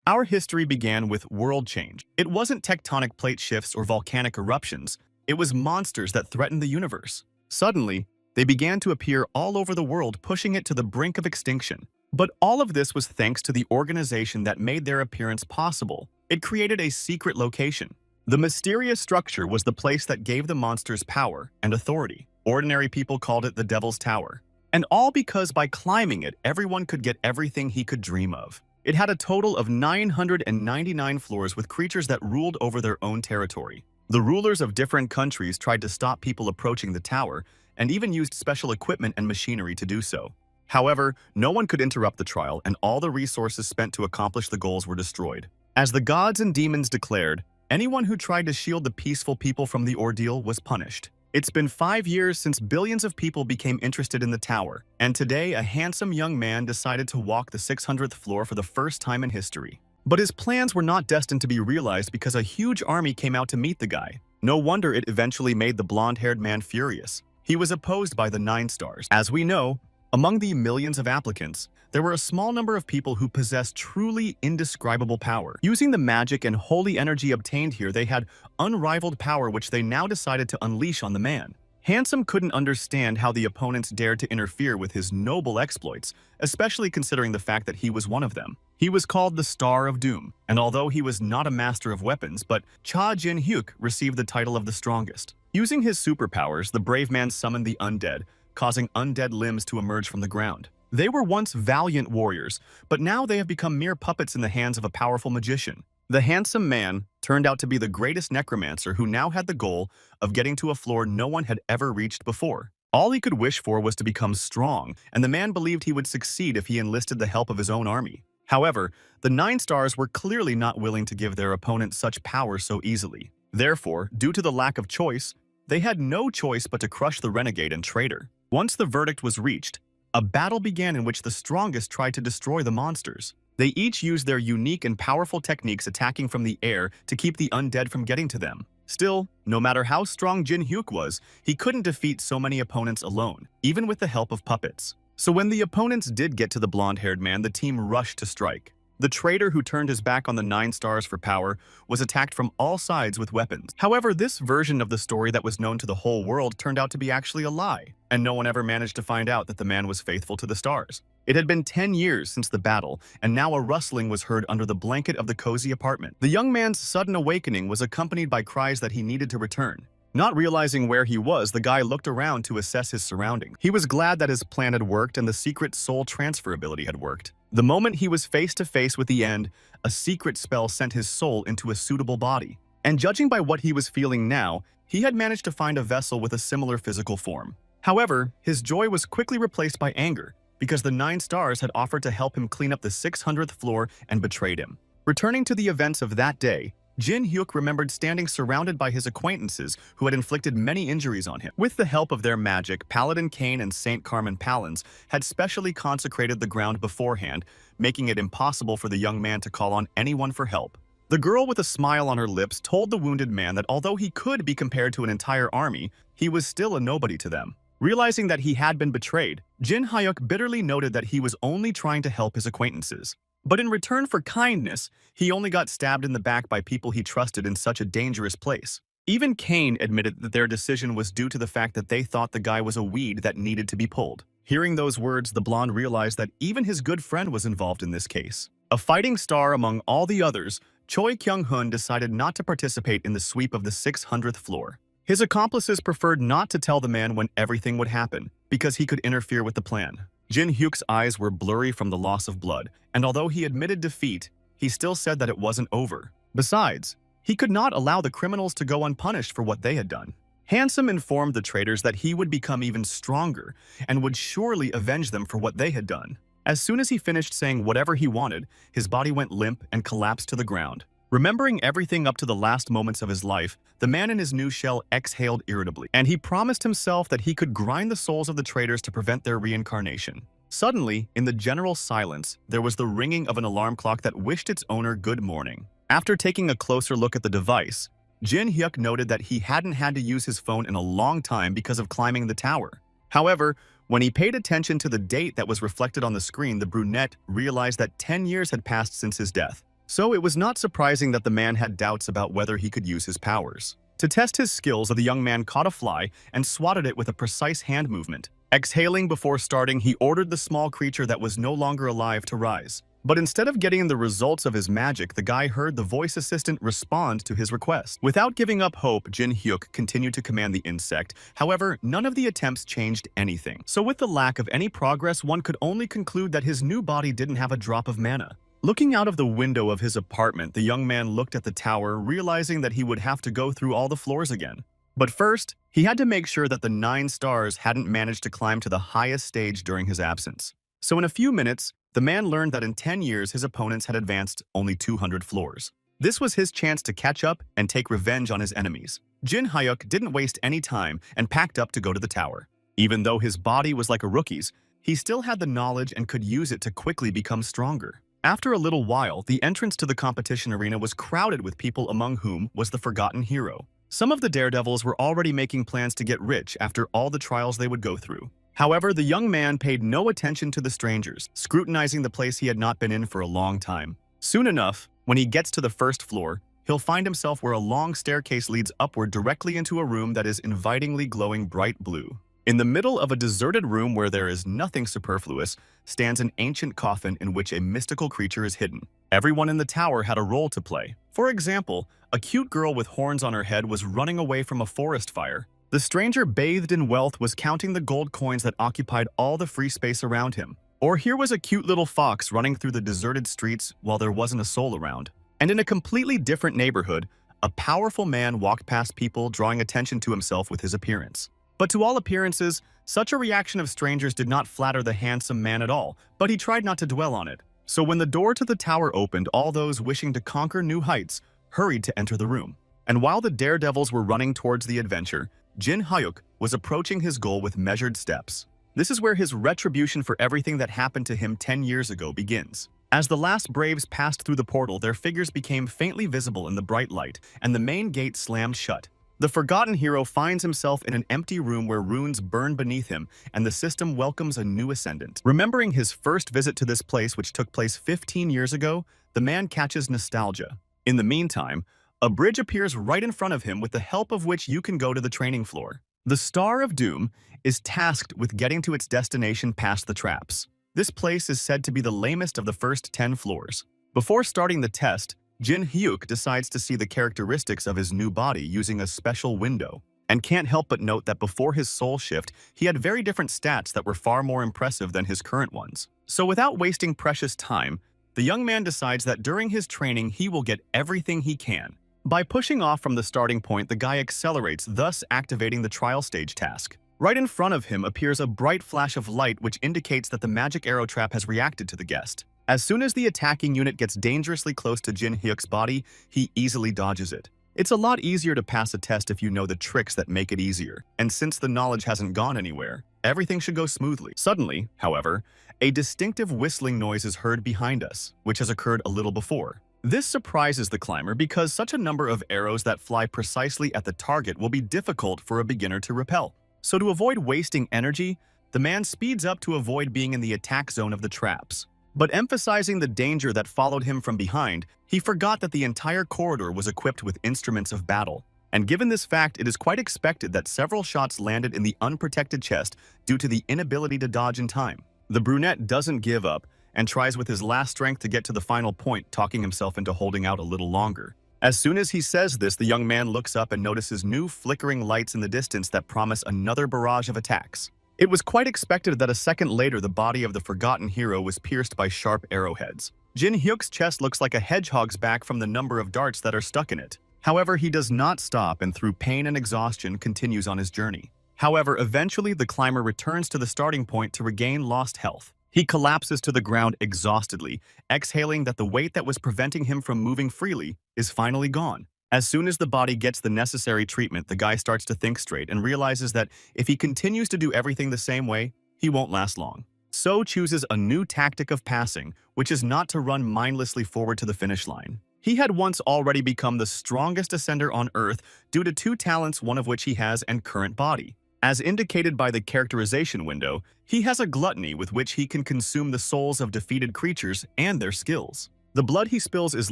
Our history began with world change. It wasn't tectonic plate shifts or volcanic eruptions. It was monsters that threatened the universe. Suddenly, they began to appear all over the world, pushing it to the brink of extinction. But all of this was thanks to the organization that made their appearance possible. It created a secret location. The mysterious structure was the place that gave the monsters power and authority. Ordinary people called it the Devil's Tower. And all because by climbing it, everyone could get everything he could dream of. It had a total of 999 floors with creatures that ruled over their own territory. The rulers of different countries tried to stop people approaching the tower and even used special equipment and machinery to do so. However, no one could interrupt the trial, and all the resources spent to accomplish the goals were destroyed. As the gods and demons declared, anyone who tried to shield the peaceful people from the ordeal was punished. It's been 5 years since billions of people became interested in the tower, and today a handsome young man decided to walk the 600th floor for the first time in history. But his plans were not destined to be realized because a huge army came out to meet the guy. No wonder it eventually made the blonde-haired man furious. He was opposed by the 9 stars. As we know, among the millions of applicants, there were a small number of people who possessed truly indescribable power. Using the magic and holy energy obtained here, they had unrivaled power which they now decided to unleash on the man. Handsome couldn't understand how the opponents dared to interfere with his noble exploits, especially considering the fact that he was one of them. He was called the Star of Doom, and although he was not a master of weapons, but Cha Jin-hyuk received the title of the strongest. Using his superpowers, the brave man summoned the undead, causing undead limbs to emerge from the ground. They were once valiant warriors, but now they have become mere puppets in the hands of a powerful magician. The handsome man turned out to be the greatest necromancer who now had the goal of getting to a floor no one had ever reached before. All he could wish for was to become strong, and the man believed he would succeed if he enlisted the help of his own army. However, the 9 stars were clearly not willing to give their opponent such power so easily. Therefore, due to the lack of choice, they had no choice but to crush the renegade and traitor. Once the verdict was reached, a battle began in which the strongest tried to destroy the monsters. They each used their unique and powerful techniques, attacking from the air to keep the undead from getting to them. Still, no matter how strong Jin-hyuk was, he couldn't defeat so many opponents alone, even with the help of puppets. So when the opponents did get to the blonde-haired man, the team rushed to strike. The traitor who turned his back on the 9 stars for power was attacked from all sides with weapons. However, this version of the story that was known to the whole world turned out to be actually a lie, and no one ever managed to find out that the man was faithful to the stars. It had been 10 years since the battle, and now a rustling was heard under the blanket of the cozy apartment. The young man's sudden awakening was accompanied by cries that he needed to return. Not realizing where he was, the guy looked around to assess his surroundings. He was glad that his plan had worked and the secret soul transfer ability had worked. The moment he was face to face with the end, a secret spell sent his soul into a suitable body. And judging by what he was feeling now, he had managed to find a vessel with a similar physical form. However, his joy was quickly replaced by anger, because the 9 stars had offered to help him clean up the 600th floor and betrayed him. Returning to the events of that day, Jin-hyuk remembered standing surrounded by his acquaintances who had inflicted many injuries on him. With the help of their magic, Paladin Kane and Saint Carmen Palans had specially consecrated the ground beforehand, making it impossible for the young man to call on anyone for help. The girl with a smile on her lips told the wounded man that although he could be compared to an entire army, he was still a nobody to them. Realizing that he had been betrayed, Jin-hyuk bitterly noted that he was only trying to help his acquaintances. But in return for kindness, he only got stabbed in the back by people he trusted in such a dangerous place. Even Kane admitted that their decision was due to the fact that they thought the guy was a weed that needed to be pulled. Hearing those words, the blonde realized that even his good friend was involved in this case. A fighting star among all the others, Choi Kyung-hun decided not to participate in the sweep of the 600th floor. His accomplices preferred not to tell the man when everything would happen, because he could interfere with the plan. Jin-hyuk's eyes were blurry from the loss of blood, and although he admitted defeat, he still said that it wasn't over. Besides, he could not allow the criminals to go unpunished for what they had done. Handsome informed the traitors that he would become even stronger and would surely avenge them for what they had done. As soon as he finished saying whatever he wanted, his body went limp and collapsed to the ground. Remembering everything up to the last moments of his life, the man in his new shell exhaled irritably, and he promised himself that he could grind the souls of the traitors to prevent their reincarnation. Suddenly, in the general silence, there was the ringing of an alarm clock that wished its owner good morning. After taking a closer look at the device, Jin-hyuk noted that he hadn't had to use his phone in a long time because of climbing the tower. However, when he paid attention to the date that was reflected on the screen, the brunette realized that 10 years had passed since his death. So it was not surprising that the man had doubts about whether he could use his powers. To test his skills, the young man caught a fly and swatted it with a precise hand movement. Exhaling before starting, he ordered the small creature that was no longer alive to rise. But instead of getting the results of his magic, the guy heard the voice assistant respond to his request. Without giving up hope, Jin Hyuk continued to command the insect. However, none of the attempts changed anything. So with the lack of any progress, one could only conclude that his new body didn't have a drop of mana. Looking out of the window of his apartment, the young man looked at the tower, realizing that he would have to go through all the floors again. But first, he had to make sure that the 9 stars hadn't managed to climb to the highest stage during his absence. So in a few minutes, the man learned that in 10 years his opponents had advanced only 200 floors. This was his chance to catch up and take revenge on his enemies. Jin Hyuk didn't waste any time and packed up to go to the tower. Even though his body was like a rookie's, he still had the knowledge and could use it to quickly become stronger. After a little while, the entrance to the competition arena was crowded with people, among whom was the forgotten hero. Some of the daredevils were already making plans to get rich after all the trials they would go through. However, the young man paid no attention to the strangers, scrutinizing the place he had not been in for a long time. Soon enough, when he gets to the first floor, he'll find himself where a long staircase leads upward directly into a room that is invitingly glowing bright blue. In the middle of a deserted room where there is nothing superfluous, stands an ancient coffin in which a mystical creature is hidden. Everyone in the tower had a role to play. For example, a cute girl with horns on her head was running away from a forest fire. The stranger, bathed in wealth, was counting the gold coins that occupied all the free space around him. Or here was a cute little fox running through the deserted streets while there wasn't a soul around. And in a completely different neighborhood, a powerful man walked past people, drawing attention to himself with his appearance. But to all appearances, such a reaction of strangers did not flatter the handsome man at all, but he tried not to dwell on it. So when the door to the tower opened, all those wishing to conquer new heights hurried to enter the room. And while the daredevils were running towards the adventure, Jin Hyuk was approaching his goal with measured steps. This is where his retribution for everything that happened to him 10 years ago begins. As the last braves passed through the portal, their figures became faintly visible in the bright light, and the main gate slammed shut. The forgotten hero finds himself in an empty room where runes burn beneath him, and the system welcomes a new ascendant. Remembering his first visit to this place, which took place 15 years ago, the man catches nostalgia. In the meantime, a bridge appears right in front of him, with the help of which you can go to the training floor. The Star of Doom is tasked with getting to its destination past the traps. This place is said to be the lamest of the first 10 floors. Before starting the test, Jin Hyuk decides to see the characteristics of his new body using a special window, and can't help but note that before his soul shift, he had very different stats that were far more impressive than his current ones. So without wasting precious time, the young man decides that during his training he will get everything he can. By pushing off from the starting point, the guy accelerates, thus activating the trial stage task. Right in front of him appears a bright flash of light, which indicates that the magic arrow trap has reacted to the guest. As soon as the attacking unit gets dangerously close to Jin Hyuk's body, he easily dodges it. It's a lot easier to pass a test if you know the tricks that make it easier, and since the knowledge hasn't gone anywhere, everything should go smoothly. Suddenly, however, a distinctive whistling noise is heard behind us, which has occurred a little before. This surprises the climber because such a number of arrows that fly precisely at the target will be difficult for a beginner to repel. So to avoid wasting energy, the man speeds up to avoid being in the attack zone of the traps. But emphasizing the danger that followed him from behind, he forgot that the entire corridor was equipped with instruments of battle. And given this fact, it is quite expected that several shots landed in the unprotected chest due to the inability to dodge in time. The brunette doesn't give up and tries with his last strength to get to the final point, talking himself into holding out a little longer. As soon as he says this, the young man looks up and notices new flickering lights in the distance that promise another barrage of attacks. It was quite expected that a second later the body of the forgotten hero was pierced by sharp arrowheads. Jin Hyuk's chest looks like a hedgehog's back from the number of darts that are stuck in it. However, he does not stop and through pain and exhaustion continues on his journey. However, eventually the climber returns to the starting point to regain lost health. He collapses to the ground exhaustedly, exhaling that the weight that was preventing him from moving freely is finally gone. As soon as the body gets the necessary treatment, the guy starts to think straight and realizes that if he continues to do everything the same way, he won't last long. So chooses a new tactic of passing, which is not to run mindlessly forward to the finish line. He had once already become the strongest ascender on Earth due to 2 talents, one of which he has and current body. As indicated by the characterization window, he has a gluttony with which he can consume the souls of defeated creatures and their skills. The blood he spills is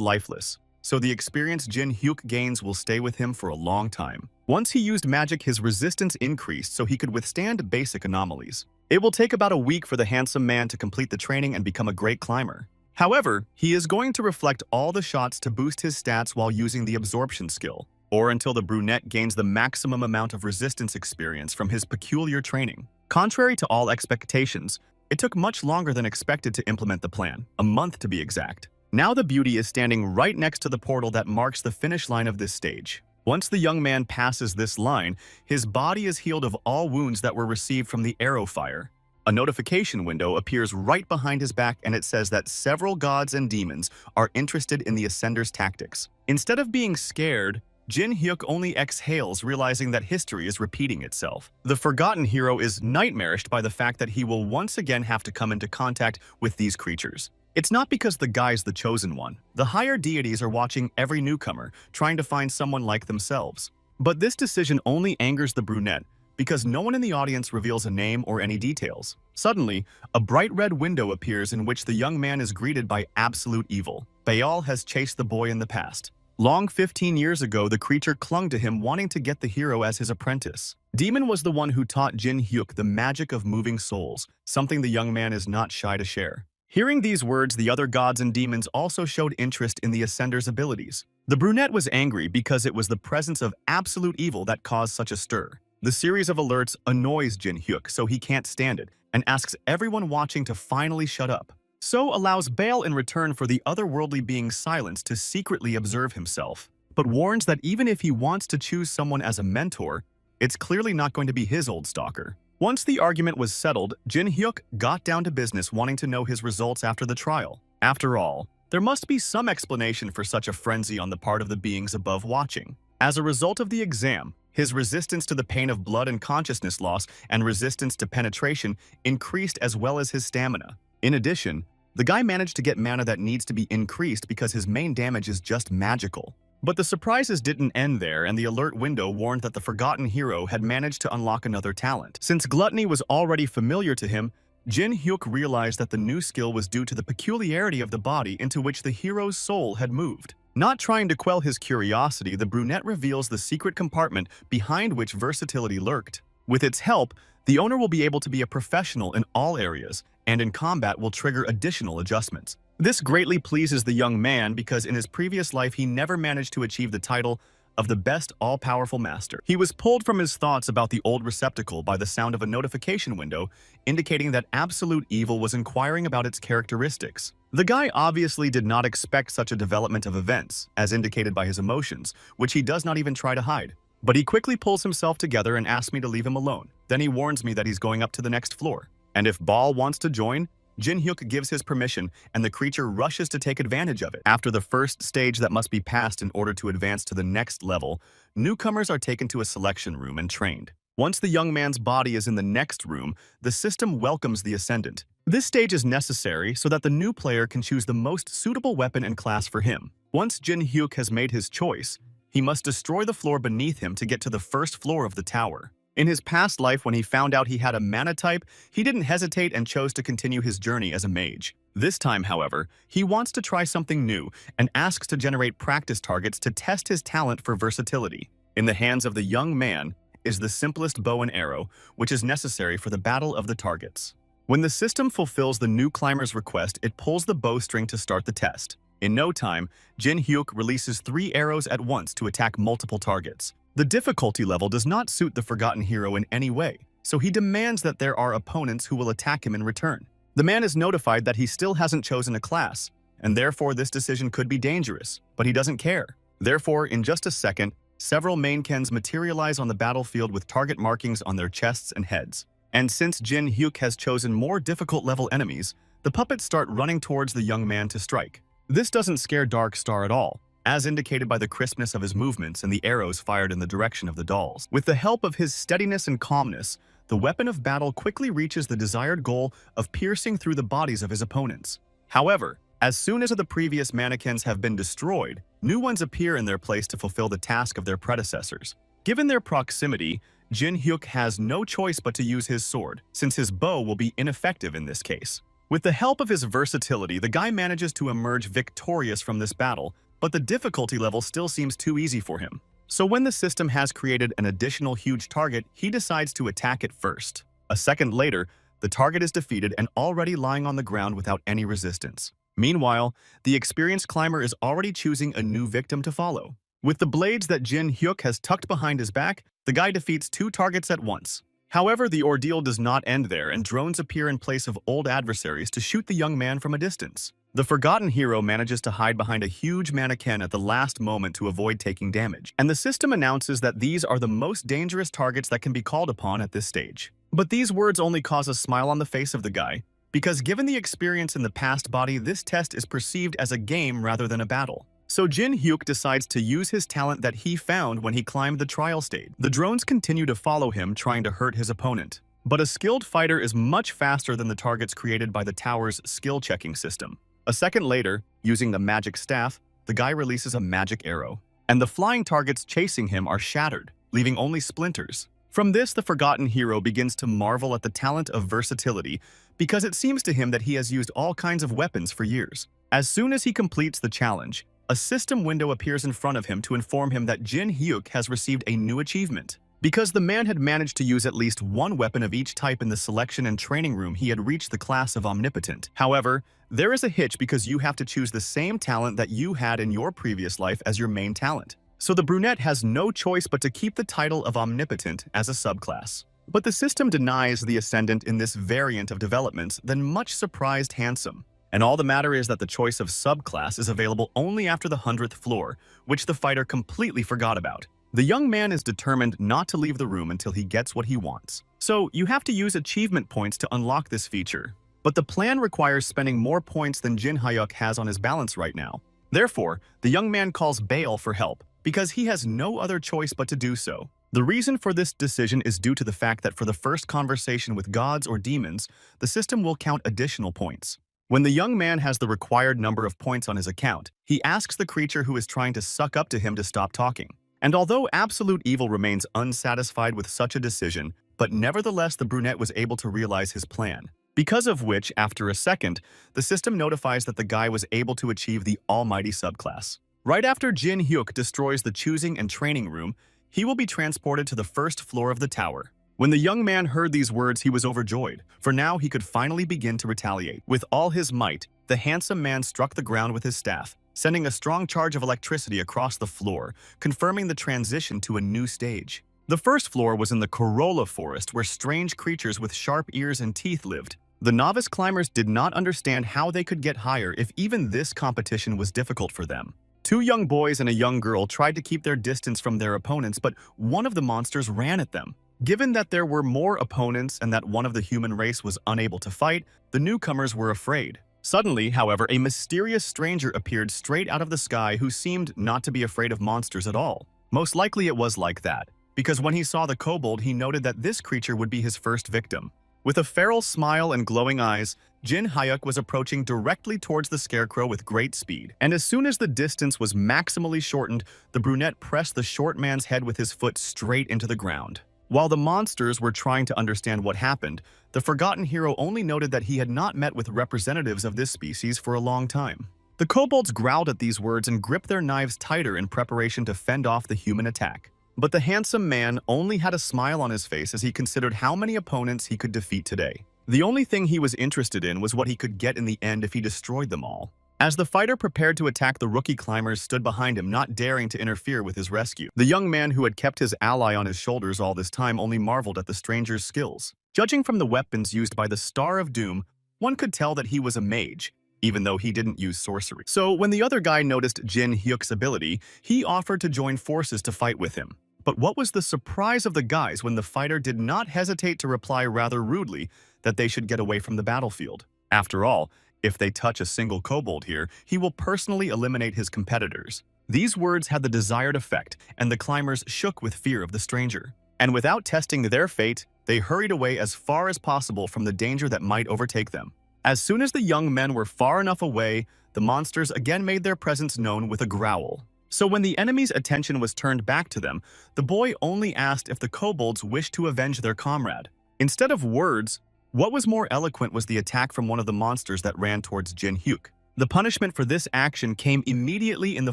lifeless, so the experience Jin Hyuk gains will stay with him for a long time. Once he used magic, his resistance increased so he could withstand basic anomalies. It will take about a week for the handsome man to complete the training and become a great climber. However, he is going to reflect all the shots to boost his stats while using the absorption skill, or until the brunette gains the maximum amount of resistance experience from his peculiar training. Contrary to all expectations, it took much longer than expected to implement the plan, a month to be exact. Now the beauty is standing right next to the portal that marks the finish line of this stage. Once the young man passes this line, his body is healed of all wounds that were received from the arrow fire. A notification window appears right behind his back, and it says that several gods and demons are interested in the Ascender's tactics. Instead of being scared, Jin Hyuk only exhales, realizing that history is repeating itself. The forgotten hero is nightmarished by the fact that he will once again have to come into contact with these creatures. It's not because the guy's the chosen one. The higher deities are watching every newcomer, trying to find someone like themselves. But this decision only angers the brunette, because no one in the audience reveals a name or any details. Suddenly, a bright red window appears in which the young man is greeted by absolute evil. Baal has chased the boy in the past. Long 15 years ago, the creature clung to him, wanting to get the hero as his apprentice. Demon was the one who taught Jin Hyuk the magic of moving souls, something the young man is not shy to share. Hearing these words, the other gods and demons also showed interest in the Ascender's abilities. The brunette was angry because it was the presence of absolute evil that caused such a stir. The series of alerts annoys Jin Hyuk, so he can't stand it, and asks everyone watching to finally shut up. So allows Baal in return for the otherworldly being's silence to secretly observe himself, but warns that even if he wants to choose someone as a mentor, it's clearly not going to be his old stalker. Once the argument was settled, Jin Hyuk got down to business, wanting to know his results after the trial. After all, there must be some explanation for such a frenzy on the part of the beings above watching. As a result of the exam, his resistance to the pain of blood and consciousness loss and resistance to penetration increased, as well as his stamina. In addition, the guy managed to get mana that needs to be increased because his main damage is just magical. But the surprises didn't end there, and the alert window warned that the forgotten hero had managed to unlock another talent. Since gluttony was already familiar to him, Jin Hyuk realized that the new skill was due to the peculiarity of the body into which the hero's soul had moved. Not trying to quell his curiosity, the brunette reveals the secret compartment behind which versatility lurked. With its help, the owner will be able to be a professional in all areas, and in combat will trigger additional adjustments. This greatly pleases the young man because in his previous life he never managed to achieve the title of the best all-powerful master. He was pulled from his thoughts about the old receptacle by the sound of a notification window indicating that absolute evil was inquiring about its characteristics. The guy obviously did not expect such a development of events, as indicated by his emotions, which he does not even try to hide. But he quickly pulls himself together and asks me to leave him alone. Then he warns me that he's going up to the next floor. And if Baal wants to join, Jin Hyuk gives his permission, and the creature rushes to take advantage of it. After the first stage that must be passed in order to advance to the next level, newcomers are taken to a selection room and trained. Once the young man's body is in the next room, the system welcomes the Ascendant. This stage is necessary so that the new player can choose the most suitable weapon and class for him. Once Jin Hyuk has made his choice, he must destroy the floor beneath him to get to the first floor of the tower. In his past life, when he found out he had a mana type, he didn't hesitate and chose to continue his journey as a mage. This time, however, he wants to try something new and asks to generate practice targets to test his talent for versatility. In the hands of the young man is the simplest bow and arrow, which is necessary for the battle of the targets. When the system fulfills the new climber's request, it pulls the bowstring to start the test. In no time, Jin Hyuk releases 3 arrows at once to attack multiple targets. The difficulty level does not suit the forgotten hero in any way, so he demands that there are opponents who will attack him in return. The man is notified that he still hasn't chosen a class, and therefore this decision could be dangerous, but he doesn't care. Therefore, in just a second, several mainkens materialize on the battlefield with target markings on their chests and heads. And since Jin Hyuk has chosen more difficult level enemies, the puppets start running towards the young man to strike. This doesn't scare Dark Star at all, as indicated by the crispness of his movements and the arrows fired in the direction of the dolls. With the help of his steadiness and calmness, the weapon of battle quickly reaches the desired goal of piercing through the bodies of his opponents. However, as soon as the previous mannequins have been destroyed, new ones appear in their place to fulfill the task of their predecessors. Given their proximity, Jin Hyuk has no choice but to use his sword, since his bow will be ineffective in this case. With the help of his versatility, the guy manages to emerge victorious from this battle, but the difficulty level still seems too easy for him. So when the system has created an additional huge target, he decides to attack it first. A second later, the target is defeated and already lying on the ground without any resistance. Meanwhile, the experienced climber is already choosing a new victim to follow. With the blades that Jin Hyuk has tucked behind his back, the guy defeats 2 targets at once. However, the ordeal does not end there, and drones appear in place of old adversaries to shoot the young man from a distance. The forgotten hero manages to hide behind a huge mannequin at the last moment to avoid taking damage, and the system announces that these are the most dangerous targets that can be called upon at this stage. But these words only cause a smile on the face of the guy, because given the experience in the past body, this test is perceived as a game rather than a battle. So Jin Hyuk decides to use his talent that he found when he climbed the trial stage. The drones continue to follow him, trying to hurt his opponent. But a skilled fighter is much faster than the targets created by the tower's skill-checking system. A second later, using the magic staff, the guy releases a magic arrow, and the flying targets chasing him are shattered, leaving only splinters. From this, the forgotten hero begins to marvel at the talent of versatility, because it seems to him that he has used all kinds of weapons for years. As soon as he completes the challenge, a system window appears in front of him to inform him that Jin Hyuk has received a new achievement. Because the man had managed to use at least one weapon of each type in the selection and training room, he had reached the class of Omnipotent. However, there is a hitch because you have to choose the same talent that you had in your previous life as your main talent. So the brunette has no choice but to keep the title of Omnipotent as a subclass. But the system denies the Ascendant in this variant of developments, then much surprised Handsome. And all the matter is that the choice of subclass is available only after the 100th floor, which the fighter completely forgot about. The young man is determined not to leave the room until he gets what he wants. So you have to use achievement points to unlock this feature. But the plan requires spending more points than Jin Hyuk has on his balance right now. Therefore, the young man calls Baal for help, because he has no other choice but to do so. The reason for this decision is due to the fact that for the first conversation with gods or demons, the system will count additional points. When the young man has the required number of points on his account, he asks the creature who is trying to suck up to him to stop talking. And although Absolute Evil remains unsatisfied with such a decision, but nevertheless the brunette was able to realize his plan. Because of which, after a second, the system notifies that the guy was able to achieve the almighty subclass. Right after Jin Hyuk destroys the choosing and training room, he will be transported to the first floor of the tower. When the young man heard these words, he was overjoyed, for now he could finally begin to retaliate. With all his might, the handsome man struck the ground with his staff, sending a strong charge of electricity across the floor, confirming the transition to a new stage. The first floor was in the Corolla Forest, where strange creatures with sharp ears and teeth lived. The novice climbers did not understand how they could get higher if even this competition was difficult for them. 2 young boys and a young girl tried to keep their distance from their opponents, but one of the monsters ran at them. Given that there were more opponents and that one of the human race was unable to fight, the newcomers were afraid. Suddenly, however, a mysterious stranger appeared straight out of the sky who seemed not to be afraid of monsters at all. Most likely it was like that, because when he saw the kobold, he noted that this creature would be his first victim. With a feral smile and glowing eyes, Jin Hyuk was approaching directly towards the scarecrow with great speed. And as soon as the distance was maximally shortened, the brunette pressed the short man's head with his foot straight into the ground. While the monsters were trying to understand what happened, the forgotten hero only noted that he had not met with representatives of this species for a long time. The kobolds growled at these words and gripped their knives tighter in preparation to fend off the human attack. But the handsome man only had a smile on his face as he considered how many opponents he could defeat today. The only thing he was interested in was what he could get in the end if he destroyed them all. As the fighter prepared to attack, the rookie climbers stood behind him, not daring to interfere with his rescue. The young man who had kept his ally on his shoulders all this time only marveled at the stranger's skills. Judging from the weapons used by the Star of Doom, one could tell that he was a mage, even though he didn't use sorcery. So when the other guy noticed Jin Hyuk's ability, he offered to join forces to fight with him. But what was the surprise of the guys when the fighter did not hesitate to reply rather rudely that they should get away from the battlefield? After all, if they touch a single kobold here, he will personally eliminate his competitors. These words had the desired effect, and the climbers shook with fear of the stranger. And without testing their fate, they hurried away as far as possible from the danger that might overtake them. As soon as the young men were far enough away, the monsters again made their presence known with a growl. So when the enemy's attention was turned back to them, the boy only asked if the kobolds wished to avenge their comrade. Instead of words, What was more eloquent was the attack from one of the monsters that ran towards Jin Hyuk. The punishment for this action came immediately in the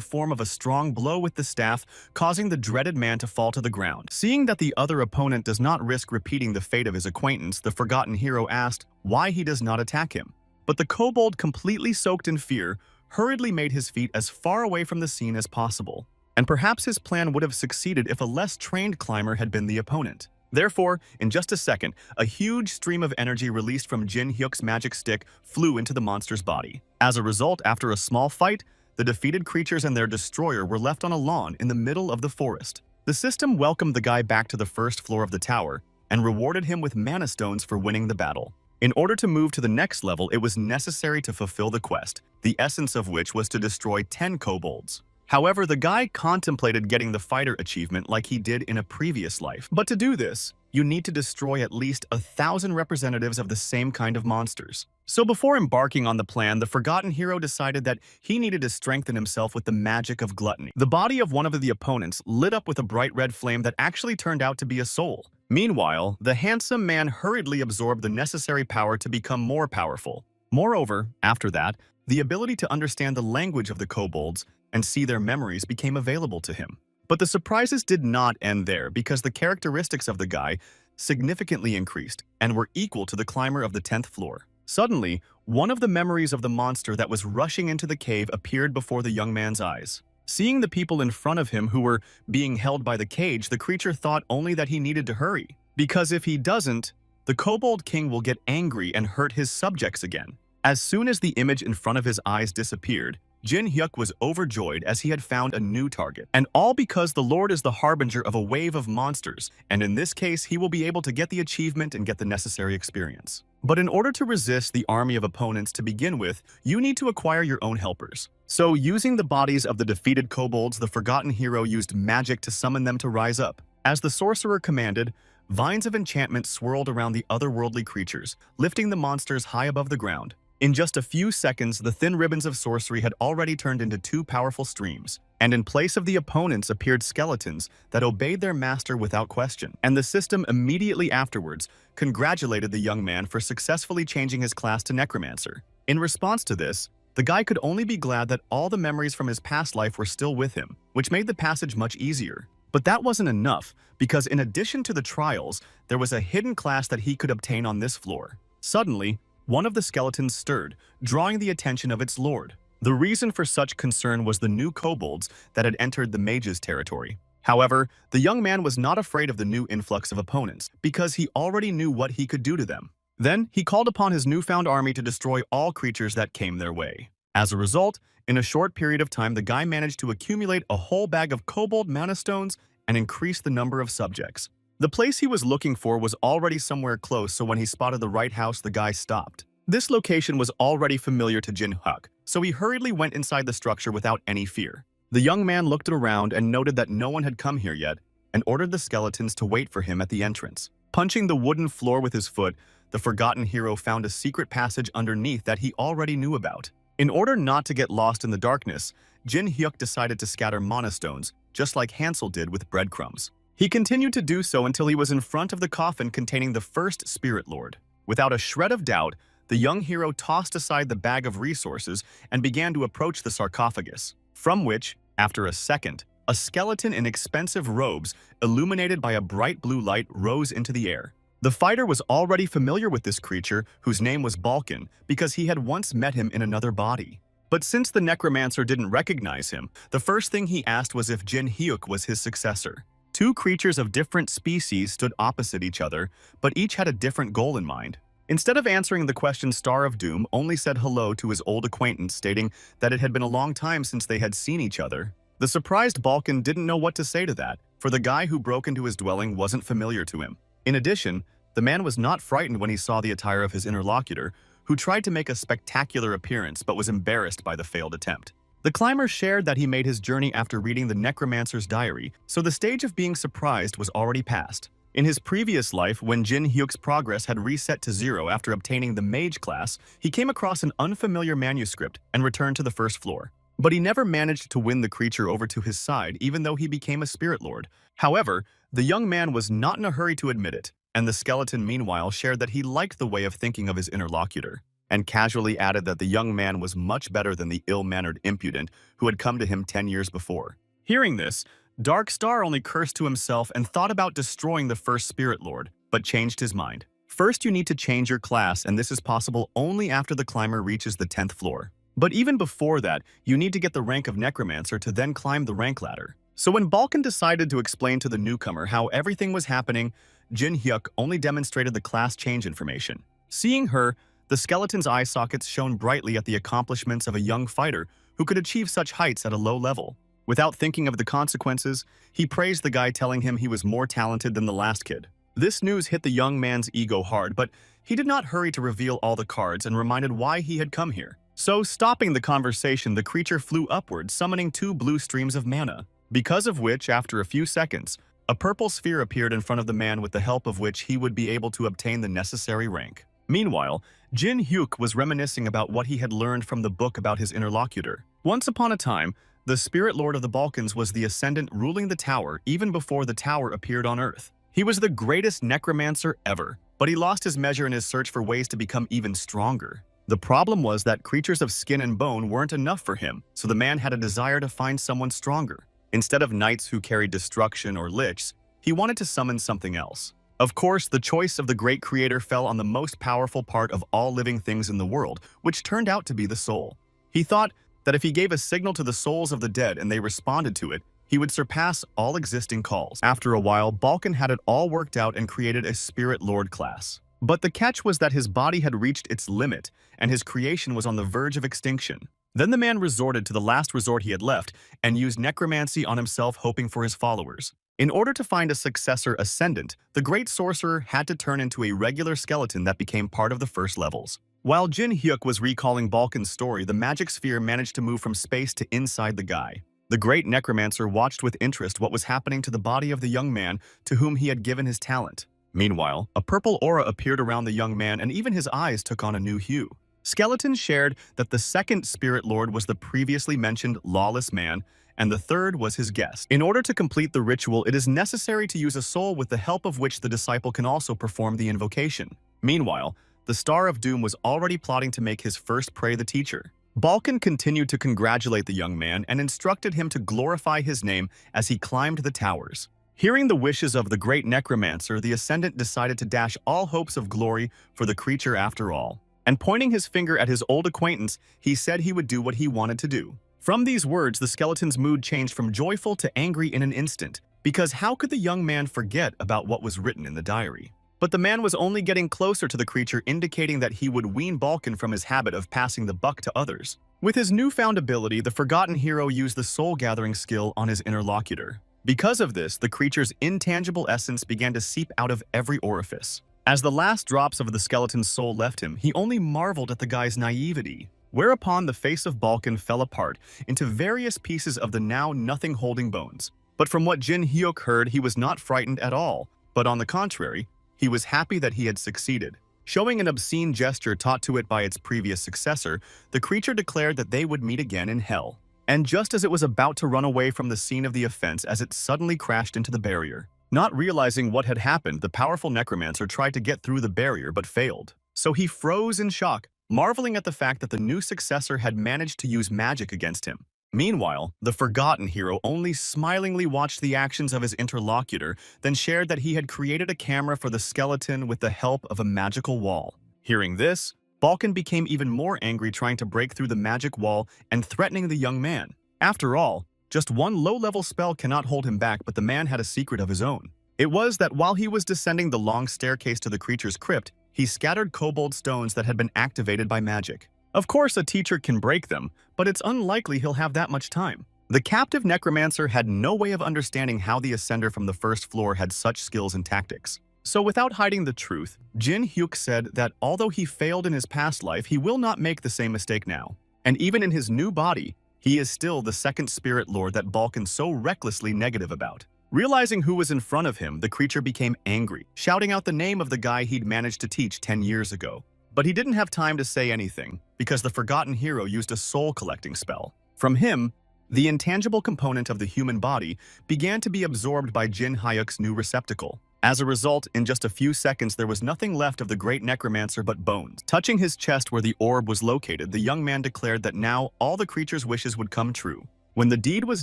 form of a strong blow with the staff, causing the dreaded man to fall to the ground. Seeing that the other opponent does not risk repeating the fate of his acquaintance, the forgotten hero asked why he does not attack him. But the kobold, completely soaked in fear, hurriedly made his feet as far away from the scene as possible. And perhaps his plan would have succeeded if a less trained climber had been the opponent. Therefore, in just a second, a huge stream of energy released from Jin Hyuk's magic stick flew into the monster's body. As a result, after a small fight, the defeated creatures and their destroyer were left on a lawn in the middle of the forest. The system welcomed the guy back to the first floor of the tower and rewarded him with mana stones for winning the battle. In order to move to the next level, it was necessary to fulfill the quest, the essence of which was to destroy 10 kobolds. However, the guy contemplated getting the fighter achievement like he did in a previous life. But to do this, you need to destroy at least 1,000 representatives of the same kind of monsters. So before embarking on the plan, the forgotten hero decided that he needed to strengthen himself with the magic of gluttony. The body of one of the opponents lit up with a bright red flame that actually turned out to be a soul. Meanwhile, the handsome man hurriedly absorbed the necessary power to become more powerful. Moreover, after that, the ability to understand the language of the kobolds and see their memories became available to him. But the surprises did not end there, because the characteristics of the guy significantly increased and were equal to the climber of the 10th floor. Suddenly, one of the memories of the monster that was rushing into the cave appeared before the young man's eyes. Seeing the people in front of him who were being held by the cage, the creature thought only that he needed to hurry, because if he doesn't, the Kobold King will get angry and hurt his subjects again. As soon as the image in front of his eyes disappeared, Jin Hyuk was overjoyed as he had found a new target. And all because the Lord is the harbinger of a wave of monsters, and in this case he will be able to get the achievement and get the necessary experience. But in order to resist the army of opponents to begin with, you need to acquire your own helpers. So using the bodies of the defeated kobolds, the forgotten hero used magic to summon them to rise up. As the sorcerer commanded, vines of enchantment swirled around the otherworldly creatures, lifting the monsters high above the ground. In just a few seconds, the thin ribbons of sorcery had already turned into 2 powerful streams, and in place of the opponents appeared skeletons that obeyed their master without question. And the system immediately afterwards congratulated the young man for successfully changing his class to Necromancer. In response to this, the guy could only be glad that all the memories from his past life were still with him, which made the passage much easier. But that wasn't enough, because in addition to the trials, there was a hidden class that he could obtain on this floor. Suddenly, one of the skeletons stirred, drawing the attention of its lord. The reason for such concern was the new kobolds that had entered the mage's territory. However, the young man was not afraid of the new influx of opponents, because he already knew what he could do to them. Then, he called upon his newfound army to destroy all creatures that came their way. As a result, in a short period of time, the guy managed to accumulate a whole bag of kobold mana stones and increase the number of subjects. The place he was looking for was already somewhere close, so when he spotted the right house, the guy stopped. This location was already familiar to Jin Hyuk, so he hurriedly went inside the structure without any fear. The young man looked around and noted that no one had come here yet, and ordered the skeletons to wait for him at the entrance. Punching the wooden floor with his foot, the forgotten hero found a secret passage underneath that he already knew about. In order not to get lost in the darkness, Jin Hyuk decided to scatter mana stones, just like Hansel did with breadcrumbs. He continued to do so until he was in front of the coffin containing the first Spirit Lord. Without a shred of doubt, the young hero tossed aside the bag of resources and began to approach the sarcophagus, from which, after a second, a skeleton in expensive robes, illuminated by a bright blue light, rose into the air. The fighter was already familiar with this creature, whose name was Balkan, because he had once met him in another body. But since the Necromancer didn't recognize him, the first thing he asked was if Jin Hyuk was his successor. 2 creatures of different species stood opposite each other, but each had a different goal in mind. Instead of answering the question, Star of Doom only said hello to his old acquaintance, stating that it had been a long time since they had seen each other. The surprised Balkan didn't know what to say to that, for the guy who broke into his dwelling wasn't familiar to him. In addition, the man was not frightened when he saw the attire of his interlocutor, who tried to make a spectacular appearance but was embarrassed by the failed attempt. The climber shared that he made his journey after reading the Necromancer's diary, so the stage of being surprised was already past. In his previous life, when Jin Hyuk's progress had reset to 0 after obtaining the mage class, he came across an unfamiliar manuscript and returned to the first floor. But he never managed to win the creature over to his side, even though he became a spirit lord. However, the young man was not in a hurry to admit it. and the skeleton meanwhile shared that he liked the way of thinking of his interlocutor, and casually added that the young man was much better than the ill-mannered impudent who had come to him 10 years before. Hearing this, Dark Star only cursed to himself and thought about destroying the first Spirit Lord, but changed his mind. First, you need to change your class, and this is possible only after the climber reaches the 10th floor. But even before that, you need to get the rank of Necromancer to then climb the rank ladder. So when Balkan decided to explain to the newcomer how everything was happening, Jin Hyuk only demonstrated the class change information. Seeing her, the skeleton's eye sockets shone brightly at the accomplishments of a young fighter who could achieve such heights at a low level. Without thinking of the consequences, he praised the guy, telling him he was more talented than the last kid. This news hit the young man's ego hard, but he did not hurry to reveal all the cards and reminded why he had come here. So, stopping the conversation, the creature flew upward, summoning 2 blue streams of mana, because of which, after a few seconds, a purple sphere appeared in front of the man, with the help of which he would be able to obtain the necessary rank. Meanwhile, Jin Hyuk was reminiscing about what he had learned from the book about his interlocutor. Once upon a time, the Spirit Lord of the Balkans was the Ascendant ruling the tower even before the tower appeared on Earth. He was the greatest necromancer ever, but he lost his measure in his search for ways to become even stronger. The problem was that creatures of skin and bone weren't enough for him, so the man had a desire to find someone stronger. Instead of knights who carried destruction or lichs, he wanted to summon something else. Of course, the choice of the great creator fell on the most powerful part of all living things in the world, which turned out to be the soul. He thought that if he gave a signal to the souls of the dead and they responded to it, he would surpass all existing calls. After a while, Balkan had it all worked out and created a Spirit Lord class. But the catch was that his body had reached its limit, and his creation was on the verge of extinction. Then the man resorted to the last resort he had left and used necromancy on himself, hoping for his followers. In order to find a successor ascendant, the great sorcerer had to turn into a regular skeleton that became part of the first levels. While Jin Hyuk was recalling Balkan's story, the magic sphere managed to move from space to inside the guy. The great necromancer watched with interest what was happening to the body of the young man to whom he had given his talent. Meanwhile, a purple aura appeared around the young man, and even his eyes took on a new hue. Skeletons shared that the second Spirit Lord was the previously mentioned lawless man, and the third was his guest. In order to complete the ritual, it is necessary to use a soul, with the help of which the disciple can also perform the invocation. Meanwhile, the Star of Doom was already plotting to make his first prey the teacher. Balkan continued to congratulate the young man and instructed him to glorify his name as he climbed the towers. Hearing the wishes of the great necromancer, the Ascendant decided to dash all hopes of glory for the creature after all. And pointing his finger at his old acquaintance, he said he would do what he wanted to do. From these words, the skeleton's mood changed from joyful to angry in an instant, because how could the young man forget about what was written in the diary? But the man was only getting closer to the creature, indicating that he would wean Balkan from his habit of passing the buck to others. With his newfound ability, the forgotten hero used the soul-gathering skill on his interlocutor. Because of this, the creature's intangible essence began to seep out of every orifice. As the last drops of the skeleton's soul left him, he only marveled at the guy's naivety. Whereupon the face of Balkan fell apart into various pieces of the now nothing-holding bones. But from what Jin Hyuk heard, he was not frightened at all, but on the contrary, he was happy that he had succeeded. Showing an obscene gesture taught to it by its previous successor, the creature declared that they would meet again in hell. And just as it was about to run away from the scene of the offense, as it suddenly crashed into the barrier. Not realizing what had happened, the powerful necromancer tried to get through the barrier but failed. So he froze in shock, marveling at the fact that the new successor had managed to use magic against him. Meanwhile, the forgotten hero only smilingly watched the actions of his interlocutor, then shared that he had created a camera for the skeleton with the help of a magical wall. Hearing this, Balkan became even more angry, trying to break through the magic wall and threatening the young man. After all, just one low-level spell cannot hold him back, but the man had a secret of his own. It was that while he was descending the long staircase to the creature's crypt, he scattered kobold stones that had been activated by magic. Of course, a teacher can break them, but it's unlikely he'll have that much time. The captive necromancer had no way of understanding how the ascender from the first floor had such skills and tactics. So without hiding the truth, Jin Hyuk said that although he failed in his past life, he will not make the same mistake now. And even in his new body, he is still the second Spirit Lord that Balkan so recklessly negative about. Realizing who was in front of him, the creature became angry, shouting out the name of the guy he'd managed to teach 10 years ago. But he didn't have time to say anything, because the forgotten hero used a soul-collecting spell. From him, the intangible component of the human body began to be absorbed by Jin Hyuk's new receptacle. As a result, in just a few seconds there was nothing left of the great necromancer but bones. Touching his chest where the orb was located, the young man declared that now all the creature's wishes would come true. When the deed was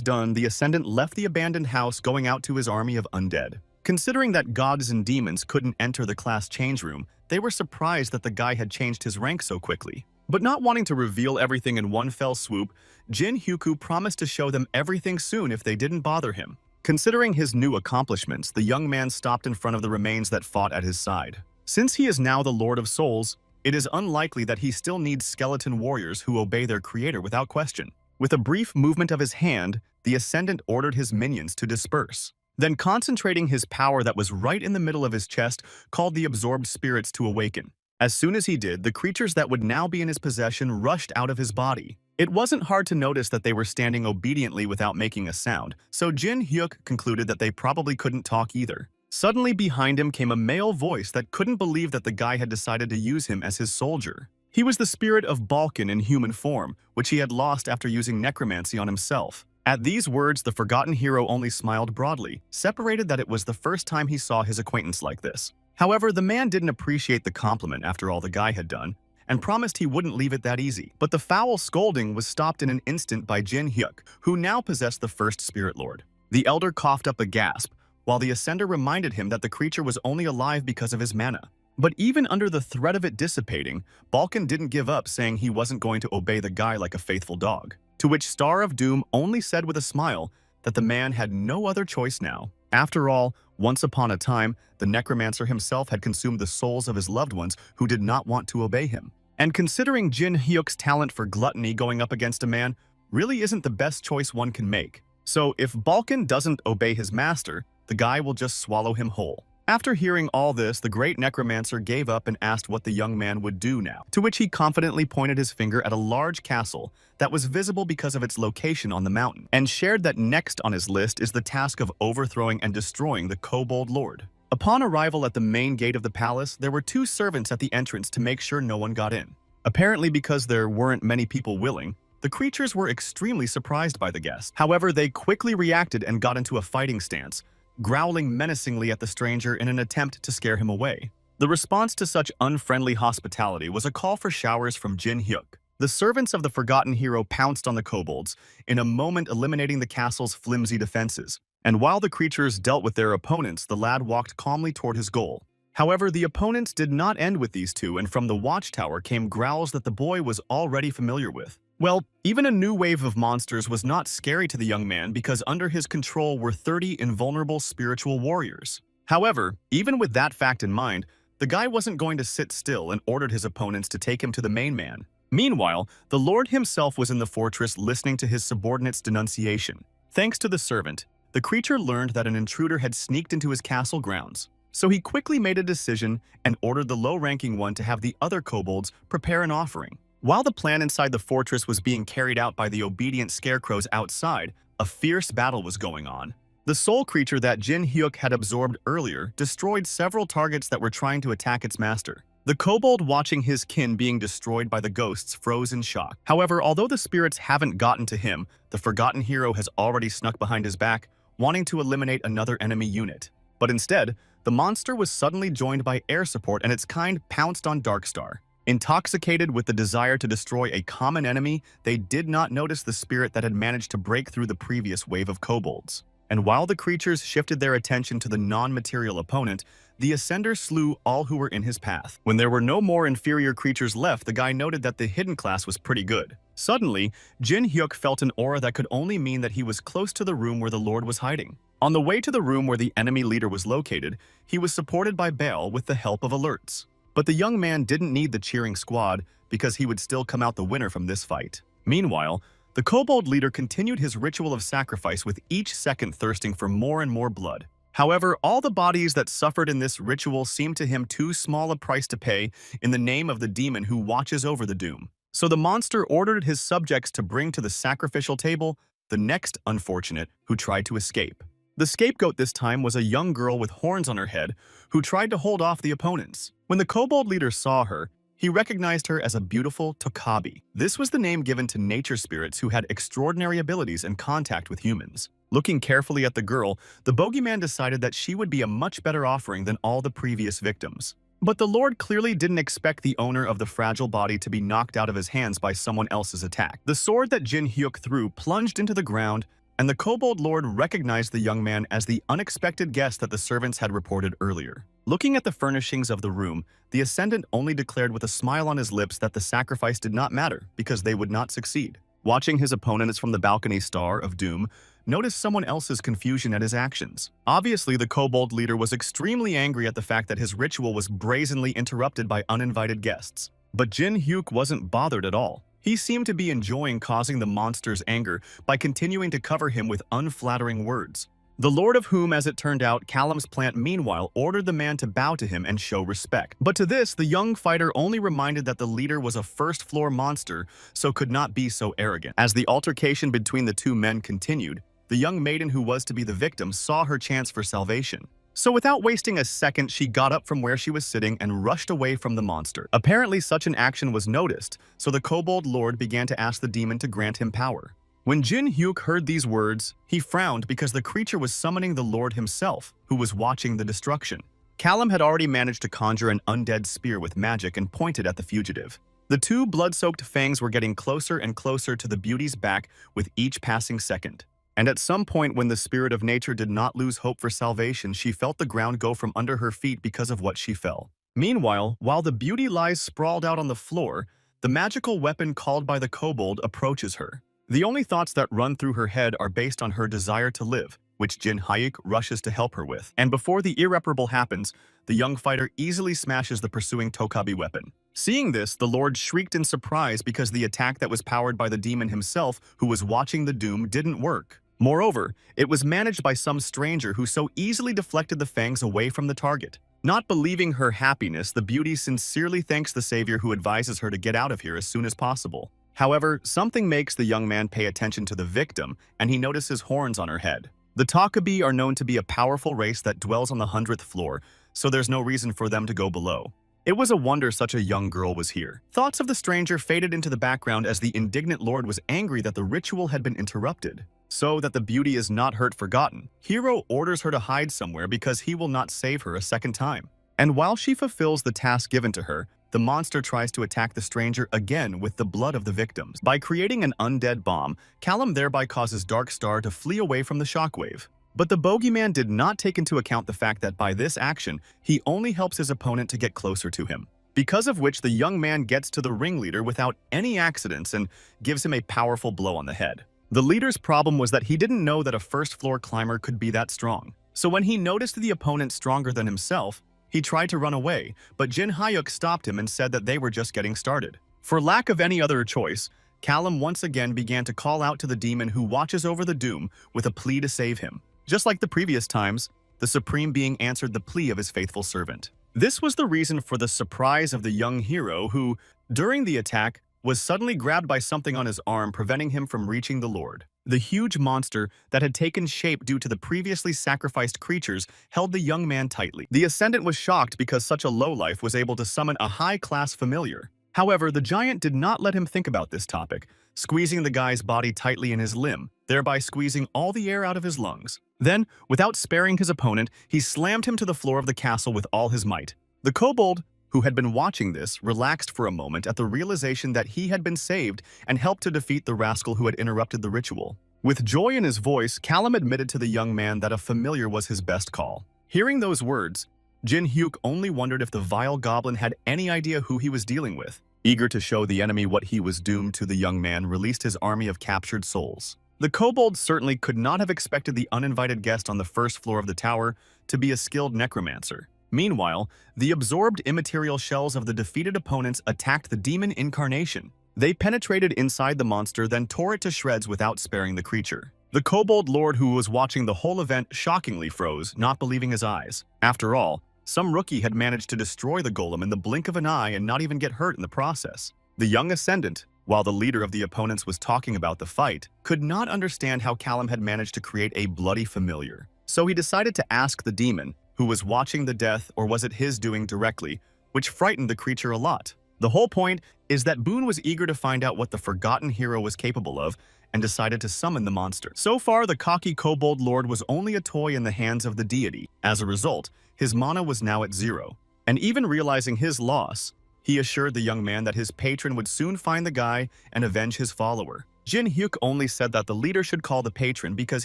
done, the Ascendant left the abandoned house, going out to his army of undead. Considering that gods and demons couldn't enter the class change room, they were surprised that the guy had changed his rank so quickly. But not wanting to reveal everything in one fell swoop, Jin Hyuku promised to show them everything soon if they didn't bother him. Considering his new accomplishments, the young man stopped in front of the remains that fought at his side. Since he is now the Lord of Souls, it is unlikely that he still needs skeleton warriors who obey their creator without question. With a brief movement of his hand, the Ascendant ordered his minions to disperse. Then, concentrating his power that was right in the middle of his chest, called the absorbed spirits to awaken. As soon as he did, the creatures that would now be in his possession rushed out of his body. It wasn't hard to notice that they were standing obediently without making a sound, so Jin Hyuk concluded that they probably couldn't talk either. Suddenly behind him came a male voice that couldn't believe that the guy had decided to use him as his soldier. He was the spirit of Balkan in human form, which he had lost after using necromancy on himself. At these words, the forgotten hero only smiled broadly, separated that it was the first time he saw his acquaintance like this. However, the man didn't appreciate the compliment after all the guy had done, and promised he wouldn't leave it that easy. But the foul scolding was stopped in an instant by Jin Hyuk, who now possessed the first Spirit Lord. The elder coughed up a gasp, while the Ascender reminded him that the creature was only alive because of his mana. But even under the threat of it dissipating, Balkan didn't give up, saying he wasn't going to obey the guy like a faithful dog. To which Star of Doom only said with a smile that the man had no other choice now. After all, once upon a time, the Necromancer himself had consumed the souls of his loved ones who did not want to obey him. And considering Jin Hyuk's talent for gluttony, going up against a man really isn't the best choice one can make. So if Balkan doesn't obey his master, the guy will just swallow him whole. After hearing all this, the great Necromancer gave up and asked what the young man would do now, to which he confidently pointed his finger at a large castle that was visible because of its location on the mountain, and shared that next on his list is the task of overthrowing and destroying the Kobold Lord. Upon arrival at the main gate of the palace, there were 2 servants at the entrance to make sure no one got in. Apparently because there weren't many people willing, the creatures were extremely surprised by the guest. However, they quickly reacted and got into a fighting stance, growling menacingly at the stranger in an attempt to scare him away. The response to such unfriendly hospitality was a call for showers from Jin Hyuk. The servants of the forgotten hero pounced on the kobolds, in a moment eliminating the castle's flimsy defenses. And while the creatures dealt with their opponents, the lad walked calmly toward his goal. However, the opponents did not end with these 2, and from the watchtower came growls that the boy was already familiar with. Well, even a new wave of monsters was not scary to the young man because under his control were 30 invulnerable spiritual warriors. However, even with that fact in mind, the guy wasn't going to sit still and ordered his opponents to take him to the main man. Meanwhile, the Lord himself was in the fortress listening to his subordinate's denunciation. Thanks to the servant, the creature learned that an intruder had sneaked into his castle grounds. So he quickly made a decision and ordered the low-ranking one to have the other kobolds prepare an offering. While the plan inside the fortress was being carried out by the obedient scarecrows outside, a fierce battle was going on. The soul creature that Jin Hyuk had absorbed earlier destroyed several targets that were trying to attack its master. The kobold, watching his kin being destroyed by the ghosts, froze in shock. However, although the spirits haven't gotten to him, the forgotten hero has already snuck behind his back, wanting to eliminate another enemy unit. But instead, the monster was suddenly joined by air support and its kind pounced on Darkstar. Intoxicated with the desire to destroy a common enemy, they did not notice the spirit that had managed to break through the previous wave of kobolds. And while the creatures shifted their attention to the non-material opponent, the Ascender slew all who were in his path. When there were no more inferior creatures left, the guy noted that the hidden class was pretty good. Suddenly, Jin Hyuk felt an aura that could only mean that he was close to the room where the Lord was hiding. On the way to the room where the enemy leader was located, he was supported by Baal with the help of alerts. But the young man didn't need the cheering squad because he would still come out the winner from this fight. Meanwhile, the kobold leader continued his ritual of sacrifice, with each second thirsting for more and more blood. However, all the bodies that suffered in this ritual seemed to him too small a price to pay in the name of the demon who watches over the doom. So the monster ordered his subjects to bring to the sacrificial table the next unfortunate who tried to escape. The scapegoat this time was a young girl with horns on her head who tried to hold off the opponents. When the kobold leader saw her, he recognized her as a beautiful Tokabi. This was the name given to nature spirits who had extraordinary abilities and contact with humans. Looking carefully at the girl, the bogeyman decided that she would be a much better offering than all the previous victims. But the Lord clearly didn't expect the owner of the fragile body to be knocked out of his hands by someone else's attack. The sword that Jin Hyuk threw plunged into the ground, and the Kobold Lord recognized the young man as the unexpected guest that the servants had reported earlier. Looking at the furnishings of the room, the Ascendant only declared with a smile on his lips that the sacrifice did not matter because they would not succeed. Watching his opponents from the balcony, Star of Doom noticed someone else's confusion at his actions. Obviously, the Kobold leader was extremely angry at the fact that his ritual was brazenly interrupted by uninvited guests. But Jin Hyuk wasn't bothered at all. He seemed to be enjoying causing the monster's anger by continuing to cover him with unflattering words. The Lord of whom, as it turned out, Callum's plant meanwhile ordered the man to bow to him and show respect. But to this, the young fighter only reminded that the leader was a first-floor monster, so could not be so arrogant. As the altercation between the two men continued, the young maiden who was to be the victim saw her chance for salvation. So without wasting a second, she got up from where she was sitting and rushed away from the monster. Apparently, such an action was noticed, so the Kobold Lord began to ask the demon to grant him power. When Jin Hyuk heard these words, he frowned because the creature was summoning the Lord himself, who was watching the destruction. Callum had already managed to conjure an undead spear with magic and pointed at the fugitive. The two blood-soaked fangs were getting closer and closer to the beauty's back with each passing second. And at some point when the spirit of nature did not lose hope for salvation, she felt the ground go from under her feet because of what she fell. Meanwhile, while the beauty lies sprawled out on the floor, the magical weapon called by the kobold approaches her. The only thoughts that run through her head are based on her desire to live, which Jin Hyuk rushes to help her with. And before the irreparable happens, the young fighter easily smashes the pursuing Tokabi weapon. Seeing this, the Lord shrieked in surprise because the attack that was powered by the demon himself, who was watching the doom, didn't work. Moreover, it was managed by some stranger who so easily deflected the fangs away from the target. Not believing her happiness, the beauty sincerely thanks the savior who advises her to get out of here as soon as possible. However, something makes the young man pay attention to the victim, and he notices horns on her head. The Tokabi are known to be a powerful race that dwells on the 100th floor, so there's no reason for them to go below. It was a wonder such a young girl was here. Thoughts of the stranger faded into the background as the indignant Lord was angry that the ritual had been interrupted. So that the beauty is not hurt forgotten, Hero orders her to hide somewhere because he will not save her a second time. And while she fulfills the task given to her, the monster tries to attack the stranger again with the blood of the victims. By creating an undead bomb, Callum thereby causes Dark Star to flee away from the shockwave. But the bogeyman did not take into account the fact that by this action, he only helps his opponent to get closer to him. Because of which the young man gets to the ringleader without any accidents and gives him a powerful blow on the head. The leader's problem was that he didn't know that a first-floor climber could be that strong. So when he noticed the opponent stronger than himself, he tried to run away, but Jin Hyuk stopped him and said that they were just getting started. For lack of any other choice, Callum once again began to call out to the demon who watches over the doom with a plea to save him. Just like the previous times, the Supreme Being answered the plea of his faithful servant. This was the reason for the surprise of the young hero who, during the attack, was suddenly grabbed by something on his arm, preventing him from reaching the Lord. The huge monster that had taken shape due to the previously sacrificed creatures held the young man tightly. The Ascendant was shocked because such a lowlife was able to summon a high-class familiar. However, the giant did not let him think about this topic, squeezing the guy's body tightly in his limb, thereby squeezing all the air out of his lungs. Then, without sparing his opponent, he slammed him to the floor of the castle with all his might. The kobold, who had been watching this, relaxed for a moment at the realization that he had been saved and helped to defeat the rascal who had interrupted the ritual. With joy in his voice, Callum admitted to the young man that a familiar was his best call. Hearing those words, Jin Hyuk only wondered if the vile goblin had any idea who he was dealing with. Eager to show the enemy what he was doomed to, the young man released his army of captured souls. The kobold certainly could not have expected the uninvited guest on the first floor of the tower to be a skilled necromancer. Meanwhile, the absorbed immaterial shells of the defeated opponents attacked the demon incarnation. They penetrated inside the monster, then tore it to shreds without sparing the creature. The kobold lord who was watching the whole event shockingly froze, not believing his eyes. After all, some rookie had managed to destroy the golem in the blink of an eye and not even get hurt in the process. The young Ascendant, while the leader of the opponents was talking about the fight, could not understand how Callum had managed to create a bloody familiar. So he decided to ask the demon, who was watching the death, or was it his doing directly, which frightened the creature a lot. The whole point is that Boone was eager to find out what the forgotten hero was capable of, and decided to summon the monster. So far, the cocky kobold lord was only a toy in the hands of the deity. As a result, his mana was now at 0. And even realizing his loss, he assured the young man that his patron would soon find the guy and avenge his follower. Jin Hyuk only said that the leader should call the patron because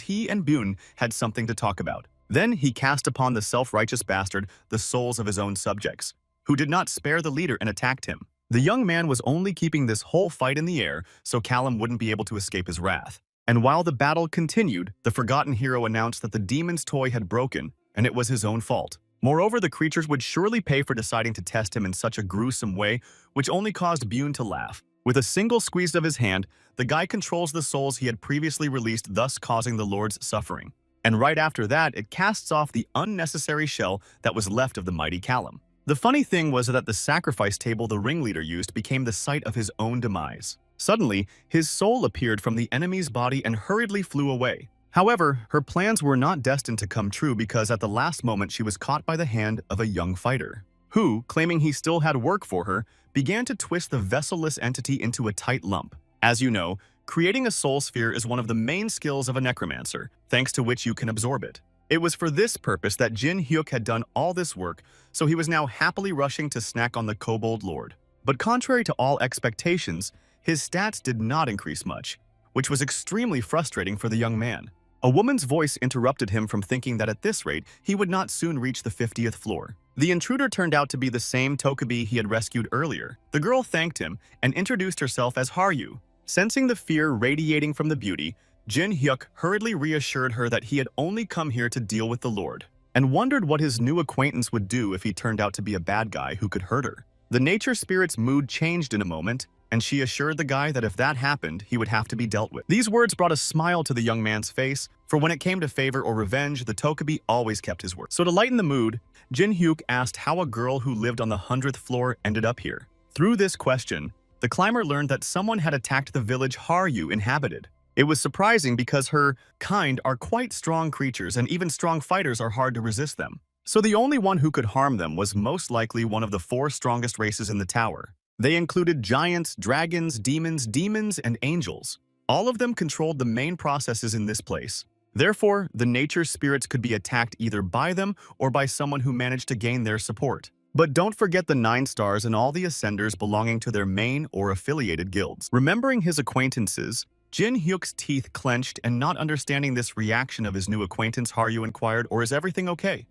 he and Bune had something to talk about. Then he cast upon the self-righteous bastard the souls of his own subjects, who did not spare the leader and attacked him. The young man was only keeping this whole fight in the air so Callum wouldn't be able to escape his wrath. And while the battle continued, the forgotten hero announced that the demon's toy had broken, and it was his own fault. Moreover, the creatures would surely pay for deciding to test him in such a gruesome way, which only caused Bune to laugh. With a single squeeze of his hand, the guy controls the souls he had previously released, thus causing the Lord's suffering. And right after that, it casts off the unnecessary shell that was left of the mighty Callum. The funny thing was that the sacrifice table the ringleader used became the site of his own demise. Suddenly, his soul appeared from the enemy's body and hurriedly flew away. However, her plans were not destined to come true because at the last moment she was caught by the hand of a young fighter, who, claiming he still had work for her, began to twist the vesselless entity into a tight lump. As you know, creating a soul sphere is one of the main skills of a necromancer, thanks to which you can absorb it. It was for this purpose that Jin Hyuk had done all this work, so he was now happily rushing to snack on the kobold lord. But contrary to all expectations, his stats did not increase much, which was extremely frustrating for the young man. A woman's voice interrupted him from thinking that at this rate, he would not soon reach the 50th floor. The intruder turned out to be the same Tokubi he had rescued earlier. The girl thanked him and introduced herself as Haryu. Sensing the fear radiating from the beauty, Jin Hyuk hurriedly reassured her that he had only come here to deal with the Lord, and wondered what his new acquaintance would do if he turned out to be a bad guy who could hurt her. The nature spirit's mood changed in a moment, and she assured the guy that if that happened, he would have to be dealt with. These words brought a smile to the young man's face, for when it came to favor or revenge, the Tokubi always kept his word. So to lighten the mood, Jin Hyuk asked how a girl who lived on the 100th floor ended up here. Through this question, the climber learned that someone had attacked the village Haryu inhabited. It was surprising because her kind are quite strong creatures and even strong fighters are hard to resist them. So the only one who could harm them was most likely one of the 4 strongest races in the tower. They included giants, dragons, demons, and angels. All of them controlled the main processes in this place. Therefore, the nature spirits could be attacked either by them or by someone who managed to gain their support. But don't forget the 9 stars and all the ascenders belonging to their main or affiliated guilds. Remembering his acquaintances, Jin Hyuk's teeth clenched, and not understanding this reaction of his new acquaintance, Haryu inquired, "Or is everything okay?"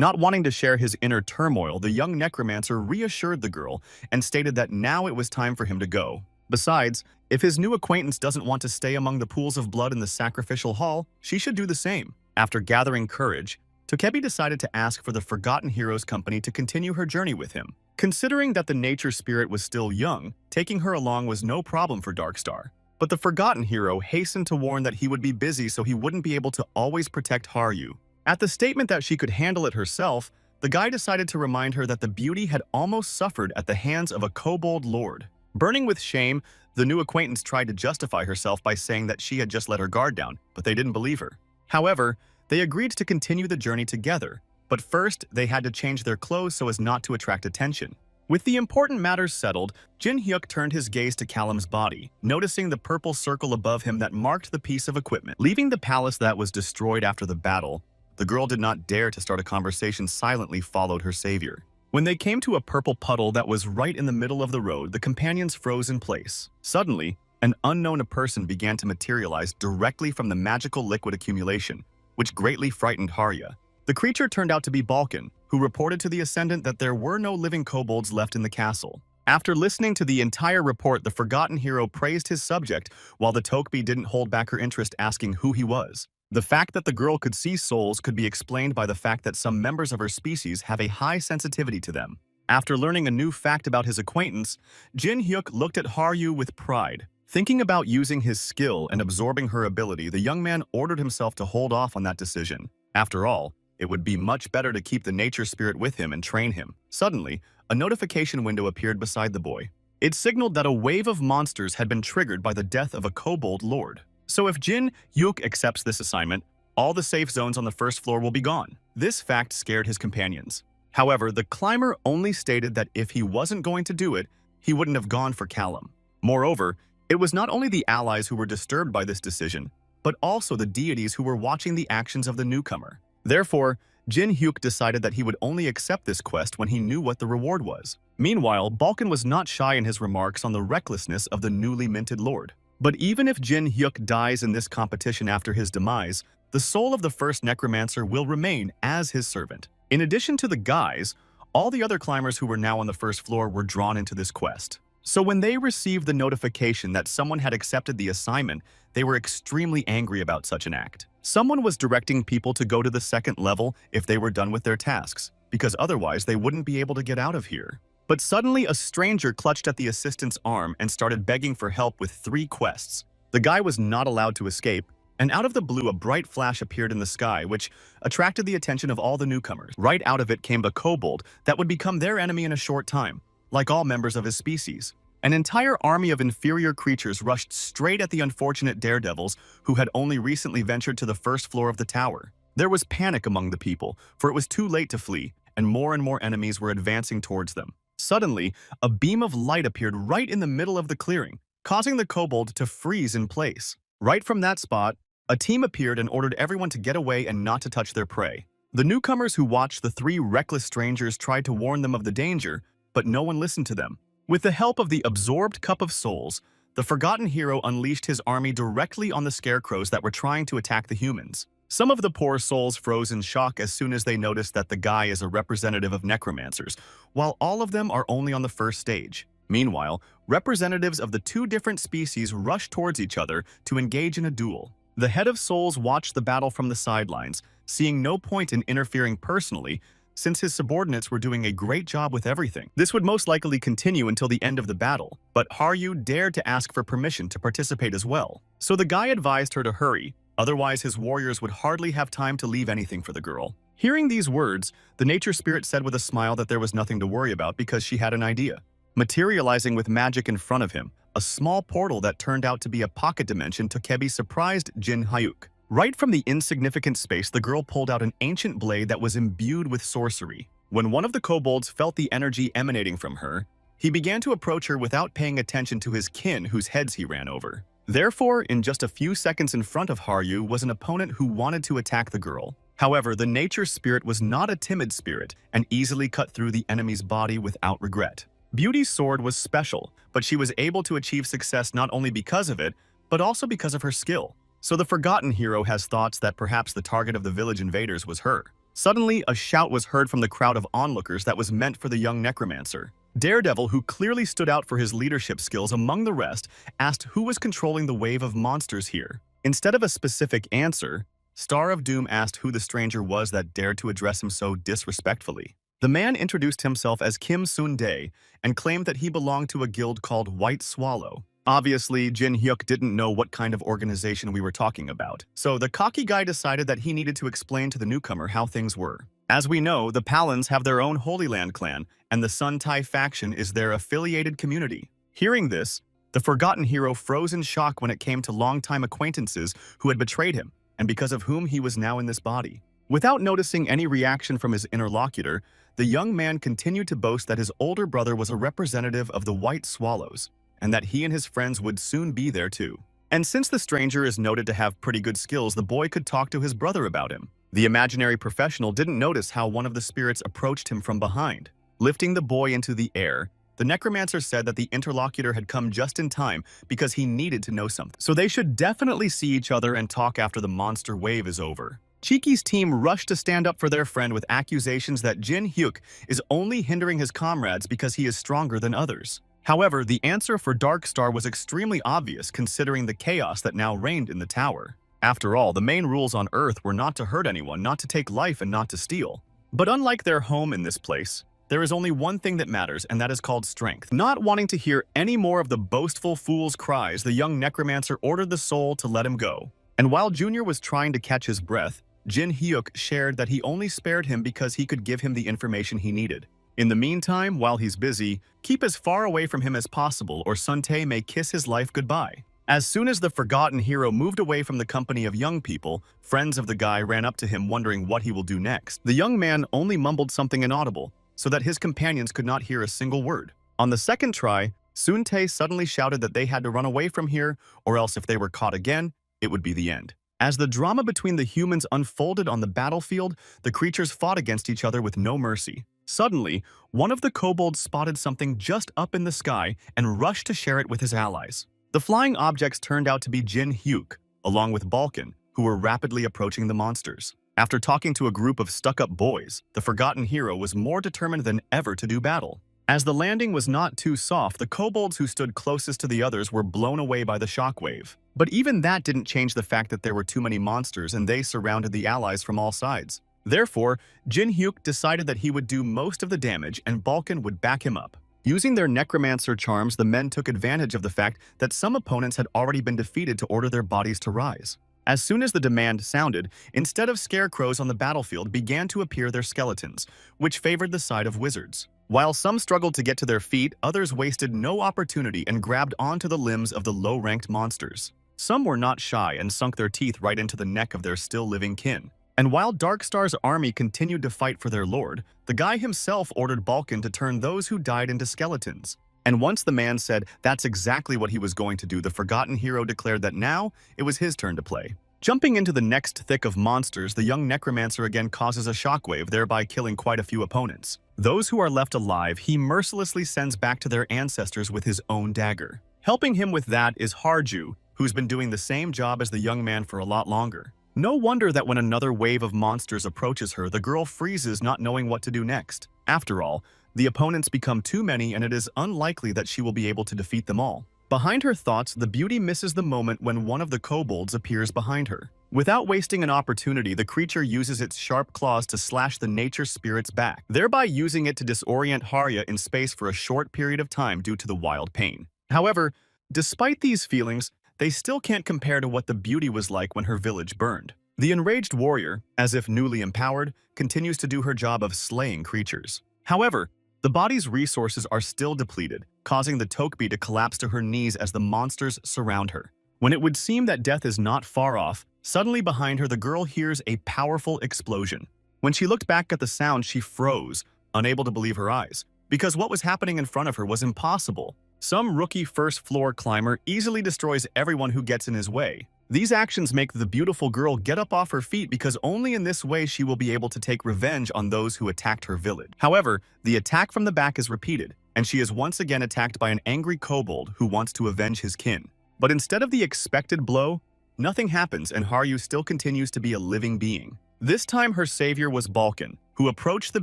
Not wanting to share his inner turmoil, the young necromancer reassured the girl and stated that now it was time for him to go. Besides, if his new acquaintance doesn't want to stay among the pools of blood in the sacrificial hall, she should do the same. After gathering courage, Tokebi decided to ask for the Forgotten Hero's company to continue her journey with him. Considering that the nature spirit was still young, taking her along was no problem for Darkstar. But the Forgotten Hero hastened to warn that he would be busy so he wouldn't be able to always protect Haryu. At the statement that she could handle it herself, the guy decided to remind her that the beauty had almost suffered at the hands of a kobold lord. Burning with shame, the new acquaintance tried to justify herself by saying that she had just let her guard down, but they didn't believe her. However, they agreed to continue the journey together, but first they had to change their clothes so as not to attract attention. With the important matters settled, Jin Hyuk turned his gaze to Callum's body, noticing the purple circle above him that marked the piece of equipment. Leaving the palace that was destroyed after the battle, the girl did not dare to start a conversation, silently followed her savior. When they came to a purple puddle that was right in the middle of the road, the companions froze in place. Suddenly, an unknown person began to materialize directly from the magical liquid accumulation, which greatly frightened Harya. The creature turned out to be Balkan, who reported to the Ascendant that there were no living kobolds left in the castle. After listening to the entire report, the Forgotten Hero praised his subject, while the Tokebi didn't hold back her interest, asking who he was. The fact that the girl could see souls could be explained by the fact that some members of her species have a high sensitivity to them. After learning a new fact about his acquaintance, Jin Hyuk looked at Haryu with pride. Thinking about using his skill and absorbing her ability, the young man ordered himself to hold off on that decision. After all, it would be much better to keep the nature spirit with him and train him. Suddenly, a notification window appeared beside the boy. It signaled that a wave of monsters had been triggered by the death of a kobold lord. So if Jin Hyuk accepts this assignment, all the safe zones on the first floor will be gone. This fact scared his companions. However, the climber only stated that if he wasn't going to do it, he wouldn't have gone for Callum. Moreover, It was not only the allies who were disturbed by this decision, but also the deities who were watching the actions of the newcomer. Therefore, Jin Hyuk decided that he would only accept this quest when he knew what the reward was. Meanwhile, Balkan was not shy in his remarks on the recklessness of the newly minted lord. But even if Jin Hyuk dies in this competition after his demise, the soul of the first Necromancer will remain as his servant. In addition to the guys, all the other climbers who were now on the first floor were drawn into this quest. So when they received the notification that someone had accepted the assignment, they were extremely angry about such an act. Someone was directing people to go to the second level if they were done with their tasks, because otherwise they wouldn't be able to get out of here. But suddenly a stranger clutched at the assistant's arm and started begging for help with 3 quests. The guy was not allowed to escape, and out of the blue a bright flash appeared in the sky, which attracted the attention of all the newcomers. Right out of it came the kobold that would become their enemy in a short time, like all members of his species. An entire army of inferior creatures rushed straight at the unfortunate daredevils who had only recently ventured to the first floor of the tower. There was panic among the people, for it was too late to flee, and more enemies were advancing towards them. Suddenly, a beam of light appeared right in the middle of the clearing, causing the kobold to freeze in place. Right from that spot, a team appeared and ordered everyone to get away and not to touch their prey. The newcomers who watched the 3 reckless strangers tried to warn them of the danger, but no one listened to them. With the help of the absorbed cup of souls, the forgotten hero unleashed his army directly on the scarecrows that were trying to attack the humans. Some of the poor souls froze in shock as soon as they noticed that the guy is a representative of necromancers, while all of them are only on the first stage. Meanwhile, representatives of the 2 different species rushed towards each other to engage in a duel. The head of souls watched the battle from the sidelines, seeing no point in interfering personally, since his subordinates were doing a great job with everything. This would most likely continue until the end of the battle, but Haryu dared to ask for permission to participate as well. So the guy advised her to hurry, otherwise his warriors would hardly have time to leave anything for the girl. Hearing these words, the nature spirit said with a smile that there was nothing to worry about because she had an idea. Materializing with magic in front of him, a small portal that turned out to be a pocket dimension Tokebi surprised Jin Hyuk. Right from the insignificant space, the girl pulled out an ancient blade that was imbued with sorcery. When one of the kobolds felt the energy emanating from her, he began to approach her without paying attention to his kin whose heads he ran over. Therefore, in just a few seconds in front of Haryu was an opponent who wanted to attack the girl. However, the nature spirit was not a timid spirit and easily cut through the enemy's body without regret. Beauty's sword was special, but she was able to achieve success not only because of it, but also because of her skill. So the forgotten hero has thoughts that perhaps the target of the village invaders was her. Suddenly, a shout was heard from the crowd of onlookers that was meant for the young necromancer. Daredevil, who clearly stood out for his leadership skills among the rest, asked who was controlling the wave of monsters here. Instead of a specific answer, Star of Doom asked who the stranger was that dared to address him so disrespectfully. The man introduced himself as Kim Sun-dae and claimed that he belonged to a guild called White Swallow. Obviously, Jin Hyuk didn't know what kind of organization we were talking about, so the cocky guy decided that he needed to explain to the newcomer how things were. As we know, the Palans have their own Holy Land clan, and the Sun Tai faction is their affiliated community. Hearing this, the forgotten hero froze in shock when it came to longtime acquaintances who had betrayed him, and because of whom he was now in this body. Without noticing any reaction from his interlocutor, the young man continued to boast that his older brother was a representative of the White Swallows, and that he and his friends would soon be there too. And since the stranger is noted to have pretty good skills, the boy could talk to his brother about him. The imaginary professional didn't notice how one of the spirits approached him from behind. Lifting the boy into the air, the necromancer said that the interlocutor had come just in time because he needed to know something. So they should definitely see each other and talk after the monster wave is over. Cheeky's team rushed to stand up for their friend with accusations that Jin Hyuk is only hindering his comrades because he is stronger than others. However, the answer for Darkstar was extremely obvious considering the chaos that now reigned in the tower. After all, the main rules on Earth were not to hurt anyone, not to take life, and not to steal. But unlike their home in this place, there is only one thing that matters, and that is called strength. Not wanting to hear any more of the boastful fool's cries, the young necromancer ordered the soul to let him go. And while Junior was trying to catch his breath, Jin Hyuk shared that he only spared him because he could give him the information he needed. In the meantime, while he's busy, keep as far away from him as possible or Sun-tae may kiss his life goodbye. As soon as the forgotten hero moved away from the company of young people, friends of the guy ran up to him wondering what he will do next. The young man only mumbled something inaudible, so that his companions could not hear a single word. On the second try, Suntae suddenly shouted that they had to run away from here, or else if they were caught again, it would be the end. As the drama between the humans unfolded on the battlefield, the creatures fought against each other with no mercy. Suddenly, one of the kobolds spotted something just up in the sky and rushed to share it with his allies. The flying objects turned out to be Jin Hyuk, along with Balkan, who were rapidly approaching the monsters. After talking to a group of stuck-up boys, the forgotten hero was more determined than ever to do battle. As the landing was not too soft, the kobolds who stood closest to the others were blown away by the shockwave. But even that didn't change the fact that there were too many monsters and they surrounded the allies from all sides. Therefore, Jin Hyuk decided that he would do most of the damage and Balkan would back him up. Using their Necromancer charms, the men took advantage of the fact that some opponents had already been defeated to order their bodies to rise. As soon as the demand sounded, instead of scarecrows on the battlefield began to appear their skeletons, which favored the side of wizards. While some struggled to get to their feet, others wasted no opportunity and grabbed onto the limbs of the low-ranked monsters. Some were not shy and sunk their teeth right into the neck of their still-living kin. And while Darkstar's army continued to fight for their lord, the guy himself ordered Balkan to turn those who died into skeletons. And once the man said that's exactly what he was going to do, the forgotten hero declared that now it was his turn to play. Jumping into the next thick of monsters, the young Necromancer again causes a shockwave, thereby killing quite a few opponents. Those who are left alive, he mercilessly sends back to their ancestors with his own dagger. Helping him with that is Harju, who's been doing the same job as the young man for a lot longer. No wonder that when another wave of monsters approaches her, the girl freezes, not knowing what to do next. After all, the opponents become too many and it is unlikely that she will be able to defeat them all. Behind her thoughts, the beauty misses the moment when one of the kobolds appears behind her. Without wasting an opportunity, the creature uses its sharp claws to slash the nature spirit's back, thereby using it to disorient Harya in space for a short period of time due to the wild pain. However, despite these feelings, they still can't compare to what the beauty was like when her village burned. The enraged warrior, as if newly empowered, continues to do her job of slaying creatures. However, the body's resources are still depleted, causing the Tokbi to collapse to her knees as the monsters surround her. When it would seem that death is not far off, suddenly behind her the girl hears a powerful explosion. When she looked back at the sound, she froze, unable to believe her eyes, because what was happening in front of her was impossible. Some rookie first-floor climber easily destroys everyone who gets in his way. These actions make the beautiful girl get up off her feet because only in this way she will be able to take revenge on those who attacked her village. However, the attack from the back is repeated, and she is once again attacked by an angry kobold who wants to avenge his kin. But instead of the expected blow, nothing happens and Haryu still continues to be a living being. This time her savior was Balkan, who approached the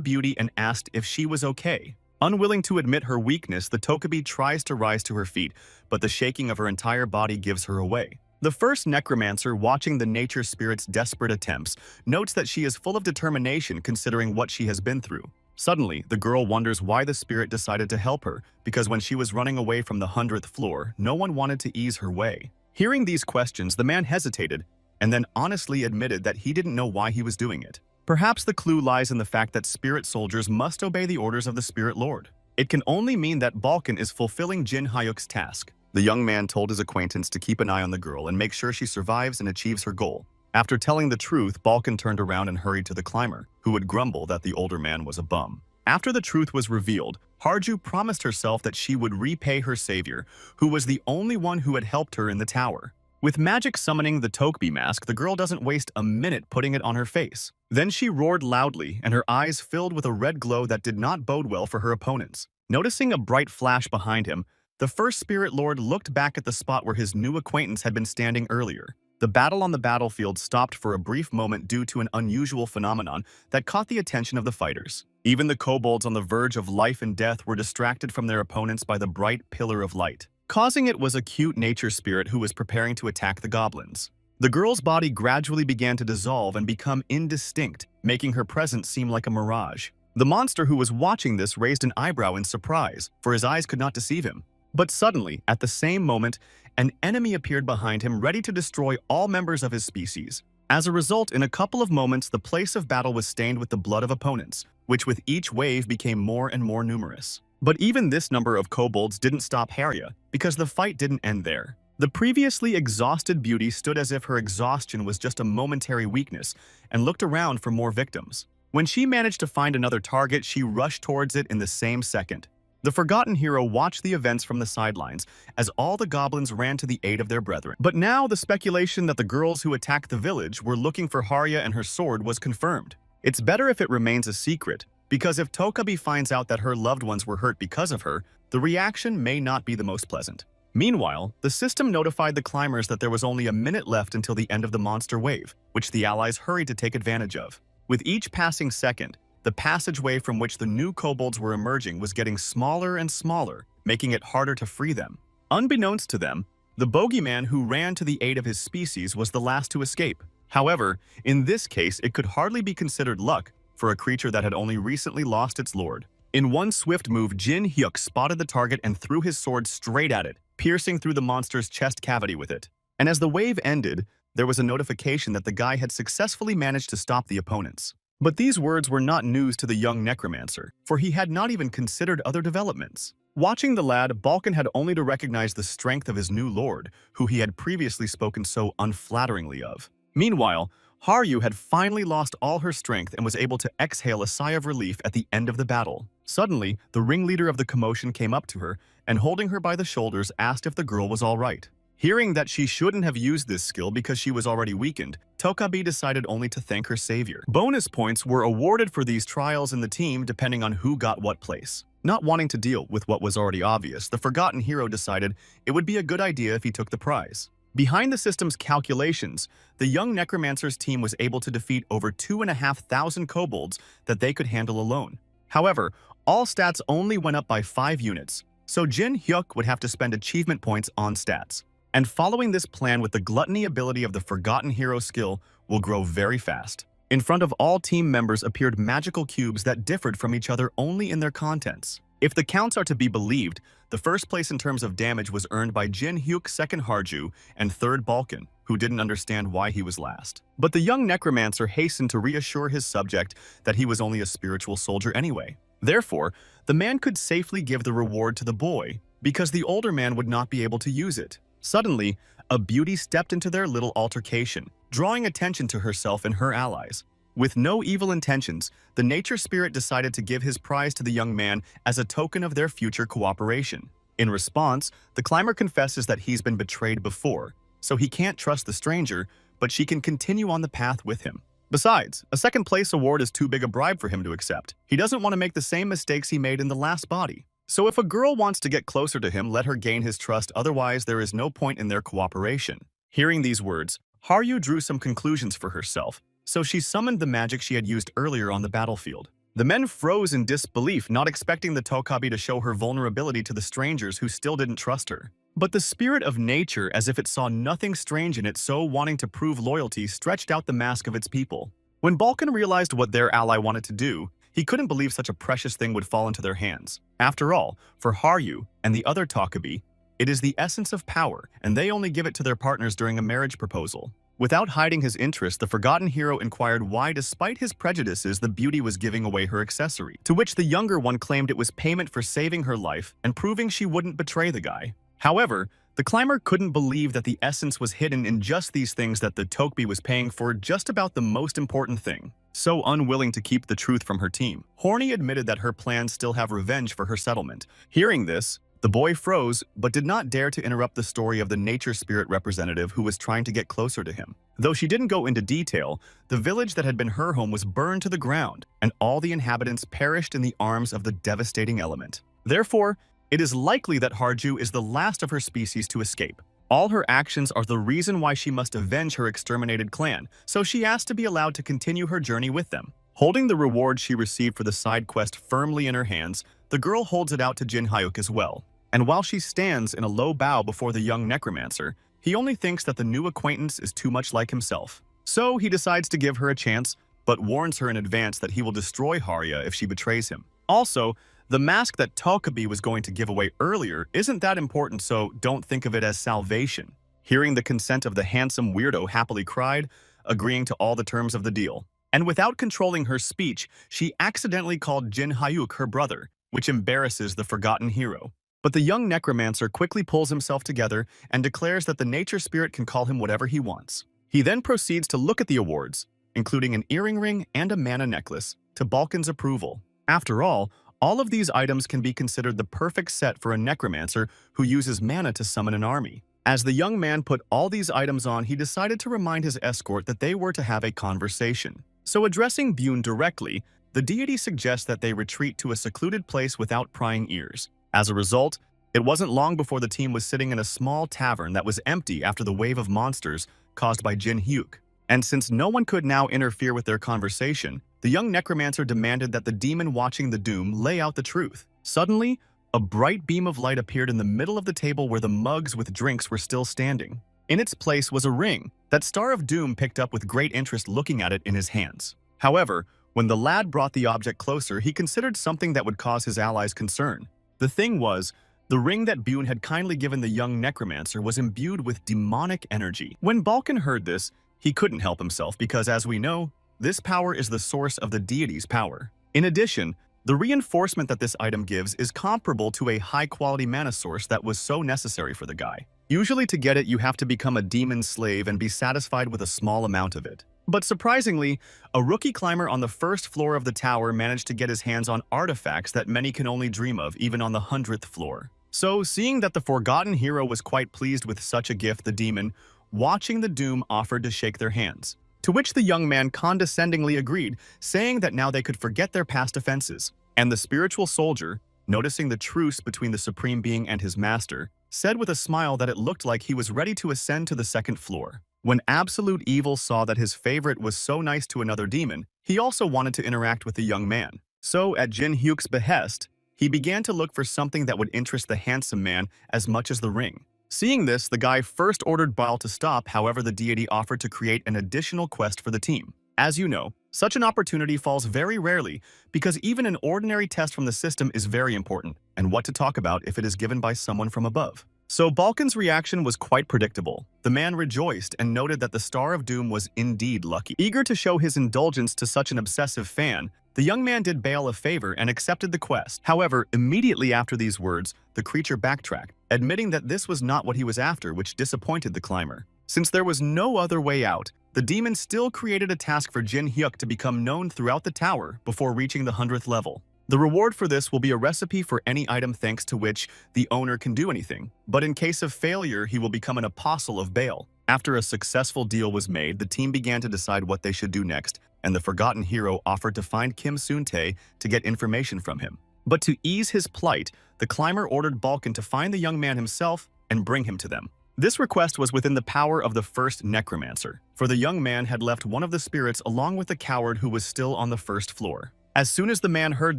beauty and asked if she was okay. Unwilling to admit her weakness, the Tokabi tries to rise to her feet, but the shaking of her entire body gives her away. The first Necromancer, watching the nature spirit's desperate attempts, notes that she is full of determination considering what she has been through. Suddenly, the girl wonders why the spirit decided to help her, because when she was running away from the 100th floor, no one wanted to ease her way. Hearing these questions, the man hesitated, and then honestly admitted that he didn't know why he was doing it. Perhaps the clue lies in the fact that spirit soldiers must obey the orders of the Spirit Lord. It can only mean that Balkan is fulfilling Jin Hyuk's task. The young man told his acquaintance to keep an eye on the girl and make sure she survives and achieves her goal. After telling the truth, Balkan turned around and hurried to the climber, who would grumble that the older man was a bum. After the truth was revealed, Harju promised herself that she would repay her savior, who was the only one who had helped her in the tower. With magic summoning the Tokbi mask, the girl doesn't waste a minute putting it on her face. Then she roared loudly, and her eyes filled with a red glow that did not bode well for her opponents. Noticing a bright flash behind him, the first Spirit Lord looked back at the spot where his new acquaintance had been standing earlier. The battle on the battlefield stopped for a brief moment due to an unusual phenomenon that caught the attention of the fighters. Even the kobolds on the verge of life and death were distracted from their opponents by the bright pillar of light. Causing it was a cute nature spirit who was preparing to attack the goblins. The girl's body gradually began to dissolve and become indistinct, making her presence seem like a mirage. The monster who was watching this raised an eyebrow in surprise, for his eyes could not deceive him. But suddenly, at the same moment, an enemy appeared behind him, ready to destroy all members of his species. As a result, in a couple of moments, the place of battle was stained with the blood of opponents, which with each wave became more and more numerous. But even this number of kobolds didn't stop Harya, because the fight didn't end there. The previously exhausted beauty stood as if her exhaustion was just a momentary weakness and looked around for more victims. When she managed to find another target, she rushed towards it in the same second. The forgotten hero watched the events from the sidelines as all the goblins ran to the aid of their brethren. But now the speculation that the girls who attacked the village were looking for Haruya and her sword was confirmed. It's better if it remains a secret, because if Tokabi finds out that her loved ones were hurt because of her, the reaction may not be the most pleasant. Meanwhile, the system notified the climbers that there was only a minute left until the end of the monster wave, which the allies hurried to take advantage of. With each passing second, the passageway from which the new kobolds were emerging was getting smaller and smaller, making it harder to free them. Unbeknownst to them, the bogeyman who ran to the aid of his species was the last to escape. However, in this case, it could hardly be considered luck for a creature that had only recently lost its lord. In one swift move, Jin Hyuk spotted the target and threw his sword straight at it, piercing through the monster's chest cavity with it. And as the wave ended, there was a notification that the guy had successfully managed to stop the opponents. But these words were not news to the young Necromancer, for he had not even considered other developments. Watching the lad, Balkan had only to recognize the strength of his new lord, who he had previously spoken so unflatteringly of. Meanwhile, Haruya had finally lost all her strength and was able to exhale a sigh of relief at the end of the battle. Suddenly, the ringleader of the commotion came up to her and, holding her by the shoulders, asked if the girl was all right. Hearing that she shouldn't have used this skill because she was already weakened, Tokabi decided only to thank her savior. Bonus points were awarded for these trials in the team depending on who got what place. Not wanting to deal with what was already obvious, the forgotten hero decided it would be a good idea if he took the prize. Behind the system's calculations, the young Necromancer's team was able to defeat over 2,500 kobolds that they could handle alone. However, all stats only went up by 5 units, so Jin Hyuk would have to spend achievement points on stats. And following this plan with the gluttony ability of the forgotten hero skill will grow very fast. In front of all team members appeared magical cubes that differed from each other only in their contents. If the counts are to be believed, the first place in terms of damage was earned by Jin Hyuk, second Haruya, and third Balkan, who didn't understand why he was last. But the young Necromancer hastened to reassure his subject that he was only a spiritual soldier anyway. Therefore, the man could safely give the reward to the boy, because the older man would not be able to use it. Suddenly, a beauty stepped into their little altercation, drawing attention to herself and her allies. With no evil intentions, the nature spirit decided to give his prize to the young man as a token of their future cooperation. In response, the climber confesses that he's been betrayed before, so he can't trust the stranger, but she can continue on the path with him. Besides, a second place award is too big a bribe for him to accept. He doesn't want to make the same mistakes he made in the last body. So if a girl wants to get closer to him, let her gain his trust, otherwise there is no point in their cooperation. Hearing these words, Haruya drew some conclusions for herself, so she summoned the magic she had used earlier on the battlefield. The men froze in disbelief, not expecting the Tokabi to show her vulnerability to the strangers who still didn't trust her. But the spirit of nature, as if it saw nothing strange in it, so wanting to prove loyalty, stretched out the mask of its people. When Balkan realized what their ally wanted to do, he couldn't believe such a precious thing would fall into their hands. After all, for Haruya and the other Tokabi, it is the essence of power, and they only give it to their partners during a marriage proposal. Without hiding his interest, the forgotten hero inquired why, despite his prejudices, the beauty was giving away her accessory, to which the younger one claimed it was payment for saving her life and proving she wouldn't betray the guy. However, the climber couldn't believe that the essence was hidden in just these things that the Tokabi was paying for just about the most important thing. So unwilling to keep the truth from her team, Horny admitted that her plans still have revenge for her settlement. Hearing this, the boy froze, but did not dare to interrupt the story of the nature spirit representative who was trying to get closer to him. Though she didn't go into detail, the village that had been her home was burned to the ground, and all the inhabitants perished in the arms of the devastating element. Therefore, it is likely that Haruya is the last of her species to escape. All her actions are the reason why she must avenge her exterminated clan, so she asked to be allowed to continue her journey with them. Holding the reward she received for the side quest firmly in her hands, the girl holds it out to Jin Hyuk as well. And while she stands in a low bow before the young Necromancer, he only thinks that the new acquaintance is too much like himself. So he decides to give her a chance, but warns her in advance that he will destroy Haruya if she betrays him. Also, the mask that Tokabi was going to give away earlier isn't that important, so don't think of it as salvation. Hearing the consent of the handsome weirdo happily cried, agreeing to all the terms of the deal. And without controlling her speech, she accidentally called Jin Hyuk her brother, which embarrasses the forgotten hero. But the young Necromancer quickly pulls himself together and declares that the nature spirit can call him whatever he wants. He then proceeds to look at the awards, including an earring ring and a mana necklace, to Balkan's approval. After all All of these items can be considered the perfect set for a necromancer who uses mana to summon an army. As the young man put all these items on, he decided to remind his escort that they were to have a conversation. So addressing Bune directly, the deity suggests that they retreat to a secluded place without prying ears. As a result, it wasn't long before the team was sitting in a small tavern that was empty after the wave of monsters caused by Jin Hyuk. And since no one could now interfere with their conversation, the young necromancer demanded that the demon watching the doom lay out the truth. Suddenly, a bright beam of light appeared in the middle of the table where the mugs with drinks were still standing. In its place was a ring that Star of Doom picked up with great interest looking at it in his hands. However, when the lad brought the object closer, he considered something that would cause his allies concern. The thing was, the ring that Bune had kindly given the young necromancer was imbued with demonic energy. When Balkan heard this, he couldn't help himself because, as we know, this power is the source of the deity's power. In addition, the reinforcement that this item gives is comparable to a high-quality mana source that was so necessary for the guy. Usually to get it, you have to become a demon slave and be satisfied with a small amount of it. But surprisingly, a rookie climber on the first floor of the tower managed to get his hands on artifacts that many can only dream of, even on the 100th floor. So, seeing that the forgotten hero was quite pleased with such a gift, the demon, watching the doom, offered to shake their hands. To which the young man condescendingly agreed, saying that now they could forget their past offenses. And the spiritual soldier, noticing the truce between the Supreme Being and his master, said with a smile that it looked like he was ready to ascend to the second floor. When Absolute Evil saw that his favorite was so nice to another demon, he also wanted to interact with the young man. So, at Jin Hyuk's behest, he began to look for something that would interest the handsome man as much as the ring. Seeing this, the guy first ordered Baal to stop, however the deity offered to create an additional quest for the team. As you know, such an opportunity falls very rarely because even an ordinary test from the system is very important, and what to talk about if it is given by someone from above. So Balkan's reaction was quite predictable. The man rejoiced and noted that the Star of Doom was indeed lucky. Eager to show his indulgence to such an obsessive fan, the young man did Baal a favor and accepted the quest. However, immediately after these words, the creature backtracked, admitting that this was not what he was after, which disappointed the climber. Since there was no other way out, the demon still created a task for Jin Hyuk to become known throughout the tower before reaching the 100th level. The reward for this will be a recipe for any item thanks to which the owner can do anything, but in case of failure, he will become an apostle of Baal. After a successful deal was made, the team began to decide what they should do next, and the forgotten hero offered to find Kim Soon-tae to get information from him. But to ease his plight, the climber ordered Balkan to find the young man himself and bring him to them. This request was within the power of the first necromancer, for the young man had left one of the spirits along with the coward who was still on the first floor. As soon as the man heard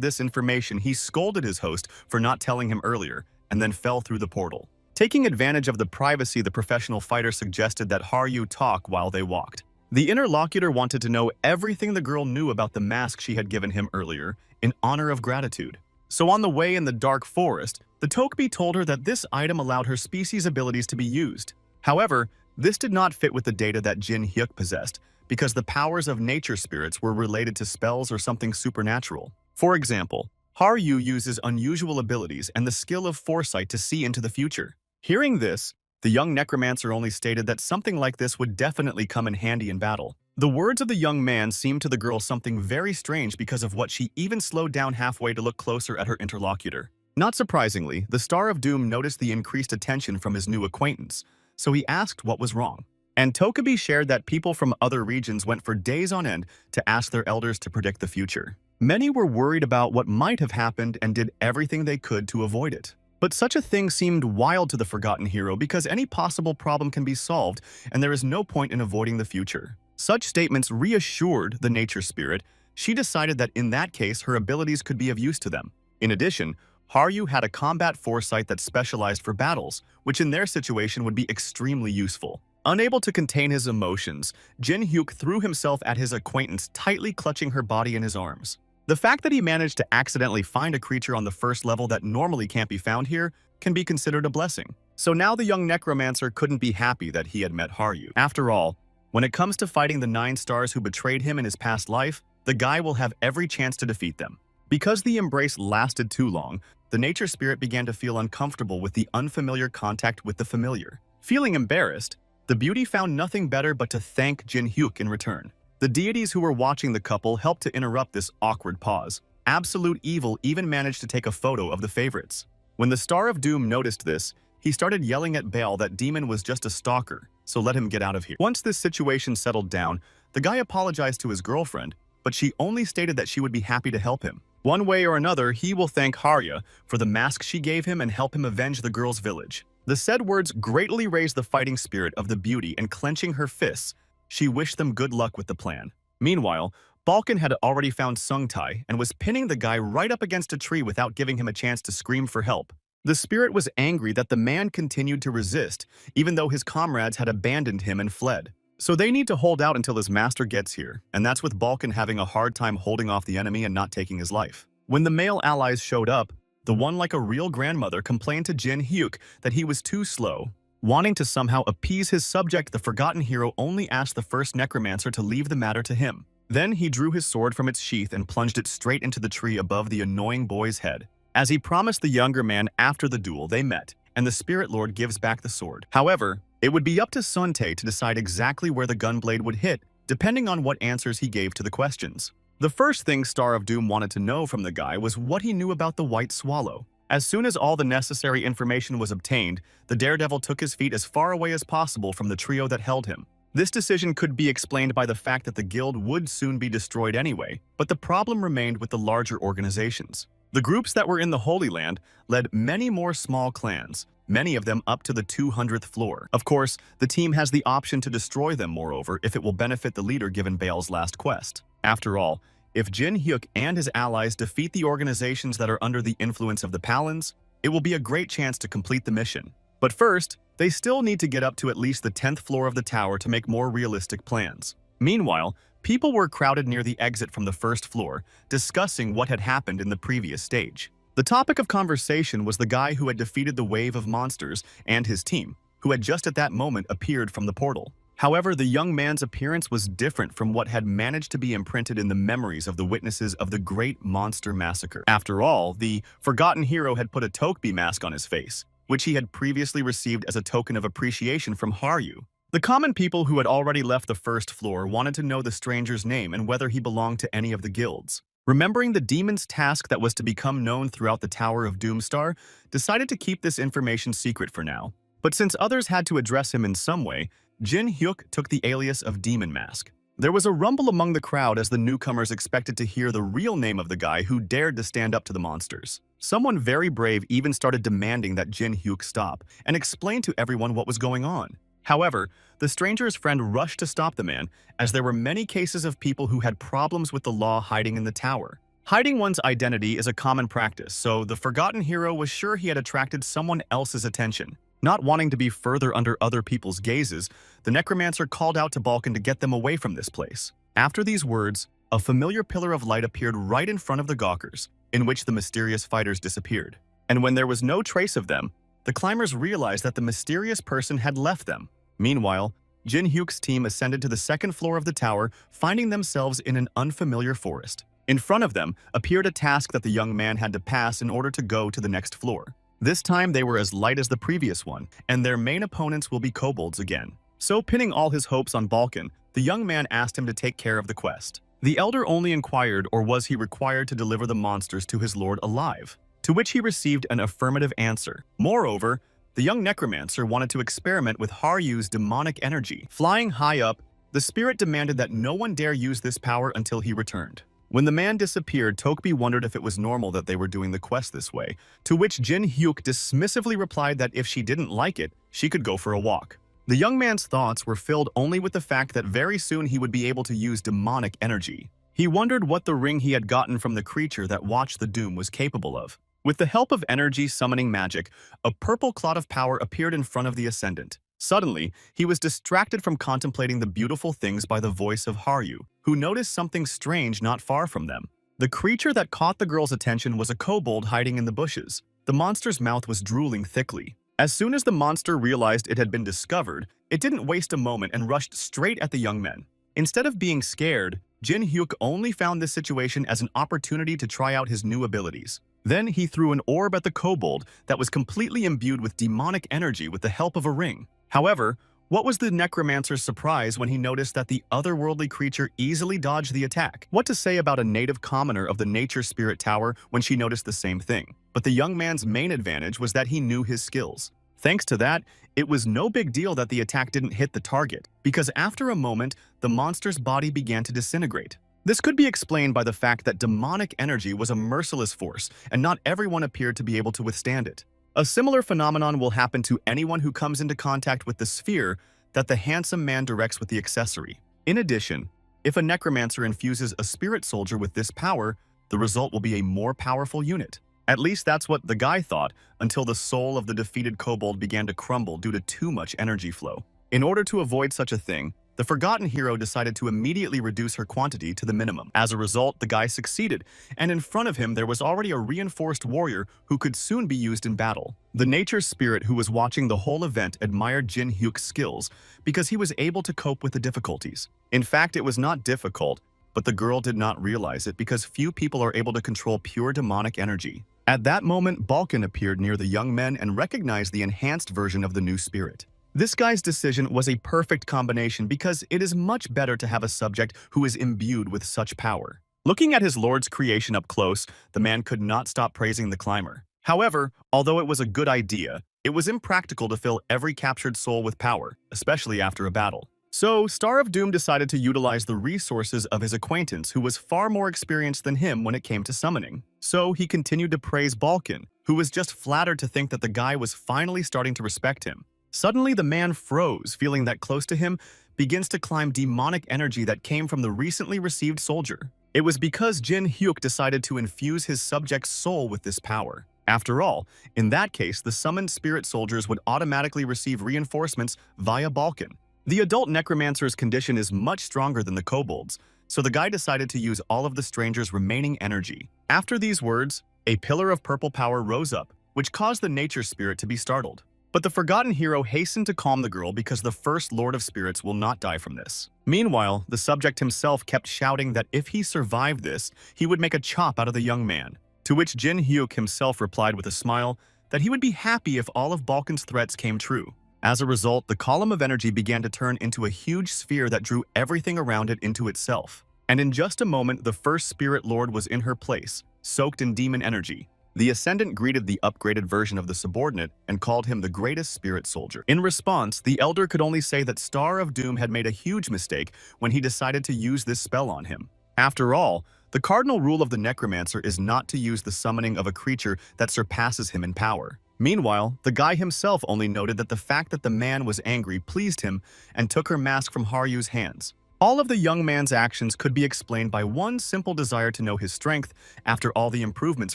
this information, he scolded his host for not telling him earlier, and then fell through the portal. Taking advantage of the privacy, the professional fighter suggested that Haryu talk while they walked. The interlocutor wanted to know everything the girl knew about the mask she had given him earlier, in honor of gratitude. So on the way in the dark forest, the Tokbi told her that this item allowed her species' abilities to be used. However, this did not fit with the data that Jin Hyuk possessed, because the powers of nature spirits were related to spells or something supernatural. For example, Haryu uses unusual abilities and the skill of foresight to see into the future. Hearing this, the young necromancer only stated that something like this would definitely come in handy in battle. The words of the young man seemed to the girl something very strange because of what she even slowed down halfway to look closer at her interlocutor. Not surprisingly, the Star of Doom noticed the increased attention from his new acquaintance, so he asked what was wrong. And Tokabi shared that people from other regions went for days on end to ask their elders to predict the future. Many were worried about what might have happened and did everything they could to avoid it. But such a thing seemed wild to the forgotten hero because any possible problem can be solved and there is no point in avoiding the future. Such statements reassured the nature spirit. She decided that in that case her abilities could be of use to them. In addition, Haryu had a combat foresight that specialized for battles, which in their situation would be extremely useful. Unable to contain his emotions, Jin Hyuk threw himself at his acquaintance, tightly clutching her body in his arms. The fact that he managed to accidentally find a creature on the first level that normally can't be found here can be considered a blessing. So now the young necromancer couldn't be happy that he had met Haryu. After all, when it comes to fighting the 9 stars who betrayed him in his past life, the guy will have every chance to defeat them. Because the embrace lasted too long, the nature spirit began to feel uncomfortable with the unfamiliar contact with the familiar. Feeling embarrassed, the beauty found nothing better but to thank Jin Hyuk in return. The deities who were watching the couple helped to interrupt this awkward pause. absolute evil even managed to take a photo of the favorites. When the Star of Doom noticed this, he started yelling at Bale that Demon was just a stalker, so let him get out of here. Once this situation settled down, the guy apologized to his girlfriend, but she only stated that she would be happy to help him. One way or another, he will thank Harya for the mask she gave him and help him avenge the girl's village. The said words greatly raised the fighting spirit of the beauty, and clenching her fists, she wished them good luck with the plan. Meanwhile, Balkan had already found Sungtai and was pinning the guy right up against a tree without giving him a chance to scream for help. The spirit was angry that the man continued to resist, even though his comrades had abandoned him and fled. So they need to hold out until his master gets here, and that's with Balkan having a hard time holding off the enemy and not taking his life. When the male allies showed up, the one like a real grandmother complained to Jin Hyuk that he was too slow. Wanting to somehow appease his subject, the forgotten hero only asked the first necromancer to leave the matter to him. Then he drew his sword from its sheath and plunged it straight into the tree above the annoying boy's head. As he promised the younger man after the duel, they met, and the Spirit Lord gives back the sword. However, it would be up to Suntae to decide exactly where the gunblade would hit, depending on what answers he gave to the questions. The first thing Star of Doom wanted to know from the guy was what he knew about the White Swallow. As soon as all the necessary information was obtained, the daredevil took his feet as far away as possible from the trio that held him. This decision could be explained by the fact that the guild would soon be destroyed anyway, but the problem remained with the larger organizations. The groups that were in the Holy Land led many more small clans, many of them up to the 200th floor. Of course, the team has the option to destroy them, moreover, if it will benefit the leader given Bale's last quest. After all, if Jin Hyuk and his allies defeat the organizations that are under the influence of the Palins, it will be a great chance to complete the mission. But first, they still need to get up to at least the 10th floor of the tower to make more realistic plans. Meanwhile, people were crowded near the exit from the first floor, discussing what had happened in the previous stage. The topic of conversation was the guy who had defeated the wave of monsters and his team, who had just at that moment appeared from the portal. However, the young man's appearance was different from what had managed to be imprinted in the memories of the witnesses of the Great Monster Massacre. After all, the forgotten hero had put a Tokbi mask on his face, which he had previously received as a token of appreciation from Haryu. The common people who had already left the first floor wanted to know the stranger's name and whether he belonged to any of the guilds. Remembering the demon's task that was to become known throughout the Tower of Doomstar, decided to keep this information secret for now. But since others had to address him in some way, Jin Hyuk took the alias of Demon Mask. There was a rumble among the crowd as the newcomers expected to hear the real name of the guy who dared to stand up to the monsters. Someone very brave even started demanding that Jin Hyuk stop and explain to everyone what was going on. However, the stranger's friend rushed to stop the man, as there were many cases of people who had problems with the law hiding in the tower. Hiding one's identity is a common practice, so the forgotten hero was sure he had attracted someone else's attention. Not wanting to be further under other people's gazes, the Necromancer called out to Balkan to get them away from this place. After these words, a familiar pillar of light appeared right in front of the Gawkers, in which the mysterious fighters disappeared. And when there was no trace of them, the climbers realized that the mysterious person had left them. Meanwhile, Jin Hyuk's team ascended to the second floor of the tower, finding themselves in an unfamiliar forest. In front of them appeared a task that the young man had to pass in order to go to the next floor. This time they were as light as the previous one, and their main opponents will be kobolds again. So pinning all his hopes on Balkan, the young man asked him to take care of the quest. The elder only inquired, or was he required to deliver the monsters to his lord alive, to which he received an affirmative answer. Moreover, the young necromancer wanted to experiment with Haryu's demonic energy. Flying high up, the spirit demanded that no one dare use this power until he returned. When the man disappeared, Tokbi wondered if it was normal that they were doing the quest this way, to which Jin Hyuk dismissively replied that if she didn't like it, she could go for a walk. The young man's thoughts were filled only with the fact that very soon he would be able to use demonic energy. He wondered what the ring he had gotten from the creature that watched the doom was capable of. With the help of energy summoning magic, a purple clot of power appeared in front of the Ascendant. Suddenly, he was distracted from contemplating the beautiful things by the voice of Haryu, who noticed something strange not far from them. The creature that caught the girl's attention was a kobold hiding in the bushes. The monster's mouth was drooling thickly. As soon as the monster realized it had been discovered, it didn't waste a moment and rushed straight at the young men. Instead of being scared, Jin Hyuk only found this situation as an opportunity to try out his new abilities. Then he threw an orb at the kobold that was completely imbued with demonic energy with the help of a ring. However, What was the Necromancer's surprise when he noticed that the otherworldly creature easily dodged the attack? What to say about a native commoner of the Nature Spirit Tower when she noticed the same thing? But the young man's main advantage was that he knew his skills. Thanks to that, it was no big deal that the attack didn't hit the target, because after a moment, the monster's body began to disintegrate. This could be explained by the fact that demonic energy was a merciless force, and not everyone appeared to be able to withstand it. A similar phenomenon will happen to anyone who comes into contact with the sphere that the handsome man directs with the accessory. In addition, if a necromancer infuses a spirit soldier with this power, the result will be a more powerful unit. At least that's what the guy thought, until the soul of the defeated kobold began to crumble due to too much energy flow. In order to avoid such a thing, the forgotten hero decided to immediately reduce her quantity to the minimum. As a result, the guy succeeded, and in front of him there was already a reinforced warrior who could soon be used in battle. The nature spirit who was watching the whole event admired Jin Hyuk's skills because he was able to cope with the difficulties. In fact, it was not difficult, but the girl did not realize it because few people are able to control pure demonic energy. At that moment, Balkan appeared near the young men and recognized the enhanced version of the new spirit. This guy's decision was a perfect combination because it is much better to have a subject who is imbued with such power. Looking at his lord's creation up close, the man could not stop praising the climber. However, although it was a good idea, it was impractical to fill every captured soul with power, especially after a battle. So, Star of Doom decided to utilize the resources of his acquaintance who was far more experienced than him when it came to summoning. So, he continued to praise Balkan, who was just flattered to think that the guy was finally starting to respect him. Suddenly, the man froze, feeling that close to him begins to climb demonic energy that came from the recently received soldier. It was because Jin Hyuk decided to infuse his subject's soul with this power. After all, in that case, the summoned spirit soldiers would automatically receive reinforcements via Balkan. The adult necromancer's condition is much stronger than the kobold's, so the guy decided to use all of the stranger's remaining energy. After these words, a pillar of purple power rose up, which caused the nature spirit to be startled. But the forgotten hero hastened to calm the girl because the first Lord of Spirits will not die from this. Meanwhile, the subject himself kept shouting that if he survived this, he would make a chop out of the young man. To which Jin Hyuk himself replied with a smile that he would be happy if all of Balkan's threats came true. As a result, the column of energy began to turn into a huge sphere that drew everything around it into itself. And in just a moment, the first Spirit Lord was in her place, soaked in demon energy. The Ascendant greeted the upgraded version of the subordinate and called him the greatest spirit soldier. In response, the Elder could only say that Star of Doom had made a huge mistake when he decided to use this spell on him. After all, the cardinal rule of the Necromancer is not to use the summoning of a creature that surpasses him in power. Meanwhile, the guy himself only noted that the fact that the man was angry pleased him and took her mask from Haryu's hands. All of the young man's actions could be explained by one simple desire to know his strength after all the improvements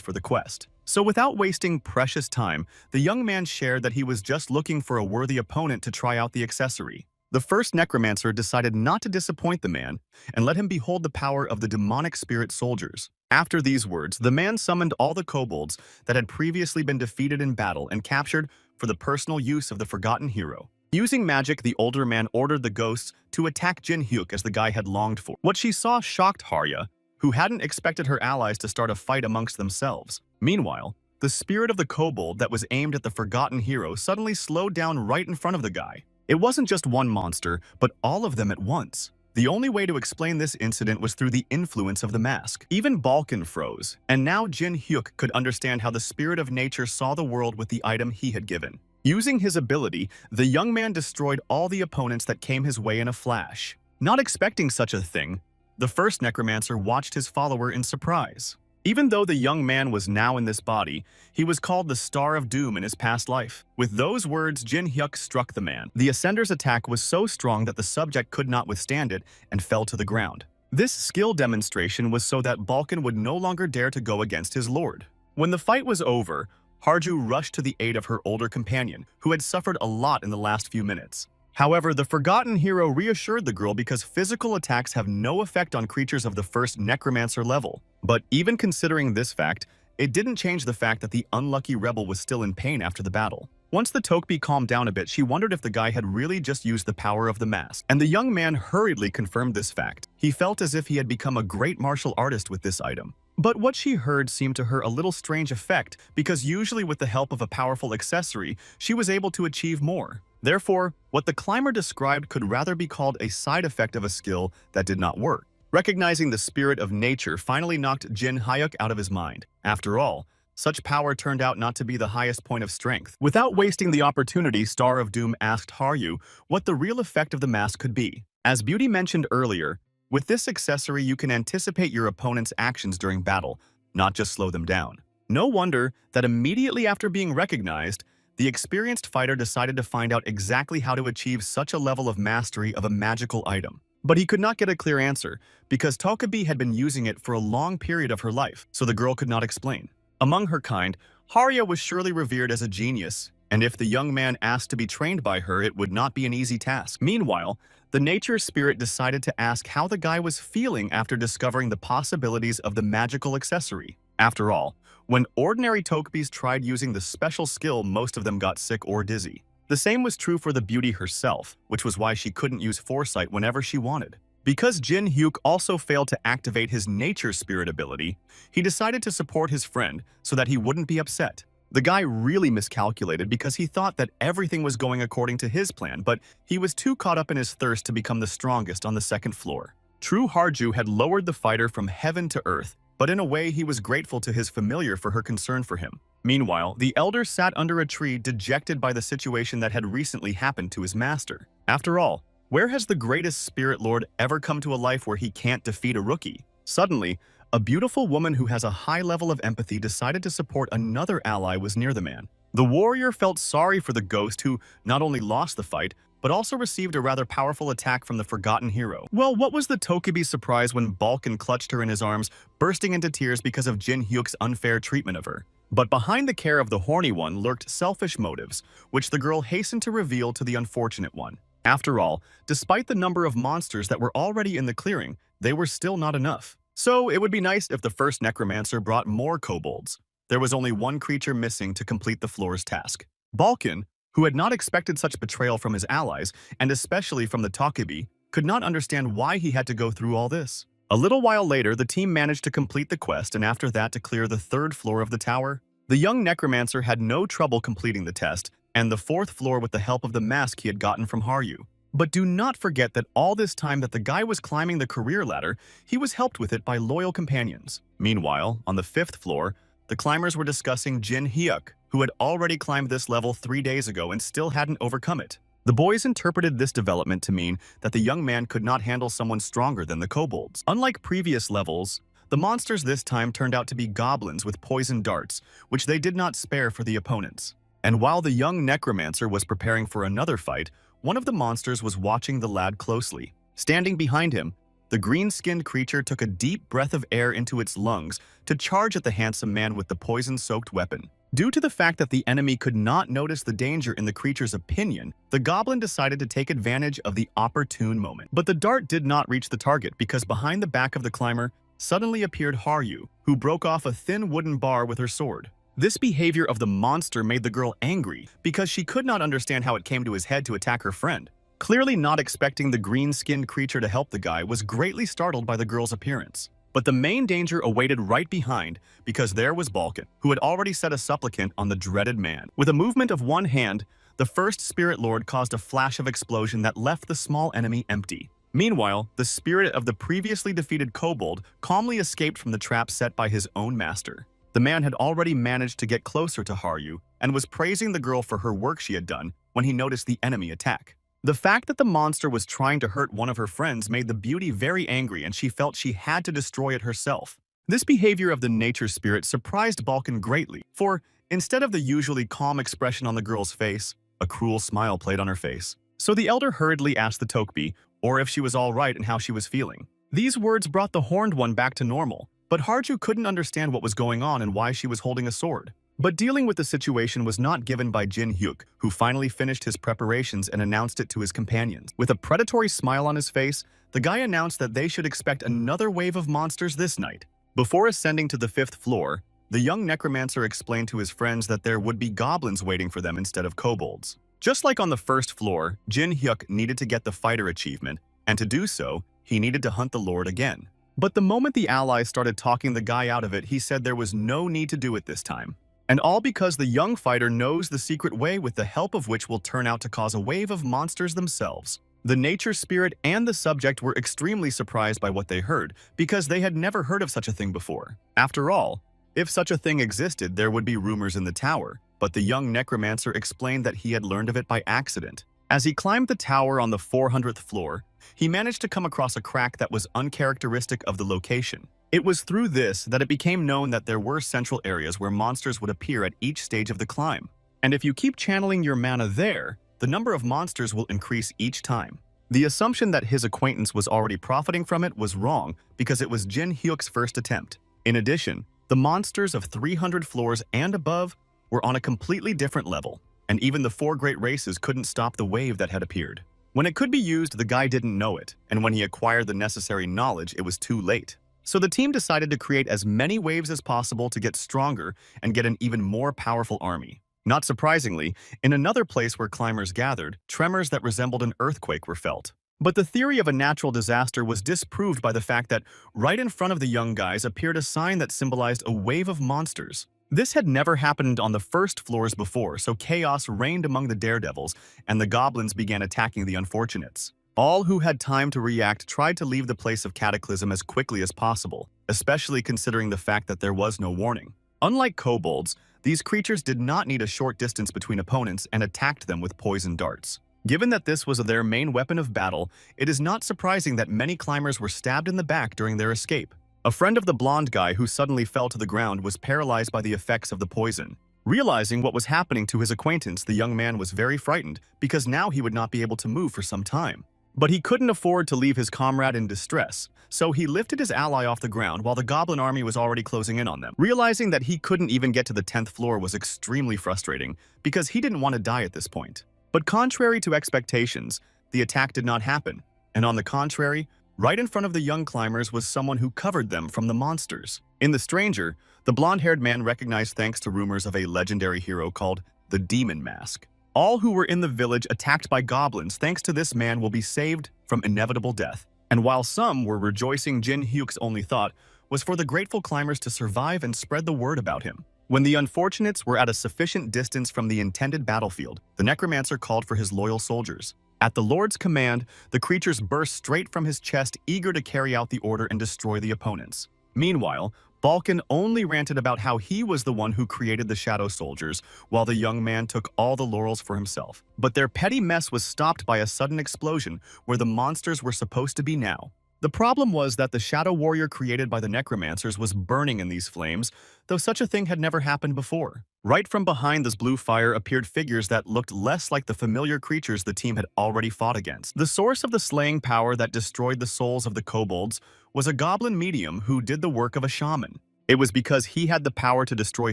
for the quest. So without wasting precious time, the young man shared that he was just looking for a worthy opponent to try out the accessory. The first necromancer decided not to disappoint the man and let him behold the power of the demonic spirit soldiers. After these words, the man summoned all the kobolds that had previously been defeated in battle and captured for the personal use of the forgotten hero. Using magic, the older man ordered the ghosts to attack Jin Hyuk as the guy had longed for. What she saw shocked Harya, who hadn't expected her allies to start a fight amongst themselves. Meanwhile, the spirit of the kobold that was aimed at the forgotten hero suddenly slowed down right in front of the guy. It wasn't just one monster, but all of them at once. The only way to explain this incident was through the influence of the mask. Even Balkan froze, and now Jin Hyuk could understand how the spirit of nature saw the world with the item he had given. Using his ability, the young man destroyed all the opponents that came his way in a flash. Not expecting such a thing, the first necromancer watched his follower in surprise. Even though the young man was now in this body, he was called the Star of Doom in his past life. With those words, Jin Hyuk struck the man. The Ascender's attack was so strong that the subject could not withstand it and fell to the ground. This skill demonstration was so that Balkan would no longer dare to go against his lord. When the fight was over, Harju rushed to the aid of her older companion, who had suffered a lot in the last few minutes. However, the forgotten hero reassured the girl because physical attacks have no effect on creatures of the first necromancer level. But even considering this fact, it didn't change the fact that the unlucky rebel was still in pain after the battle. Once the Tokbi calmed down a bit, she wondered if the guy had really just used the power of the mask. And the young man hurriedly confirmed this fact. He felt as if he had become a great martial artist with this item. But what she heard seemed to her a little strange effect because usually with the help of a powerful accessory, she was able to achieve more. Therefore, what the climber described could rather be called a side effect of a skill that did not work. Recognizing the spirit of nature finally knocked Jin Hyuk out of his mind. After all, such power turned out not to be the highest point of strength. Without wasting the opportunity, Star of Doom asked Haryu what the real effect of the mask could be. As Beauty mentioned earlier, with this accessory you can anticipate your opponent's actions during battle, not just slow them down. No wonder that immediately after being recognized, the experienced fighter decided to find out exactly how to achieve such a level of mastery of a magical item. But he could not get a clear answer because Tokabi had been using it for a long period of her life, so the girl could not explain. Among her kind, Haria was surely revered as a genius, and if the young man asked to be trained by her, it would not be an easy task. Meanwhile, the nature spirit decided to ask how the guy was feeling after discovering the possibilities of the magical accessory. After all, when ordinary Tokabis tried using the special skill, most of them got sick or dizzy. The same was true for the beauty herself, which was why she couldn't use foresight whenever she wanted. Because Jin Hyuk also failed to activate his nature spirit ability, he decided to support his friend so that he wouldn't be upset. The guy really miscalculated because he thought that everything was going according to his plan, but he was too caught up in his thirst to become the strongest on the second floor. True Harju had lowered the fighter from heaven to earth, but in a way he was grateful to his familiar for her concern for him. Meanwhile, the elder sat under a tree dejected by the situation that had recently happened to his master. After all, where has the greatest spirit lord ever come to a life where he can't defeat a rookie? Suddenly, a beautiful woman who has a high level of empathy decided to support another ally was near the man. The warrior felt sorry for the ghost who not only lost the fight, but also received a rather powerful attack from the forgotten hero. Well, what was the Tokabi's surprise when Balkan clutched her in his arms, bursting into tears because of Jin Hyuk's unfair treatment of her. But behind the care of the horny one lurked selfish motives, which the girl hastened to reveal to the unfortunate one. After all, despite the number of monsters that were already in the clearing, they were still not enough. So it would be nice if the first Necromancer brought more kobolds. There was only one creature missing to complete the floor's task. Balkan, who had not expected such betrayal from his allies, and especially from the Tokabi, could not understand why he had to go through all this. A little while later, the team managed to complete the quest and after that to clear the third floor of the tower. The young Necromancer had no trouble completing the test, and the fourth floor with the help of the mask he had gotten from Haryu. But do not forget that all this time that the guy was climbing the career ladder, he was helped with it by loyal companions. Meanwhile, on the fifth floor, the climbers were discussing Jin Hyuk, who had already climbed this level 3 days ago and still hadn't overcome it. The boys interpreted this development to mean that the young man could not handle someone stronger than the kobolds. Unlike previous levels, the monsters this time turned out to be goblins with poison darts, which they did not spare for the opponents. And while the young Necromancer was preparing for another fight, one of the monsters was watching the lad closely. Standing behind him, the green-skinned creature took a deep breath of air into its lungs to charge at the handsome man with the poison-soaked weapon. Due to the fact that the enemy could not notice the danger in the creature's opinion, the goblin decided to take advantage of the opportune moment. But the dart did not reach the target because behind the back of the climber suddenly appeared Haryu, who broke off a thin wooden bar with her sword. This behavior of the monster made the girl angry because she could not understand how it came to his head to attack her friend. Clearly not expecting the green-skinned creature to help the guy was greatly startled by the girl's appearance. But the main danger awaited right behind because there was Balkan, who had already set a supplicant on the dreaded man. With a movement of one hand, the first Spirit Lord caused a flash of explosion that left the small enemy empty. Meanwhile, the spirit of the previously defeated kobold calmly escaped from the trap set by his own master. The man had already managed to get closer to Haryu and was praising the girl for her work she had done when he noticed the enemy attack. The fact that the monster was trying to hurt one of her friends made the beauty very angry and she felt she had to destroy it herself. This behavior of the nature spirit surprised Balkan greatly, for instead of the usually calm expression on the girl's face, a cruel smile played on her face. So the elder hurriedly asked the Tokbi, or if she was all right and how she was feeling. These words brought the horned one back to normal, but Harju couldn't understand what was going on and why she was holding a sword. But dealing with the situation was not given by Jin Hyuk, who finally finished his preparations and announced it to his companions. With a predatory smile on his face, the guy announced that they should expect another wave of monsters this night. Before ascending to the fifth floor, the young Necromancer explained to his friends that there would be goblins waiting for them instead of kobolds. Just like on the first floor, Jin Hyuk needed to get the fighter achievement, and to do so, he needed to hunt the Lord again. But the moment the allies started talking the guy out of it, he said there was no need to do it this time. And all because the young fighter knows the secret way with the help of which will turn out to cause a wave of monsters themselves. The nature spirit and the subject were extremely surprised by what they heard, because they had never heard of such a thing before. After all, if such a thing existed, there would be rumors in the tower, but the young necromancer explained that he had learned of it by accident. As he climbed the tower on the 400th floor, he managed to come across a crack that was uncharacteristic of the location. It was through this that it became known that there were central areas where monsters would appear at each stage of the climb. And if you keep channeling your mana there, the number of monsters will increase each time. The assumption that his acquaintance was already profiting from it was wrong, because it was Jin Hyuk's first attempt. In addition, the monsters of 300 floors and above were on a completely different level, and even the four great races couldn't stop the wave that had appeared. When it could be used, the guy didn't know it, and when he acquired the necessary knowledge, it was too late. So the team decided to create as many waves as possible to get stronger and get an even more powerful army. Not surprisingly, in another place where climbers gathered, tremors that resembled an earthquake were felt. But the theory of a natural disaster was disproved by the fact that right in front of the young guys appeared a sign that symbolized a wave of monsters. This had never happened on the first floors before, so chaos reigned among the daredevils, and the goblins began attacking the unfortunates. All who had time to react tried to leave the place of cataclysm as quickly as possible, especially considering the fact that there was no warning. Unlike kobolds, these creatures did not need a short distance between opponents and attacked them with poison darts. Given that this was their main weapon of battle, it is not surprising that many climbers were stabbed in the back during their escape. A friend of the blonde guy who suddenly fell to the ground was paralyzed by the effects of the poison. Realizing what was happening to his acquaintance, the young man was very frightened, because now he would not be able to move for some time. But he couldn't afford to leave his comrade in distress, so he lifted his ally off the ground while the goblin army was already closing in on them. Realizing that he couldn't even get to the 10th floor was extremely frustrating, because he didn't want to die at this point. But contrary to expectations, the attack did not happen, and on the contrary, right in front of the young climbers was someone who covered them from the monsters. In the stranger, the blonde-haired man recognized thanks to rumors of a legendary hero called the Demon Mask. All who were in the village attacked by goblins thanks to this man will be saved from inevitable death. And while some were rejoicing, Jin Hyuk's only thought was for the grateful climbers to survive and spread the word about him. When the unfortunates were at a sufficient distance from the intended battlefield, the necromancer called for his loyal soldiers. At the Lord's command, the creatures burst straight from his chest, eager to carry out the order and destroy the opponents. Meanwhile, Balkan only ranted about how he was the one who created the shadow soldiers, while the young man took all the laurels for himself. But their petty mess was stopped by a sudden explosion where the monsters were supposed to be now. The problem was that the shadow warrior created by the necromancers was burning in these flames, though such a thing had never happened before. Right from behind this blue fire appeared figures that looked less like the familiar creatures the team had already fought against. The source of the slaying power that destroyed the souls of the kobolds was a goblin medium who did the work of a shaman. It was because he had the power to destroy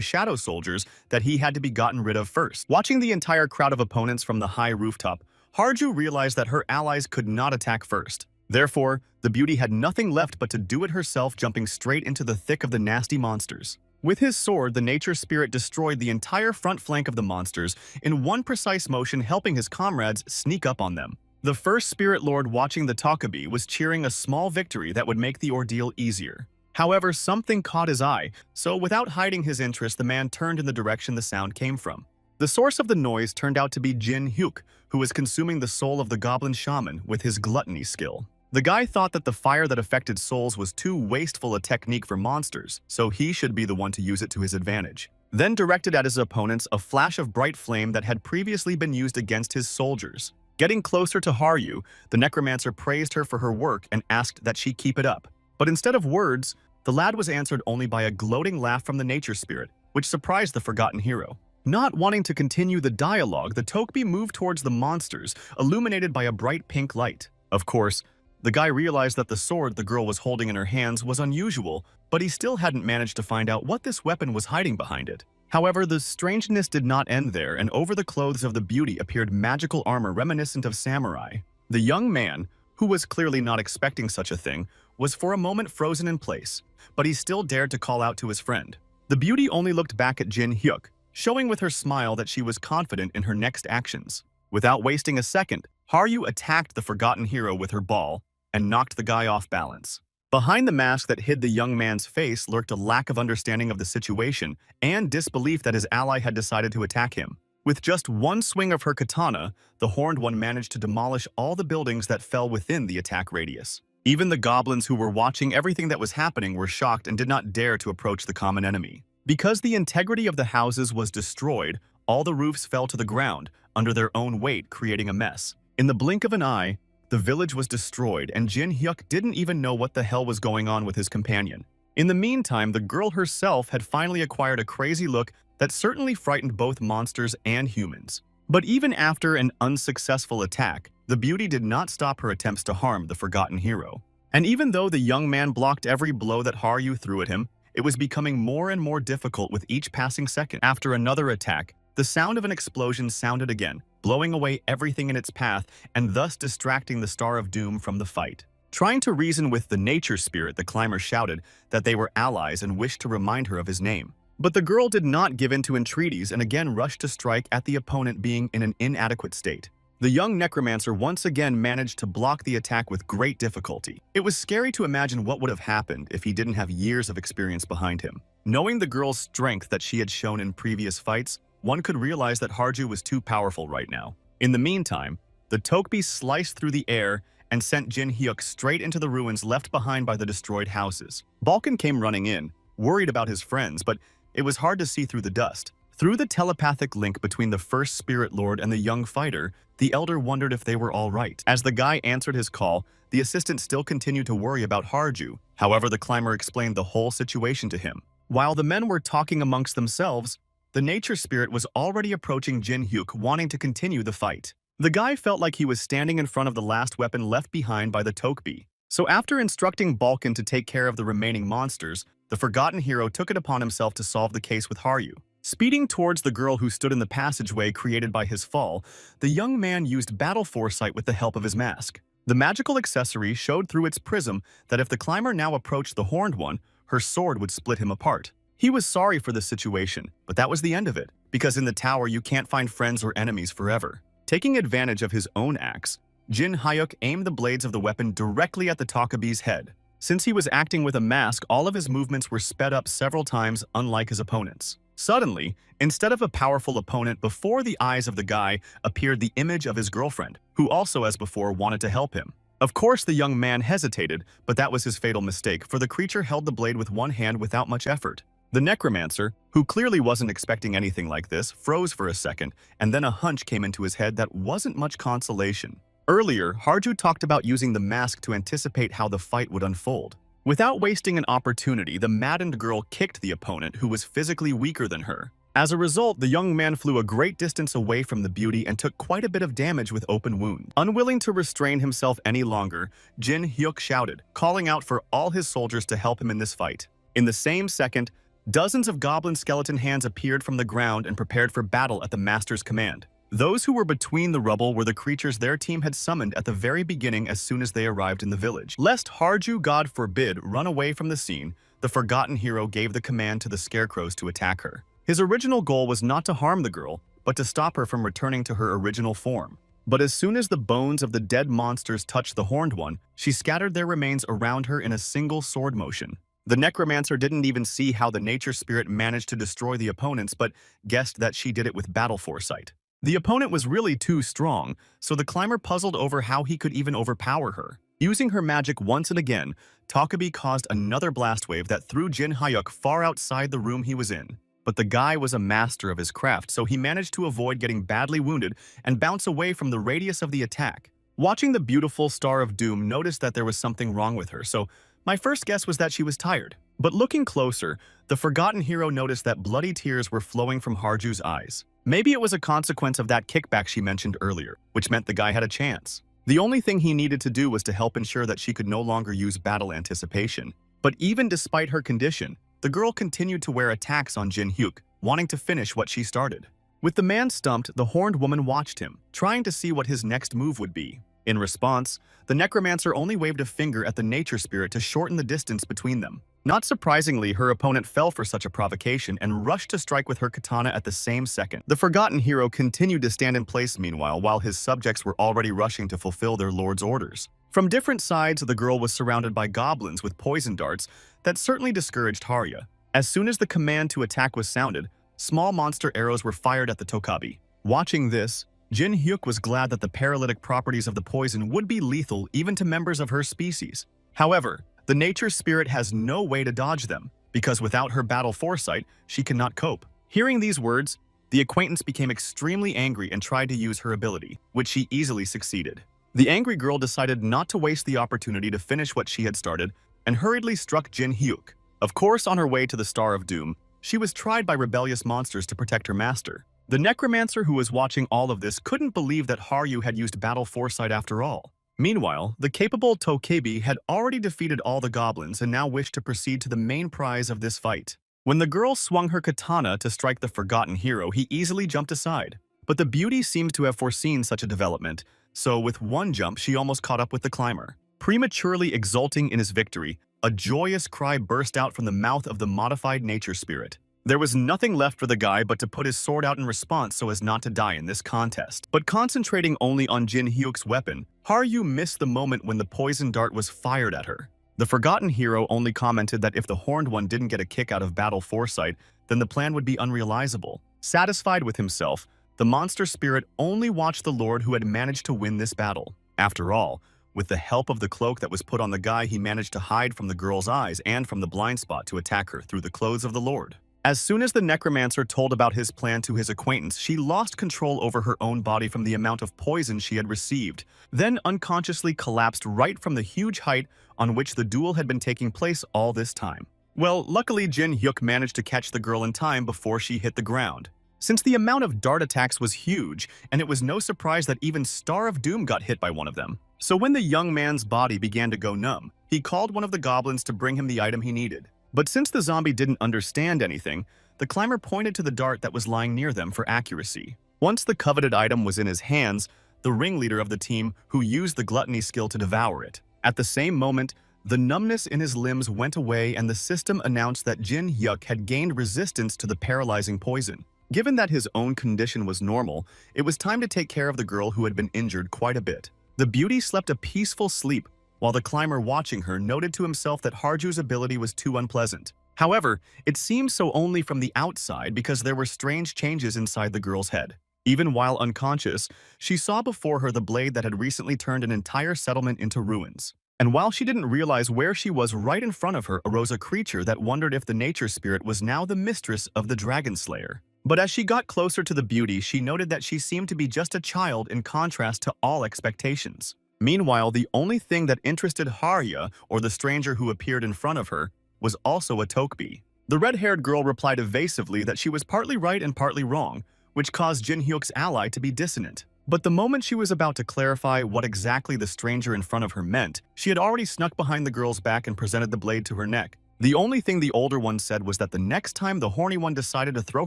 shadow soldiers that he had to be gotten rid of first. Watching the entire crowd of opponents from the high rooftop, Harju realized that her allies could not attack first. Therefore, the beauty had nothing left but to do it herself, jumping straight into the thick of the nasty monsters. With his sword, the nature spirit destroyed the entire front flank of the monsters in one precise motion, helping his comrades sneak up on them. The first spirit lord watching the Takabi was cheering a small victory that would make the ordeal easier. However, something caught his eye, so without hiding his interest, the man turned in the direction the sound came from. The source of the noise turned out to be Jin Hyuk, who was consuming the soul of the goblin shaman with his gluttony skill. The guy thought that the fire that affected souls was too wasteful a technique for monsters, so he should be the one to use it to his advantage. Then directed at his opponents a flash of bright flame that had previously been used against his soldiers. Getting closer to Haryu, the necromancer praised her for her work and asked that she keep it up. But instead of words, the lad was answered only by a gloating laugh from the nature spirit, which surprised the forgotten hero. Not wanting to continue the dialogue, the Tokbi moved towards the monsters, illuminated by a bright pink light. Of course, the guy realized that the sword the girl was holding in her hands was unusual, but he still hadn't managed to find out what this weapon was hiding behind it. However, the strangeness did not end there, and over the clothes of the beauty appeared magical armor reminiscent of samurai. The young man, who was clearly not expecting such a thing, was for a moment frozen in place, but he still dared to call out to his friend. The beauty only looked back at Jin Hyuk, showing with her smile that she was confident in her next actions. Without wasting a second, Haryu attacked the forgotten hero with her ball and knocked the guy off balance. Behind the mask that hid the young man's face lurked a lack of understanding of the situation and disbelief that his ally had decided to attack him. With just one swing of her katana, the Horned One managed to demolish all the buildings that fell within the attack radius. Even the goblins who were watching everything that was happening were shocked and did not dare to approach the common enemy. Because the integrity of the houses was destroyed, all the roofs fell to the ground under their own weight, creating a mess. In the blink of an eye, the village was destroyed, and Jin Hyuk didn't even know what the hell was going on with his companion. In the meantime, the girl herself had finally acquired a crazy look that certainly frightened both monsters and humans. But even after an unsuccessful attack, the beauty did not stop her attempts to harm the forgotten hero. And even though the young man blocked every blow that Haryu threw at him, it was becoming more and more difficult with each passing second. After another attack, the sound of an explosion sounded again, blowing away everything in its path and thus distracting the Star of Doom from the fight. Trying to reason with the nature spirit, the climber shouted that they were allies and wished to remind her of his name. But the girl did not give in to entreaties and again rushed to strike at the opponent being in an inadequate state. The young necromancer once again managed to block the attack with great difficulty. It was scary to imagine what would have happened if he didn't have years of experience behind him. Knowing the girl's strength that she had shown in previous fights, one could realize that Harju was too powerful right now. In the meantime, the Tokbi sliced through the air and sent Jin Hyuk straight into the ruins left behind by the destroyed houses. Balkan came running in, worried about his friends, but it was hard to see through the dust. Through the telepathic link between the first Spirit Lord and the young fighter, the elder wondered if they were all right. As the guy answered his call, the assistant still continued to worry about Harju. However, the climber explained the whole situation to him. While the men were talking amongst themselves, the nature spirit was already approaching Jin Hyuk, wanting to continue the fight. The guy felt like he was standing in front of the last weapon left behind by the Tokbi. So after instructing Balkan to take care of the remaining monsters, the forgotten hero took it upon himself to solve the case with Haryu. Speeding towards the girl who stood in the passageway created by his fall, the young man used battle foresight with the help of his mask. The magical accessory showed through its prism that if the climber now approached the Horned One, her sword would split him apart. He was sorry for the situation, but that was the end of it, because in the tower you can't find friends or enemies forever. Taking advantage of his own axe, Jin Hyuk aimed the blades of the weapon directly at the Takabi's head. Since he was acting with a mask, all of his movements were sped up several times, unlike his opponents. Suddenly, instead of a powerful opponent, before the eyes of the guy appeared the image of his girlfriend, who also as before wanted to help him. Of course, the young man hesitated, but that was his fatal mistake, for the creature held the blade with one hand without much effort. The Necromancer, who clearly wasn't expecting anything like this, froze for a second, and then a hunch came into his head that wasn't much consolation. Earlier, Harju talked about using the mask to anticipate how the fight would unfold. Without wasting an opportunity, the maddened girl kicked the opponent, who was physically weaker than her. As a result, the young man flew a great distance away from the beauty and took quite a bit of damage with open wounds. Unwilling to restrain himself any longer, Jin Hyuk shouted, calling out for all his soldiers to help him in this fight. In the same second, dozens of goblin skeleton hands appeared from the ground and prepared for battle at the master's command. Those who were between the rubble were the creatures their team had summoned at the very beginning as soon as they arrived in the village. Lest Harju, God forbid, run away from the scene, the forgotten hero gave the command to the scarecrows to attack her. His original goal was not to harm the girl, but to stop her from returning to her original form. But as soon as the bones of the dead monsters touched the Horned One, she scattered their remains around her in a single sword motion. The Necromancer didn't even see how the nature spirit managed to destroy the opponents, but guessed that she did it with battle foresight. The opponent was really too strong, so the climber puzzled over how he could even overpower her. Using her magic once and again, Takabi caused another blast wave that threw Jin Hyuk far outside the room he was in. But the guy was a master of his craft, so he managed to avoid getting badly wounded and bounce away from the radius of the attack. Watching the beautiful Star of Doom noticed that there was something wrong with her, so my first guess was that she was tired. But looking closer, the forgotten hero noticed that bloody tears were flowing from Harju's eyes. Maybe it was a consequence of that kickback she mentioned earlier, which meant the guy had a chance. The only thing he needed to do was to help ensure that she could no longer use battle anticipation. But even despite her condition, the girl continued to wear attacks on Jin Hyuk, wanting to finish what she started. With the man stumped, the horned woman watched him, trying to see what his next move would be. In response, the Necromancer only waved a finger at the nature spirit to shorten the distance between them. Not surprisingly, her opponent fell for such a provocation and rushed to strike with her katana at the same second. The forgotten hero continued to stand in place meanwhile, while his subjects were already rushing to fulfill their lord's orders. From different sides, the girl was surrounded by goblins with poison darts that certainly discouraged Haruya. As soon as the command to attack was sounded, small monster arrows were fired at the Tokabi. Watching this, Jin Hyuk was glad that the paralytic properties of the poison would be lethal even to members of her species. However, the nature spirit has no way to dodge them, because without her battle foresight, she cannot cope. Hearing these words, the acquaintance became extremely angry and tried to use her ability, which she easily succeeded. The angry girl decided not to waste the opportunity to finish what she had started and hurriedly struck Jin Hyuk. Of course, on her way to the Star of Doom, she was tried by rebellious monsters to protect her master. The Necromancer who was watching all of this couldn't believe that Haru had used battle foresight after all. Meanwhile, the capable Tokebi had already defeated all the goblins and now wished to proceed to the main prize of this fight. When the girl swung her katana to strike the forgotten hero, he easily jumped aside. But the beauty seemed to have foreseen such a development, so with one jump she almost caught up with the climber. Prematurely exulting in his victory, a joyous cry burst out from the mouth of the modified nature spirit. There was nothing left for the guy but to put his sword out in response so as not to die in this contest. But concentrating only on Jin Hyuk's weapon, Haru missed the moment when the poison dart was fired at her. The forgotten hero only commented that if the horned one didn't get a kick out of battle foresight, then the plan would be unrealizable. Satisfied with himself, the monster spirit only watched the lord who had managed to win this battle. After all, with the help of the cloak that was put on the guy, he managed to hide from the girl's eyes and from the blind spot to attack her through the clothes of the lord. As soon as the Necromancer told about his plan to his acquaintance, she lost control over her own body from the amount of poison she had received, then unconsciously collapsed right from the huge height on which the duel had been taking place all this time. Well, luckily Jin Hyuk managed to catch the girl in time before she hit the ground. Since the amount of dart attacks was huge, and it was no surprise that even Star of Doom got hit by one of them. So when the young man's body began to go numb, he called one of the goblins to bring him the item he needed. But since the zombie didn't understand anything, the climber pointed to the dart that was lying near them for accuracy. Once the coveted item was in his hands, the ringleader of the team who used the gluttony skill to devour it. At the same moment, the numbness in his limbs went away and the system announced that Jin Hyuk had gained resistance to the paralyzing poison. Given that his own condition was normal, it was time to take care of the girl who had been injured quite a bit. The beauty slept a peaceful sleep, while the climber watching her noted to himself that Harju's ability was too unpleasant. However, it seemed so only from the outside because there were strange changes inside the girl's head. Even while unconscious, she saw before her the blade that had recently turned an entire settlement into ruins. And while she didn't realize where she was, right in front of her arose a creature that wondered if the nature spirit was now the mistress of the Dragon Slayer. But as she got closer to the beauty, she noted that she seemed to be just a child in contrast to all expectations. Meanwhile, the only thing that interested Haruya, or the stranger who appeared in front of her, was also a Tokebi. The red-haired girl replied evasively that she was partly right and partly wrong, which caused Jin Hyuk's ally to be dissonant. But the moment she was about to clarify what exactly the stranger in front of her meant, she had already snuck behind the girl's back and presented the blade to her neck. The only thing the older one said was that the next time the horny one decided to throw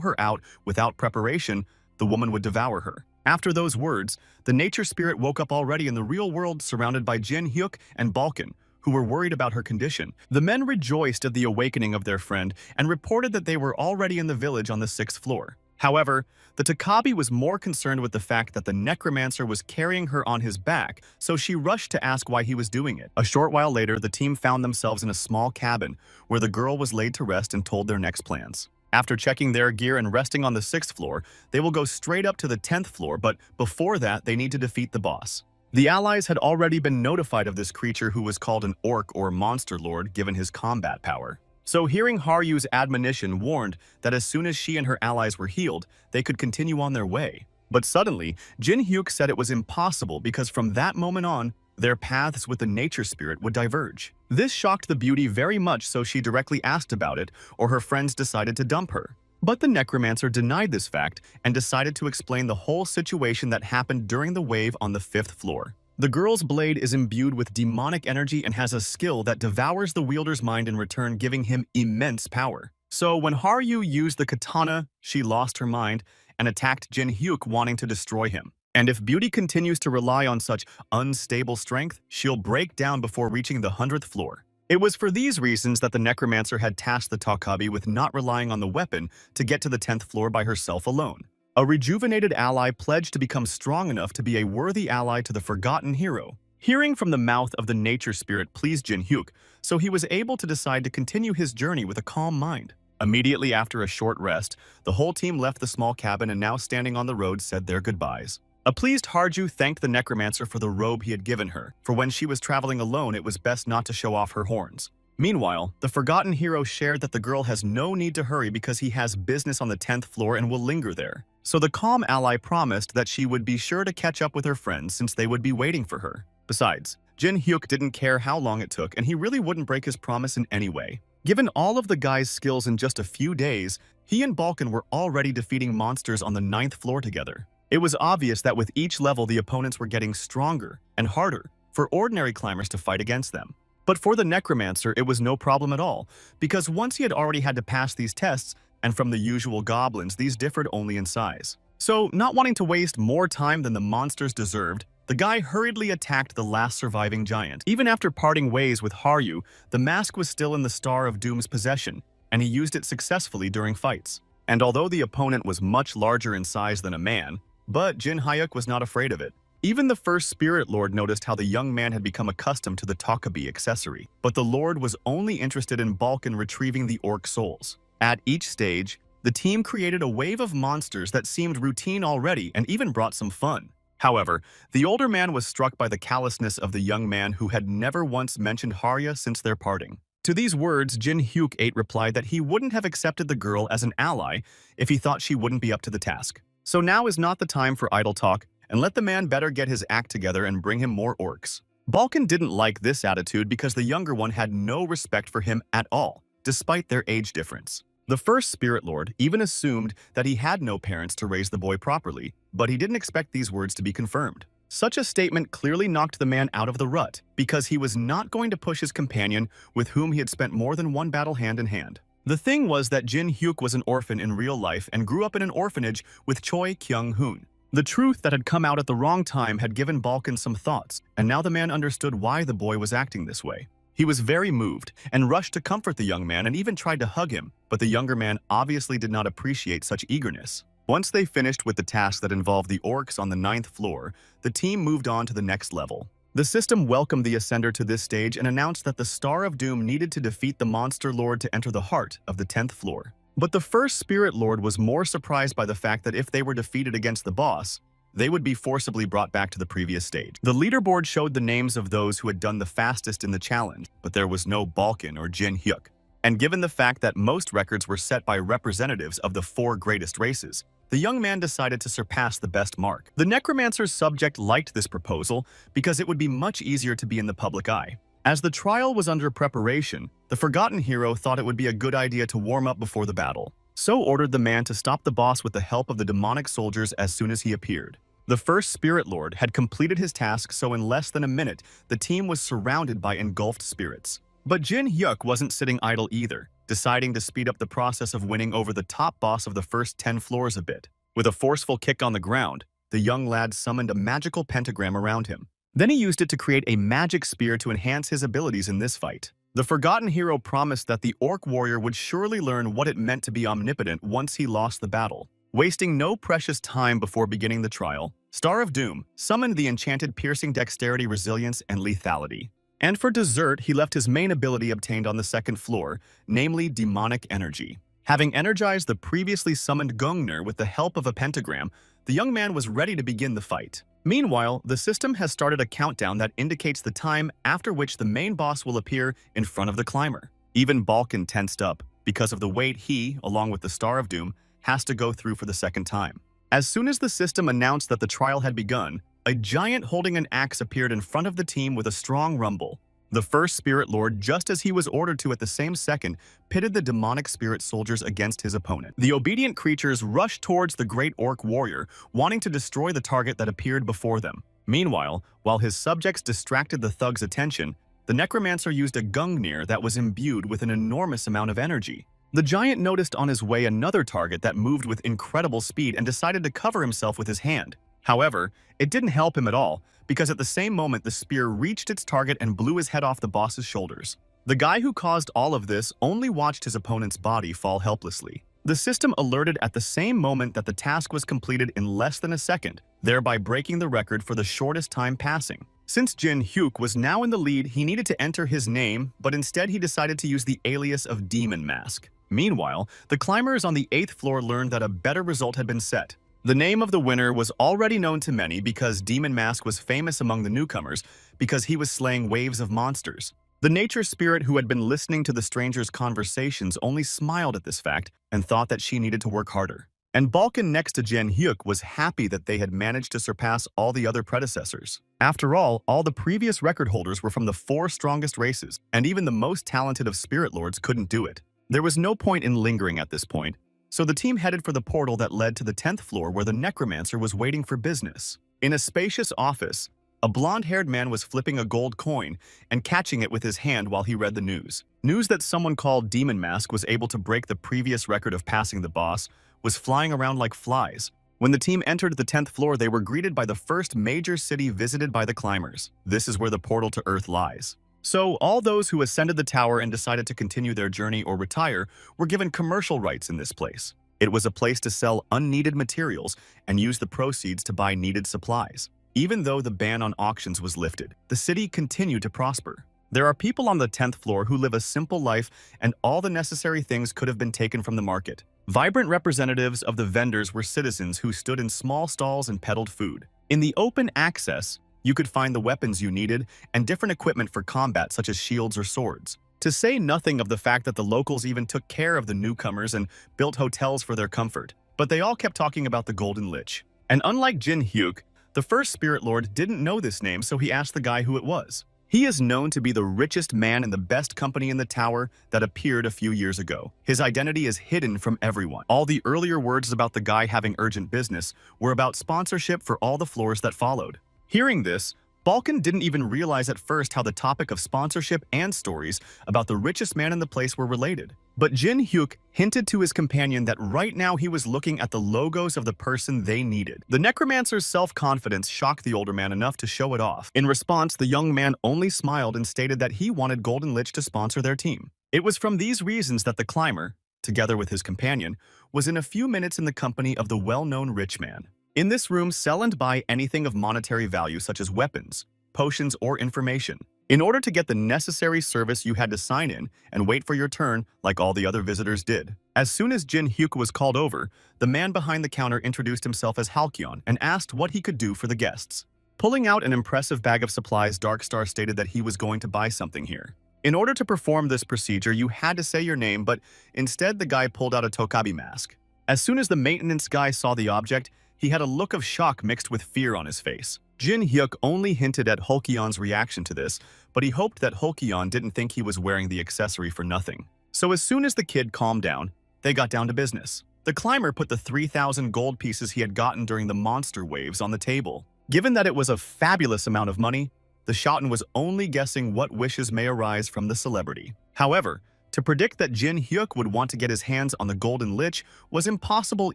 her out without preparation, the woman would devour her. After those words, the nature spirit woke up already in the real world surrounded by Jin Hyuk and Balkan, who were worried about her condition. The men rejoiced at the awakening of their friend and reported that they were already in the village on the 6th floor. However, the Tokabi was more concerned with the fact that the Necromancer was carrying her on his back, so she rushed to ask why he was doing it. A short while later, the team found themselves in a small cabin where the girl was laid to rest and told their next plans. After checking their gear and resting on the 6th floor, they will go straight up to the 10th floor, but before that, they need to defeat the boss. The allies had already been notified of this creature who was called an orc or monster lord given his combat power. So hearing Haru's admonition warned that as soon as she and her allies were healed, they could continue on their way. But suddenly, Jin Hyuk said it was impossible because from that moment on, their paths with the nature spirit would diverge. This shocked the beauty very much, so she directly asked about it, or her friends decided to dump her. But the Necromancer denied this fact and decided to explain the whole situation that happened during the wave on the 5th floor. The girl's blade is imbued with demonic energy and has a skill that devours the wielder's mind in return, giving him immense power. So when Haru used the katana, she lost her mind and attacked Jin Hyuk, wanting to destroy him. And if Beauty continues to rely on such unstable strength, she'll break down before reaching the 100th floor. It was for these reasons that the Necromancer had tasked the Tokabi with not relying on the weapon to get to the 10th floor by herself alone. A rejuvenated ally pledged to become strong enough to be a worthy ally to the forgotten hero. Hearing from the mouth of the nature spirit pleased Jin-hyuk, so he was able to decide to continue his journey with a calm mind. Immediately after a short rest, the whole team left the small cabin and now standing on the road said their goodbyes. A pleased Harju thanked the Necromancer for the robe he had given her, for when she was traveling alone it was best not to show off her horns. Meanwhile, the forgotten hero shared that the girl has no need to hurry because he has business on the 10th floor and will linger there. So the calm ally promised that she would be sure to catch up with her friends since they would be waiting for her. Besides, Jin-hyuk didn't care how long it took and he really wouldn't break his promise in any way. Given all of the guy's skills in just a few days, he and Balkan were already defeating monsters on the 9th floor together. It was obvious that with each level the opponents were getting stronger and harder for ordinary climbers to fight against them. But for the Necromancer, it was no problem at all, because once he had already had to pass these tests, and from the usual goblins, these differed only in size. So, not wanting to waste more time than the monsters deserved, the guy hurriedly attacked the last surviving giant. Even after parting ways with Haryu, the mask was still in the Star of Doom's possession, and he used it successfully during fights. And although the opponent was much larger in size than a man, but Jin-hyuk was not afraid of it. Even the first Spirit Lord noticed how the young man had become accustomed to the Takabi accessory, but the Lord was only interested in Balkan retrieving the orc souls. At each stage, the team created a wave of monsters that seemed routine already and even brought some fun. However, the older man was struck by the callousness of the young man who had never once mentioned Harya since their parting. To these words, Jin-hyuk replied that he wouldn't have accepted the girl as an ally if he thought she wouldn't be up to the task. So now is not the time for idle talk, and let the man better get his act together and bring him more orcs. Balkan didn't like this attitude because the younger one had no respect for him at all, despite their age difference. The first Spirit Lord even assumed that he had no parents to raise the boy properly, but he didn't expect these words to be confirmed. Such a statement clearly knocked the man out of the rut, because he was not going to push his companion with whom he had spent more than one battle hand in hand. The thing was that Jin-hyuk was an orphan in real life and grew up in an orphanage with Choi Kyung-hoon. The truth that had come out at the wrong time had given Balkan some thoughts, and now the man understood why the boy was acting this way. He was very moved and rushed to comfort the young man and even tried to hug him, but the younger man obviously did not appreciate such eagerness. Once they finished with the task that involved the orcs on the 9th floor, the team moved on to the next level. The system welcomed the Ascender to this stage and announced that the Star of Doom needed to defeat the Monster Lord to enter the heart of the 10th floor. But the first Spirit Lord was more surprised by the fact that if they were defeated against the boss, they would be forcibly brought back to the previous stage. The leaderboard showed the names of those who had done the fastest in the challenge, but there was no Balkan or Jin-hyuk. And given the fact that most records were set by representatives of the 4 greatest races, the young man decided to surpass the best mark. The Necromancer's subject liked this proposal because it would be much easier to be in the public eye. As the trial was under preparation, the forgotten hero thought it would be a good idea to warm up before the battle, so ordered the man to stop the boss with the help of the demonic soldiers as soon as he appeared. The first Spirit Lord had completed his task, so in less than a minute, the team was surrounded by engulfed spirits. But Jin-hyuk wasn't sitting idle either, deciding to speed up the process of winning over the top boss of the first 10 floors a bit. With a forceful kick on the ground, the young lad summoned a magical pentagram around him. Then he used it to create a magic spear to enhance his abilities in this fight. The forgotten hero promised that the orc warrior would surely learn what it meant to be omnipotent once he lost the battle. Wasting no precious time before beginning the trial, Star of Doom summoned the enchanted piercing dexterity, resilience, and lethality. And for dessert, he left his main ability obtained on the 2nd floor, namely demonic energy. Having energized the previously summoned Gungnir with the help of a pentagram, the young man was ready to begin the fight. Meanwhile, the system has started a countdown that indicates the time after which the main boss will appear in front of the climber. Even Balkan tensed up because of the weight he, along with the Star of Doom, has to go through for the second time. As soon as the system announced that the trial had begun, a giant holding an axe appeared in front of the team with a strong rumble. The first Spirit Lord, just as he was ordered to at the same second, pitted the demonic spirit soldiers against his opponent. The obedient creatures rushed towards the great orc warrior, wanting to destroy the target that appeared before them. Meanwhile, while his subjects distracted the thug's attention, the Necromancer used a Gungnir that was imbued with an enormous amount of energy. The giant noticed on his way another target that moved with incredible speed and decided to cover himself with his hand. However, it didn't help him at all, because at the same moment the spear reached its target and blew his head off the boss's shoulders. The guy who caused all of this only watched his opponent's body fall helplessly. The system alerted at the same moment that the task was completed in less than a second, thereby breaking the record for the shortest time passing. Since Jin Hyuk was now in the lead, he needed to enter his name, but instead he decided to use the alias of Demon Mask. Meanwhile, the climbers on the 8th floor learned that a better result had been set. The name of the winner was already known to many because Demon Mask was famous among the newcomers because he was slaying waves of monsters. The nature spirit who had been listening to the stranger's conversations only smiled at this fact and thought that she needed to work harder. And Balkan next to Jin Hyuk was happy that they had managed to surpass all the other predecessors. After all the previous record holders were from the 4 strongest races, and even the most talented of spirit lords couldn't do it. There was no point in lingering at this point, so the team headed for the portal that led to the 10th floor where the Necromancer was waiting for business. In a spacious office, a blonde-haired man was flipping a gold coin and catching it with his hand while he read the news. News that someone called Demon Mask was able to break the previous record of passing the boss was flying around like flies. When the team entered the 10th floor, they were greeted by the first major city visited by the climbers. This is where the portal to Earth lies. So, all those who ascended the tower and decided to continue their journey or retire were given commercial rights in this place. It was a place to sell unneeded materials and use the proceeds to buy needed supplies. Even though the ban on auctions was lifted, the city continued to prosper. There are people on the 10th floor who live a simple life, and all the necessary things could have been taken from the market. Vibrant representatives of the vendors were citizens who stood in small stalls and peddled food. In the open access, you could find the weapons you needed and different equipment for combat such as shields or swords. To say nothing of the fact that the locals even took care of the newcomers and built hotels for their comfort. But they all kept talking about the Golden Lich. And unlike Jin Hyuk, the first Spirit Lord didn't know this name, so he asked the guy who it was. He is known to be the richest man in the best company in the tower that appeared a few years ago. His identity is hidden from everyone. All the earlier words about the guy having urgent business were about sponsorship for all the floors that followed. Hearing this, Balkan didn't even realize at first how the topic of sponsorship and stories about the richest man in the place were related. But Jin Hyuk hinted to his companion that right now he was looking at the logos of the person they needed. The Necromancer's self-confidence shocked the older man enough to show it off. In response, the young man only smiled and stated that he wanted Golden Lich to sponsor their team. It was from these reasons that the climber, together with his companion, was in a few minutes in the company of the well-known rich man. In this room, sell and buy anything of monetary value such as weapons, potions, or information. In order to get the necessary service, you had to sign in and wait for your turn like all the other visitors did. As soon as Jin Hyuk was called over, the man behind the counter introduced himself as Halcyon and asked what he could do for the guests. Pulling out an impressive bag of supplies, Darkstar stated that he was going to buy something here. In order to perform this procedure, you had to say your name, but instead the guy pulled out a Tokabi mask. As soon as the maintenance guy saw the object, he had a look of shock mixed with fear on his face. Jin Hyuk only hinted at Hulkion's reaction to this, but he hoped that Hulkion didn't think he was wearing the accessory for nothing. So as soon as the kid calmed down, they got down to business. The climber put the 3,000 gold pieces he had gotten during the monster waves on the table. Given that it was a fabulous amount of money, the Shoten was only guessing what wishes may arise from the celebrity. However, to predict that Jin Hyuk would want to get his hands on the Golden Lich was impossible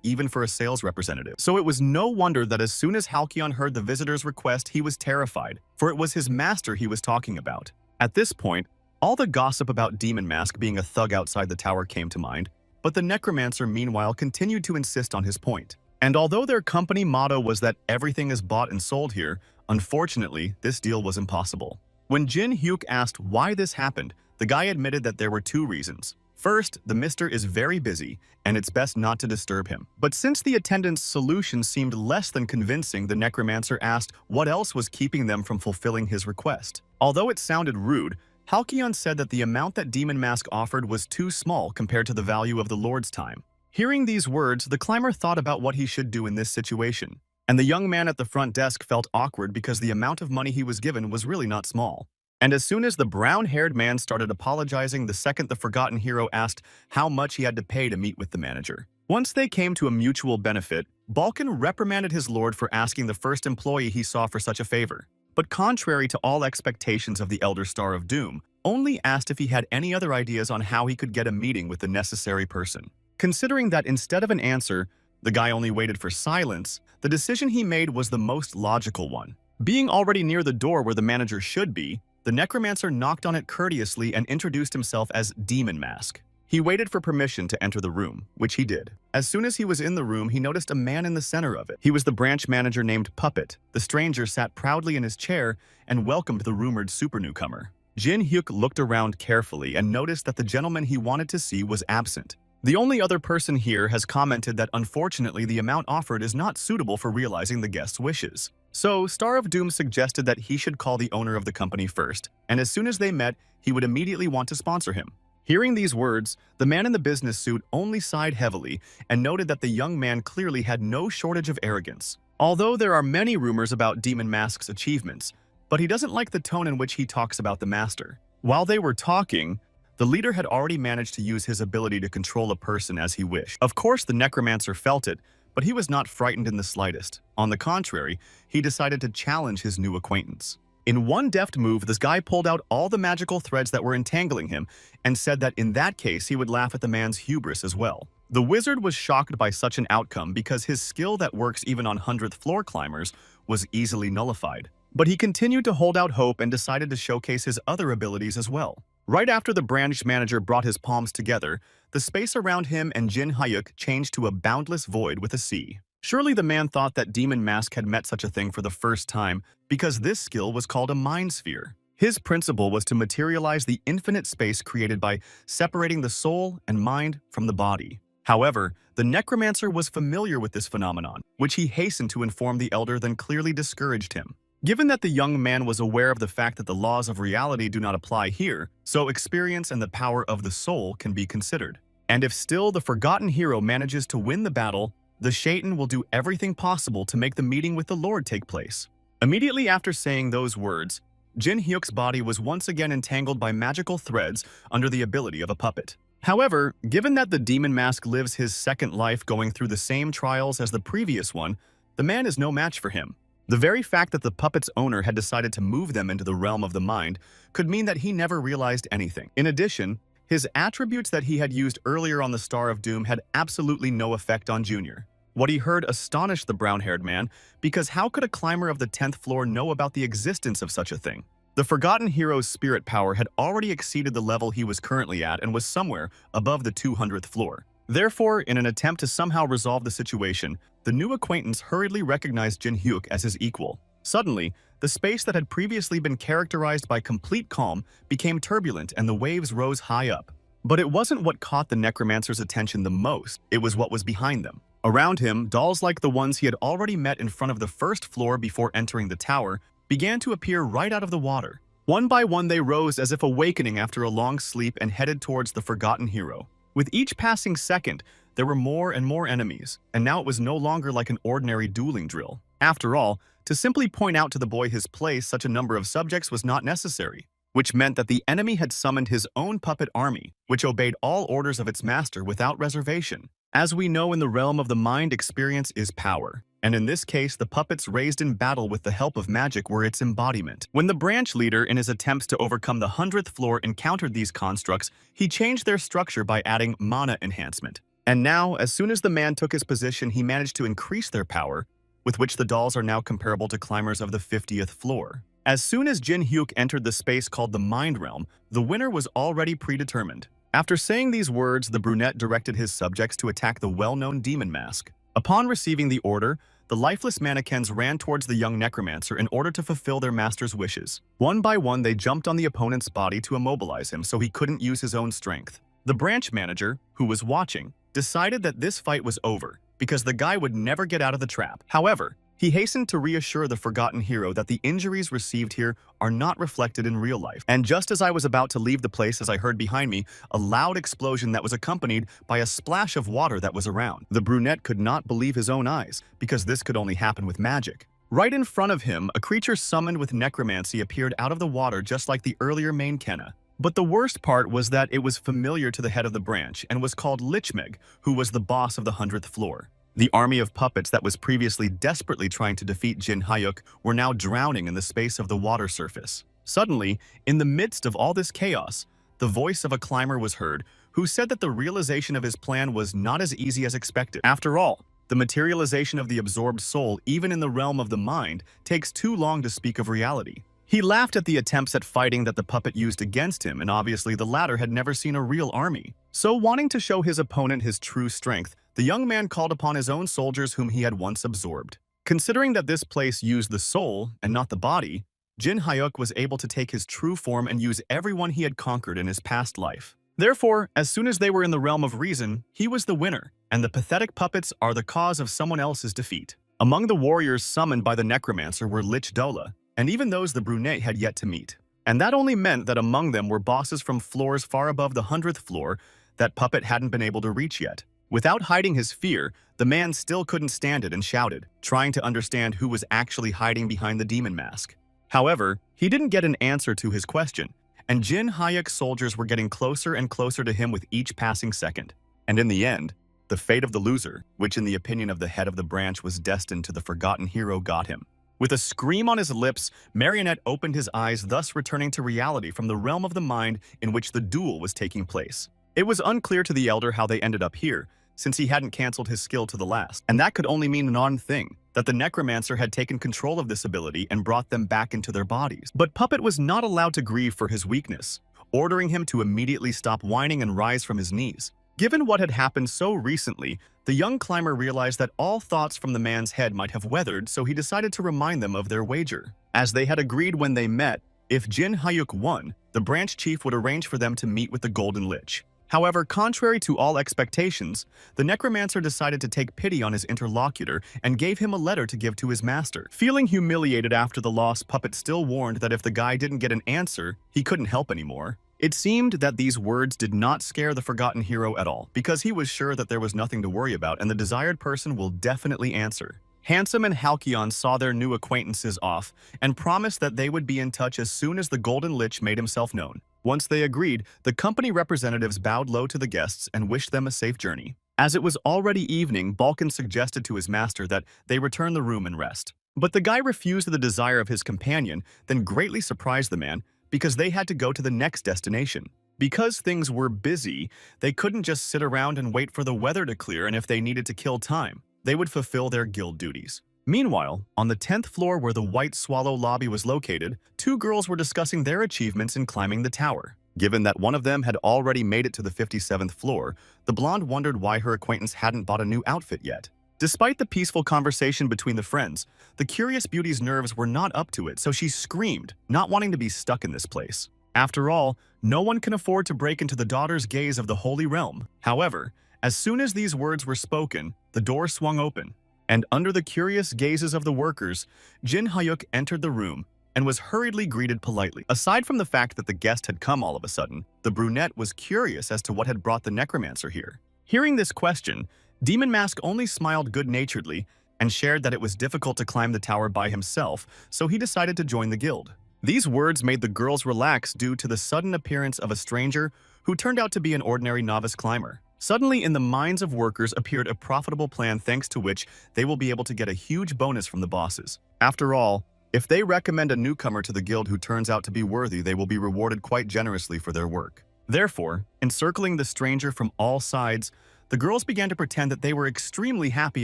even for a sales representative. So it was no wonder that as soon as Halcyon heard the visitor's request, he was terrified, for it was his master he was talking about. At this point, all the gossip about Demon Mask being a thug outside the tower came to mind, but the Necromancer meanwhile continued to insist on his point. And although their company motto was that everything is bought and sold here, unfortunately, this deal was impossible. When Jin Hyuk asked why this happened, the guy admitted that there were 2 reasons. First, the mister is very busy, and it's best not to disturb him. But since the attendant's solution seemed less than convincing, the Necromancer asked what else was keeping them from fulfilling his request. Although it sounded rude, Halcyon said that the amount that Demon Mask offered was too small compared to the value of the Lord's time. Hearing these words, the climber thought about what he should do in this situation. And the young man at the front desk felt awkward because the amount of money he was given was really not small. And as soon as the brown-haired man started apologizing, the second the forgotten hero asked how much he had to pay to meet with the manager. Once they came to a mutual benefit, Balkan reprimanded his lord for asking the first employee he saw for such a favor. But contrary to all expectations of the Elder Star of Doom, only asked if he had any other ideas on how he could get a meeting with the necessary person. Considering that instead of an answer, the guy only waited for silence, the decision he made was the most logical one. Being already near the door where the manager should be, the Necromancer knocked on it courteously and introduced himself as Demon Mask. He waited for permission to enter the room, which he did. As soon as he was in the room, he noticed a man in the center of it. He was the branch manager named Puppet. The stranger sat proudly in his chair and welcomed the rumored super newcomer. Jin Hyuk looked around carefully and noticed that the gentleman he wanted to see was absent. The only other person here has commented that unfortunately the amount offered is not suitable for realizing the guest's wishes. So, Star of Doom suggested that he should call the owner of the company first, and as soon as they met, he would immediately want to sponsor him. Hearing these words, the man in the business suit only sighed heavily and noted that the young man clearly had no shortage of arrogance. Although there are many rumors about Demon Mask's achievements, but he doesn't like the tone in which he talks about the master. While they were talking, the leader had already managed to use his ability to control a person as he wished. Of course, the Necromancer felt it, but he was not frightened in the slightest. On the contrary, he decided to challenge his new acquaintance. In one deft move, this guy pulled out all the magical threads that were entangling him and said that in that case he would laugh at the man's hubris as well. The wizard was shocked by such an outcome because his skill that works even on 100th floor climbers was easily nullified. But he continued to hold out hope and decided to showcase his other abilities as well. Right after the branch manager brought his palms together, the space around him and Jin Hyuk changed to a boundless void with a sea. Surely the man thought that Demon Mask had met such a thing for the first time because this skill was called a mind sphere. His principle was to materialize the infinite space created by separating the soul and mind from the body. However, the Necromancer was familiar with this phenomenon, which he hastened to inform the elder, then clearly discouraged him. Given that the young man was aware of the fact that the laws of reality do not apply here, so experience and the power of the soul can be considered. And if still the forgotten hero manages to win the battle, the Shaitan will do everything possible to make the meeting with the Lord take place. Immediately after saying those words, Jin Hyuk's body was once again entangled by magical threads under the ability of a puppet. However, given that the Demon Mask lives his second life going through the same trials as the previous one, the man is no match for him. The very fact that the puppet's owner had decided to move them into the realm of the mind could mean that he never realized anything. In addition, his attributes that he had used earlier on the Star of Doom had absolutely no effect on Junior. What he heard astonished the brown-haired man, because how could a climber of the 10th floor know about the existence of such a thing? The forgotten hero's spirit power had already exceeded the level he was currently at and was somewhere above the 200th floor. Therefore, in an attempt to somehow resolve the situation, the new acquaintance hurriedly recognized Jin Hyuk as his equal. Suddenly, the space that had previously been characterized by complete calm became turbulent and the waves rose high up. But it wasn't what caught the Necromancer's attention the most, it was what was behind them. Around him, dolls like the ones he had already met in front of the first floor before entering the tower began to appear right out of the water. One by one they rose as if awakening after a long sleep and headed towards the forgotten hero. With each passing second, there were more and more enemies, and now it was no longer like an ordinary dueling drill. After all, to simply point out to the boy his place such a number of subjects was not necessary, which meant that the enemy had summoned his own puppet army, which obeyed all orders of its master without reservation. As we know, in the realm of the mind, experience is power, and in this case, the puppets raised in battle with the help of magic were its embodiment. When the branch leader, in his attempts to overcome the 100th floor, encountered these constructs, he changed their structure by adding mana enhancement. And now, as soon as the man took his position, he managed to increase their power, with which the dolls are now comparable to climbers of the 50th floor. As soon as Jin Hyuk entered the space called the Mind Realm, the winner was already predetermined. After saying these words, the brunette directed his subjects to attack the well-known Demon Mask. Upon receiving the order, the lifeless mannequins ran towards the young Necromancer in order to fulfill their master's wishes. One by one, they jumped on the opponent's body to immobilize him so he couldn't use his own strength. The branch manager, who was watching, decided that this fight was over because the guy would never get out of the trap. However, he hastened to reassure the forgotten hero that the injuries received here are not reflected in real life. And just as I was about to leave the place, as I heard behind me a loud explosion that was accompanied by a splash of water that was around. The brunette could not believe his own eyes, because this could only happen with magic. Right in front of him, a creature summoned with necromancy appeared out of the water just like the earlier main Kenna. But the worst part was that it was familiar to the head of the branch and was called Lichmeg, who was the boss of the 100th floor. The army of puppets that was previously desperately trying to defeat Jin Hyuk were now drowning in the space of the water surface. Suddenly, in the midst of all this chaos, the voice of a climber was heard who said that the realization of his plan was not as easy as expected. After all, the materialization of the absorbed soul, even in the realm of the mind, takes too long to speak of reality. He laughed at the attempts at fighting that the puppet used against him, and obviously the latter had never seen a real army. So, wanting to show his opponent his true strength, the young man called upon his own soldiers whom he had once absorbed. Considering that this place used the soul and not the body, Jin Hyuk was able to take his true form and use everyone he had conquered in his past life. Therefore, as soon as they were in the realm of reason, he was the winner, and the pathetic puppets are the cause of someone else's defeat. Among the warriors summoned by the Necromancer were Lich Dola, and even those the brunette had yet to meet. And that only meant that among them were bosses from floors far above the 100th floor that Puppet hadn't been able to reach yet. Without hiding his fear, the man still couldn't stand it and shouted, trying to understand who was actually hiding behind the demon mask. However, he didn't get an answer to his question, and Jin Hyuk's soldiers were getting closer and closer to him with each passing second. And in the end, the fate of the loser, which in the opinion of the head of the branch was destined to the forgotten hero, got him. With a scream on his lips, Marionette opened his eyes, thus returning to reality from the realm of the mind in which the duel was taking place. It was unclear to the Elder how they ended up here, since he hadn't cancelled his skill to the last, and that could only mean one thing, that the Necromancer had taken control of this ability and brought them back into their bodies. But Puppet was not allowed to grieve for his weakness, ordering him to immediately stop whining and rise from his knees. Given what had happened so recently, the young climber realized that all thoughts from the man's head might have weathered, so he decided to remind them of their wager. As they had agreed when they met, if Jin Hyuk won, the branch chief would arrange for them to meet with the Golden Lich. However, contrary to all expectations, the Necromancer decided to take pity on his interlocutor and gave him a letter to give to his master. Feeling humiliated after the loss, Puppet still warned that if the guy didn't get an answer, he couldn't help anymore. It seemed that these words did not scare the forgotten hero at all, because he was sure that there was nothing to worry about and the desired person will definitely answer. Handsome and Halcyon saw their new acquaintances off and promised that they would be in touch as soon as the Golden Lich made himself known. Once they agreed, the company representatives bowed low to the guests and wished them a safe journey. As it was already evening, Balkan suggested to his master that they return the room and rest. But the guy refused the desire of his companion, then greatly surprised the man because they had to go to the next destination. Because things were busy, they couldn't just sit around and wait for the weather to clear, and if they needed to kill time, they would fulfill their guild duties. Meanwhile, on the 10th floor where the White Swallow lobby was located, two girls were discussing their achievements in climbing the tower. Given that one of them had already made it to the 57th floor, the blonde wondered why her acquaintance hadn't bought a new outfit yet. Despite the peaceful conversation between the friends, the curious beauty's nerves were not up to it, so she screamed, not wanting to be stuck in this place. After all, no one can afford to break into the daughter's gaze of the Holy Realm. However, as soon as these words were spoken, the door swung open, and under the curious gazes of the workers, Jin Hyuk entered the room and was hurriedly greeted politely. Aside from the fact that the guest had come all of a sudden, the brunette was curious as to what had brought the Necromancer here. Hearing this question, Demon Mask only smiled good-naturedly and shared that it was difficult to climb the tower by himself, so he decided to join the guild. These words made the girls relax due to the sudden appearance of a stranger who turned out to be an ordinary novice climber. Suddenly, in the minds of workers appeared a profitable plan thanks to which they will be able to get a huge bonus from the bosses. After all, if they recommend a newcomer to the guild who turns out to be worthy, they will be rewarded quite generously for their work. Therefore, encircling the stranger from all sides, the girls began to pretend that they were extremely happy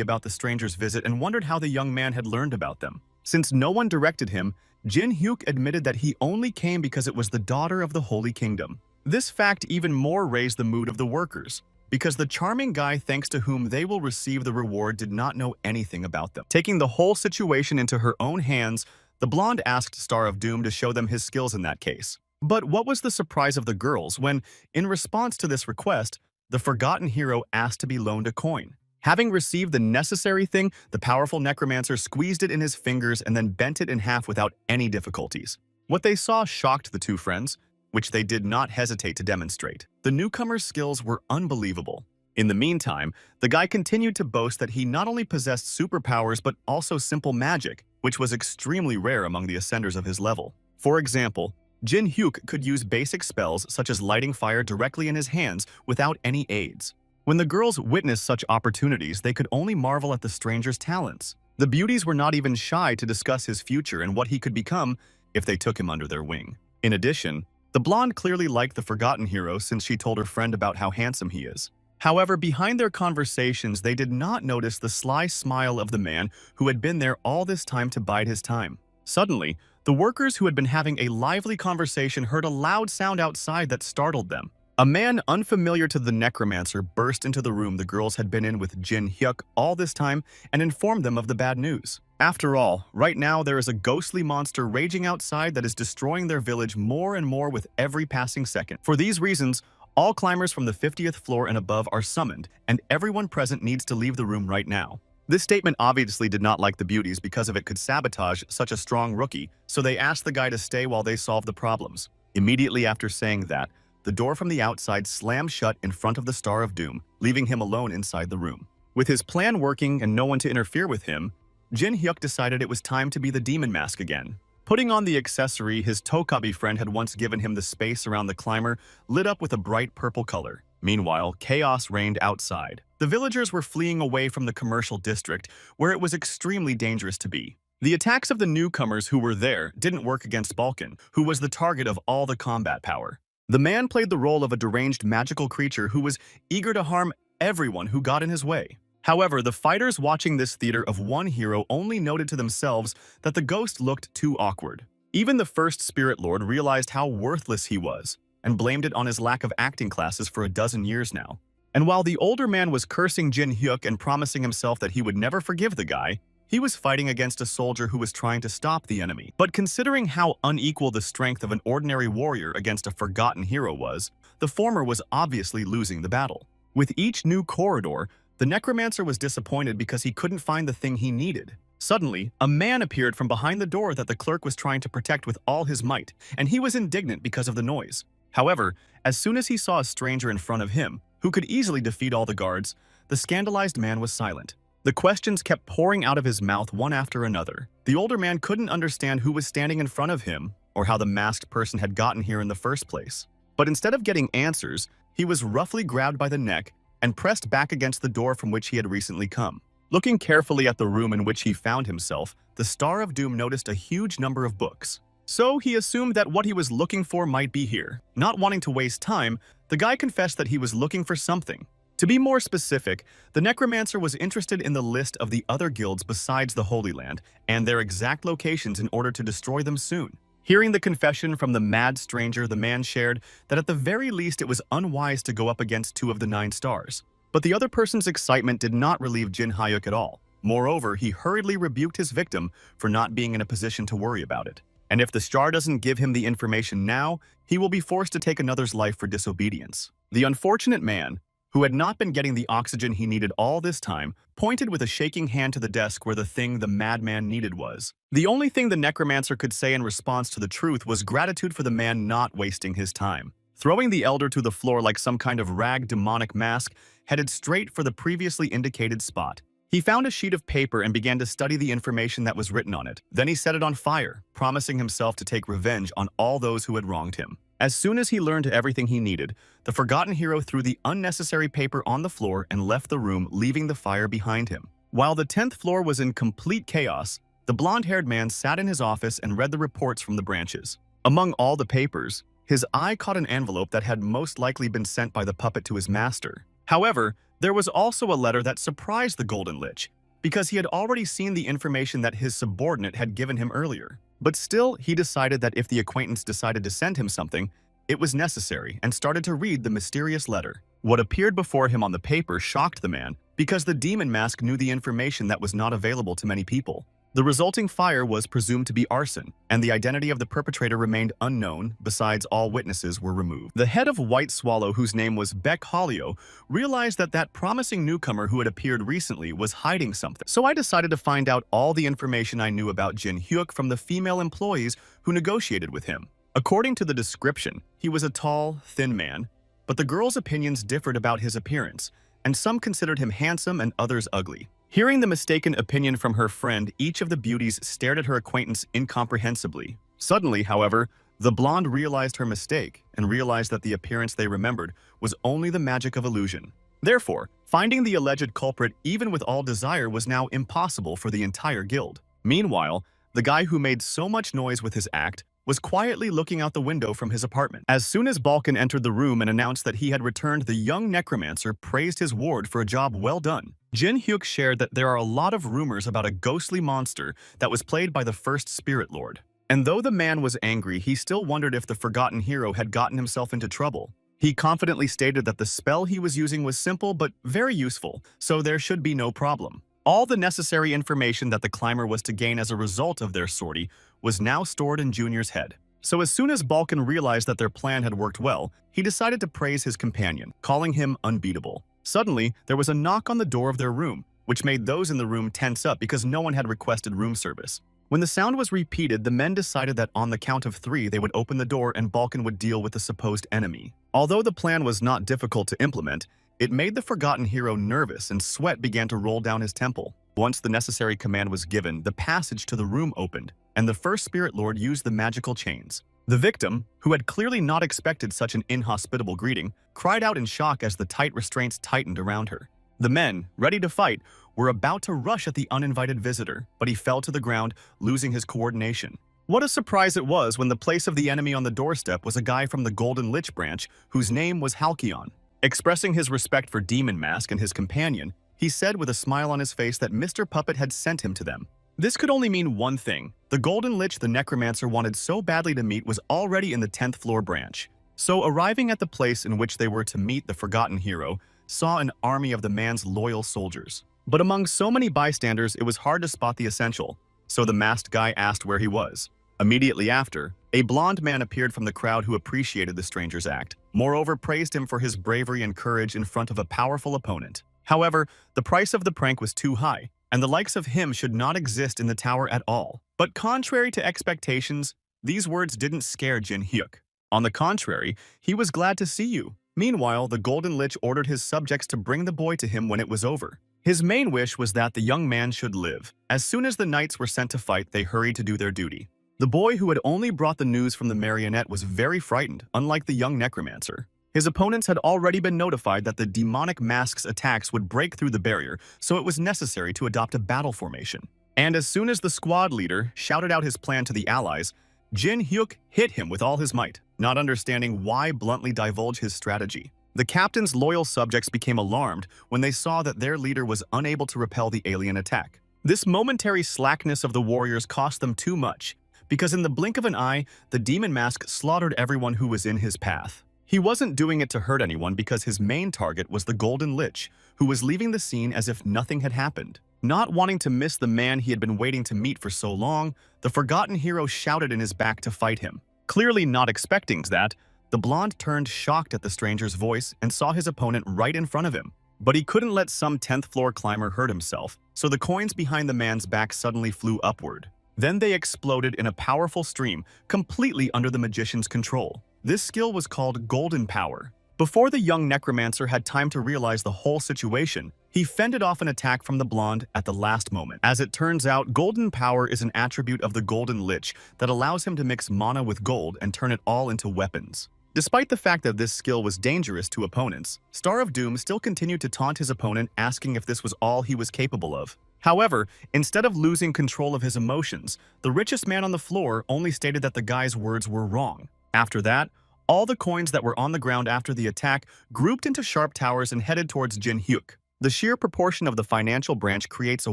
about the stranger's visit and wondered how the young man had learned about them. Since no one directed him, Jin Hyuk admitted that he only came because it was the daughter of the Holy Kingdom. This fact even more raised the mood of the workers, because the charming guy thanks to whom they will receive the reward did not know anything about them. Taking the whole situation into her own hands, the blonde asked Star of Doom to show them his skills in that case. But what was the surprise of the girls when, in response to this request, the forgotten hero asked to be loaned a coin. Having received the necessary thing, the powerful Necromancer squeezed it in his fingers and then bent it in half without any difficulties. What they saw shocked the two friends, which they did not hesitate to demonstrate. The newcomer's skills were unbelievable. In the meantime, the guy continued to boast that he not only possessed superpowers but also simple magic, which was extremely rare among the ascenders of his level. For example, Jin Hyuk could use basic spells such as lighting fire directly in his hands without any aids. When the girls witnessed such opportunities, they could only marvel at the stranger's talents. The beauties were not even shy to discuss his future and what he could become if they took him under their wing. In addition, the blonde clearly liked the forgotten hero since she told her friend about how handsome he is. However, behind their conversations, they did not notice the sly smile of the man who had been there all this time to bide his time. Suddenly, the workers who had been having a lively conversation heard a loud sound outside that startled them. A man unfamiliar to the Necromancer burst into the room the girls had been in with Jin Hyuk all this time and informed them of the bad news. After all, right now there is a ghostly monster raging outside that is destroying their village more and more with every passing second. For these reasons, all climbers from the 50th floor and above are summoned, and everyone present needs to leave the room right now. This statement obviously did not like the beauties because of it could sabotage such a strong rookie, so they asked the guy to stay while they solved the problems. Immediately after saying that, the door from the outside slammed shut in front of the Star of Doom, leaving him alone inside the room. With his plan working and no one to interfere with him, Jin Hyuk decided it was time to be the demon mask again. Putting on the accessory his Tokabi friend had once given him, the space around the climber lit up with a bright purple color. Meanwhile, chaos reigned outside. The villagers were fleeing away from the commercial district, where it was extremely dangerous to be. The attacks of the newcomers who were there didn't work against Balkan, who was the target of all the combat power. The man played the role of a deranged magical creature who was eager to harm everyone who got in his way. However, the fighters watching this theater of one hero only noted to themselves that the ghost looked too awkward. Even the first Spirit Lord realized how worthless he was, and blamed it on his lack of acting classes for a dozen years now. And while the older man was cursing Jin Hyuk and promising himself that he would never forgive the guy, he was fighting against a soldier who was trying to stop the enemy. But considering how unequal the strength of an ordinary warrior against a forgotten hero was, the former was obviously losing the battle. With each new corridor, the Necromancer was disappointed because he couldn't find the thing he needed. Suddenly, a man appeared from behind the door that the clerk was trying to protect with all his might, and he was indignant because of the noise. However, as soon as he saw a stranger in front of him, who could easily defeat all the guards, the scandalized man was silent. The questions kept pouring out of his mouth one after another. The older man couldn't understand who was standing in front of him or how the masked person had gotten here in the first place. But instead of getting answers, he was roughly grabbed by the neck and pressed back against the door from which he had recently come. Looking carefully at the room in which he found himself, the Star of Doom noticed a huge number of books. So he assumed that what he was looking for might be here. Not wanting to waste time, the guy confessed that he was looking for something. To be more specific, the Necromancer was interested in the list of the other guilds besides the Holy Land and their exact locations in order to destroy them soon. Hearing the confession from the mad stranger, the man shared that at the very least it was unwise to go up against 2 of the 9 stars. But the other person's excitement did not relieve Jin Hyuk at all. Moreover, he hurriedly rebuked his victim for not being in a position to worry about it. And if the star doesn't give him the information now, he will be forced to take another's life for disobedience. The unfortunate man, who had not been getting the oxygen he needed all this time, pointed with a shaking hand to the desk where the thing the madman needed was. The only thing the Necromancer could say in response to the truth was gratitude for the man not wasting his time. Throwing the elder to the floor like some kind of rag demonic mask, headed straight for the previously indicated spot. He found a sheet of paper and began to study the information that was written on it. Then he set it on fire, promising himself to take revenge on all those who had wronged him. As soon as he learned everything he needed, the forgotten hero threw the unnecessary paper on the floor and left the room, leaving the fire behind him. While the 10th floor was in complete chaos, the blonde-haired man sat in his office and read the reports from the branches. Among all the papers, his eye caught an envelope that had most likely been sent by the puppet to his master. However, there was also a letter that surprised the Golden Lich, because he had already seen the information that his subordinate had given him earlier. But still, he decided that if the acquaintance decided to send him something, it was necessary, and started to read the mysterious letter. What appeared before him on the paper shocked the man, because the demon mask knew the information that was not available to many people. The resulting fire was presumed to be arson, and the identity of the perpetrator remained unknown. Besides, all witnesses were removed. The head of White Swallow, whose name was Beck Hollio, realized that that promising newcomer who had appeared recently was hiding something. So I decided to find out all the information I knew about Jin Hyuk from the female employees who negotiated with him. According to the description, he was a tall, thin man, but the girls' opinions differed about his appearance, and some considered him handsome and others ugly. Hearing the mistaken opinion from her friend, each of the beauties stared at her acquaintance incomprehensibly. Suddenly, however, the blonde realized her mistake and realized that the appearance they remembered was only the magic of illusion. Therefore, finding the alleged culprit even with all desire was now impossible for the entire guild. Meanwhile, the guy who made so much noise with his act was quietly looking out the window from his apartment. As soon as Balkan entered the room and announced that he had returned, the young Necromancer praised his ward for a job well done. Jin Hyuk shared that there are a lot of rumors about a ghostly monster that was played by the first Spirit Lord. And though the man was angry, he still wondered if the forgotten hero had gotten himself into trouble. He confidently stated that the spell he was using was simple but very useful, so there should be no problem. All the necessary information that the climber was to gain as a result of their sortie was now stored in Junior's head. So as soon as Balkan realized that their plan had worked well, he decided to praise his companion, calling him unbeatable. Suddenly, there was a knock on the door of their room, which made those in the room tense up because no one had requested room service. When the sound was repeated, the men decided that on the count of 3 they would open the door and Balkan would deal with the supposed enemy. Although the plan was not difficult to implement, it made the forgotten hero nervous and sweat began to roll down his temple. Once the necessary command was given, the passage to the room opened, and the first Spirit Lord used the magical chains. The victim, who had clearly not expected such an inhospitable greeting, cried out in shock as the tight restraints tightened around her. The men, ready to fight, were about to rush at the uninvited visitor, but he fell to the ground, losing his coordination. What a surprise it was when the place of the enemy on the doorstep was a guy from the Golden Lich branch whose name was Halcyon. Expressing his respect for Demon Mask and his companion, he said with a smile on his face that Mr. Puppet had sent him to them. This could only mean one thing. The Golden Lich the Necromancer wanted so badly to meet was already in the 10th floor branch. So arriving at the place in which they were to meet the forgotten hero, saw an army of the man's loyal soldiers. But among so many bystanders, it was hard to spot the essential, so the masked guy asked where he was. Immediately after, a blonde man appeared from the crowd who appreciated the stranger's act, moreover praised him for his bravery and courage in front of a powerful opponent. However, the price of the prank was too high, and the likes of him should not exist in the tower at all. But contrary to expectations, these words didn't scare Jin Hyuk. On the contrary, he was glad to see you. Meanwhile, the Golden Lich ordered his subjects to bring the boy to him when it was over. His main wish was that the young man should live. As soon as the knights were sent to fight, they hurried to do their duty. The boy who had only brought the news from the marionette was very frightened, unlike the young necromancer. His opponents had already been notified that the demonic mask's attacks would break through the barrier, so it was necessary to adopt a battle formation. And as soon as the squad leader shouted out his plan to the allies, Jin Hyuk hit him with all his might, not understanding why bluntly divulge his strategy. The captain's loyal subjects became alarmed when they saw that their leader was unable to repel the alien attack. This momentary slackness of the warriors cost them too much, because in the blink of an eye, the demon mask slaughtered everyone who was in his path. He wasn't doing it to hurt anyone because his main target was the Golden Lich, who was leaving the scene as if nothing had happened. Not wanting to miss the man he had been waiting to meet for so long, the forgotten hero shouted in his back to fight him. Clearly not expecting that, the blonde turned shocked at the stranger's voice and saw his opponent right in front of him. But he couldn't let some 10th floor climber hurt himself, so the coins behind the man's back suddenly flew upward. Then they exploded in a powerful stream, completely under the magician's control. This skill was called Golden Power. Before the young necromancer had time to realize the whole situation, he fended off an attack from the blonde at the last moment. As it turns out, Golden Power is an attribute of the Golden Lich that allows him to mix mana with gold and turn it all into weapons. Despite the fact that this skill was dangerous to opponents, Star of Doom still continued to taunt his opponent, asking if this was all he was capable of. However, instead of losing control of his emotions, the richest man on the floor only stated that the guy's words were wrong. After that, all the coins that were on the ground after the attack grouped into sharp towers and headed towards Jin Hyuk. The sheer proportion of the financial branch creates a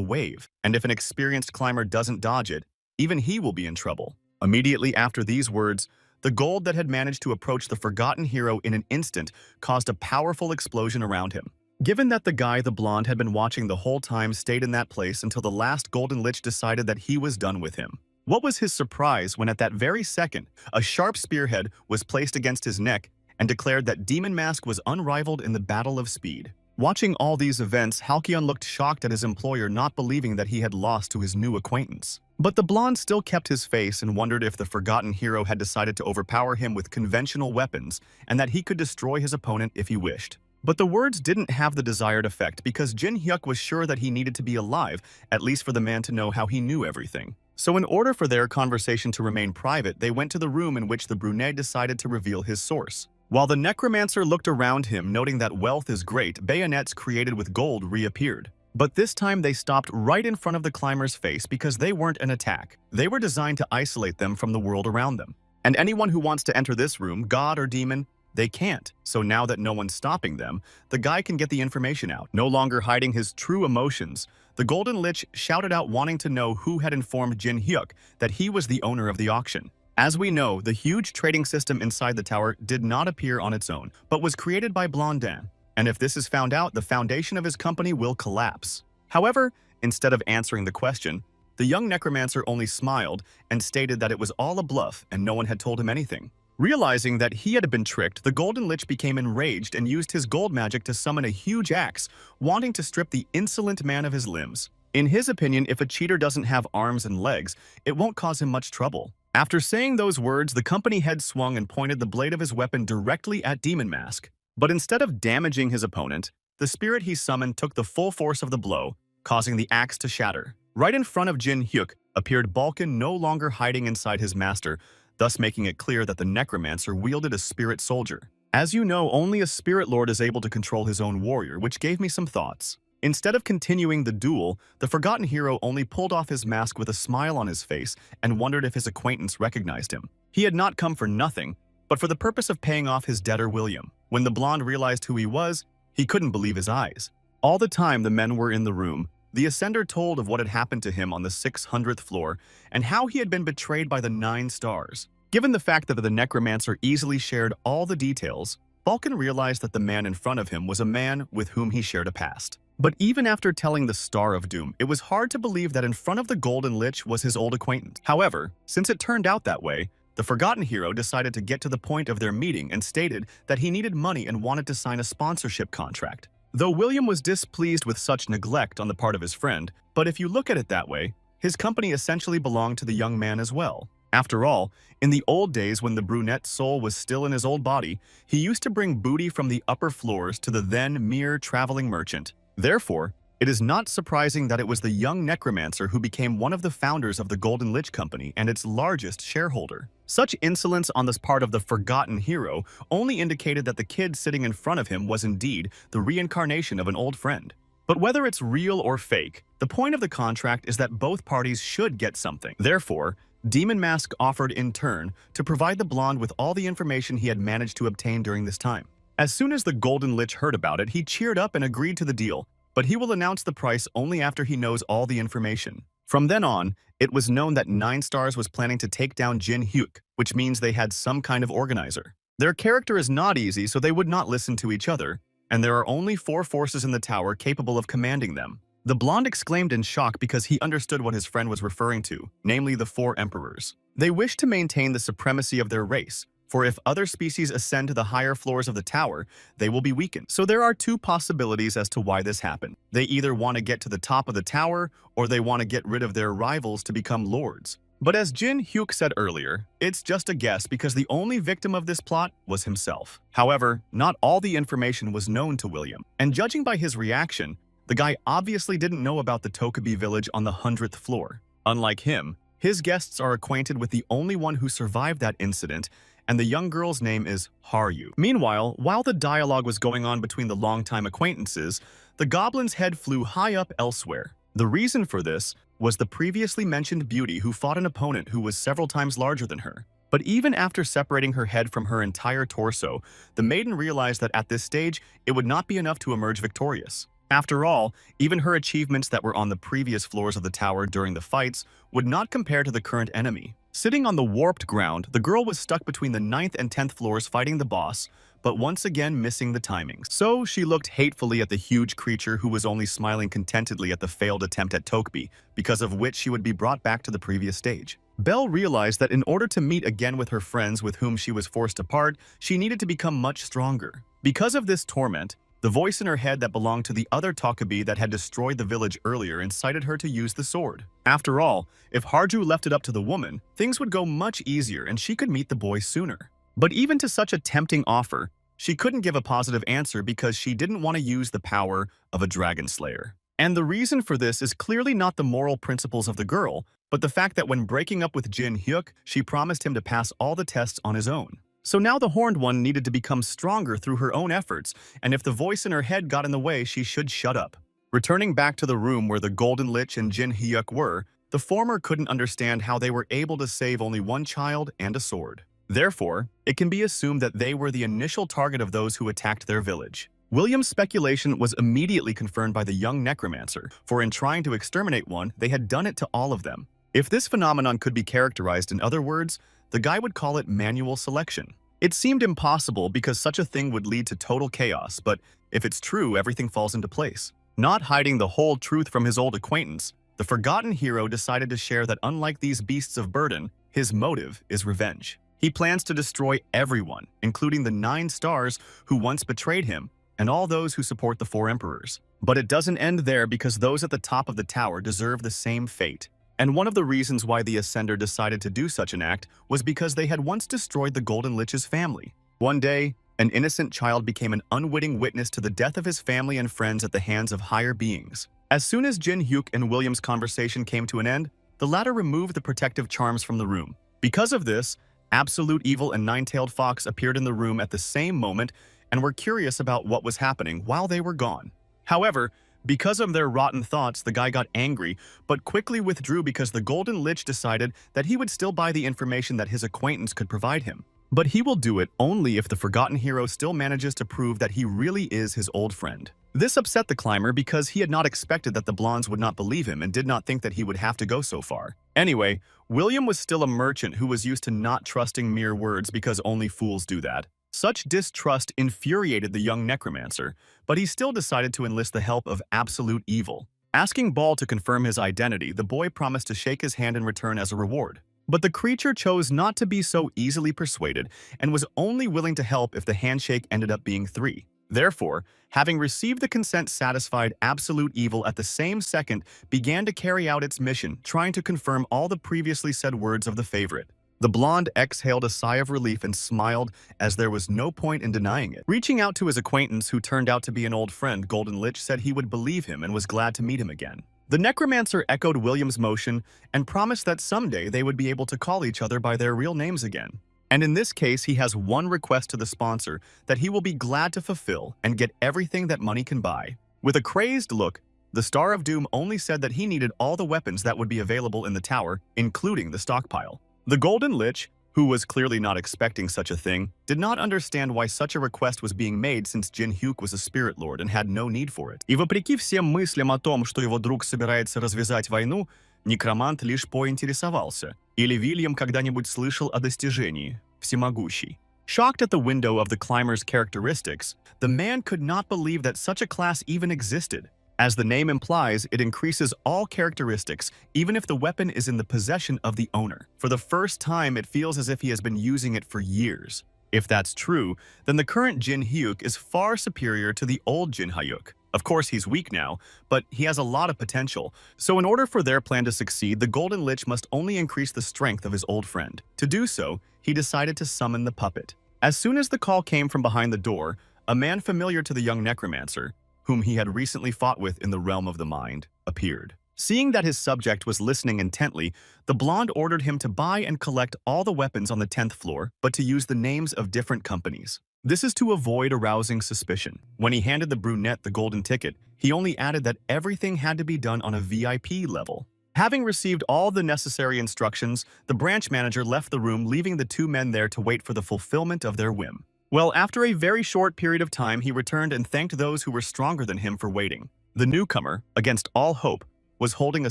wave, and if an experienced climber doesn't dodge it, even he will be in trouble. Immediately after these words, the gold that had managed to approach the forgotten hero in an instant caused a powerful explosion around him. Given that the guy the blonde had been watching the whole time stayed in that place until the last Golden Lich decided that he was done with him. What was his surprise when at that very second, a sharp spearhead was placed against his neck and declared that Demon Mask was unrivaled in the battle of speed. Watching all these events, Halcyon looked shocked at his employer, not believing that he had lost to his new acquaintance. But the blonde still kept his face and wondered if the forgotten hero had decided to overpower him with conventional weapons and that he could destroy his opponent if he wished. But the words didn't have the desired effect because Jin Hyuk was sure that he needed to be alive, at least for the man to know how he knew everything. So in order for their conversation to remain private, they went to the room in which the brunette decided to reveal his source. While the necromancer looked around him, noting that wealth is great, bayonets created with gold reappeared. But this time they stopped right in front of the climber's face because they weren't an attack. They were designed to isolate them from the world around them. And anyone who wants to enter this room, god or demon, they can't. So now that no one's stopping them, the guy can get the information out. No longer hiding his true emotions, the Golden Lich shouted out wanting to know who had informed Jin Hyuk that he was the owner of the auction. As we know, the huge trading system inside the tower did not appear on its own, but was created by Blondin, and if this is found out, the foundation of his company will collapse. However, instead of answering the question, the young necromancer only smiled and stated that it was all a bluff and no one had told him anything. Realizing that he had been tricked, the Golden Lich became enraged and used his gold magic to summon a huge axe, wanting to strip the insolent man of his limbs. In his opinion, if a cheater doesn't have arms and legs, it won't cause him much trouble. After saying those words, the company head swung and pointed the blade of his weapon directly at Demon Mask. But instead of damaging his opponent, the spirit he summoned took the full force of the blow, causing the axe to shatter. Right in front of Jin Hyuk appeared Balkan, no longer hiding inside his master, thus making it clear that the Necromancer wielded a spirit soldier. As you know, only a spirit lord is able to control his own warrior, which gave me some thoughts. Instead of continuing the duel, the forgotten hero only pulled off his mask with a smile on his face and wondered if his acquaintance recognized him. He had not come for nothing, but for the purpose of paying off his debtor William. When the blonde realized who he was, he couldn't believe his eyes. All the time the men were in the room, the Ascender told of what had happened to him on the 600th floor and how he had been betrayed by the 9 stars. Given the fact that the Necromancer easily shared all the details, Balkan realized that the man in front of him was a man with whom he shared a past. But even after telling the Star of Doom, it was hard to believe that in front of the Golden Lich was his old acquaintance. However, since it turned out that way, the forgotten hero decided to get to the point of their meeting and stated that he needed money and wanted to sign a sponsorship contract. Though William was displeased with such neglect on the part of his friend, but if you look at it that way, his company essentially belonged to the young man as well. After all, in the old days when the brunette's soul was still in his old body, he used to bring booty from the upper floors to the then mere traveling merchant. Therefore, it is not surprising that it was the young necromancer who became one of the founders of the Golden Lich Company and its largest shareholder. Such insolence on the part of the forgotten hero only indicated that the kid sitting in front of him was indeed the reincarnation of an old friend. But whether it's real or fake, the point of the contract is that both parties should get something. Therefore, Demon Mask offered in turn to provide the blonde with all the information he had managed to obtain during this time. As soon as the Golden Lich heard about it, he cheered up and agreed to the deal, but he will announce the price only after he knows all the information. From then on, it was known that 9 Stars was planning to take down Jin Hyuk, which means they had some kind of organizer. Their character is not easy, so they would not listen to each other, and there are only 4 forces in the tower capable of commanding them. The blonde exclaimed in shock because he understood what his friend was referring to, namely the 4 emperors. They wish to maintain the supremacy of their race, for if other species ascend to the higher floors of the tower, they will be weakened. So there are 2 possibilities as to why this happened. They either want to get to the top of the tower, or they want to get rid of their rivals to become lords. But as Jin Hyuk said earlier, it's just a guess because the only victim of this plot was himself. However, not all the information was known to William, and judging by his reaction, the guy obviously didn't know about the Tokubi village on the 100th floor. Unlike him, his guests are acquainted with the only one who survived that incident, and the young girl's name is Haryu. Meanwhile, while the dialogue was going on between the longtime acquaintances, the goblin's head flew high up elsewhere. The reason for this was the previously mentioned beauty who fought an opponent who was several times larger than her. But even after separating her head from her entire torso, the maiden realized that at this stage, it would not be enough to emerge victorious. After all, even her achievements that were on the previous floors of the tower during the fights would not compare to the current enemy. Sitting on the warped ground, the girl was stuck between the 9th and 10th floors fighting the boss, but once again missing the timings. So she looked hatefully at the huge creature who was only smiling contentedly at the failed attempt at Tokubi, because of which she would be brought back to the previous stage. Belle realized that in order to meet again with her friends with whom she was forced apart, she needed to become much stronger. Because of this torment, the voice in her head that belonged to the other Tokubi that had destroyed the village earlier incited her to use the sword. After all, if Harju left it up to the woman, things would go much easier and she could meet the boy sooner. But even to such a tempting offer, she couldn't give a positive answer because she didn't want to use the power of a dragon slayer. And the reason for this is clearly not the moral principles of the girl, but the fact that when breaking up with Jin Hyuk, she promised him to pass all the tests on his own. So now the Horned One needed to become stronger through her own efforts, and if the voice in her head got in the way, she should shut up. Returning back to the room where the Golden Lich and Jin Hyuk were, the former couldn't understand how they were able to save only one child and a sword. Therefore, it can be assumed that they were the initial target of those who attacked their village. William's speculation was immediately confirmed by the young necromancer, for in trying to exterminate one, they had done it to all of them. If this phenomenon could be characterized in other words, the guy would call it manual selection. It seemed impossible because such a thing would lead to total chaos, but if it's true, everything falls into place. Not hiding the whole truth from his old acquaintance, the forgotten hero decided to share that unlike these beasts of burden, his motive is revenge. He plans to destroy everyone, including the 9 stars who once betrayed him and all those who support the 4 emperors. But it doesn't end there because those at the top of the tower deserve the same fate. And one of the reasons why the Ascender decided to do such an act was because they had once destroyed the Golden Lich's family. One day, an innocent child became an unwitting witness to the death of his family and friends at the hands of higher beings. As soon as Jin Hyuk and William's conversation came to an end, the latter removed the protective charms from the room. Because of this, Absolute Evil and Nine-Tailed Fox appeared in the room at the same moment and were curious about what was happening while they were gone. However, because of their rotten thoughts, the guy got angry, but quickly withdrew because the Golden Lich decided that he would still buy the information that his acquaintance could provide him. But he will do it only if the forgotten hero still manages to prove that he really is his old friend. This upset the climber because he had not expected that the blondes would not believe him and did not think that he would have to go so far. Anyway, William was still a merchant who was used to not trusting mere words because only fools do that. Such distrust infuriated the young necromancer, but he still decided to enlist the help of Absolute Evil. Asking Ball to confirm his identity, the boy promised to shake his hand in return as a reward. But the creature chose not to be so easily persuaded and was only willing to help if the handshake ended up being 3. Therefore, having received the consent satisfied, Absolute Evil at the same second began to carry out its mission, trying to confirm all the previously said words of the favorite. The blonde exhaled a sigh of relief and smiled, as there was no point in denying it. Reaching out to his acquaintance, who turned out to be an old friend, Golden Lich said he would believe him and was glad to meet him again. The necromancer echoed William's motion and promised that someday they would be able to call each other by their real names again. And in this case, he has one request to the sponsor that he will be glad to fulfill and get everything that money can buy. With a crazed look, the Star of Doom only said that he needed all the weapons that would be available in the tower, including the stockpile. The Golden Lich, who was clearly not expecting such a thing, did not understand why such a request was being made since Jin Hyuk was a spirit lord and had no need for it. И вопреки всем мыслям о том, что его друг собирается развязать войну, некромант лишь поинтересовался, или Вильям когда-нибудь слышал о достижении всемогущий. Shocked at the window of the climber's characteristics, the man could not believe that such a class even existed. As the name implies, it increases all characteristics, even if the weapon is in the possession of the owner. For the first time, it feels as if he has been using it for years. If that's true, then the current Jin Hyuk is far superior to the old Jin Hyuk. Of course, he's weak now, but he has a lot of potential. So in order for their plan to succeed, the Golden Lich must only increase the strength of his old friend. To do so, he decided to summon the puppet. As soon as the call came from behind the door, a man familiar to the young necromancer, whom he had recently fought with in the realm of the mind, appeared. Seeing that his subject was listening intently, the blonde ordered him to buy and collect all the weapons on the 10th floor, but to use the names of different companies. This is to avoid arousing suspicion. When he handed the brunette the golden ticket, he only added that everything had to be done on a VIP level. Having received all the necessary instructions, the branch manager left the room, leaving the 2 men there to wait for the fulfillment of their whim. Well, after a very short period of time, he returned and thanked those who were stronger than him for waiting. The newcomer, against all hope, was holding a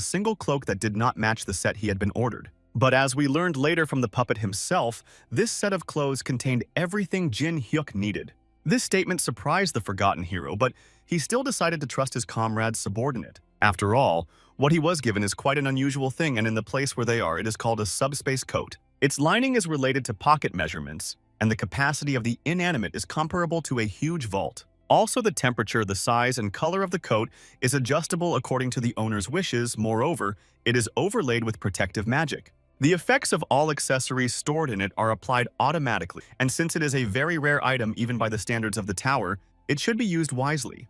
single cloak that did not match the set he had been ordered. But as we learned later from the puppet himself, this set of clothes contained everything Jin Hyuk needed. This statement surprised the forgotten hero, but he still decided to trust his comrade's subordinate. After all, what he was given is quite an unusual thing, and in the place where they are, it is called a subspace coat. Its lining is related to pocket measurements, and the capacity of the inanimate is comparable to a huge vault. Also, the temperature, the size, and color of the coat is adjustable according to the owner's wishes. Moreover, it is overlaid with protective magic. The effects of all accessories stored in it are applied automatically, and since it is a very rare item even by the standards of the tower, it should be used wisely.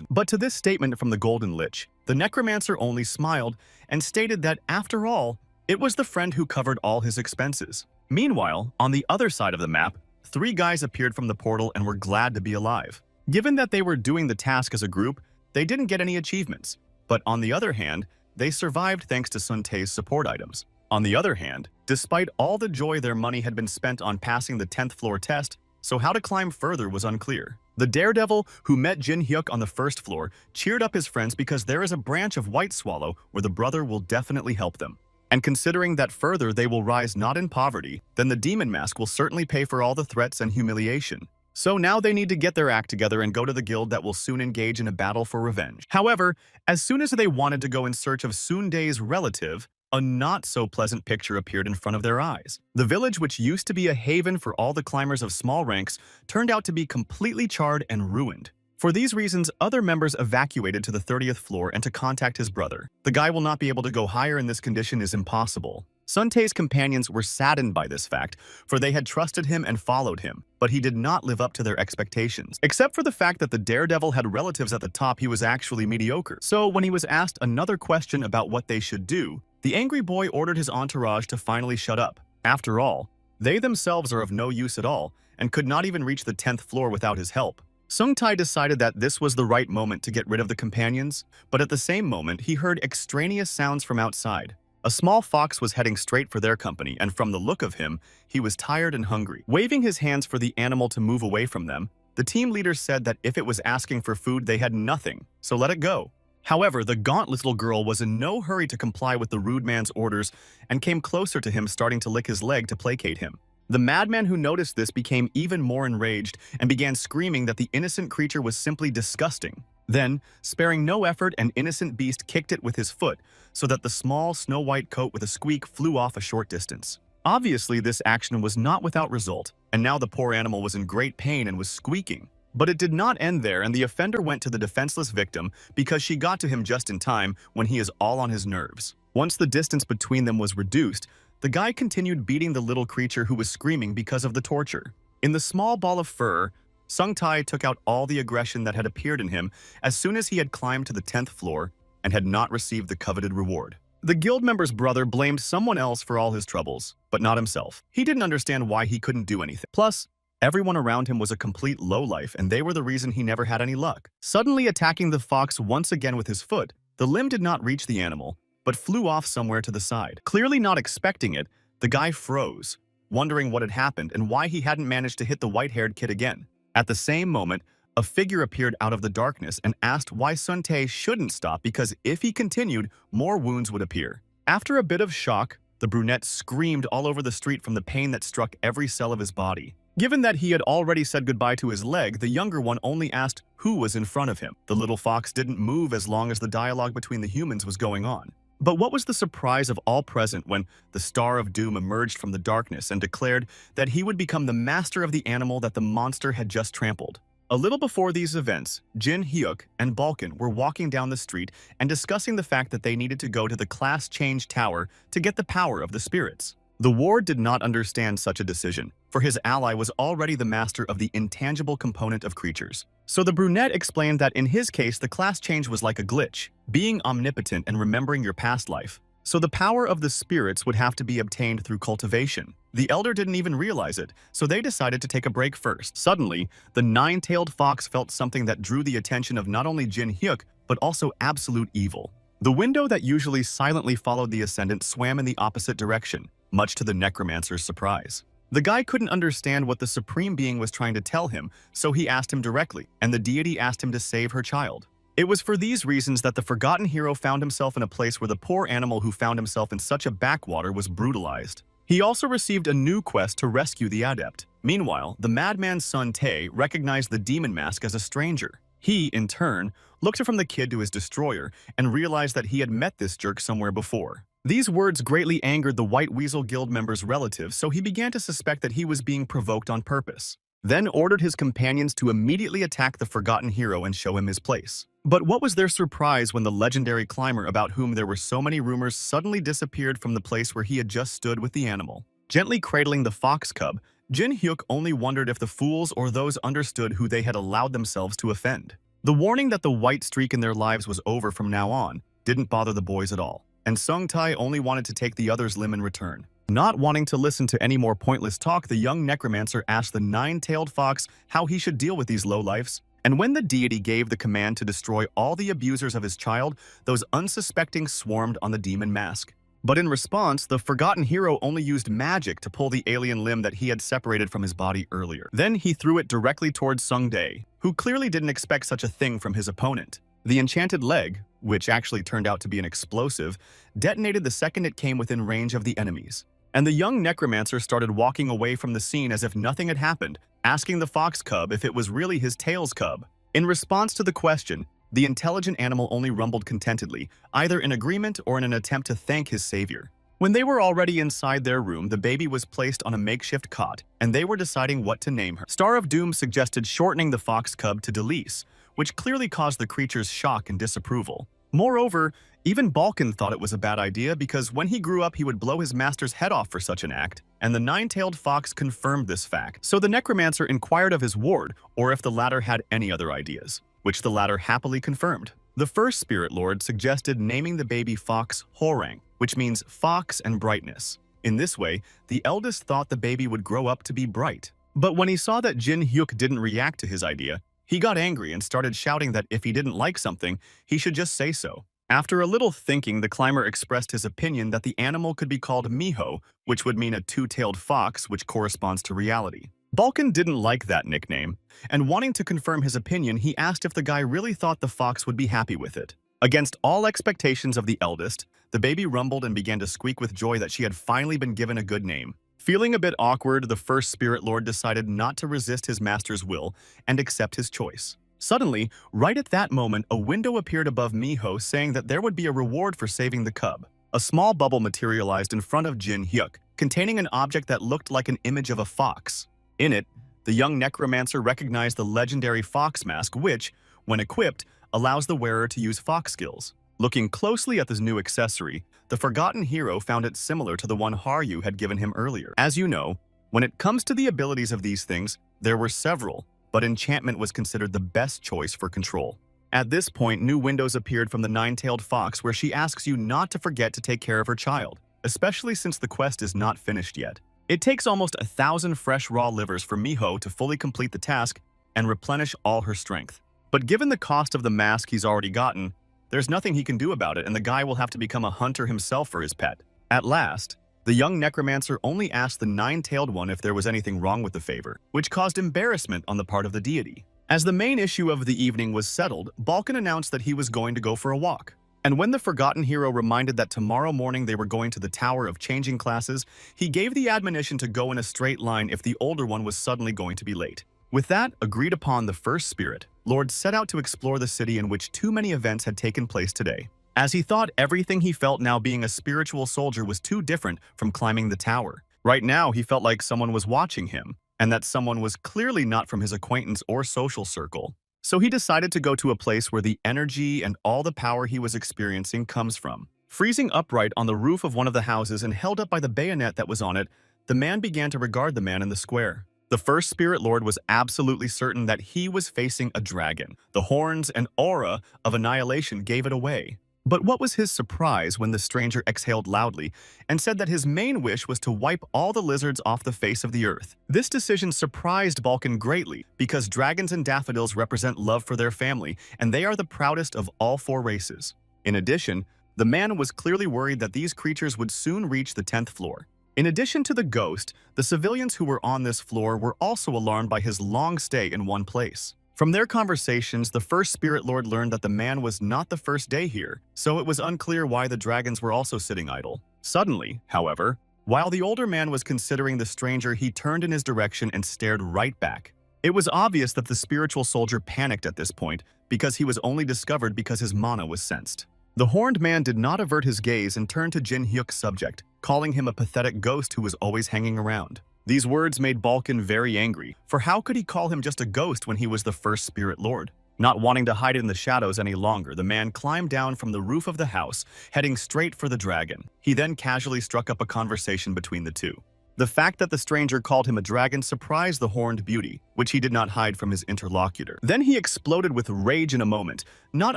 But to this statement from the Golden Lich, the necromancer only smiled and stated that, after all, it was the friend who covered all his expenses. Meanwhile, on the other side of the map, 3 guys appeared from the portal and were glad to be alive. Given that they were doing the task as a group, they didn't get any achievements. But on the other hand, they survived thanks to Sun Tae's support items. On the other hand, despite all the joy, their money had been spent on passing the 10th floor test, so how to climb further was unclear. The daredevil who met Jin Hyuk on the 1st floor cheered up his friends because there is a branch of White Swallow where the brother will definitely help them. And considering that further they will rise not in poverty, then the demon mask will certainly pay for all the threats and humiliation. So now they need to get their act together and go to the guild that will soon engage in a battle for revenge. However, as soon as they wanted to go in search of Tsunde's relative, a not-so-pleasant picture appeared in front of their eyes. The village, which used to be a haven for all the climbers of small ranks, turned out to be completely charred and ruined. For these reasons, other members evacuated to the 30th floor and to contact his brother. The guy will not be able to go higher in this condition is impossible. Suntae's companions were saddened by this fact, for they had trusted him and followed him, but he did not live up to their expectations. Except for the fact that the daredevil had relatives at the top, he was actually mediocre. So when he was asked another question about what they should do, the angry boy ordered his entourage to finally shut up. After all, they themselves are of no use at all, and could not even reach the 10th floor without his help. Sungtae decided that this was the right moment to get rid of the companions, but at the same moment he heard extraneous sounds from outside. A small fox was heading straight for their company, and from the look of him, he was tired and hungry. Waving his hands for the animal to move away from them, the team leader said that if it was asking for food, they had nothing, so let it go. However, the gaunt little girl was in no hurry to comply with the rude man's orders and came closer to him, starting to lick his leg to placate him. The madman who noticed this became even more enraged and began screaming that the innocent creature was simply disgusting. Then, sparing no effort, an innocent beast kicked it with his foot so that the small snow-white coat with a squeak flew off a short distance. Obviously, this action was not without result, and now the poor animal was in great pain and was squeaking. But it did not end there, and the offender went to the defenseless victim because she got to him just in time when he is all on his nerves. Once the distance between them was reduced, the guy continued beating the little creature who was screaming because of the torture. In the small ball of fur, Sungtae took out all the aggression that had appeared in him as soon as he had climbed to the 10th floor and had not received the coveted reward. The guild member's brother blamed someone else for all his troubles, but not himself. He didn't understand why he couldn't do anything. Plus, everyone around him was a complete lowlife, and they were the reason he never had any luck. Suddenly attacking the fox once again with his foot, the limb did not reach the animal, but flew off somewhere to the side. Clearly not expecting it, the guy froze, wondering what had happened and why he hadn't managed to hit the white-haired kid again. At the same moment, a figure appeared out of the darkness and asked why Suntae shouldn't stop because if he continued, more wounds would appear. After a bit of shock, the brunette screamed all over the street from the pain that struck every cell of his body. Given that he had already said goodbye to his leg, the younger one only asked who was in front of him. The little fox didn't move as long as the dialogue between the humans was going on. But what was the surprise of all present when the Star of Doom emerged from the darkness and declared that he would become the master of the animal that the monster had just trampled? A little before these events, Jin Hyuk and Balkan were walking down the street and discussing the fact that they needed to go to the Class Change Tower to get the power of the spirits. The ward did not understand such a decision, for his ally was already the master of the intangible component of creatures. So the brunette explained that in his case, the class change was like a glitch, being omnipotent and remembering your past life. So the power of the spirits would have to be obtained through cultivation. The elder didn't even realize it, so they decided to take a break first. Suddenly, the nine-tailed fox felt something that drew the attention of not only Jin Hyuk, but also absolute evil. The window that usually silently followed the ascendant swam in the opposite direction, much to the necromancer's surprise. The guy couldn't understand what the supreme being was trying to tell him, so he asked him directly, and the deity asked him to save her child. It was for these reasons that the forgotten hero found himself in a place where the poor animal who found himself in such a backwater was brutalized. He also received a new quest to rescue the adept. Meanwhile, the madman's son Tae recognized the demon mask as a stranger. He, in turn, looked from the kid to his destroyer and realized that he had met this jerk somewhere before. These words greatly angered the White Weasel Guild member's relative, so he began to suspect that he was being provoked on purpose. Then ordered his companions to immediately attack the forgotten hero and show him his place. But what was their surprise when the legendary climber about whom there were so many rumors suddenly disappeared from the place where he had just stood with the animal. Gently cradling the fox cub, Jin Hyuk only wondered if the fools or those understood who they had allowed themselves to offend. The warning that the white streak in their lives was over from now on didn't bother the boys at all, and Sungtae only wanted to take the other's limb in return. Not wanting to listen to any more pointless talk, the young necromancer asked the nine-tailed fox how he should deal with these lowlifes. And when the deity gave the command to destroy all the abusers of his child, those unsuspecting swarmed on the demon mask. But in response, the forgotten hero only used magic to pull the alien limb that he had separated from his body earlier. Then he threw it directly towards Sungdae, who clearly didn't expect such a thing from his opponent. The enchanted leg, which actually turned out to be an explosive, detonated the second it came within range of the enemies. And the young necromancer started walking away from the scene as if nothing had happened, asking the fox cub if it was really his tail's cub. In response to the question, the intelligent animal only rumbled contentedly, either in agreement or in an attempt to thank his savior. When they were already inside their room, the baby was placed on a makeshift cot, and they were deciding what to name her. Star of Doom suggested shortening the fox cub to Delise, which clearly caused the creature's shock and disapproval. Moreover, even Balkan thought it was a bad idea because when he grew up he would blow his master's head off for such an act, and the nine-tailed fox confirmed this fact. So the necromancer inquired of his ward or if the latter had any other ideas, which the latter happily confirmed. The first spirit lord suggested naming the baby fox Horang, which means fox and brightness. In this way, the eldest thought the baby would grow up to be bright. But when he saw that Jin Hyuk didn't react to his idea, he got angry and started shouting that if he didn't like something, he should just say so. After a little thinking, the climber expressed his opinion that the animal could be called Miho, which would mean a two-tailed fox, which corresponds to reality. Balkan didn't like that nickname, and wanting to confirm his opinion, he asked if the guy really thought the fox would be happy with it. Against all expectations of the eldest, the baby rumbled and began to squeak with joy that she had finally been given a good name. Feeling a bit awkward, the first spirit lord decided not to resist his master's will and accept his choice. Suddenly, right at that moment, a window appeared above Miho saying that there would be a reward for saving the cub. A small bubble materialized in front of Jin Hyuk, containing an object that looked like an image of a fox. In it, the young necromancer recognized the legendary fox mask which, when equipped, allows the wearer to use fox skills. Looking closely at this new accessory, the forgotten hero found it similar to the one Haryu had given him earlier. As you know, when it comes to the abilities of these things, there were several, but enchantment was considered the best choice for control. At this point, new windows appeared from the nine-tailed fox where she asks you not to forget to take care of her child, especially since the quest is not finished yet. It takes almost 1,000 fresh raw livers for Miho to fully complete the task and replenish all her strength. But given the cost of the mask he's already gotten, there's nothing he can do about it and the guy will have to become a hunter himself for his pet. At last, the young necromancer only asked the nine-tailed one if there was anything wrong with the favor, which caused embarrassment on the part of the deity. As the main issue of the evening was settled, Balkan announced that he was going to go for a walk. And when the forgotten hero reminded that tomorrow morning they were going to the Tower of Changing Classes, he gave the admonition to go in a straight line if the older one was suddenly going to be late. With that agreed upon, the first spirit lord set out to explore the city in which too many events had taken place today. As he thought everything he felt now being a spiritual soldier was too different from climbing the tower. Right now, he felt like someone was watching him, and that someone was clearly not from his acquaintance or social circle. So he decided to go to a place where the energy and all the power he was experiencing comes from. Freezing upright on the roof of one of the houses and held up by the bayonet that was on it, the man began to regard the man in the square. The first spirit lord was absolutely certain that he was facing a dragon. The horns and aura of annihilation gave it away. But what was his surprise when the stranger exhaled loudly and said that his main wish was to wipe all the lizards off the face of the earth. This decision surprised Balkan greatly because dragons and daffodils represent love for their family, and they are the proudest of all four races. In addition, the man was clearly worried that these creatures would soon reach the 10th floor. In addition to the ghost, the civilians who were on this floor were also alarmed by his long stay in one place. From their conversations, the first spirit lord learned that the man was not the first day here, so it was unclear why the dragons were also sitting idle. Suddenly, however, while the older man was considering the stranger, he turned in his direction and stared right back. It was obvious that the spiritual soldier panicked at this point because he was only discovered because his mana was sensed. The horned man did not avert his gaze and turned to Jin Hyuk's subject, calling him a pathetic ghost who was always hanging around. These words made Balkan very angry, for how could he call him just a ghost when he was the first spirit lord? Not wanting to hide in the shadows any longer, the man climbed down from the roof of the house, heading straight for the dragon. He then casually struck up a conversation between the two. The fact that the stranger called him a dragon surprised the horned beauty, which he did not hide from his interlocutor. Then he exploded with rage in a moment, not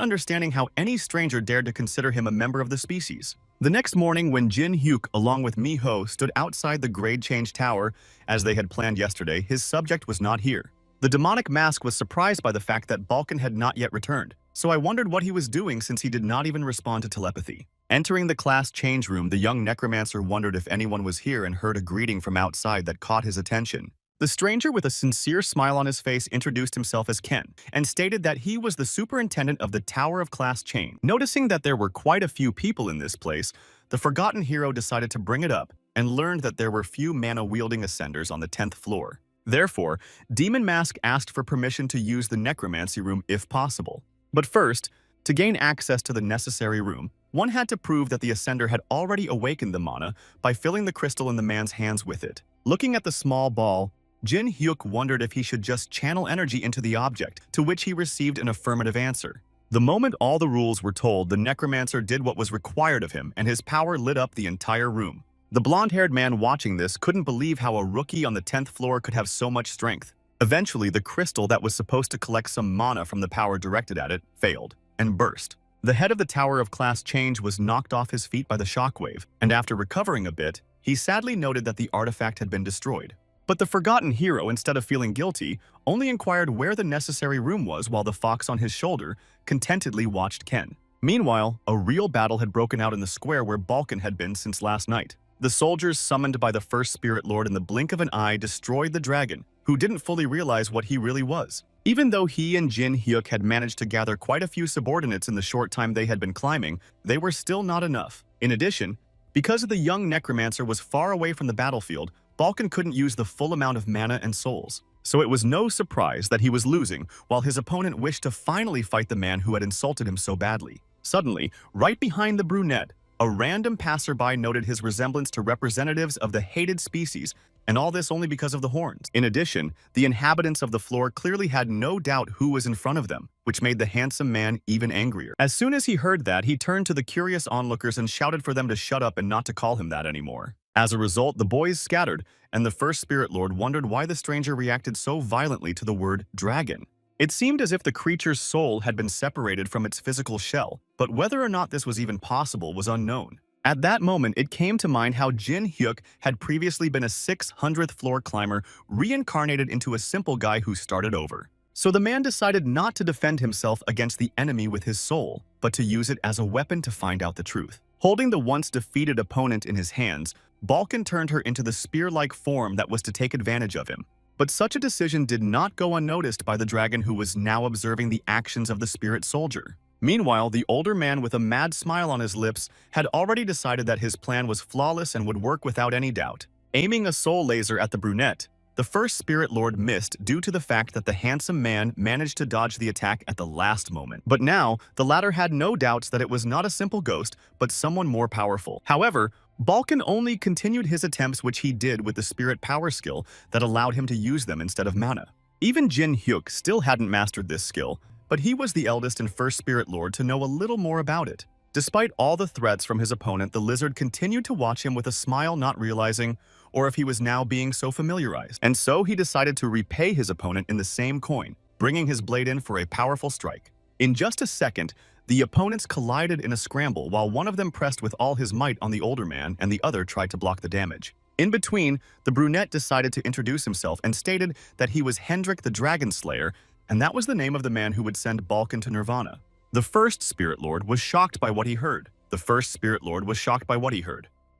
understanding how any stranger dared to consider him a member of the species. The next morning, when Jin Hyuk along with Miho stood outside the grade change tower, as they had planned yesterday, his subject was not here. The demonic mask was surprised by the fact that Balkan had not yet returned, so I wondered what he was doing since he did not even respond to telepathy. Entering the class change room, the young necromancer wondered if anyone was here and heard a greeting from outside that caught his attention. The stranger with a sincere smile on his face introduced himself as Ken and stated that he was the superintendent of the Tower of Class Chain. Noticing that there were quite a few people in this place, the forgotten hero decided to bring it up and learned that there were few mana-wielding ascenders on the 10th floor. Therefore, Demon Mask asked for permission to use the Necromancy room if possible. But first, to gain access to the necessary room, one had to prove that the Ascender had already awakened the mana by filling the crystal in the man's hands with it. Looking at the small ball, Jin Hyuk wondered if he should just channel energy into the object, to which he received an affirmative answer. The moment all the rules were told, the Necromancer did what was required of him, and his power lit up the entire room. The blonde-haired man watching this couldn't believe how a rookie on the 10th floor could have so much strength. Eventually, the crystal that was supposed to collect some mana from the power directed at it failed and burst. The head of the Tower of Class Change was knocked off his feet by the shockwave, and after recovering a bit, he sadly noted that the artifact had been destroyed. But the forgotten hero, instead of feeling guilty, only inquired where the necessary room was while the fox on his shoulder contentedly watched Ken. Meanwhile, a real battle had broken out in the square where Balkan had been since last night. The soldiers summoned by the first Spirit Lord in the blink of an eye destroyed the dragon, who didn't fully realize what he really was. Even though he and Jin Hyuk had managed to gather quite a few subordinates in the short time they had been climbing, they were still not enough. In addition, because the young Necromancer was far away from the battlefield, Balkan couldn't use the full amount of mana and souls. So it was no surprise that he was losing, while his opponent wished to finally fight the man who had insulted him so badly. Suddenly, right behind the brunette, a random passerby noted his resemblance to representatives of the hated species, and all this only because of the horns. In addition, the inhabitants of the floor clearly had no doubt who was in front of them, which made the handsome man even angrier. As soon as he heard that, he turned to the curious onlookers and shouted for them to shut up and not to call him that anymore. As a result, the boys scattered, and the first Spirit Lord wondered why the stranger reacted so violently to the word dragon. It seemed as if the creature's soul had been separated from its physical shell, but whether or not this was even possible was unknown. At that moment, it came to mind how Jin Hyuk had previously been a 600th floor climber reincarnated into a simple guy who started over. So the man decided not to defend himself against the enemy with his soul, but to use it as a weapon to find out the truth. Holding the once defeated opponent in his hands, Balkan turned her into the spear-like form that was to take advantage of him. But such a decision did not go unnoticed by the dragon, who was now observing the actions of the spirit soldier. Meanwhile, the older man with a mad smile on his lips had already decided that his plan was flawless and would work without any doubt. Aiming a soul laser at the brunette, the first Spirit Lord missed due to the fact that the handsome man managed to dodge the attack at the last moment. But now, the latter had no doubts that it was not a simple ghost, but someone more powerful. However, Balkan only continued his attempts, which he did with the spirit power skill that allowed him to use them instead of mana. Even Jin Hyuk still hadn't mastered this skill, but he was the eldest and first Spirit Lord to know a little more about it. Despite all the threats from his opponent, the lizard continued to watch him with a smile, not realizing or if he was now being so familiarized. And so he decided to repay his opponent in the same coin, bringing his blade in for a powerful strike. In just a second, the opponents collided in a scramble while one of them pressed with all his might on the older man and the other tried to block the damage. In between, the brunette decided to introduce himself and stated that he was Hendrik the Dragon Slayer, and that was the name of the man who would send Balkan to Nirvana. The first Spirit Lord was shocked by what he heard.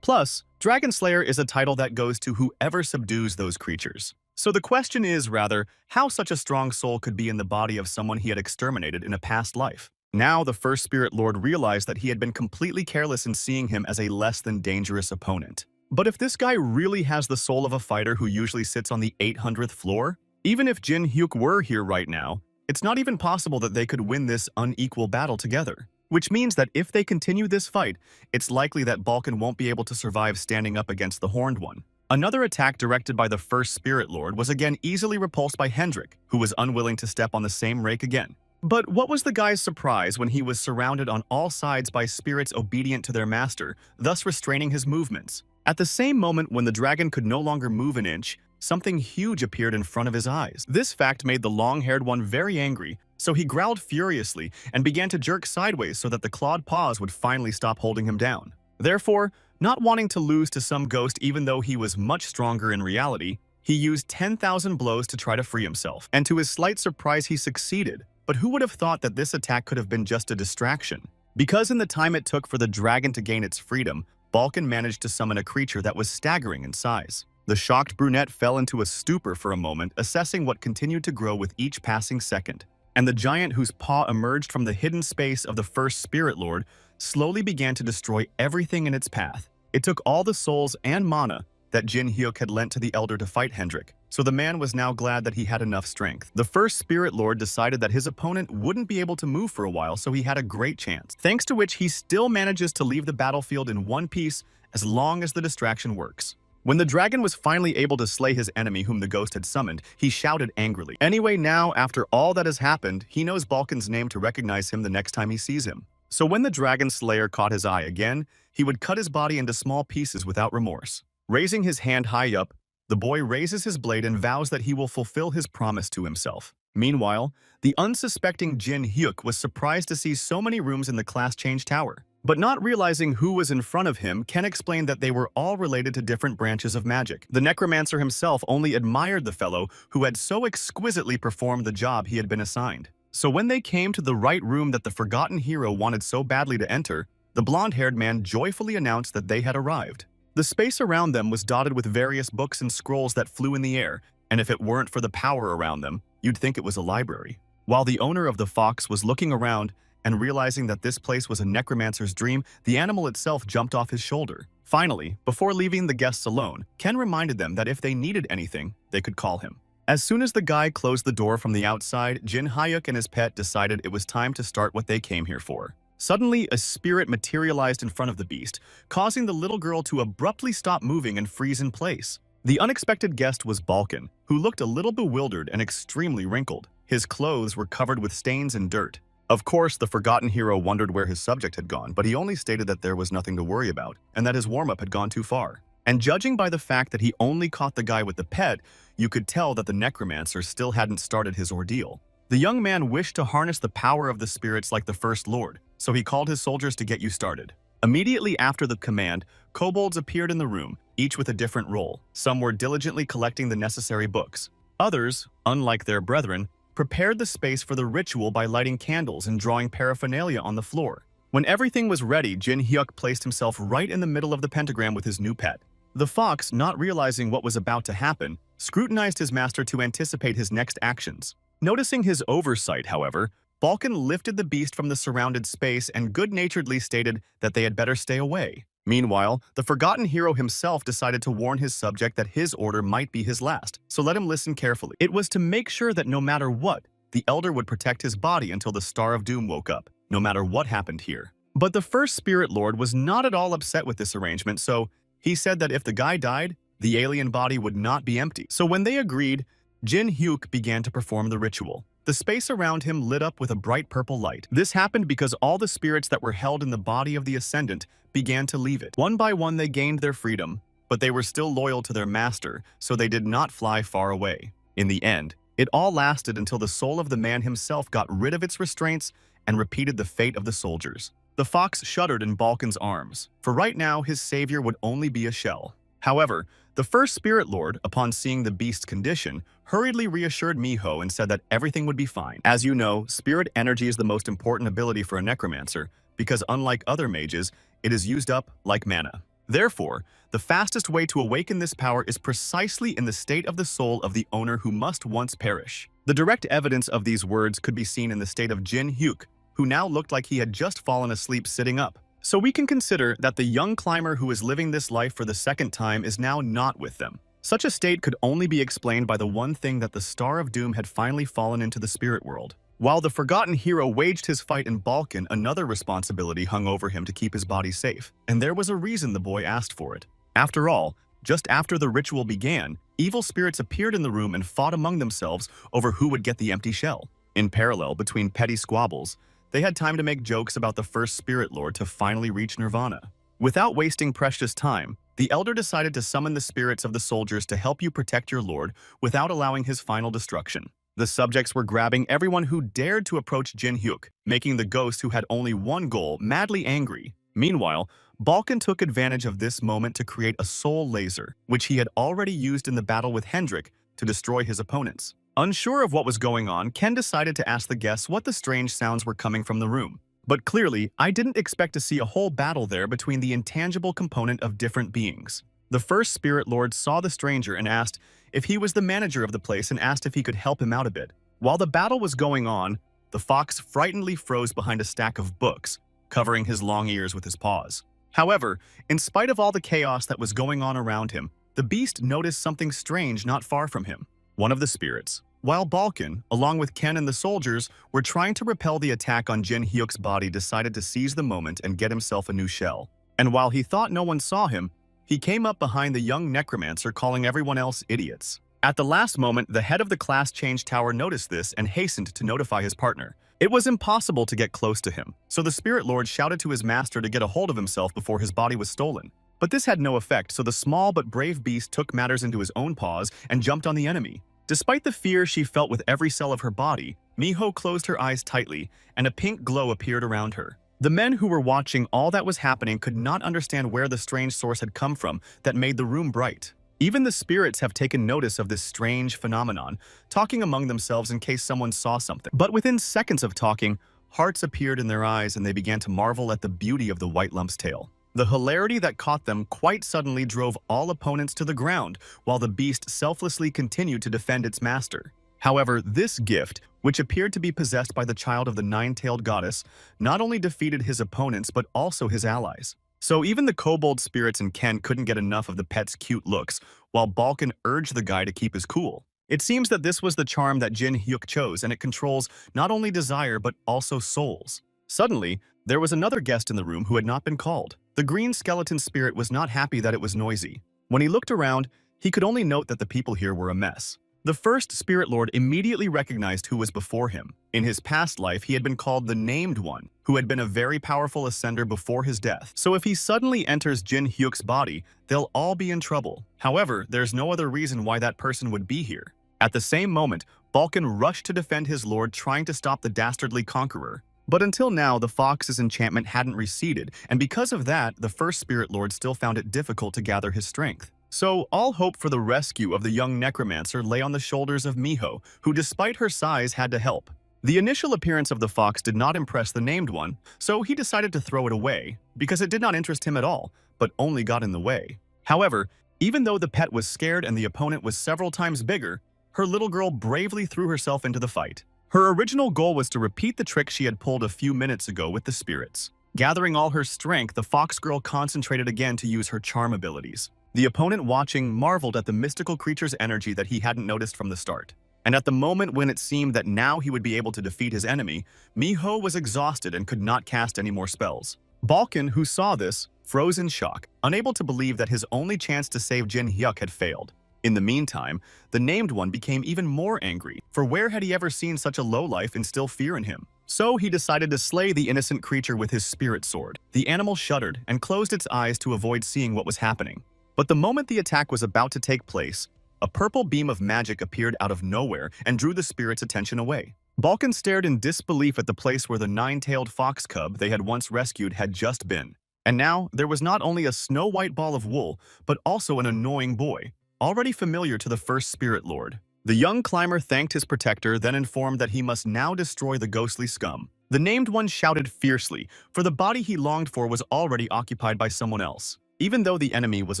Plus, Dragon Slayer is a title that goes to whoever subdues those creatures. So the question is, rather, how such a strong soul could be in the body of someone he had exterminated in a past life. Now, the first Spirit Lord realized that he had been completely careless in seeing him as a less than dangerous opponent. But if this guy really has the soul of a fighter who usually sits on the 800th floor, even if Jin Hyuk were here right now, it's not even possible that they could win this unequal battle together. Which means that if they continue this fight, it's likely that Balkan won't be able to survive standing up against the Horned One. Another attack directed by the first Spirit Lord was again easily repulsed by Hendrik, who was unwilling to step on the same rake again. But what was the guy's surprise when he was surrounded on all sides by spirits obedient to their master, thus restraining his movements? At the same moment when the dragon could no longer move an inch, something huge appeared in front of his eyes. This fact made the long-haired one very angry, so he growled furiously and began to jerk sideways so that the clawed paws would finally stop holding him down. Therefore, not wanting to lose to some ghost even though he was much stronger in reality, he used 10,000 blows to try to free himself. And to his slight surprise, he succeeded. But who would have thought that this attack could have been just a distraction? Because in the time it took for the dragon to gain its freedom, Balkan managed to summon a creature that was staggering in size. The shocked brunette fell into a stupor for a moment, assessing what continued to grow with each passing second. And the giant whose paw emerged from the hidden space of the first spirit lord slowly began to destroy everything in its path. It took all the souls and mana that Jin Hyuk had lent to the elder to fight Hendrik, so the man was now glad that he had enough strength. The first spirit lord decided that his opponent wouldn't be able to move for a while, so he had a great chance, thanks to which he still manages to leave the battlefield in one piece as long as the distraction works. When the dragon was finally able to slay his enemy whom the ghost had summoned, he shouted angrily. Anyway, now, after all that has happened, he knows Balkan's name to recognize him the next time he sees him. So when the dragon slayer caught his eye again, he would cut his body into small pieces without remorse. Raising his hand high up, the boy raises his blade and vows that he will fulfill his promise to himself. Meanwhile, the unsuspecting Jin Hyuk was surprised to see so many rooms in the class change tower. But not realizing who was in front of him, Ken explained that they were all related to different branches of magic. The Necromancer himself only admired the fellow who had so exquisitely performed the job he had been assigned. So when they came to the right room that the forgotten hero wanted so badly to enter, the blonde-haired man joyfully announced that they had arrived. The space around them was dotted with various books and scrolls that flew in the air, and if it weren't for the power around them, you'd think it was a library. While the owner of the fox was looking around and realizing that this place was a necromancer's dream, the animal itself jumped off his shoulder. Finally, before leaving the guests alone, Ken reminded them that if they needed anything, they could call him. As soon as the guy closed the door from the outside, Jin Hyuk and his pet decided it was time to start what they came here for. Suddenly, a spirit materialized in front of the beast, causing the little girl to abruptly stop moving and freeze in place. The unexpected guest was Balkan, who looked a little bewildered and extremely wrinkled. His clothes were covered with stains and dirt. Of course, the forgotten hero wondered where his subject had gone, but he only stated that there was nothing to worry about, and that his warm-up had gone too far. And judging by the fact that he only caught the guy with the pet, you could tell that the Necromancer still hadn't started his ordeal. The young man wished to harness the power of the spirits like the First Lord, so he called his soldiers to get you started. Immediately after the command, kobolds appeared in the room, each with a different role. Some were diligently collecting the necessary books. Others, unlike their brethren, prepared the space for the ritual by lighting candles and drawing paraphernalia on the floor. When everything was ready, Jin Hyuk placed himself right in the middle of the pentagram with his new pet. The fox, not realizing what was about to happen, scrutinized his master to anticipate his next actions. Noticing his oversight, however, Balkan lifted the beast from the surrounded space and good-naturedly stated that they had better stay away. Meanwhile, the forgotten hero himself decided to warn his subject that his order might be his last, so let him listen carefully. It was to make sure that no matter what, the elder would protect his body until the Star of Doom woke up, no matter what happened here. But the first Spirit Lord was not at all upset with this arrangement, so he said that if the guy died, the alien body would not be empty. So when they agreed, Jin Hyuk began to perform the ritual. The space around him lit up with a bright purple light. This happened because all the spirits that were held in the body of the Ascendant began to leave it. One by one they gained their freedom, but they were still loyal to their master, so they did not fly far away. In the end, it all lasted until the soul of the man himself got rid of its restraints and repeated the fate of the soldiers. The fox shuddered in Balkan's arms, for right now his savior would only be a shell. However, the first Spirit Lord, upon seeing the beast's condition, hurriedly reassured Miho and said that everything would be fine. As you know, spirit energy is the most important ability for a necromancer, because unlike other mages, it is used up like mana. Therefore, the fastest way to awaken this power is precisely in the state of the soul of the owner who must once perish. The direct evidence of these words could be seen in the state of Jin Hyuk, who now looked like he had just fallen asleep sitting up. So we can consider that the young climber who is living this life for the second time is now not with them. Such a state could only be explained by the one thing that the Star of Doom had finally fallen into the spirit world. While the forgotten hero waged his fight in Balkan, another responsibility hung over him to keep his body safe, and there was a reason the boy asked for it. After all, just after the ritual began, evil spirits appeared in the room and fought among themselves over who would get the empty shell. In parallel, between petty squabbles, they had time to make jokes about the first Spirit Lord to finally reach Nirvana. Without wasting precious time, the elder decided to summon the spirits of the soldiers to help you protect your lord without allowing his final destruction. The subjects were grabbing everyone who dared to approach Jin Hyuk, making the ghost who had only one goal madly angry. Meanwhile, Balkan took advantage of this moment to create a soul laser, which he had already used in the battle with Hendrik to destroy his opponents. Unsure of what was going on, Ken decided to ask the guests what the strange sounds were coming from the room. But clearly, I didn't expect to see a whole battle there between the intangible component of different beings. The first spirit lord saw the stranger and asked if he was the manager of the place and asked if he could help him out a bit. While the battle was going on, the fox frightenedly froze behind a stack of books, covering his long ears with his paws. However, in spite of all the chaos that was going on around him, the beast noticed something strange not far from him. One of the spirits, while Balkan, along with Ken and the soldiers, were trying to repel the attack on Jin Hyuk's body, decided to seize the moment and get himself a new shell. And while he thought no one saw him, he came up behind the young necromancer, calling everyone else idiots. At the last moment, the head of the class change tower noticed this and hastened to notify his partner. It was impossible to get close to him, so the spirit lord shouted to his master to get a hold of himself before his body was stolen. But this had no effect, so the small but brave beast took matters into his own paws and jumped on the enemy. Despite the fear she felt with every cell of her body, Miho closed her eyes tightly, and a pink glow appeared around her. The men who were watching all that was happening could not understand where the strange source had come from that made the room bright. Even the spirits have taken notice of this strange phenomenon, talking among themselves in case someone saw something. But within seconds of talking, hearts appeared in their eyes and they began to marvel at the beauty of the white lump's tail. The hilarity that caught them quite suddenly drove all opponents to the ground, while the beast selflessly continued to defend its master. However, this gift, which appeared to be possessed by the child of the nine-tailed goddess, not only defeated his opponents but also his allies. So even the kobold spirits and Ken couldn't get enough of the pet's cute looks, while Balkan urged the guy to keep his cool. It seems that this was the charm that Jin Hyuk chose, and it controls not only desire but also souls. Suddenly, there was another guest in the room who had not been called. The green skeleton spirit was not happy that it was noisy. When he looked around, he could only note that the people here were a mess. The first spirit lord immediately recognized who was before him. In his past life, he had been called the Named One, who had been a very powerful ascender before his death. So if he suddenly enters Jin Hyuk's body, they'll all be in trouble. However, there's no other reason why that person would be here. At the same moment, Balkan rushed to defend his lord, trying to stop the dastardly conqueror. But until now, the fox's enchantment hadn't receded, and because of that, the first spirit lord still found it difficult to gather his strength. So all hope for the rescue of the young necromancer lay on the shoulders of Miho, who despite her size had to help. The initial appearance of the fox did not impress the Named One, so he decided to throw it away, because it did not interest him at all, but only got in the way. However, even though the pet was scared and the opponent was several times bigger, her little girl bravely threw herself into the fight. Her original goal was to repeat the trick she had pulled a few minutes ago with the spirits. Gathering all her strength, the fox girl concentrated again to use her charm abilities. The opponent watching marveled at the mystical creature's energy that he hadn't noticed from the start. And at the moment when it seemed that now he would be able to defeat his enemy, Miho was exhausted and could not cast any more spells. Balkan, who saw this, froze in shock, unable to believe that his only chance to save Jin Hyuk had failed. In the meantime, the Named One became even more angry, for where had he ever seen such a lowlife instill fear in him? So he decided to slay the innocent creature with his spirit sword. The animal shuddered and closed its eyes to avoid seeing what was happening. But the moment the attack was about to take place, a purple beam of magic appeared out of nowhere and drew the spirit's attention away. Balkan stared in disbelief at the place where the nine-tailed fox cub they had once rescued had just been. And now, there was not only a snow-white ball of wool, but also an annoying boy, already familiar to the first spirit lord. The young climber thanked his protector, then informed that he must now destroy the ghostly scum. The Named One shouted fiercely, for the body he longed for was already occupied by someone else. Even though the enemy was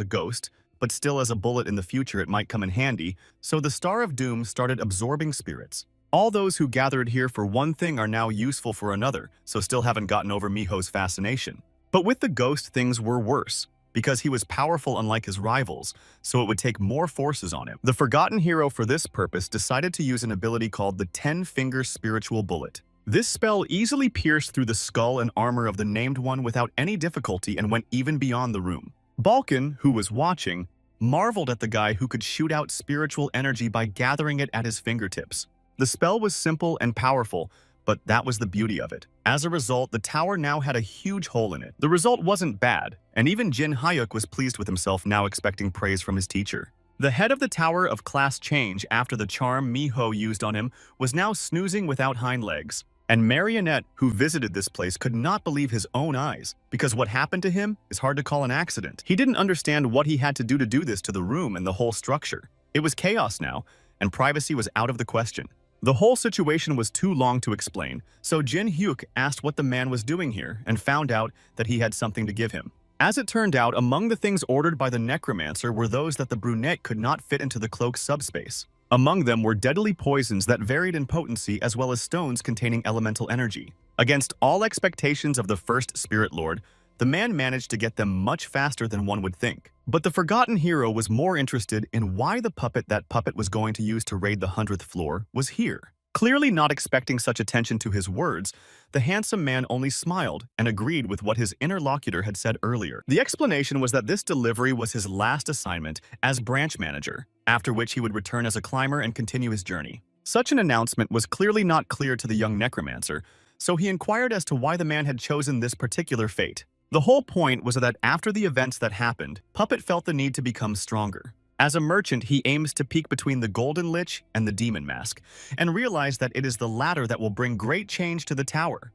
a ghost, but still as a bullet in the future it might come in handy, so the Star of Doom started absorbing spirits. All those who gathered here for one thing are now useful for another, so still haven't gotten over Miho's fascination. But with the ghost, things were worse, because he was powerful unlike his rivals, so it would take more forces on him. The forgotten hero for this purpose decided to use an ability called the 10-Finger Spiritual Bullet. This spell easily pierced through the skull and armor of the Named One without any difficulty and went even beyond the room. Balkan, who was watching, marveled at the guy who could shoot out spiritual energy by gathering it at his fingertips. The spell was simple and powerful, but that was the beauty of it. As a result, the tower now had a huge hole in it. The result wasn't bad, and even Jin Hyuk was pleased with himself, now expecting praise from his teacher. The head of the Tower of Class Change, after the charm Miho used on him, was now snoozing without hind legs. And Marionette, who visited this place, could not believe his own eyes, because what happened to him is hard to call an accident. He didn't understand what he had to do this to the room and the whole structure. It was chaos now, and privacy was out of the question. The whole situation was too long to explain, so Jin Hyuk asked what the man was doing here and found out that he had something to give him. As it turned out, among the things ordered by the Necromancer were those that the brunette could not fit into the cloak's subspace. Among them were deadly poisons that varied in potency as well as stones containing elemental energy. Against all expectations of the first Spirit Lord, the man managed to get them much faster than one would think. But the forgotten hero was more interested in why the puppet that puppet was going to use to raid the 100th floor was here. Clearly not expecting such attention to his words, the handsome man only smiled and agreed with what his interlocutor had said earlier. The explanation was that this delivery was his last assignment as branch manager, after which he would return as a climber and continue his journey. Such an announcement was clearly not clear to the young necromancer, so he inquired as to why the man had chosen this particular fate. The whole point was that after the events that happened, Puppet felt the need to become stronger. As a merchant, he aims to peak between the Golden Lich and the Demon Mask, and realize that it is the latter that will bring great change to the tower.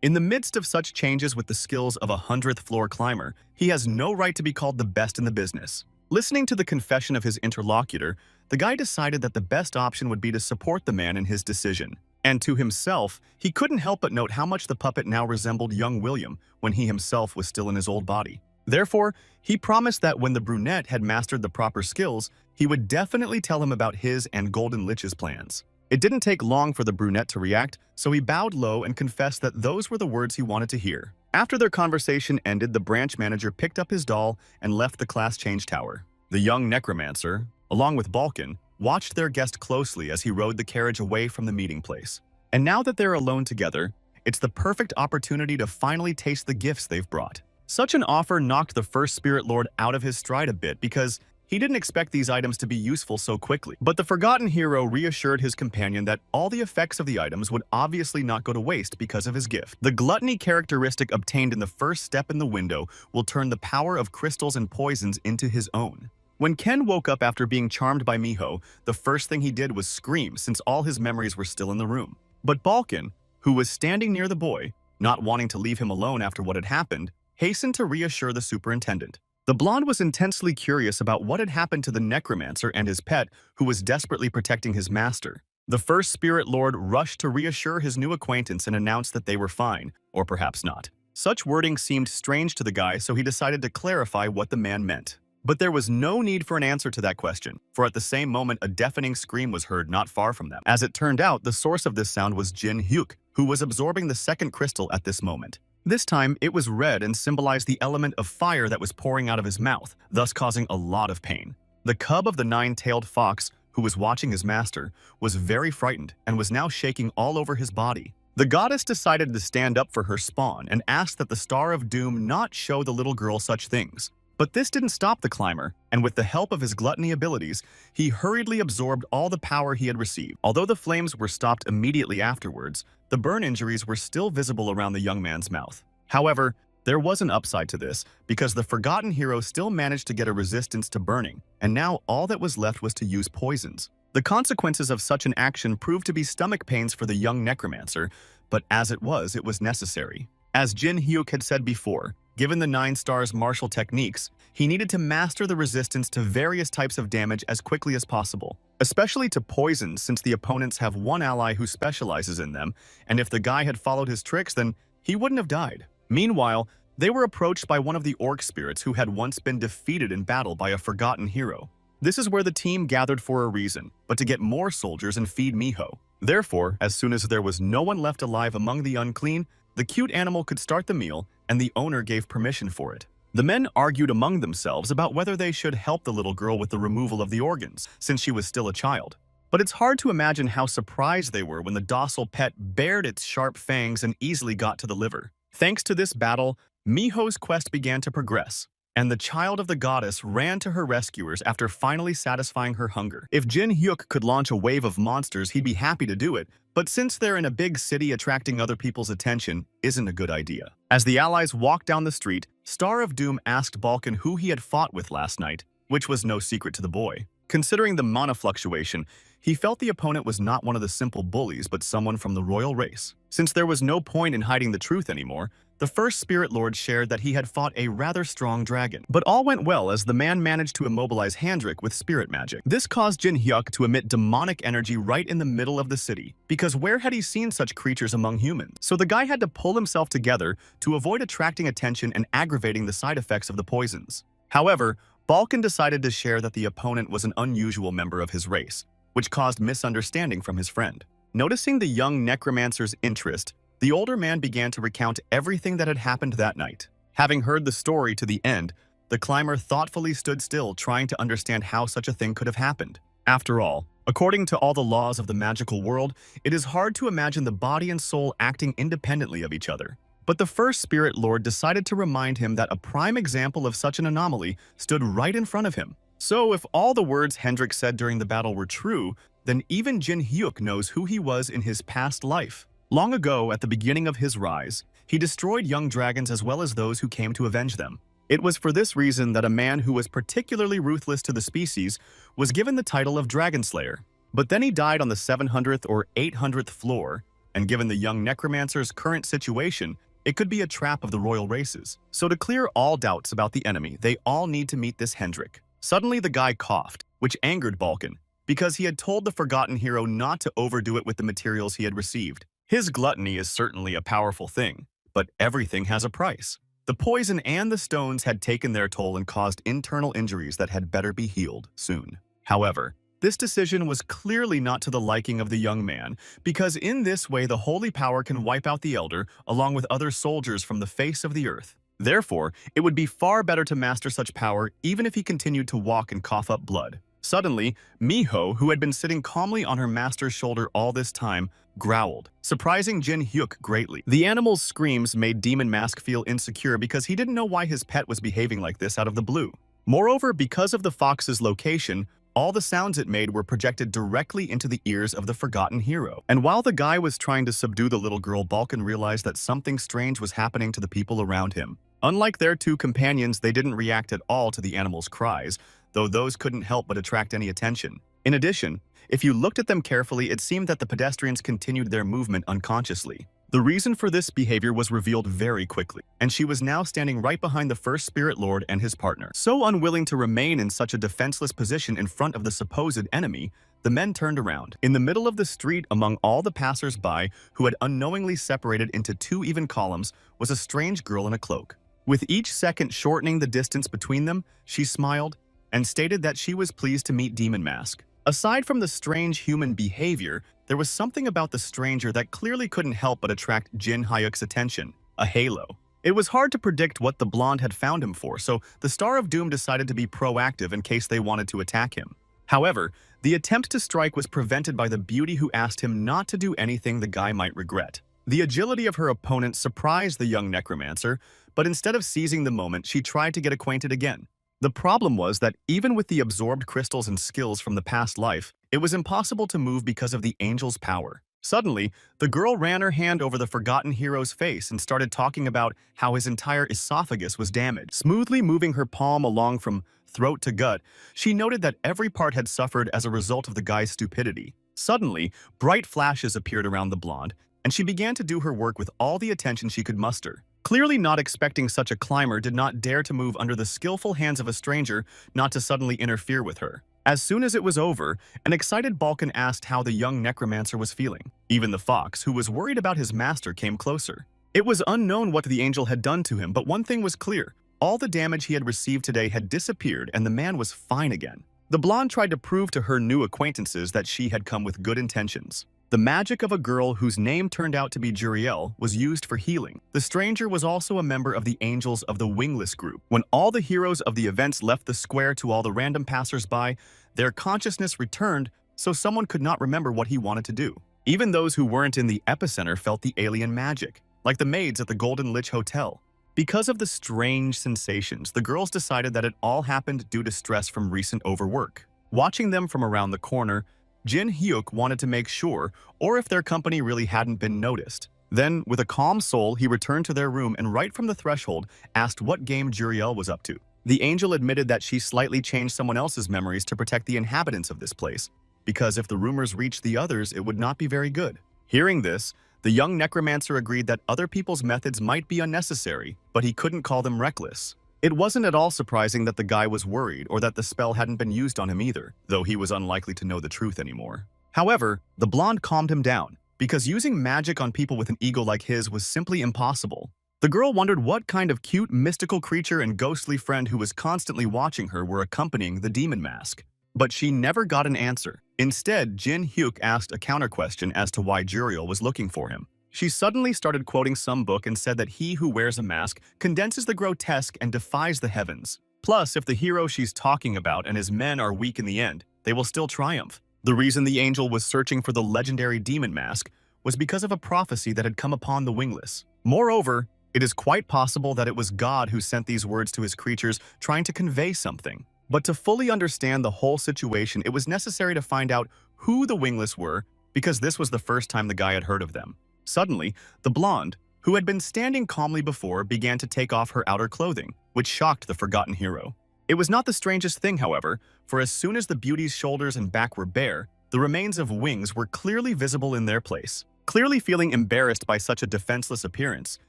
In the midst of such changes with the skills of a 100th floor climber, he has no right to be called the best in the business. Listening to the confession of his interlocutor, the guy decided that the best option would be to support the man in his decision. And to himself, he couldn't help but note how much the puppet now resembled young William when he himself was still in his old body. Therefore, he promised that when the brunette had mastered the proper skills, he would definitely tell him about his and Golden Lich's plans. It didn't take long for the brunette to react, so he bowed low and confessed that those were the words he wanted to hear. After their conversation ended, the branch manager picked up his doll and left the class change tower. The young necromancer, along with Balkan, watched their guest closely as he rode the carriage away from the meeting place. And now that they're alone together, it's the perfect opportunity to finally taste the gifts they've brought. Such an offer knocked the first Spirit Lord out of his stride a bit because he didn't expect these items to be useful so quickly. But the forgotten hero reassured his companion that all the effects of the items would obviously not go to waste because of his gift. The gluttony characteristic obtained in the first step in the window will turn the power of crystals and poisons into his own. When Ken woke up after being charmed by Miho, the first thing he did was scream since all his memories were still in the room. But Balkan, who was standing near the boy, not wanting to leave him alone after what had happened, hastened to reassure the superintendent. The blonde was intensely curious about what had happened to the necromancer and his pet, who was desperately protecting his master. The first Spirit Lord rushed to reassure his new acquaintance and announced that they were fine, or perhaps not. Such wording seemed strange to the guy, so he decided to clarify what the man meant. But there was no need for an answer to that question, for at the same moment a deafening scream was heard not far from them. As it turned out, the source of this sound was Jin Hyuk, who was absorbing the second crystal at this moment. This time, it was red and symbolized the element of fire that was pouring out of his mouth, thus causing a lot of pain. The cub of the nine-tailed fox, who was watching his master, was very frightened and was now shaking all over his body. The goddess decided to stand up for her spawn and asked that the Star of Doom not show the little girl such things. But this didn't stop the climber, and with the help of his gluttony abilities, he hurriedly absorbed all the power he had received. Although the flames were stopped immediately afterwards, the burn injuries were still visible around the young man's mouth. However, there was an upside to this, because the forgotten hero still managed to get a resistance to burning, and now all that was left was to use poisons. The consequences of such an action proved to be stomach pains for the young necromancer, but as it was necessary. As Jin Hyuk had said before, given the 9 stars martial techniques, he needed to master the resistance to various types of damage as quickly as possible, especially to poisons since the opponents have one ally who specializes in them, and if the guy had followed his tricks, then he wouldn't have died. Meanwhile, they were approached by one of the orc spirits who had once been defeated in battle by a forgotten hero. This is where the team gathered for a reason, but to get more soldiers and feed Miho. Therefore, as soon as there was no one left alive among the unclean, the cute animal could start the meal, and the owner gave permission for it. The men argued among themselves about whether they should help the little girl with the removal of the organs, since she was still a child. But it's hard to imagine how surprised they were when the docile pet bared its sharp fangs and easily got to the liver. Thanks to this battle, Miho's quest began to progress, and the child of the goddess ran to her rescuers after finally satisfying her hunger. If Jin Hyuk could launch a wave of monsters, he'd be happy to do it, but since they're in a big city, attracting other people's attention isn't a good idea. As the allies walked down the street, Star of Doom asked Balkan who he had fought with last night, which was no secret to the boy. Considering the mana fluctuation, he felt the opponent was not one of the simple bullies but someone from the royal race. Since there was no point in hiding the truth anymore, the first Spirit Lord shared that he had fought a rather strong dragon. But all went well as the man managed to immobilize Handrik with spirit magic. This caused Jin Hyuk to emit demonic energy right in the middle of the city, because where had he seen such creatures among humans? So the guy had to pull himself together to avoid attracting attention and aggravating the side effects of the poisons. However, Balkan decided to share that the opponent was an unusual member of his race, which caused misunderstanding from his friend. Noticing the young necromancer's interest, the older man began to recount everything that had happened that night. Having heard the story to the end, the climber thoughtfully stood still, trying to understand how such a thing could have happened. After all, according to all the laws of the magical world, it is hard to imagine the body and soul acting independently of each other. But the first Spirit Lord decided to remind him that a prime example of such an anomaly stood right in front of him. So if all the words Hendrik said during the battle were true, then even Jin Hyuk knows who he was in his past life. Long ago, at the beginning of his rise, he destroyed young dragons as well as those who came to avenge them. It was for this reason that a man who was particularly ruthless to the species was given the title of Dragon Slayer. But then he died on the 700th or 800th floor, and given the young necromancer's current situation, it could be a trap of the royal races. So to clear all doubts about the enemy, they all need to meet this Hendrik. Suddenly the guy coughed, which angered Balkan, because he had told the forgotten hero not to overdo it with the materials he had received. His gluttony is certainly a powerful thing, but everything has a price. The poison and the stones had taken their toll and caused internal injuries that had better be healed soon. However, this decision was clearly not to the liking of the young man, because in this way the holy power can wipe out the elder along with other soldiers from the face of the earth. Therefore, it would be far better to master such power even if he continued to walk and cough up blood. Suddenly, Miho, who had been sitting calmly on her master's shoulder all this time, growled, surprising Jin Hyuk greatly. The animal's screams made Demon Mask feel insecure because he didn't know why his pet was behaving like this out of the blue. Moreover, because of the fox's location, all the sounds it made were projected directly into the ears of the forgotten hero. And while the guy was trying to subdue the little girl, Balkan realized that something strange was happening to the people around him. Unlike their two companions, they didn't react at all to the animal's cries, though those couldn't help but attract any attention. In addition, if you looked at them carefully, it seemed that the pedestrians continued their movement unconsciously. The reason for this behavior was revealed very quickly, and she was now standing right behind the first Spirit Lord and his partner. So unwilling to remain in such a defenseless position in front of the supposed enemy, the men turned around. In the middle of the street, among all the passers-by who had unknowingly separated into two even columns, was a strange girl in a cloak. With each second shortening the distance between them, she smiled and stated that she was pleased to meet Demon Mask. Aside from the strange human behavior, there was something about the stranger that clearly couldn't help but attract Jin Hyuk's attention: a halo. It was hard to predict what the blonde had found him for, so the Star of Doom decided to be proactive in case they wanted to attack him. However, the attempt to strike was prevented by the beauty who asked him not to do anything the guy might regret. The agility of her opponent surprised the young necromancer, but instead of seizing the moment, she tried to get acquainted again. The problem was that even with the absorbed crystals and skills from the past life, it was impossible to move because of the angel's power. Suddenly, the girl ran her hand over the forgotten hero's face and started talking about how his entire esophagus was damaged. Smoothly moving her palm along from throat to gut, she noted that every part had suffered as a result of the guy's stupidity. Suddenly, bright flashes appeared around the blonde, and she began to do her work with all the attention she could muster. Clearly not expecting such a climber did not dare to move under the skillful hands of a stranger not to suddenly interfere with her. As soon as it was over, an excited Balkan asked how the young necromancer was feeling. Even the fox, who was worried about his master, came closer. It was unknown what the angel had done to him, but one thing was clear: all the damage he had received today had disappeared and the man was fine again. The blonde tried to prove to her new acquaintances that she had come with good intentions. The magic of a girl whose name turned out to be Juriel was used for healing. The stranger was also a member of the Angels of the Wingless group. When all the heroes of the events left the square to all the random passers-by, their consciousness returned, so someone could not remember what he wanted to do. Even those who weren't in the epicenter felt the alien magic, like the maids at the Golden Lich Hotel. Because of the strange sensations, the girls decided that it all happened due to stress from recent overwork. Watching them from around the corner, Jin Hyuk wanted to make sure, or if their company really hadn't been noticed. Then, with a calm soul, he returned to their room and right from the threshold asked what game Juriel was up to. The angel admitted that she slightly changed someone else's memories to protect the inhabitants of this place, because if the rumors reached the others, it would not be very good. Hearing this, the young necromancer agreed that other people's methods might be unnecessary, but he couldn't call them reckless. It wasn't at all surprising that the guy was worried or that the spell hadn't been used on him either, though he was unlikely to know the truth anymore. However, the blonde calmed him down, because using magic on people with an ego like his was simply impossible. The girl wondered what kind of cute, mystical creature and ghostly friend who was constantly watching her were accompanying the demon mask. But she never got an answer. Instead, Jin Hyuk asked a counter-question as to why Juriel was looking for him. She suddenly started quoting some book and said that he who wears a mask condenses the grotesque and defies the heavens. Plus, if the hero she's talking about and his men are weak in the end, they will still triumph. The reason the angel was searching for the legendary demon mask was because of a prophecy that had come upon the wingless. Moreover, it is quite possible that it was God who sent these words to his creatures trying to convey something. But to fully understand the whole situation, it was necessary to find out who the wingless were, because this was the first time the guy had heard of them. Suddenly, the blonde, who had been standing calmly before, began to take off her outer clothing, which shocked the forgotten hero. It was not the strangest thing, however, for as soon as the beauty's shoulders and back were bare, the remains of wings were clearly visible in their place. Clearly feeling embarrassed by such a defenseless appearance,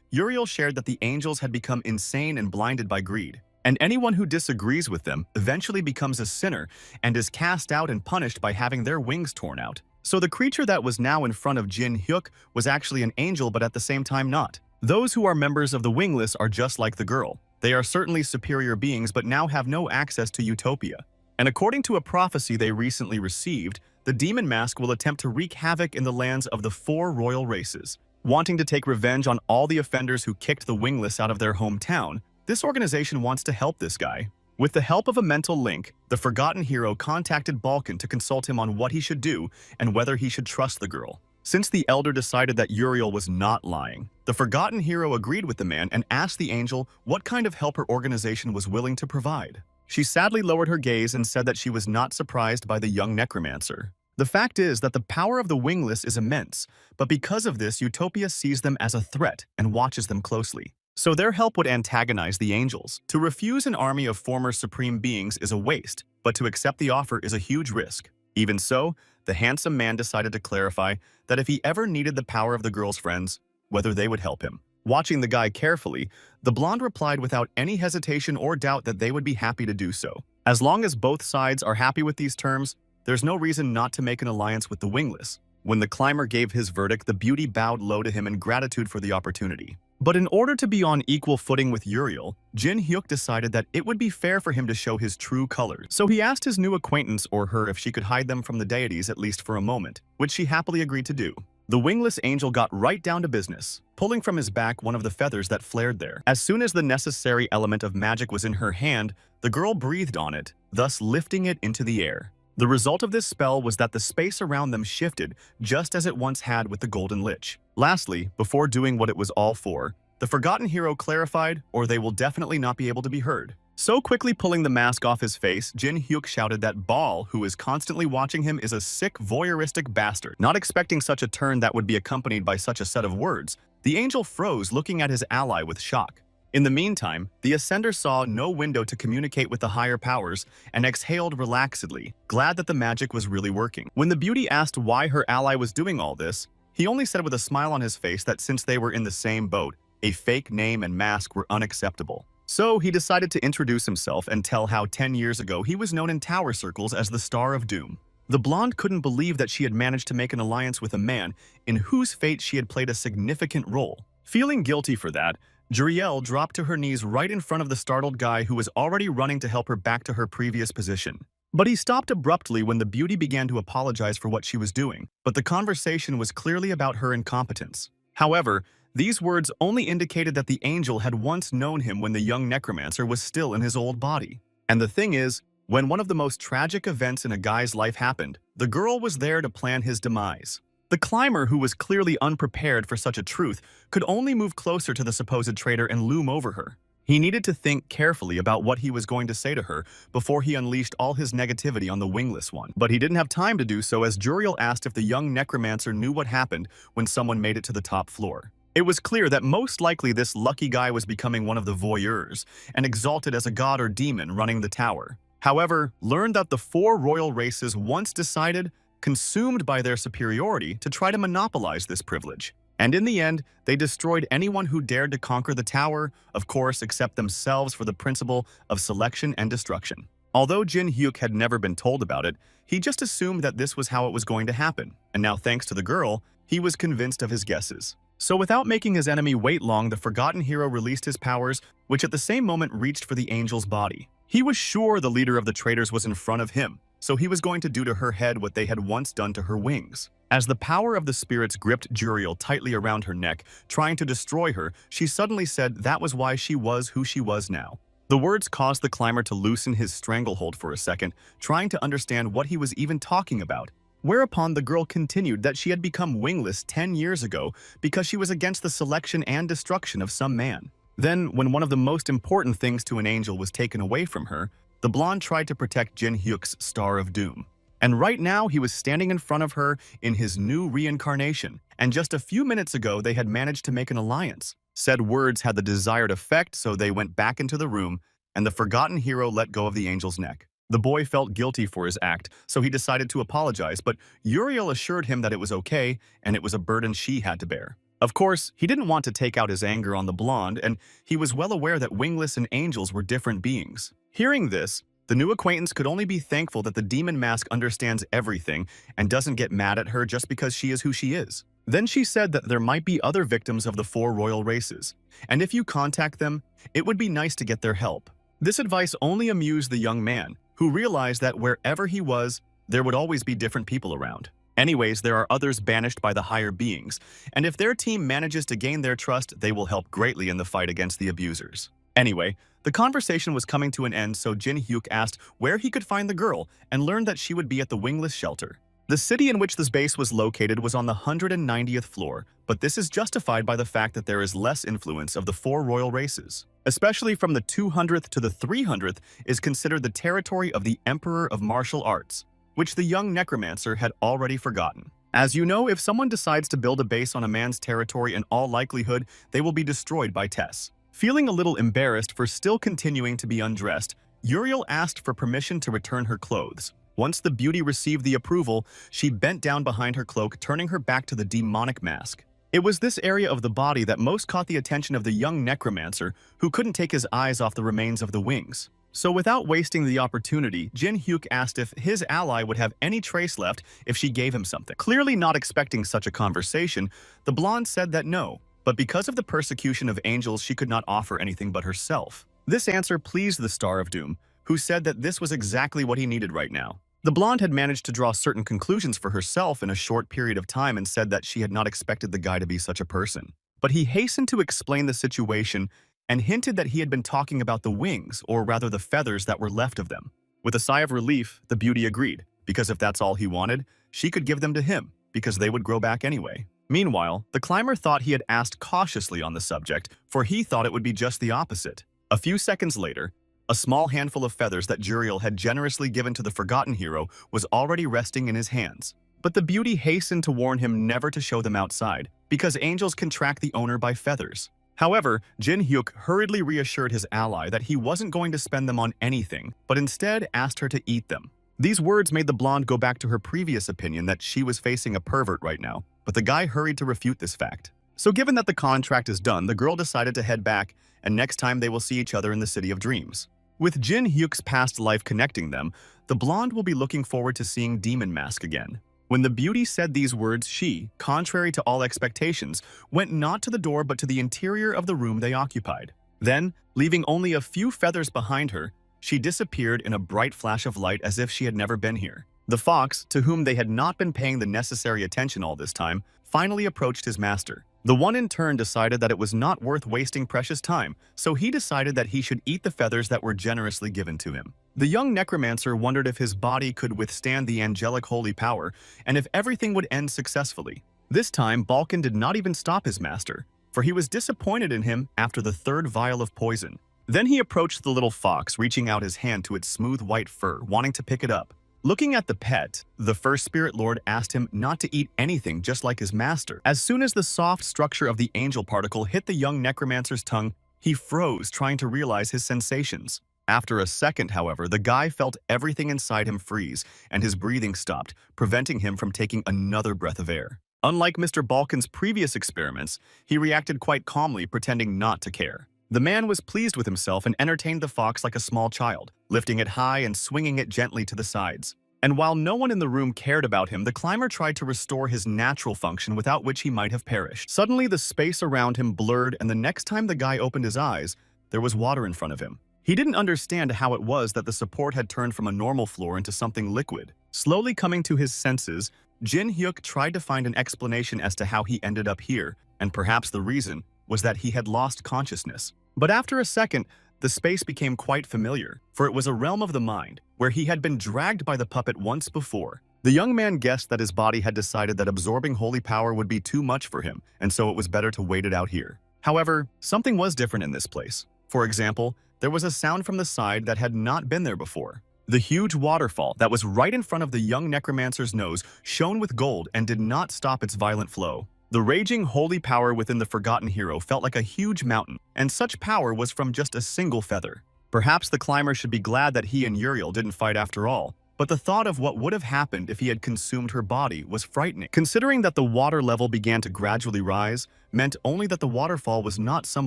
Uriel shared that the angels had become insane and blinded by greed, and anyone who disagrees with them eventually becomes a sinner and is cast out and punished by having their wings torn out. So the creature that was now in front of Jin Hyuk was actually an angel, but at the same time not. Those who are members of the wingless are just like the girl. They are certainly superior beings, but now have no access to utopia. And according to a prophecy they recently received, the demon mask will attempt to wreak havoc in the lands of the 4 royal races. Wanting to take revenge on all the offenders who kicked the wingless out of their hometown, this organization wants to help this guy. With the help of a mental link, the forgotten hero contacted Balkan to consult him on what he should do and whether he should trust the girl. Since the elder decided that Uriel was not lying, the forgotten hero agreed with the man and asked the angel what kind of help her organization was willing to provide. She sadly lowered her gaze and said that she was not surprised by the young necromancer. The fact is that the power of the wingless is immense, but because of this, Utopia sees them as a threat and watches them closely. So their help would antagonize the angels. To refuse an army of former supreme beings is a waste, but to accept the offer is a huge risk. Even so, the handsome man decided to clarify that if he ever needed the power of the girl's friends, whether they would help him. Watching the guy carefully, the blonde replied without any hesitation or doubt that they would be happy to do so. As long as both sides are happy with these terms, there's no reason not to make an alliance with the wingless. When the climber gave his verdict, the beauty bowed low to him in gratitude for the opportunity. But in order to be on equal footing with Uriel, Jin Hyuk decided that it would be fair for him to show his true colors. So he asked his new acquaintance or her if she could hide them from the deities at least for a moment, which she happily agreed to do. The wingless angel got right down to business, pulling from his back one of the feathers that flared there. As soon as the necessary element of magic was in her hand, the girl breathed on it, thus lifting it into the air. The result of this spell was that the space around them shifted, just as it once had with the Golden Lich. Lastly, before doing what it was all for, the forgotten hero clarified, or they will definitely not be able to be heard. So quickly pulling the mask off his face, Jin Hyuk shouted that Baal, who is constantly watching him, is a sick, voyeuristic bastard. Not expecting such a turn that would be accompanied by such a set of words, the angel froze, looking at his ally with shock. In the meantime, the Ascender saw no window to communicate with the higher powers and exhaled relaxedly, glad that the magic was really working. When the beauty asked why her ally was doing all this, he only said with a smile on his face that since they were in the same boat, a fake name and mask were unacceptable. So he decided to introduce himself and tell how 10 years ago he was known in tower circles as the Star of Doom. The blonde couldn't believe that she had managed to make an alliance with a man in whose fate she had played a significant role. Feeling guilty for that, Juriel dropped to her knees right in front of the startled guy who was already running to help her back to her previous position. But he stopped abruptly when the beauty began to apologize for what she was doing, but the conversation was clearly about her incompetence. However, these words only indicated that the angel had once known him when the young necromancer was still in his old body. And the thing is, when one of the most tragic events in a guy's life happened, the girl was there to plan his demise. The climber, who was clearly unprepared for such a truth, could only move closer to the supposed traitor and loom over her. He needed to think carefully about what he was going to say to her before he unleashed all his negativity on the wingless one. But he didn't have time to do so, as Juriel asked if the young necromancer knew what happened when someone made it to the top floor. It was clear that most likely this lucky guy was becoming one of the voyeurs and exalted as a god or demon running the tower. However, learned that the four royal races once decided, consumed by their superiority, to try to monopolize this privilege. And in the end, they destroyed anyone who dared to conquer the tower, of course, except themselves for the principle of selection and destruction. Although Jin Hyuk had never been told about it, he just assumed that this was how it was going to happen, and now thanks to the girl, he was convinced of his guesses. So without making his enemy wait long, the forgotten hero released his powers, which at the same moment reached for the angel's body. He was sure the leader of the traitors was in front of him, so he was going to do to her head what they had once done to her wings. As the power of the spirits gripped Juriel tightly around her neck, trying to destroy her, she suddenly said that was why she was who she was now. The words caused the climber to loosen his stranglehold for a second, trying to understand what he was even talking about. Whereupon the girl continued that she had become wingless 10 years ago because she was against the selection and destruction of some man. Then, when one of the most important things to an angel was taken away from her, the blonde tried to protect Jin Hyuk's Star of Doom. And right now he was standing in front of her in his new reincarnation, and just a few minutes ago they had managed to make an alliance. Said words had the desired effect, so they went back into the room, and the forgotten hero let go of the angel's neck. The boy felt guilty for his act, so he decided to apologize, but Uriel assured him that it was okay, and it was a burden she had to bear. Of course, he didn't want to take out his anger on the blonde, and he was well aware that wingless and angels were different beings. Hearing this, the new acquaintance could only be thankful that the demon mask understands everything and doesn't get mad at her just because she is who she is. Then she said that there might be other victims of the four royal races, and if you contact them, it would be nice to get their help. This advice only amused the young man, who realized that wherever he was, there would always be different people around. Anyways, there are others banished by the higher beings, and if their team manages to gain their trust, they will help greatly in the fight against the abusers. Anyway, the conversation was coming to an end, so Jin Hyuk asked where he could find the girl and learned that she would be at the wingless shelter. The city in which this base was located was on the 190th floor, but this is justified by the fact that there is less influence of the four royal races. Especially from the 200th to the 300th is considered the territory of the Emperor of Martial Arts, which the young Necromancer had already forgotten. As you know, if someone decides to build a base on a man's territory, in all likelihood, they will be destroyed by Tess. Feeling a little embarrassed for still continuing to be undressed, Uriel asked for permission to return her clothes. Once the beauty received the approval, she bent down behind her cloak, turning her back to the demonic mask. It was this area of the body that most caught the attention of the young Necromancer, who couldn't take his eyes off the remains of the wings. So without wasting the opportunity, Jin Hyuk asked if his ally would have any trace left if she gave him something. Clearly not expecting such a conversation, the blonde said that no, but because of the persecution of angels, she could not offer anything but herself. This answer pleased the Star of Doom, who said that this was exactly what he needed right now. The blonde had managed to draw certain conclusions for herself in a short period of time and said that she had not expected the guy to be such a person. But he hastened to explain the situation and hinted that he had been talking about the wings, or rather the feathers that were left of them. With a sigh of relief, the beauty agreed, because if that's all he wanted, she could give them to him, because they would grow back anyway. Meanwhile, the climber thought he had asked cautiously on the subject, for he thought it would be just the opposite. A few seconds later, a small handful of feathers that Juriel had generously given to the forgotten hero was already resting in his hands. But the beauty hastened to warn him never to show them outside, because angels can track the owner by feathers. However, Jin Hyuk hurriedly reassured his ally that he wasn't going to spend them on anything, but instead asked her to eat them. These words made the blonde go back to her previous opinion that she was facing a pervert right now, but the guy hurried to refute this fact. So given that the contract is done, the girl decided to head back, and next time they will see each other in the City of Dreams. With Jin Hyuk's past life connecting them, the blonde will be looking forward to seeing Demon Mask again. When the beauty said these words, she, contrary to all expectations, went not to the door but to the interior of the room they occupied. Then, leaving only a few feathers behind her, she disappeared in a bright flash of light as if she had never been here. The fox, to whom they had not been paying the necessary attention all this time, finally approached his master. The one in turn decided that it was not worth wasting precious time, so he decided that he should eat the feathers that were generously given to him. The young Necromancer wondered if his body could withstand the angelic holy power, and if everything would end successfully. This time, Balkan did not even stop his master, for he was disappointed in him after the third vial of poison. Then he approached the little fox, reaching out his hand to its smooth white fur, wanting to pick it up. Looking at the pet, the first spirit lord asked him not to eat anything just like his master. As soon as the soft structure of the angel particle hit the young necromancer's tongue, he froze, trying to realize his sensations. After a second, however, the guy felt everything inside him freeze, and his breathing stopped, preventing him from taking another breath of air. Unlike Mr. Balkan's previous experiments, he reacted quite calmly, pretending not to care. The man was pleased with himself and entertained the fox like a small child, lifting it high and swinging it gently to the sides. And while no one in the room cared about him, the climber tried to restore his natural function without which he might have perished. Suddenly, the space around him blurred, and the next time the guy opened his eyes, there was water in front of him. He didn't understand how it was that the support had turned from a normal floor into something liquid. Slowly coming to his senses, Jin Hyuk tried to find an explanation as to how he ended up here, and perhaps the reason was that he had lost consciousness. But after a second, the space became quite familiar, for it was a realm of the mind, where he had been dragged by the puppet once before. The young man guessed that his body had decided that absorbing holy power would be too much for him, and so it was better to wait it out here. However, something was different in this place. For example, there was a sound from the side that had not been there before. The huge waterfall that was right in front of the young necromancer's nose shone with gold and did not stop its violent flow. The raging holy power within the forgotten hero felt like a huge mountain, and such power was from just a single feather. Perhaps the climber should be glad that he and Uriel didn't fight after all, but the thought of what would have happened if he had consumed her body was frightening. Considering that the water level began to gradually rise, meant only that the waterfall was not some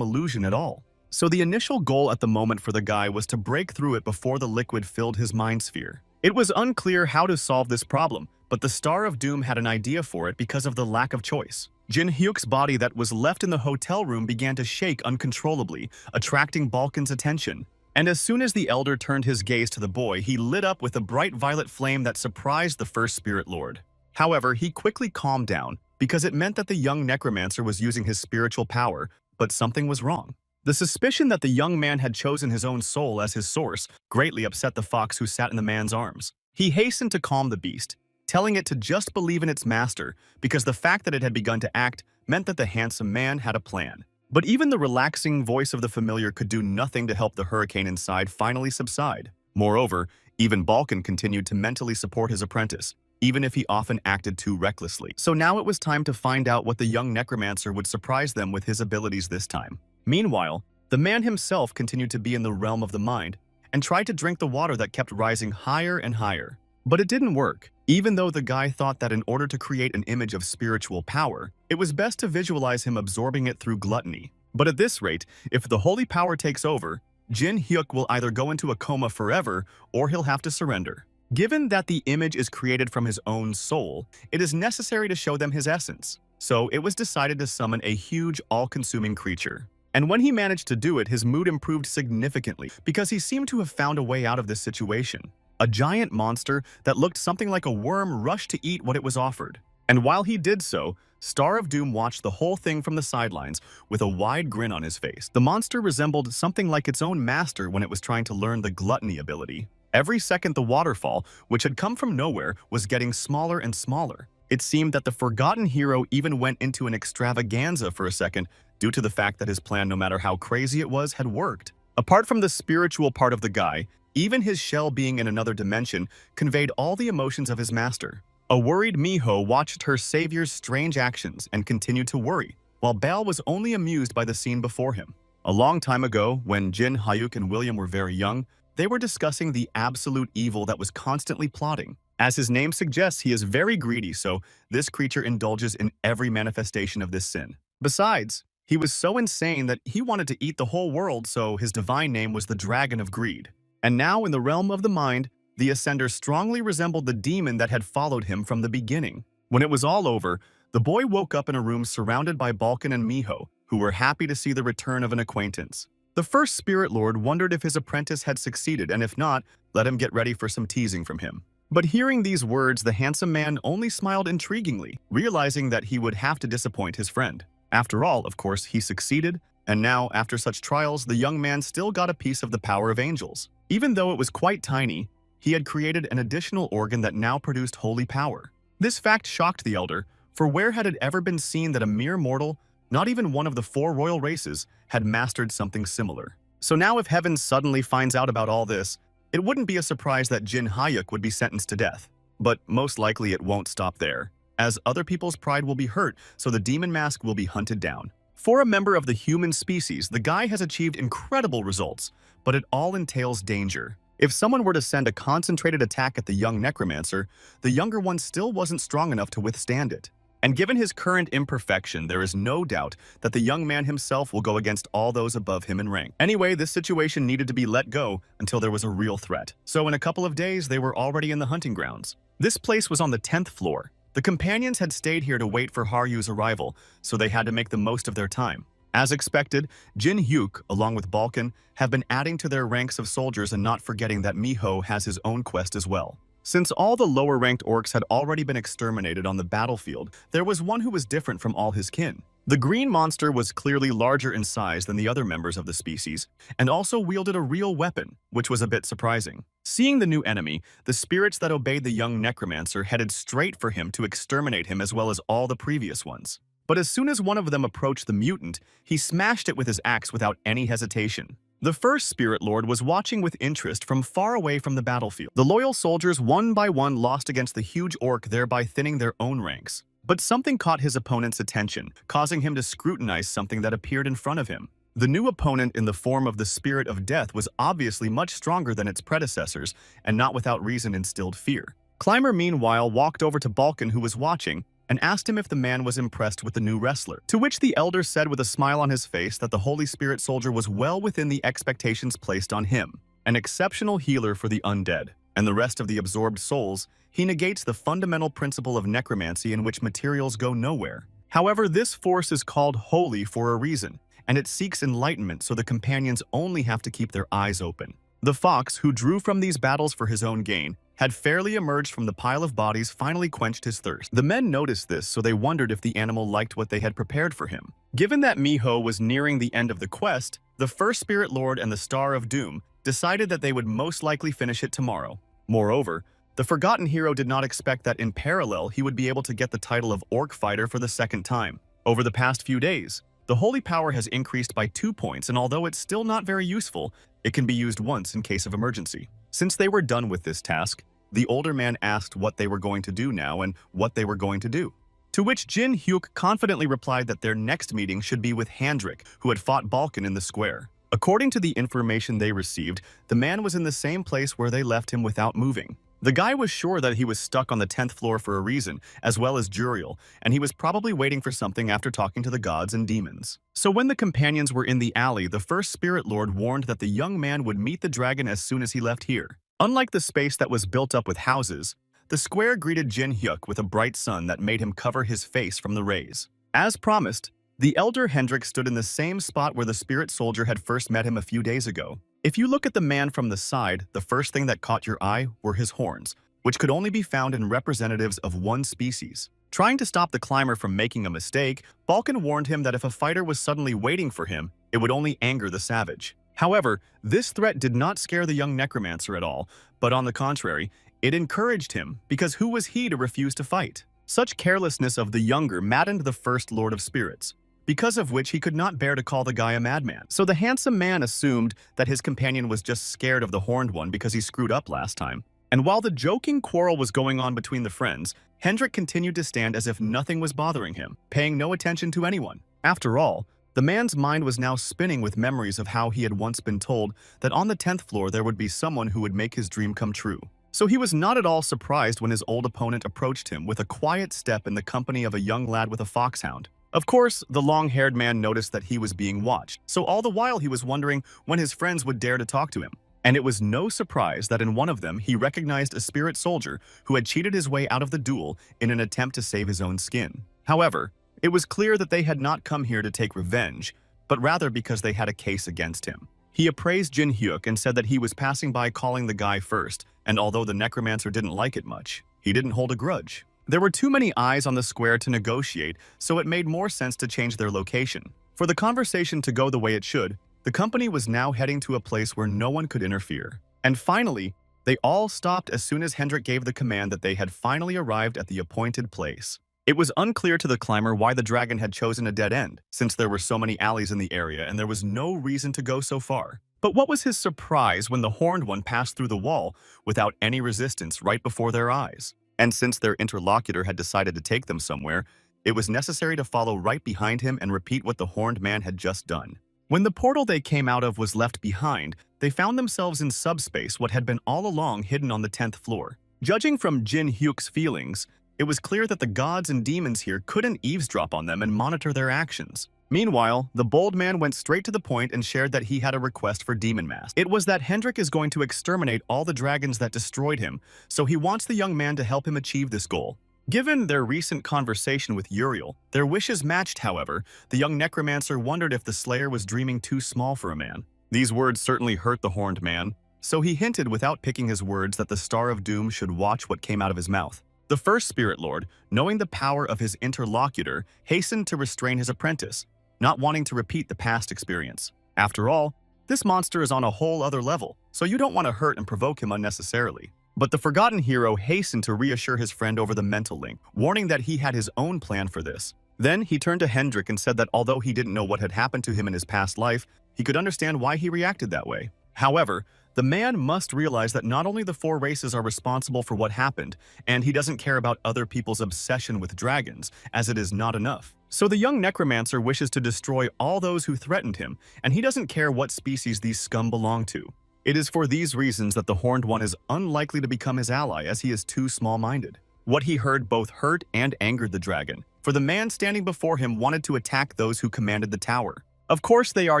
illusion at all. So the initial goal at the moment for the guy was to break through it before the liquid filled his mind sphere. It was unclear how to solve this problem, but the Star of Doom had an idea for it because of the lack of choice. Jin Hyuk's body that was left in the hotel room began to shake uncontrollably, attracting Balkan's attention. And as soon as the elder turned his gaze to the boy, he lit up with a bright violet flame that surprised the first spirit lord. However, he quickly calmed down, because it meant that the young necromancer was using his spiritual power, but something was wrong. The suspicion that the young man had chosen his own soul as his source greatly upset the fox who sat in the man's arms. He hastened to calm the beast, telling it to just believe in its master, because the fact that it had begun to act meant that the handsome man had a plan. But even the relaxing voice of the familiar could do nothing to help the hurricane inside finally subside. Moreover, even Balkan continued to mentally support his apprentice, even if he often acted too recklessly. So now it was time to find out what the young necromancer would surprise them with his abilities this time. Meanwhile, the man himself continued to be in the realm of the mind and tried to drink the water that kept rising higher and higher. But it didn't work. Even though the guy thought that in order to create an image of spiritual power, it was best to visualize him absorbing it through gluttony. But at this rate, if the holy power takes over, Jin Hyuk will either go into a coma forever or he'll have to surrender. Given that the image is created from his own soul, it is necessary to show them his essence. So it was decided to summon a huge, all-consuming creature. And when he managed to do it, his mood improved significantly because he seemed to have found a way out of this situation. A giant monster that looked something like a worm rushed to eat what it was offered. And while he did so, Star of Doom watched the whole thing from the sidelines with a wide grin on his face. The monster resembled something like its own master when it was trying to learn the gluttony ability. Every second the waterfall, which had come from nowhere, was getting smaller and smaller. It seemed that the forgotten hero even went into an extravaganza for a second due to the fact that his plan, no matter how crazy it was, had worked. Apart from the spiritual part of the guy, even his shell being in another dimension conveyed all the emotions of his master. A worried Miho watched her savior's strange actions and continued to worry, while Bal was only amused by the scene before him. A long time ago, when Jin Hyuk and William were very young, they were discussing the absolute evil that was constantly plotting. As his name suggests, he is very greedy, so this creature indulges in every manifestation of this sin. Besides, he was so insane that he wanted to eat the whole world, so his divine name was the Dragon of Greed. And now in the realm of the mind, the Ascender strongly resembled the demon that had followed him from the beginning. When it was all over, the boy woke up in a room surrounded by Balkan and Miho, who were happy to see the return of an acquaintance. The first Spirit Lord wondered if his apprentice had succeeded, and if not, let him get ready for some teasing from him. But hearing these words, the handsome man only smiled intriguingly, realizing that he would have to disappoint his friend. After all, of course, he succeeded, and now, after such trials, the young man still got a piece of the power of angels. Even though it was quite tiny, he had created an additional organ that now produced holy power. This fact shocked the elder, for where had it ever been seen that a mere mortal, not even one of the 4 royal races, had mastered something similar? So now if Heaven suddenly finds out about all this, it wouldn't be a surprise that Jin Hyuk would be sentenced to death. But most likely it won't stop there, as other people's pride will be hurt, so the demon mask will be hunted down. For a member of the human species, the guy has achieved incredible results, but it all entails danger. If someone were to send a concentrated attack at the young Necromancer, the younger one still wasn't strong enough to withstand it. And given his current imperfection, there is no doubt that the young man himself will go against all those above him in rank. Anyway, this situation needed to be let go until there was a real threat. So in a couple of days, they were already in the hunting grounds. This place was on the 10th floor. The companions had stayed here to wait for Haryu's arrival, so they had to make the most of their time. As expected, Jin Hyuk, along with Balkan, have been adding to their ranks of soldiers and not forgetting that Miho has his own quest as well. Since all the lower-ranked orcs had already been exterminated on the battlefield, there was one who was different from all his kin. The green monster was clearly larger in size than the other members of the species, and also wielded a real weapon, which was a bit surprising. Seeing the new enemy, the spirits that obeyed the young Necromancer headed straight for him to exterminate him as well as all the previous ones. But as soon as one of them approached the mutant, he smashed it with his axe without any hesitation. The first Spirit Lord was watching with interest from far away from the battlefield. The loyal soldiers one by one lost against the huge orc, thereby thinning their own ranks. But something caught his opponent's attention, causing him to scrutinize something that appeared in front of him. The new opponent in the form of the Spirit of Death was obviously much stronger than its predecessors, and not without reason instilled fear. Climber meanwhile walked over to Balkan, who was watching, and asked him if the man was impressed with the new wrestler. To which the elder said with a smile on his face that the Holy Spirit soldier was well within the expectations placed on him. An exceptional healer for the undead, and the rest of the absorbed souls, he negates the fundamental principle of necromancy in which materials go nowhere. However, this force is called holy for a reason, and it seeks enlightenment, so the companions only have to keep their eyes open. The fox, who drew from these battles for his own gain, had fairly emerged from the pile of bodies, finally quenched his thirst. The men noticed this, so they wondered if the animal liked what they had prepared for him. Given that Miho was nearing the end of the quest, the first Spirit Lord and the Star of Doom decided that they would most likely finish it tomorrow. Moreover, the Forgotten Hero did not expect that in parallel he would be able to get the title of Orc Fighter for the second time. Over the past few days, the holy power has increased by 2 points, and although it's still not very useful, it can be used once in case of emergency. Since they were done with this task, the older man asked what they were going to do now and what they were going to do. To which Jin Hyuk confidently replied that their next meeting should be with Handrik, who had fought Balkan in the square. According to the information they received, the man was in the same place where they left him without moving. The guy was sure that he was stuck on the 10th floor for a reason, as well as Juriel, and he was probably waiting for something after talking to the gods and demons. So when the companions were in the alley, the first Spirit Lord warned that the young man would meet the dragon as soon as he left here. Unlike the space that was built up with houses, the square greeted Jin Hyuk with a bright sun that made him cover his face from the rays. As promised, the elder Hendrik stood in the same spot where the spirit soldier had first met him a few days ago. If you look at the man from the side, the first thing that caught your eye were his horns, which could only be found in representatives of one species. Trying to stop the climber from making a mistake, Balkan warned him that if a fighter was suddenly waiting for him, it would only anger the savage. However, this threat did not scare the young Necromancer at all, but on the contrary, it encouraged him, because who was he to refuse to fight? Such carelessness of the younger maddened the first Lord of Spirits, because of which he could not bear to call the guy a madman. So the handsome man assumed that his companion was just scared of the horned one because he screwed up last time. And while the joking quarrel was going on between the friends, Hendrik continued to stand as if nothing was bothering him, paying no attention to anyone. After all, the man's mind was now spinning with memories of how he had once been told that on the 10th floor there would be someone who would make his dream come true. So he was not at all surprised when his old opponent approached him with a quiet step in the company of a young lad with a foxhound. Of course, the long-haired man noticed that he was being watched, so all the while he was wondering when his friends would dare to talk to him. And it was no surprise that in one of them he recognized a spirit soldier who had cheated his way out of the duel in an attempt to save his own skin. However, it was clear that they had not come here to take revenge, but rather because they had a case against him. He appraised Jin Hyuk and said that he was passing by calling the guy first, and although the Necromancer didn't like it much, he didn't hold a grudge. There were too many eyes on the square to negotiate, so it made more sense to change their location. For the conversation to go the way it should, the company was now heading to a place where no one could interfere. And finally, they all stopped as soon as Hendrik gave the command that they had finally arrived at the appointed place. It was unclear to the climber why the dragon had chosen a dead end, since there were so many alleys in the area and there was no reason to go so far. But what was his surprise when the horned one passed through the wall without any resistance right before their eyes? And since their interlocutor had decided to take them somewhere, it was necessary to follow right behind him and repeat what the horned man had just done. When the portal they came out of was left behind, they found themselves in subspace, what had been all along hidden on the 10th floor. Judging from Jin Hyuk's feelings, it was clear that the gods and demons here couldn't eavesdrop on them and monitor their actions. Meanwhile, the bold man went straight to the point and shared that he had a request for Demon Mask. It was that Hendrik is going to exterminate all the dragons that destroyed him, so he wants the young man to help him achieve this goal. Given their recent conversation with Uriel, their wishes matched. However, the young necromancer wondered if the Slayer was dreaming too small for a man. These words certainly hurt the horned man, so he hinted without picking his words that the Star of Doom should watch what came out of his mouth. The first Spirit Lord, knowing the power of his interlocutor, hastened to restrain his apprentice, not wanting to repeat the past experience. After all, this monster is on a whole other level, so you don't want to hurt and provoke him unnecessarily. But the forgotten hero hastened to reassure his friend over the mental link, warning that he had his own plan for this. Then he turned to Hendrik and said that although he didn't know what had happened to him in his past life, he could understand why he reacted that way. However, the man must realize that not only the four races are responsible for what happened, and he doesn't care about other people's obsession with dragons, as it is not enough. So the young necromancer wishes to destroy all those who threatened him, and he doesn't care what species these scum belong to. It is for these reasons that the Horned One is unlikely to become his ally, as he is too small-minded. What he heard both hurt and angered the dragon, for the man standing before him wanted to attack those who commanded the tower. Of course, they are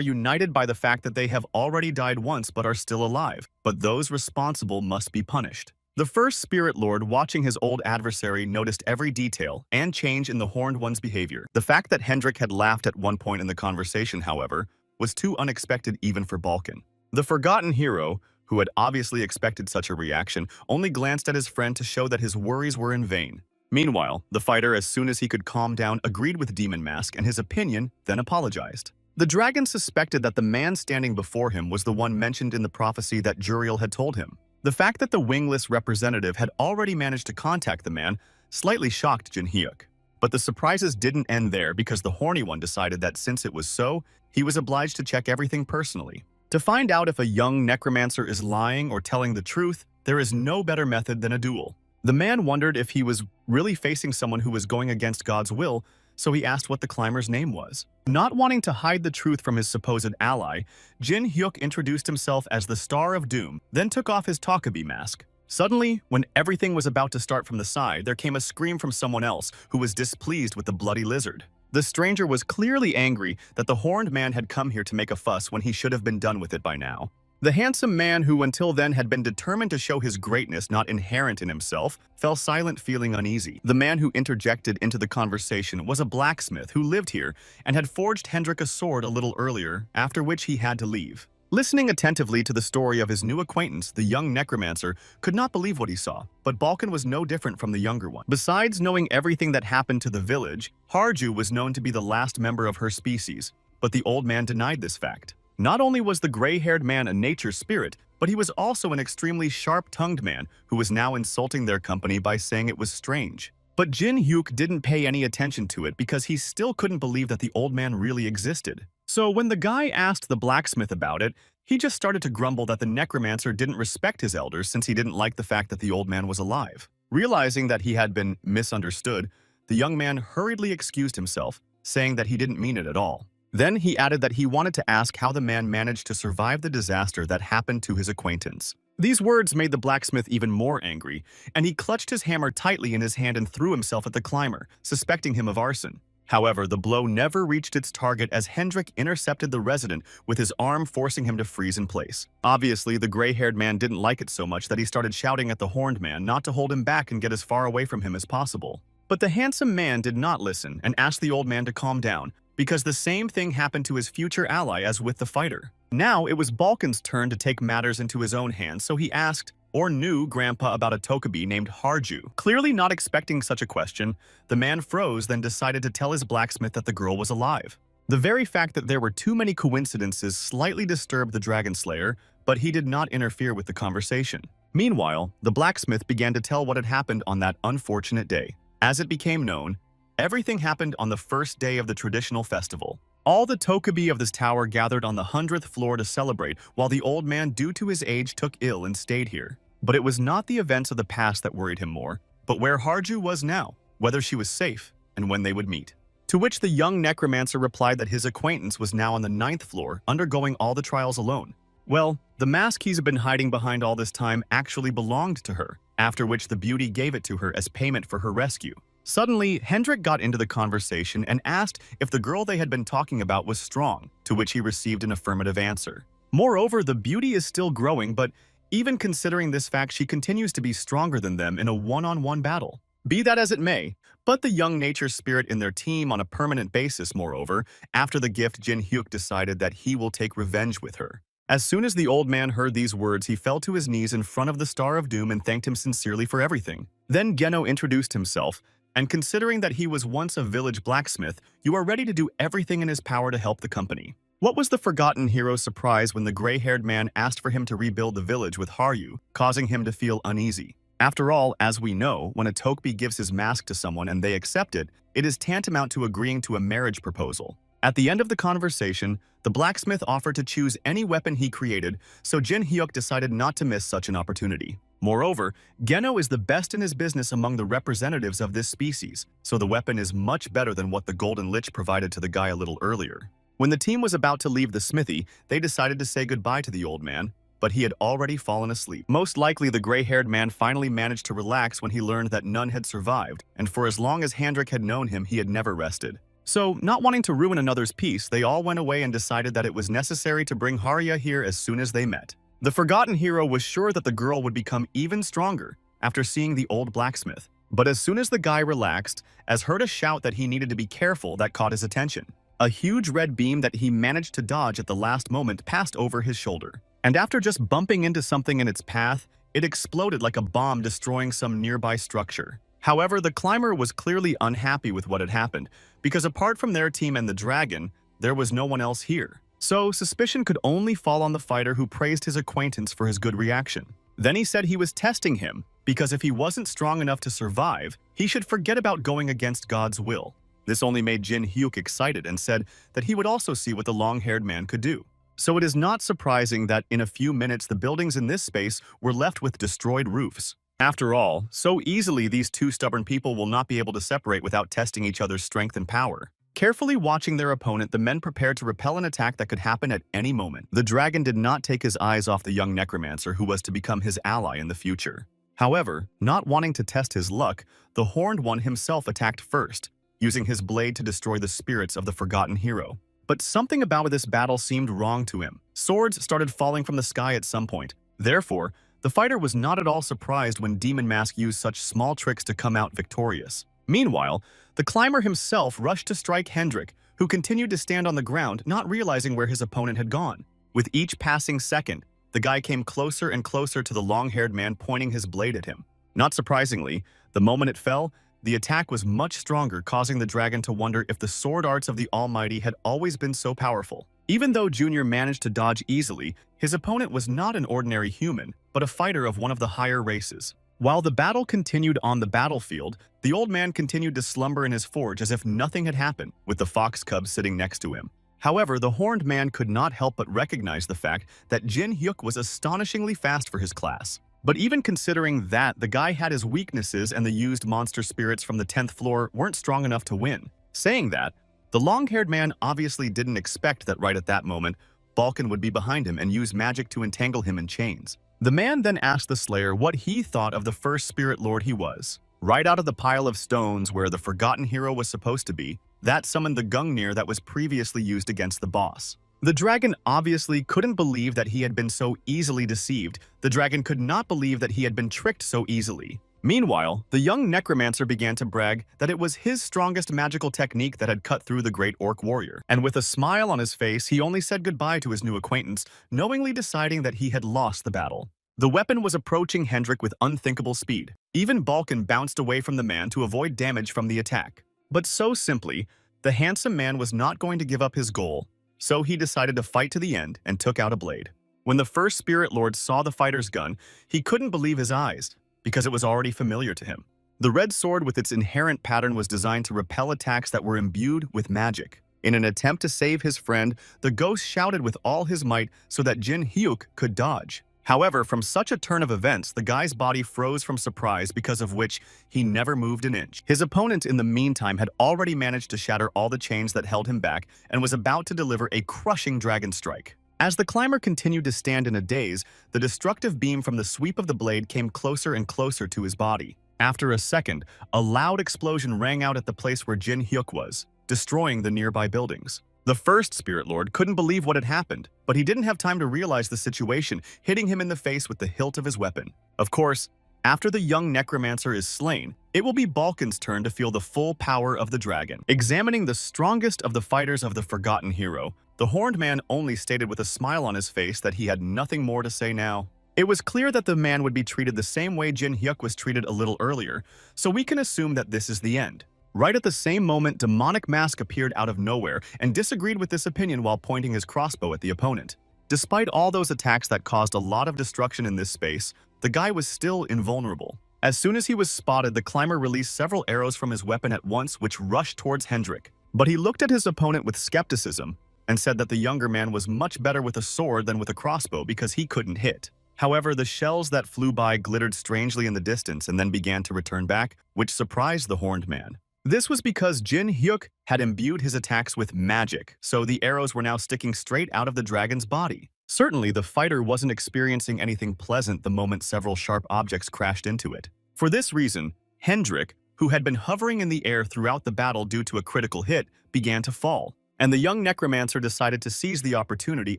united by the fact that they have already died once but are still alive, but those responsible must be punished. The first Spirit Lord, watching his old adversary, noticed every detail and change in the Horned One's behavior. The fact that Hendrik had laughed at one point in the conversation, however, was too unexpected even for Balkan. The forgotten hero, who had obviously expected such a reaction, only glanced at his friend to show that his worries were in vain. Meanwhile, the fighter, as soon as he could calm down, agreed with Demon Mask and his opinion, then apologized. The dragon suspected that the man standing before him was the one mentioned in the prophecy that Juriel had told him. The fact that the wingless representative had already managed to contact the man slightly shocked Jin Hyuk. But the surprises didn't end there, because the horny one decided that since it was so, he was obliged to check everything personally. To find out if a young necromancer is lying or telling the truth, there is no better method than a duel. The man wondered if he was really facing someone who was going against God's will, so he asked what the climber's name was. Not wanting to hide the truth from his supposed ally, Jin Hyuk introduced himself as the Star of Doom, then took off his Takabi mask. Suddenly, when everything was about to start from the side, there came a scream from someone else who was displeased with the bloody lizard. The stranger was clearly angry that the horned man had come here to make a fuss when he should have been done with it by now. The handsome man, who until then had been determined to show his greatness not inherent in himself, fell silent, feeling uneasy. The man who interjected into the conversation was a blacksmith who lived here and had forged Hendrik a sword a little earlier, after which he had to leave. Listening attentively to the story of his new acquaintance, the young necromancer could not believe what he saw, but Balkan was no different from the younger one. Besides knowing everything that happened to the village, Harju was known to be the last member of her species, but the old man denied this fact. Not only was the gray-haired man a nature spirit, but he was also an extremely sharp-tongued man who was now insulting their company by saying it was strange. But Jin Hyuk didn't pay any attention to it because he still couldn't believe that the old man really existed. So when the guy asked the blacksmith about it, he just started to grumble that the necromancer didn't respect his elders since he didn't like the fact that the old man was alive. Realizing that he had been misunderstood, the young man hurriedly excused himself, saying that he didn't mean it at all. Then he added that he wanted to ask how the man managed to survive the disaster that happened to his acquaintance. These words made the blacksmith even more angry, and he clutched his hammer tightly in his hand and threw himself at the climber, suspecting him of arson. However, the blow never reached its target as Hendrik intercepted the resident with his arm, forcing him to freeze in place. Obviously, the gray-haired man didn't like it so much that he started shouting at the horned man not to hold him back and get as far away from him as possible. But the handsome man did not listen and asked the old man to calm down, because the same thing happened to his future ally as with the fighter. Now it was Balkan's turn to take matters into his own hands, so he asked, or knew Grandpa about a Tokabi named Harju. Clearly not expecting such a question, the man froze, then decided to tell his blacksmith that the girl was alive. The very fact that there were too many coincidences slightly disturbed the Dragon Slayer, but he did not interfere with the conversation. Meanwhile, the blacksmith began to tell what had happened on that unfortunate day. As it became known, Everything happened on the first day of the traditional festival. All the Tokubi of this tower gathered on the 100th floor to celebrate, while the old man, due to his age, took ill and stayed here. But it was not the events of the past that worried him more, but where Harju was now, whether she was safe, and when they would meet. To which the young necromancer replied that his acquaintance was now on the 9th floor, undergoing all the trials alone. Well, the mask he's been hiding behind all this time actually belonged to her, after which the beauty gave it to her as payment for her rescue. Suddenly, Hendrik got into the conversation and asked if the girl they had been talking about was strong, to which he received an affirmative answer. Moreover, the beauty is still growing, but even considering this fact, she continues to be stronger than them in a one-on-one battle. Be that as it may, but the young nature spirit in their team on a permanent basis, moreover, after the gift, Jin Hyuk decided that he will take revenge with her. As soon as the old man heard these words, he fell to his knees in front of the Star of Doom and thanked him sincerely for everything. Then Geno introduced himself, and considering that he was once a village blacksmith, you are ready to do everything in his power to help the company. What was the forgotten hero's surprise when the gray-haired man asked for him to rebuild the village with Haryu, causing him to feel uneasy? After all, as we know, when a Tokubi gives his mask to someone and they accept it, it is tantamount to agreeing to a marriage proposal. At the end of the conversation, the blacksmith offered to choose any weapon he created, so Jin Hyuk decided not to miss such an opportunity. Moreover, Geno is the best in his business among the representatives of this species, so the weapon is much better than what the Golden Lich provided to the guy a little earlier. When the team was about to leave the smithy, they decided to say goodbye to the old man, but he had already fallen asleep. Most likely, the gray-haired man finally managed to relax when he learned that none had survived, and for as long as Hendrik had known him, he had never rested. So, not wanting to ruin another's peace, they all went away and decided that it was necessary to bring Harya here as soon as they met. The forgotten hero was sure that the girl would become even stronger after seeing the old blacksmith. But as soon as the guy relaxed, as heard a shout that he needed to be careful, that caught his attention. A huge red beam that he managed to dodge at the last moment passed over his shoulder. And after just bumping into something in its path, it exploded like a bomb, destroying some nearby structure. However, the climber was clearly unhappy with what had happened, because apart from their team and the dragon, there was no one else here. So, suspicion could only fall on the fighter, who praised his acquaintance for his good reaction. Then he said he was testing him, because if he wasn't strong enough to survive, he should forget about going against God's will. This only made Jin Hyuk excited and said that he would also see what the long-haired man could do. So it is not surprising that in a few minutes the buildings in this space were left with destroyed roofs. After all, so easily these two stubborn people will not be able to separate without testing each other's strength and power. Carefully watching their opponent, the men prepared to repel an attack that could happen at any moment. The dragon did not take his eyes off the young necromancer, who was to become his ally in the future. However, not wanting to test his luck, the horned one himself attacked first, using his blade to destroy the spirits of the forgotten hero. But something about this battle seemed wrong to him. Swords started falling from the sky at some point. Therefore, the fighter was not at all surprised when Demon Mask used such small tricks to come out victorious. Meanwhile, the climber himself rushed to strike Hendrik, who continued to stand on the ground, not realizing where his opponent had gone. With each passing second, the guy came closer and closer to the long-haired man, pointing his blade at him. Not surprisingly, the moment it fell, the attack was much stronger, causing the dragon to wonder if the sword arts of the Almighty had always been so powerful. Even though Junior managed to dodge easily, his opponent was not an ordinary human, but a fighter of one of the higher races. While the battle continued on the battlefield, the old man continued to slumber in his forge as if nothing had happened, with the fox cub sitting next to him. However, the horned man could not help but recognize the fact that Jin Hyuk was astonishingly fast for his class. But even considering that, the guy had his weaknesses and the used monster spirits from the 10th floor weren't strong enough to win. Saying that, the long-haired man obviously didn't expect that right at that moment, Balkan would be behind him and use magic to entangle him in chains. The man then asked the Slayer what he thought of the first spirit lord he was. Right out of the pile of stones where the forgotten hero was supposed to be, that summoned the Gungnir that was previously used against the boss. The dragon obviously couldn't believe that he had been so easily deceived. The dragon could not believe that he had been tricked so easily. Meanwhile, the young necromancer began to brag that it was his strongest magical technique that had cut through the great orc warrior. And with a smile on his face, he only said goodbye to his new acquaintance, knowingly deciding that he had lost the battle. The weapon was approaching Hendrik with unthinkable speed. Even Balkan bounced away from the man to avoid damage from the attack. But so simply, the handsome man was not going to give up his goal, so he decided to fight to the end and took out a blade. When the first spirit lord saw the fighter's gun, he couldn't believe his eyes, because it was already familiar to him. The red sword with its inherent pattern was designed to repel attacks that were imbued with magic. In an attempt to save his friend, the ghost shouted with all his might so that Jin Hyuk could dodge. However, from such a turn of events, the guy's body froze from surprise, because of which he never moved an inch. His opponent, in the meantime, had already managed to shatter all the chains that held him back and was about to deliver a crushing dragon strike. As the climber continued to stand in a daze, the destructive beam from the sweep of the blade came closer and closer to his body. After a second, a loud explosion rang out at the place where Jin Hyuk was, destroying the nearby buildings. The first Spirit Lord couldn't believe what had happened, but he didn't have time to realize the situation, hitting him in the face with the hilt of his weapon. Of course, after the young Necromancer is slain, it will be Balkan's turn to feel the full power of the dragon. Examining the strongest of the fighters of the Forgotten Hero, the Horned Man only stated with a smile on his face that he had nothing more to say now. It was clear that the man would be treated the same way Jin Hyuk was treated a little earlier, so we can assume that this is the end. Right at the same moment, Demonic Mask appeared out of nowhere and disagreed with this opinion while pointing his crossbow at the opponent. Despite all those attacks that caused a lot of destruction in this space, the guy was still invulnerable. As soon as he was spotted, the climber released several arrows from his weapon at once, which rushed towards Hendrik. But he looked at his opponent with skepticism and said that the younger man was much better with a sword than with a crossbow because he couldn't hit. However, the shells that flew by glittered strangely in the distance and then began to return back, which surprised the Horned Man. This was because Jin Hyuk had imbued his attacks with magic, so the arrows were now sticking straight out of the dragon's body. Certainly, the fighter wasn't experiencing anything pleasant the moment several sharp objects crashed into it. For this reason, Hendrik, who had been hovering in the air throughout the battle due to a critical hit, began to fall, and the young Necromancer decided to seize the opportunity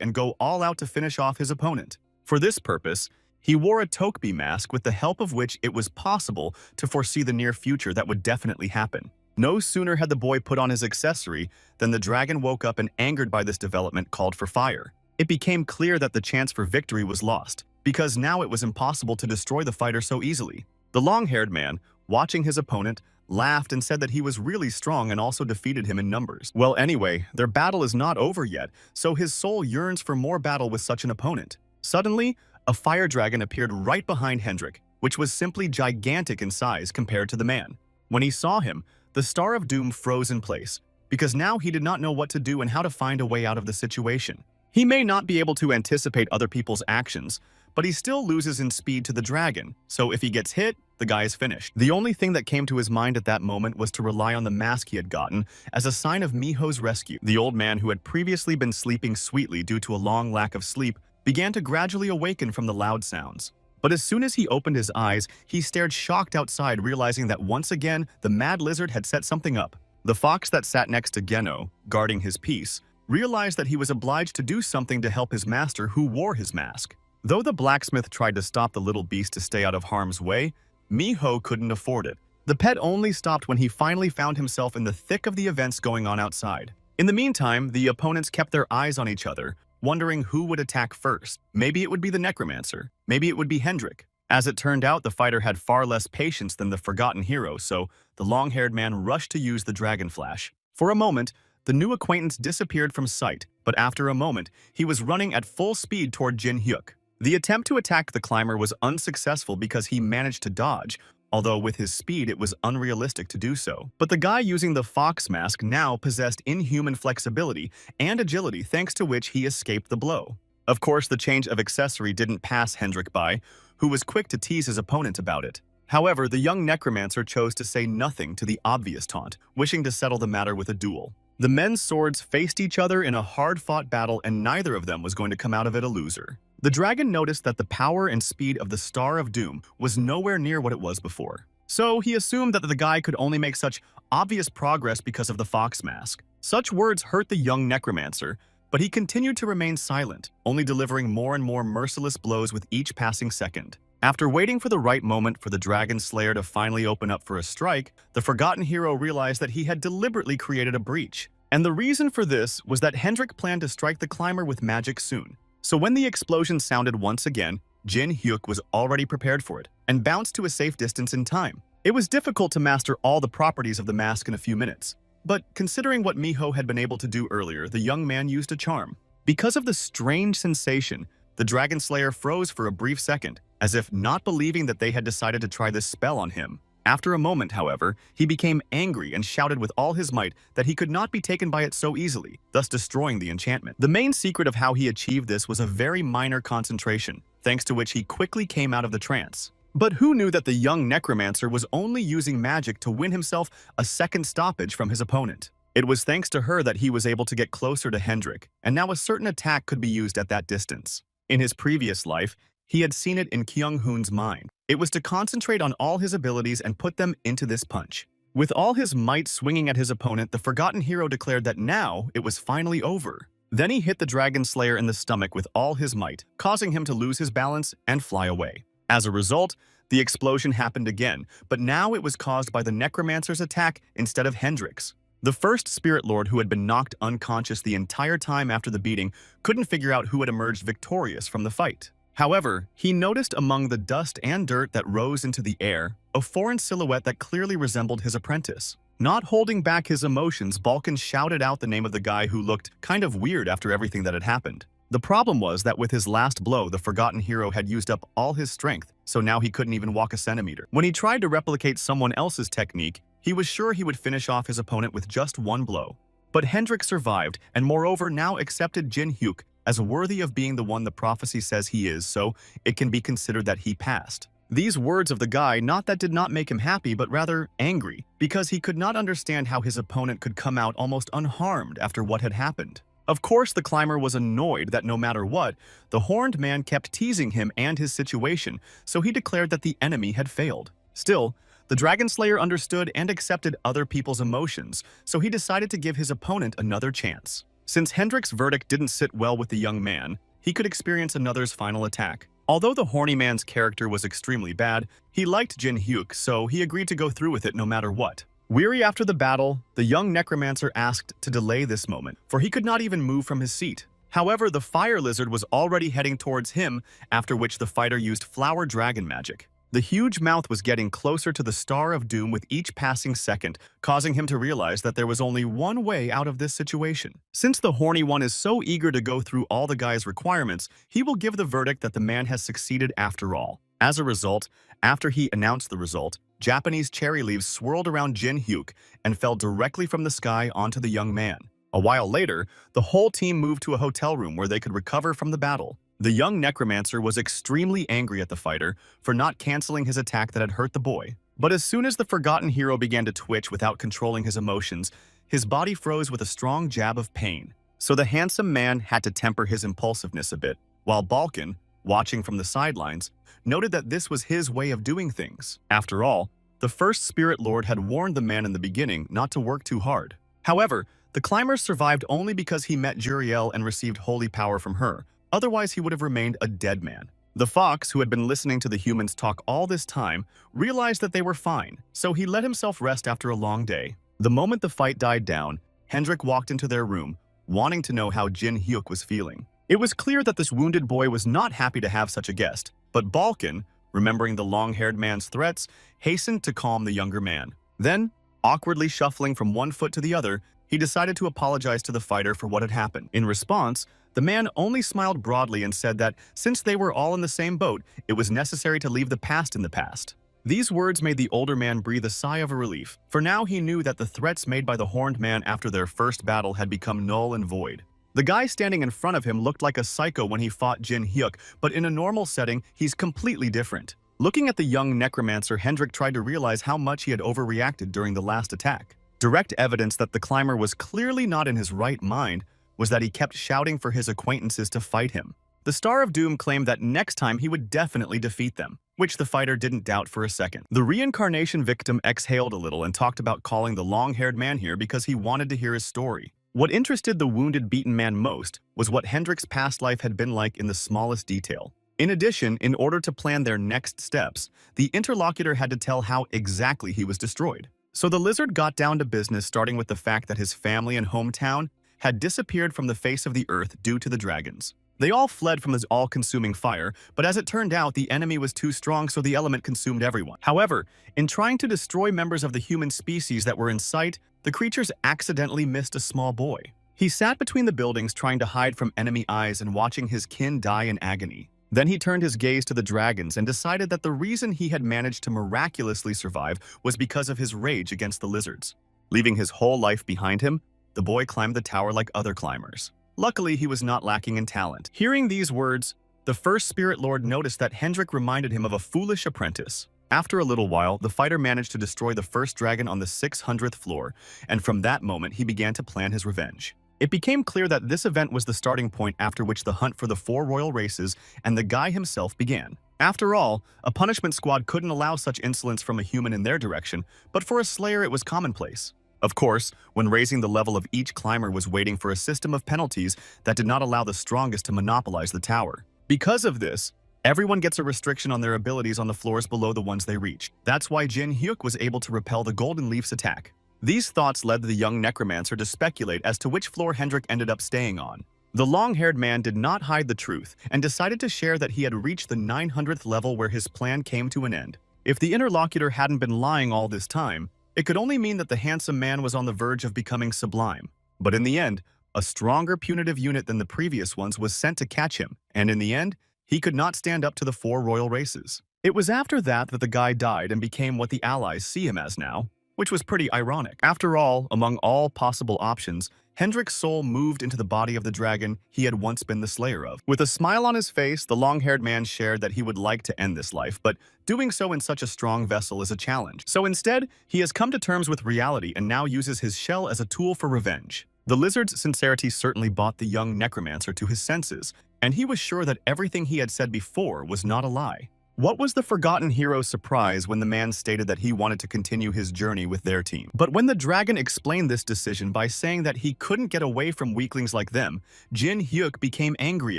and go all out to finish off his opponent. For this purpose, he wore a Tokbi mask with the help of which it was possible to foresee the near future that would definitely happen. No sooner had the boy put on his accessory than the dragon woke up and, angered by this development, called for fire. It became clear that the chance for victory was lost, because now it was impossible to destroy the fighter so easily. The long-haired man, watching his opponent, laughed and said that he was really strong and also defeated him in numbers. Well, anyway, their battle is not over yet, so his soul yearns for more battle with such an opponent. Suddenly, a fire dragon appeared right behind Hendrik, which was simply gigantic in size compared to the man. When he saw him, the Star of Doom froze in place, because now he did not know what to do and how to find a way out of the situation. He may not be able to anticipate other people's actions, but he still loses in speed to the dragon, so if he gets hit, the guy is finished. The only thing that came to his mind at that moment was to rely on the mask he had gotten as a sign of Miho's rescue. The old man, who had previously been sleeping sweetly due to a long lack of sleep, began to gradually awaken from the loud sounds. But as soon as he opened his eyes, he stared shocked outside, realizing that once again, the mad lizard had set something up. The fox that sat next to Geno, guarding his peace, realized that he was obliged to do something to help his master, who wore his mask. Though the blacksmith tried to stop the little beast to stay out of harm's way, Miho couldn't afford it. The pet only stopped when he finally found himself in the thick of the events going on outside. In the meantime, the opponents kept their eyes on each other, wondering who would attack first. Maybe it would be the Necromancer. Maybe it would be Hendrik. As it turned out, the fighter had far less patience than the Forgotten Hero, so the long-haired man rushed to use the Dragon Flash. For a moment, the new acquaintance disappeared from sight, but after a moment, he was running at full speed toward Jin Hyuk. The attempt to attack the climber was unsuccessful because he managed to dodge, although with his speed it was unrealistic to do so. But the guy using the fox mask now possessed inhuman flexibility and agility, thanks to which he escaped the blow. Of course, the change of accessory didn't pass Hendrik by, who was quick to tease his opponent about it. However, the young Necromancer chose to say nothing to the obvious taunt, wishing to settle the matter with a duel. The men's swords faced each other in a hard-fought battle, and neither of them was going to come out of it a loser. The dragon noticed that the power and speed of the Star of Doom was nowhere near what it was before. So he assumed that the guy could only make such obvious progress because of the fox mask. Such words hurt the young Necromancer, but he continued to remain silent, only delivering more and more merciless blows with each passing second. After waiting for the right moment for the Dragon Slayer to finally open up for a strike, the Forgotten Hero realized that he had deliberately created a breach. And the reason for this was that Hendrik planned to strike the climber with magic soon. So when the explosion sounded once again, Jin Hyuk was already prepared for it and bounced to a safe distance in time. It was difficult to master all the properties of the mask in a few minutes, but considering what Miho had been able to do earlier, the young man used a charm. Because of the strange sensation, the Dragon Slayer froze for a brief second, as if not believing that they had decided to try this spell on him. After a moment, however, he became angry and shouted with all his might that he could not be taken by it so easily, thus destroying the enchantment. The main secret of how he achieved this was a very minor concentration, thanks to which he quickly came out of the trance. But who knew that the young Necromancer was only using magic to win himself a second stoppage from his opponent? It was thanks to her that he was able to get closer to Hendrik, and now a certain attack could be used at that distance. In his previous life, he had seen it in Kyung-hoon's mind. It was to concentrate on all his abilities and put them into this punch. With all his might swinging at his opponent, the Forgotten Hero declared that now it was finally over. Then he hit the Dragon Slayer in the stomach with all his might, causing him to lose his balance and fly away. As a result, the explosion happened again, but now it was caused by the Necromancer's attack instead of Hendrik's. The first Spirit Lord, who had been knocked unconscious the entire time after the beating, couldn't figure out who had emerged victorious from the fight. However, he noticed among the dust and dirt that rose into the air a foreign silhouette that clearly resembled his apprentice. Not holding back his emotions, Balkan shouted out the name of the guy who looked kind of weird after everything that had happened. The problem was that with his last blow, the Forgotten Hero had used up all his strength, so now he couldn't even walk a centimeter. When he tried to replicate someone else's technique, he was sure he would finish off his opponent with just one blow. But Hendrik survived, and moreover now accepted Jin Hyuk as worthy of being the one the prophecy says he is, so it can be considered that he passed. These words of the guy not that did not make him happy, but rather angry, because he could not understand how his opponent could come out almost unharmed after what had happened. Of course, the climber was annoyed that no matter what, the horned man kept teasing him and his situation, so he declared that the enemy had failed. Still, the Dragon Slayer understood and accepted other people's emotions, so he decided to give his opponent another chance. Since Hendrik's verdict didn't sit well with the young man, he could experience another's final attack. Although the horny man's character was extremely bad, he liked Jin Hyuk, so he agreed to go through with it no matter what. Weary after the battle, the young Necromancer asked to delay this moment, for he could not even move from his seat. However, the fire lizard was already heading towards him, after which the fighter used flower dragon magic. The huge mouth was getting closer to the Star of Doom with each passing second, causing him to realize that there was only one way out of this situation. Since the horny one is so eager to go through all the guy's requirements, he will give the verdict that the man has succeeded after all. As a result, after he announced the result, Japanese cherry leaves swirled around Jin Hyuk and fell directly from the sky onto the young man. A while later, the whole team moved to a hotel room where they could recover from the battle. The young Necromancer was extremely angry at the fighter for not canceling his attack that had hurt the boy. But as soon as the Forgotten Hero began to twitch without controlling his emotions, his body froze with a strong jab of pain. So the handsome man had to temper his impulsiveness a bit, while Balkan, watching from the sidelines, noted that this was his way of doing things. After all, the first Spirit Lord had warned the man in the beginning not to work too hard. However, the climber survived only because he met Juriel and received holy power from her. Otherwise, he would have remained a dead man. The fox, who had been listening to the humans talk all this time, realized that they were fine, so he let himself rest after a long day. The moment the fight died down, Hendrik walked into their room, wanting to know how Jin Hyuk was feeling. It was clear that this wounded boy was not happy to have such a guest, but Balkan, remembering the long-haired man's threats, hastened to calm the younger man. Then, awkwardly shuffling from one foot to the other, he decided to apologize to the fighter for what had happened. In response, the man only smiled broadly and said that since they were all in the same boat, it was necessary to leave the past in the past. These words made the older man breathe a sigh of relief, for now he knew that the threats made by the horned man after their first battle had become null and void. The guy standing in front of him looked like a psycho when he fought Jin Hyuk, but in a normal setting, he's completely different. Looking at the young Necromancer, Hendrik tried to realize how much he had overreacted during the last attack. Direct evidence that the climber was clearly not in his right mind was that he kept shouting for his acquaintances to fight him. The Star of Doom claimed that next time he would definitely defeat them, which the fighter didn't doubt for a second. The reincarnation victim exhaled a little and talked about calling the long-haired man here because he wanted to hear his story. What interested the wounded, beaten man most was what Hendrik's past life had been like in the smallest detail. In addition, in order to plan their next steps, the interlocutor had to tell how exactly he was destroyed. So the lizard got down to business, starting with the fact that his family and hometown had disappeared from the face of the earth due to the dragons. They all fled from this all-consuming fire, but as it turned out, the enemy was too strong, so the element consumed everyone. However, in trying to destroy members of the human species that were in sight, the creatures accidentally missed a small boy. He sat between the buildings trying to hide from enemy eyes and watching his kin die in agony. Then he turned his gaze to the dragons and decided that the reason he had managed to miraculously survive was because of his rage against the lizards. Leaving his whole life behind him, the boy climbed the tower like other climbers. Luckily, he was not lacking in talent. Hearing these words, the first Spirit Lord noticed that Hendrik reminded him of a foolish apprentice. After a little while, the fighter managed to destroy the first dragon on the 600th floor, and from that moment he began to plan his revenge. It became clear that this event was the starting point after which the hunt for the 4 royal races and the guy himself began. After all, a punishment squad couldn't allow such insolence from a human in their direction, but for a slayer it was commonplace. Of course, when raising the level of each climber was waiting for a system of penalties that did not allow the strongest to monopolize the tower. Because of this, everyone gets a restriction on their abilities on the floors below the ones they reach. That's why Jin Hyuk was able to repel the Golden Leaf's attack. These thoughts led the young necromancer to speculate as to which floor Hendrik ended up staying on. The long-haired man did not hide the truth and decided to share that he had reached the 900th level where his plan came to an end. If the interlocutor hadn't been lying all this time, it could only mean that the handsome man was on the verge of becoming sublime. But in the end, a stronger punitive unit than the previous ones was sent to catch him, and in the end, he could not stand up to the 4 royal races. It was after that that the guy died and became what the allies see him as now, which was pretty ironic. After all, among all possible options, Hendrik's soul moved into the body of the dragon he had once been the slayer of. With a smile on his face, the long-haired man shared that he would like to end this life, but doing so in such a strong vessel is a challenge. So instead, he has come to terms with reality and now uses his shell as a tool for revenge. The lizard's sincerity certainly brought the young necromancer to his senses, and he was sure that everything he had said before was not a lie. What was the forgotten hero's surprise when the man stated that he wanted to continue his journey with their team? But when the dragon explained this decision by saying that he couldn't get away from weaklings like them, Jin Hyuk became angry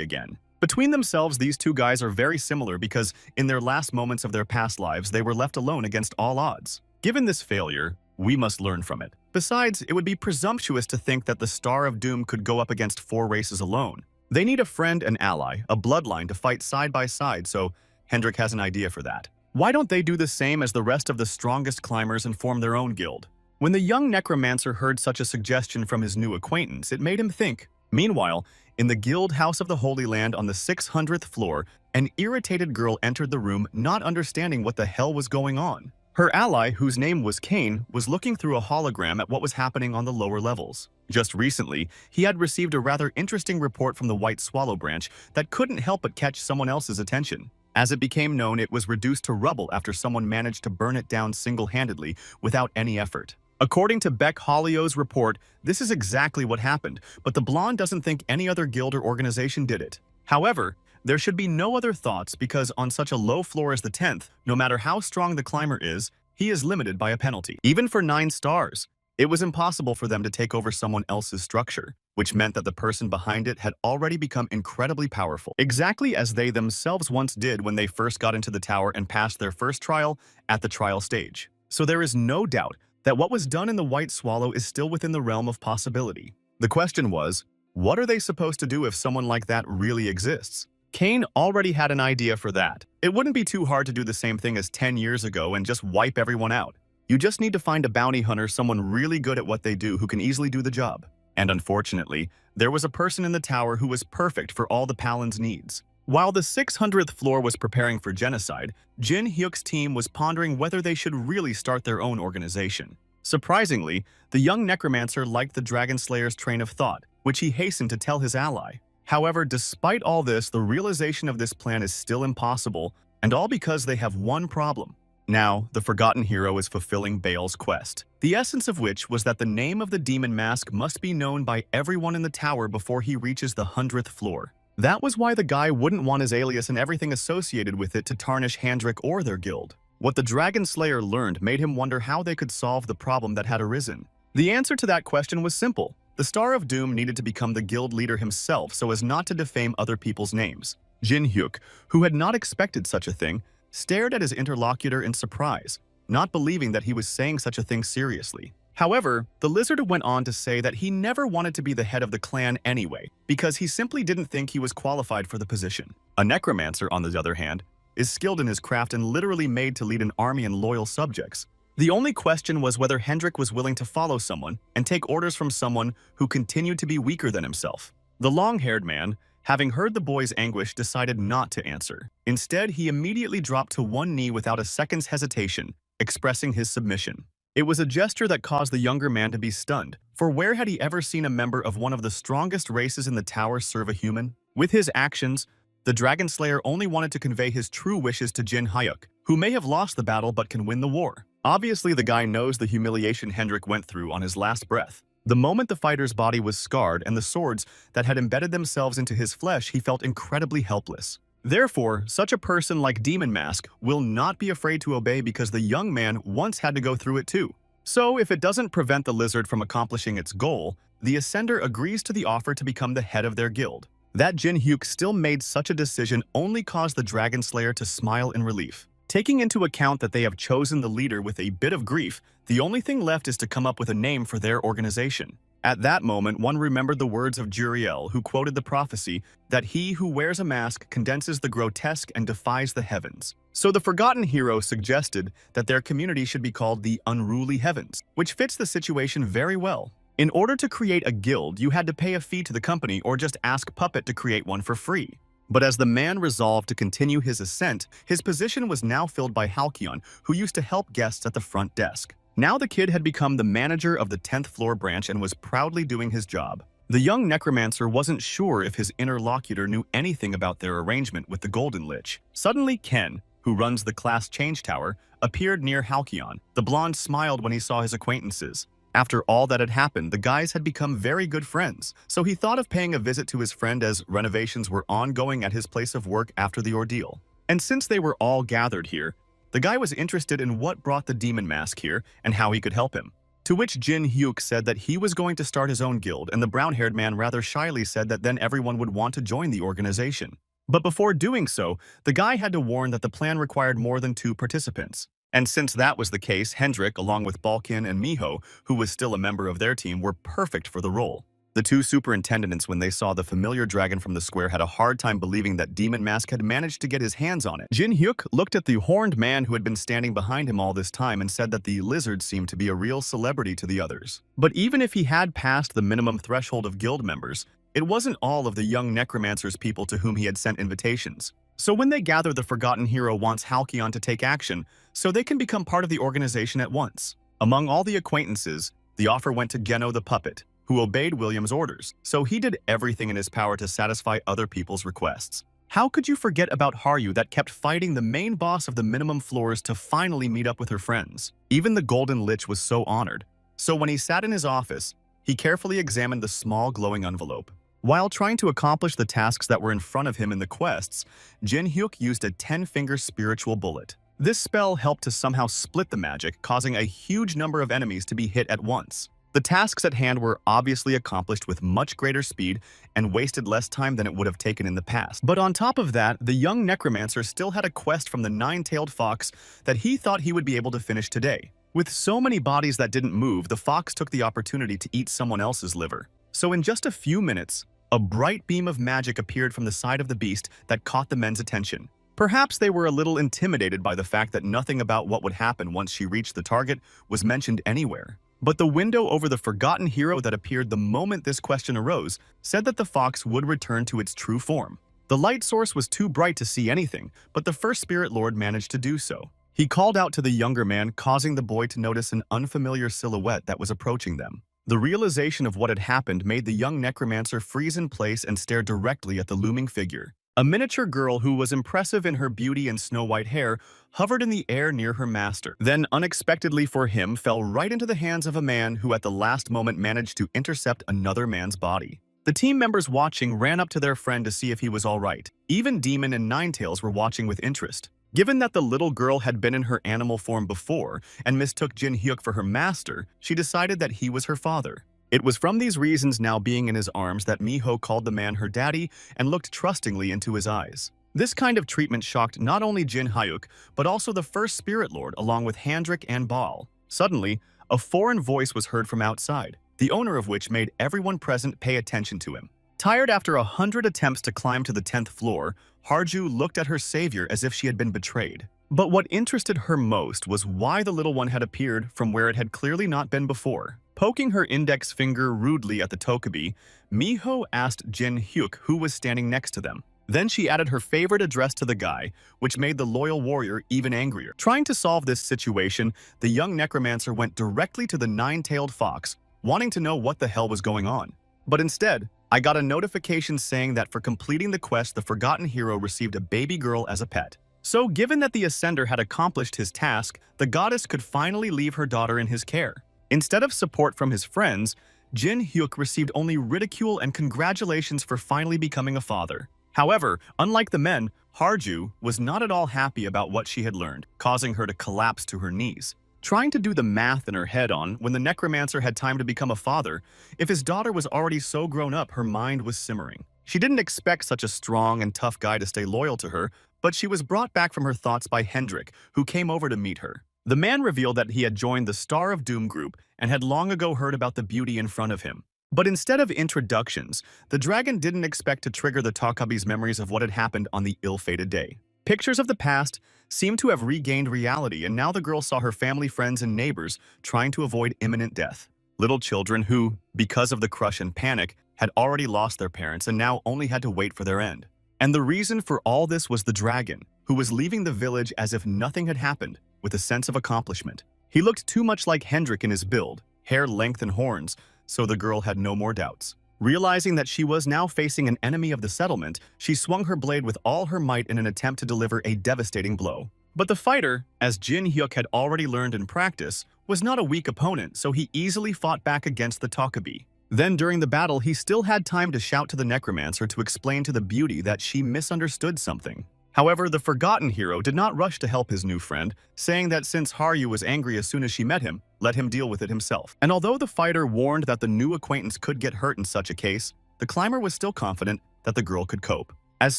again. Between themselves, these two guys are very similar because in their last moments of their past lives, they were left alone against all odds. Given this failure, we must learn from it. Besides, it would be presumptuous to think that the Star of Doom could go up against 4 races alone. They need a friend and ally, a bloodline to fight side by side, so Hendrik has an idea for that. Why don't they do the same as the rest of the strongest climbers and form their own guild? When the young necromancer heard such a suggestion from his new acquaintance, it made him think. Meanwhile, in the guild house of the Holy Land on the 600th floor, an irritated girl entered the room, not understanding what the hell was going on. Her ally, whose name was Kane, was looking through a hologram at what was happening on the lower levels. Just recently, he had received a rather interesting report from the White Swallow branch that couldn't help but catch someone else's attention. As it became known, it was reduced to rubble after someone managed to burn it down single-handedly without any effort. According to Beck Hollio's report, this is exactly what happened, but the blonde doesn't think any other guild or organization did it. However, there should be no other thoughts because on such a low floor as the 10th, no matter how strong the climber is, he is limited by a penalty. Even for 9 stars, it was impossible for them to take over someone else's structure, which meant that the person behind it had already become incredibly powerful, exactly as they themselves once did when they first got into the tower and passed their first trial at the trial stage. So there is no doubt that what was done in the White Swallow is still within the realm of possibility. The question was, what are they supposed to do if someone like that really exists? Kane already had an idea for that. It wouldn't be too hard to do the same thing as 10 years ago and just wipe everyone out. You just need to find a bounty hunter, someone really good at what they do who can easily do the job. And unfortunately, there was a person in the tower who was perfect for all the Palin's needs. While the 600th floor was preparing for genocide, Jin Hyuk's team was pondering whether they should really start their own organization. Surprisingly, the young necromancer liked the Dragon Slayer's train of thought, which he hastened to tell his ally. However, despite all this, the realization of this plan is still impossible, and all because they have one problem. Now, the forgotten hero is fulfilling Baal's quest, the essence of which was that the name of the demon mask must be known by everyone in the tower before he reaches the 100th floor. That was why the guy wouldn't want his alias and everything associated with it to tarnish Hendrik or their guild. What the Dragon Slayer learned made him wonder how they could solve the problem that had arisen. The answer to that question was simple. The Star of Doom needed to become the guild leader himself so as not to defame other people's names. Jin Hyuk, who had not expected such a thing, stared at his interlocutor in surprise, not believing that he was saying such a thing seriously. However, the lizard went on to say that he never wanted to be the head of the clan anyway, because he simply didn't think he was qualified for the position. A necromancer, on the other hand, is skilled in his craft and literally made to lead an army and loyal subjects. The only question was whether Hendrik was willing to follow someone and take orders from someone who continued to be weaker than himself. The long-haired man Having heard the boy's anguish, decided not to answer. Instead, he immediately dropped to one knee without a second's hesitation, expressing his submission. It was a gesture that caused the younger man to be stunned, for where had he ever seen a member of one of the strongest races in the tower serve a human? With his actions, the Dragon Slayer only wanted to convey his true wishes to Jin Hyuk, who may have lost the battle but can win the war. Obviously, the guy knows the humiliation Hendrik went through on his last breath. The moment the fighter's body was scarred and the swords that had embedded themselves into his flesh, he felt incredibly helpless. Therefore, such a person like Demon Mask will not be afraid to obey because the young man once had to go through it too. So, if it doesn't prevent the lizard from accomplishing its goal, the Ascender agrees to the offer to become the head of their guild. That Jin Hyuk still made such a decision only caused the Dragon Slayer to smile in relief. Taking into account that they have chosen the leader with a bit of grief, the only thing left is to come up with a name for their organization. At that moment, one remembered the words of Juriel, who quoted the prophecy that he who wears a mask condenses the grotesque and defies the heavens. So the Forgotten Hero suggested that their community should be called the Unruly Heavens, which fits the situation very well. In order to create a guild, you had to pay a fee to the company or just ask Puppet to create one for free. But as the man resolved to continue his ascent, his position was now filled by Halcyon, who used to help guests at the front desk. Now the kid had become the manager of the 10th floor branch and was proudly doing his job. The young Necromancer wasn't sure if his interlocutor knew anything about their arrangement with the Golden Lich. Suddenly Ken, who runs the class change tower, appeared near Halcyon. The blonde smiled when he saw his acquaintances. After all that had happened, the guys had become very good friends, so he thought of paying a visit to his friend as renovations were ongoing at his place of work after the ordeal. And since they were all gathered here, the guy was interested in what brought the Demon Mask here and how he could help him. To which Jin Hyuk said that he was going to start his own guild, and the brown-haired man rather shyly said that then everyone would want to join the organization. But before doing so, the guy had to warn that the plan required more than 2 participants. And since that was the case, Hendrik, along with Balkan and Miho, who was still a member of their team, were perfect for the role. The 2 superintendents, when they saw the familiar dragon from the square, had a hard time believing that Demon Mask had managed to get his hands on it. Jin Hyuk looked at the horned man who had been standing behind him all this time and said that the lizard seemed to be a real celebrity to the others. But even if he had passed the minimum threshold of guild members, it wasn't all of the young Necromancer's people to whom he had sent invitations. So when they gather, the Forgotten Hero wants Halcyon to take action so they can become part of the organization at once. Among all the acquaintances, the offer went to Geno the Puppet, who obeyed William's orders, so he did everything in his power to satisfy other people's requests. How could you forget about Haryu that kept fighting the main boss of the minimum floors to finally meet up with her friends? Even the Golden Lich was so honored. So when he sat in his office, he carefully examined the small glowing envelope. While trying to accomplish the tasks that were in front of him in the quests, Jin Hyuk used a 10-finger spiritual bullet. This spell helped to somehow split the magic, causing a huge number of enemies to be hit at once. The tasks at hand were obviously accomplished with much greater speed and wasted less time than it would have taken in the past. But on top of that, the young Necromancer still had a quest from the Nine-Tailed Fox that he thought he would be able to finish today. With so many bodies that didn't move, the fox took the opportunity to eat someone else's liver. So in just a few minutes, a bright beam of magic appeared from the side of the beast that caught the men's attention. Perhaps they were a little intimidated by the fact that nothing about what would happen once she reached the target was mentioned anywhere. But the window over the Forgotten Hero that appeared the moment this question arose said that the fox would return to its true form. The light source was too bright to see anything, but the first Spirit Lord managed to do so. He called out to the younger man, causing the boy to notice an unfamiliar silhouette that was approaching them. The realization of what had happened made the young Necromancer freeze in place and stare directly at the looming figure. A miniature girl who was impressive in her beauty and snow-white hair hovered in the air near her master. Then, unexpectedly for him, fell right into the hands of a man who at the last moment managed to intercept another man's body. The team members watching ran up to their friend to see if he was all right. Even Demon and Ninetails were watching with interest. Given that the little girl had been in her animal form before and mistook Jin Hyuk for her master, she decided that he was her father. It was from these reasons, now being in his arms, that Miho called the man her daddy and looked trustingly into his eyes. This kind of treatment shocked not only Jin Hyuk, but also the first Spirit Lord along with Handrik and Baal. Suddenly, a foreign voice was heard from outside, the owner of which made everyone present pay attention to him. Tired after 100 attempts to climb to the 10th floor, Harju looked at her savior as if she had been betrayed. But what interested her most was why the little one had appeared from where it had clearly not been before. Poking her index finger rudely at the Tokabi, Miho asked Jin Hyuk who was standing next to them. Then she added her favorite address to the guy, which made the loyal warrior even angrier. Trying to solve this situation, the young necromancer went directly to the nine-tailed fox, wanting to know what the hell was going on. But instead, I got a notification saying that for completing the quest, the forgotten hero received a baby girl as a pet. So given that the Ascender had accomplished his task, the goddess could finally leave her daughter in his care. Instead of support from his friends, Jin Hyuk received only ridicule and congratulations for finally becoming a father. However, unlike the men, Harju was not at all happy about what she had learned, causing her to collapse to her knees. Trying to do the math in her head on when the necromancer had time to become a father, if his daughter was already so grown up, her mind was simmering. She didn't expect such a strong and tough guy to stay loyal to her, but she was brought back from her thoughts by Hendrik, who came over to meet her. The man revealed that he had joined the Star of Doom group and had long ago heard about the beauty in front of him. But instead of introductions, the dragon didn't expect to trigger the Takabi's memories of what had happened on the ill-fated day. Pictures of the past seemed to have regained reality, and now the girl saw her family, friends, and neighbors trying to avoid imminent death. Little children who, because of the crush and panic, had already lost their parents and now only had to wait for their end. And the reason for all this was the dragon, who was leaving the village as if nothing had happened, with a sense of accomplishment. He looked too much like Hendrik in his build, hair, length, and horns, so the girl had no more doubts. Realizing that she was now facing an enemy of the settlement, she swung her blade with all her might in an attempt to deliver a devastating blow. But the fighter, as Jin Hyuk had already learned in practice, was not a weak opponent, so he easily fought back against the Takabi. Then during the battle, he still had time to shout to the necromancer to explain to the beauty that she misunderstood something. However, the forgotten hero did not rush to help his new friend, saying that since Haryu was angry as soon as she met him, let him deal with it himself. And although the fighter warned that the new acquaintance could get hurt in such a case, the climber was still confident that the girl could cope. As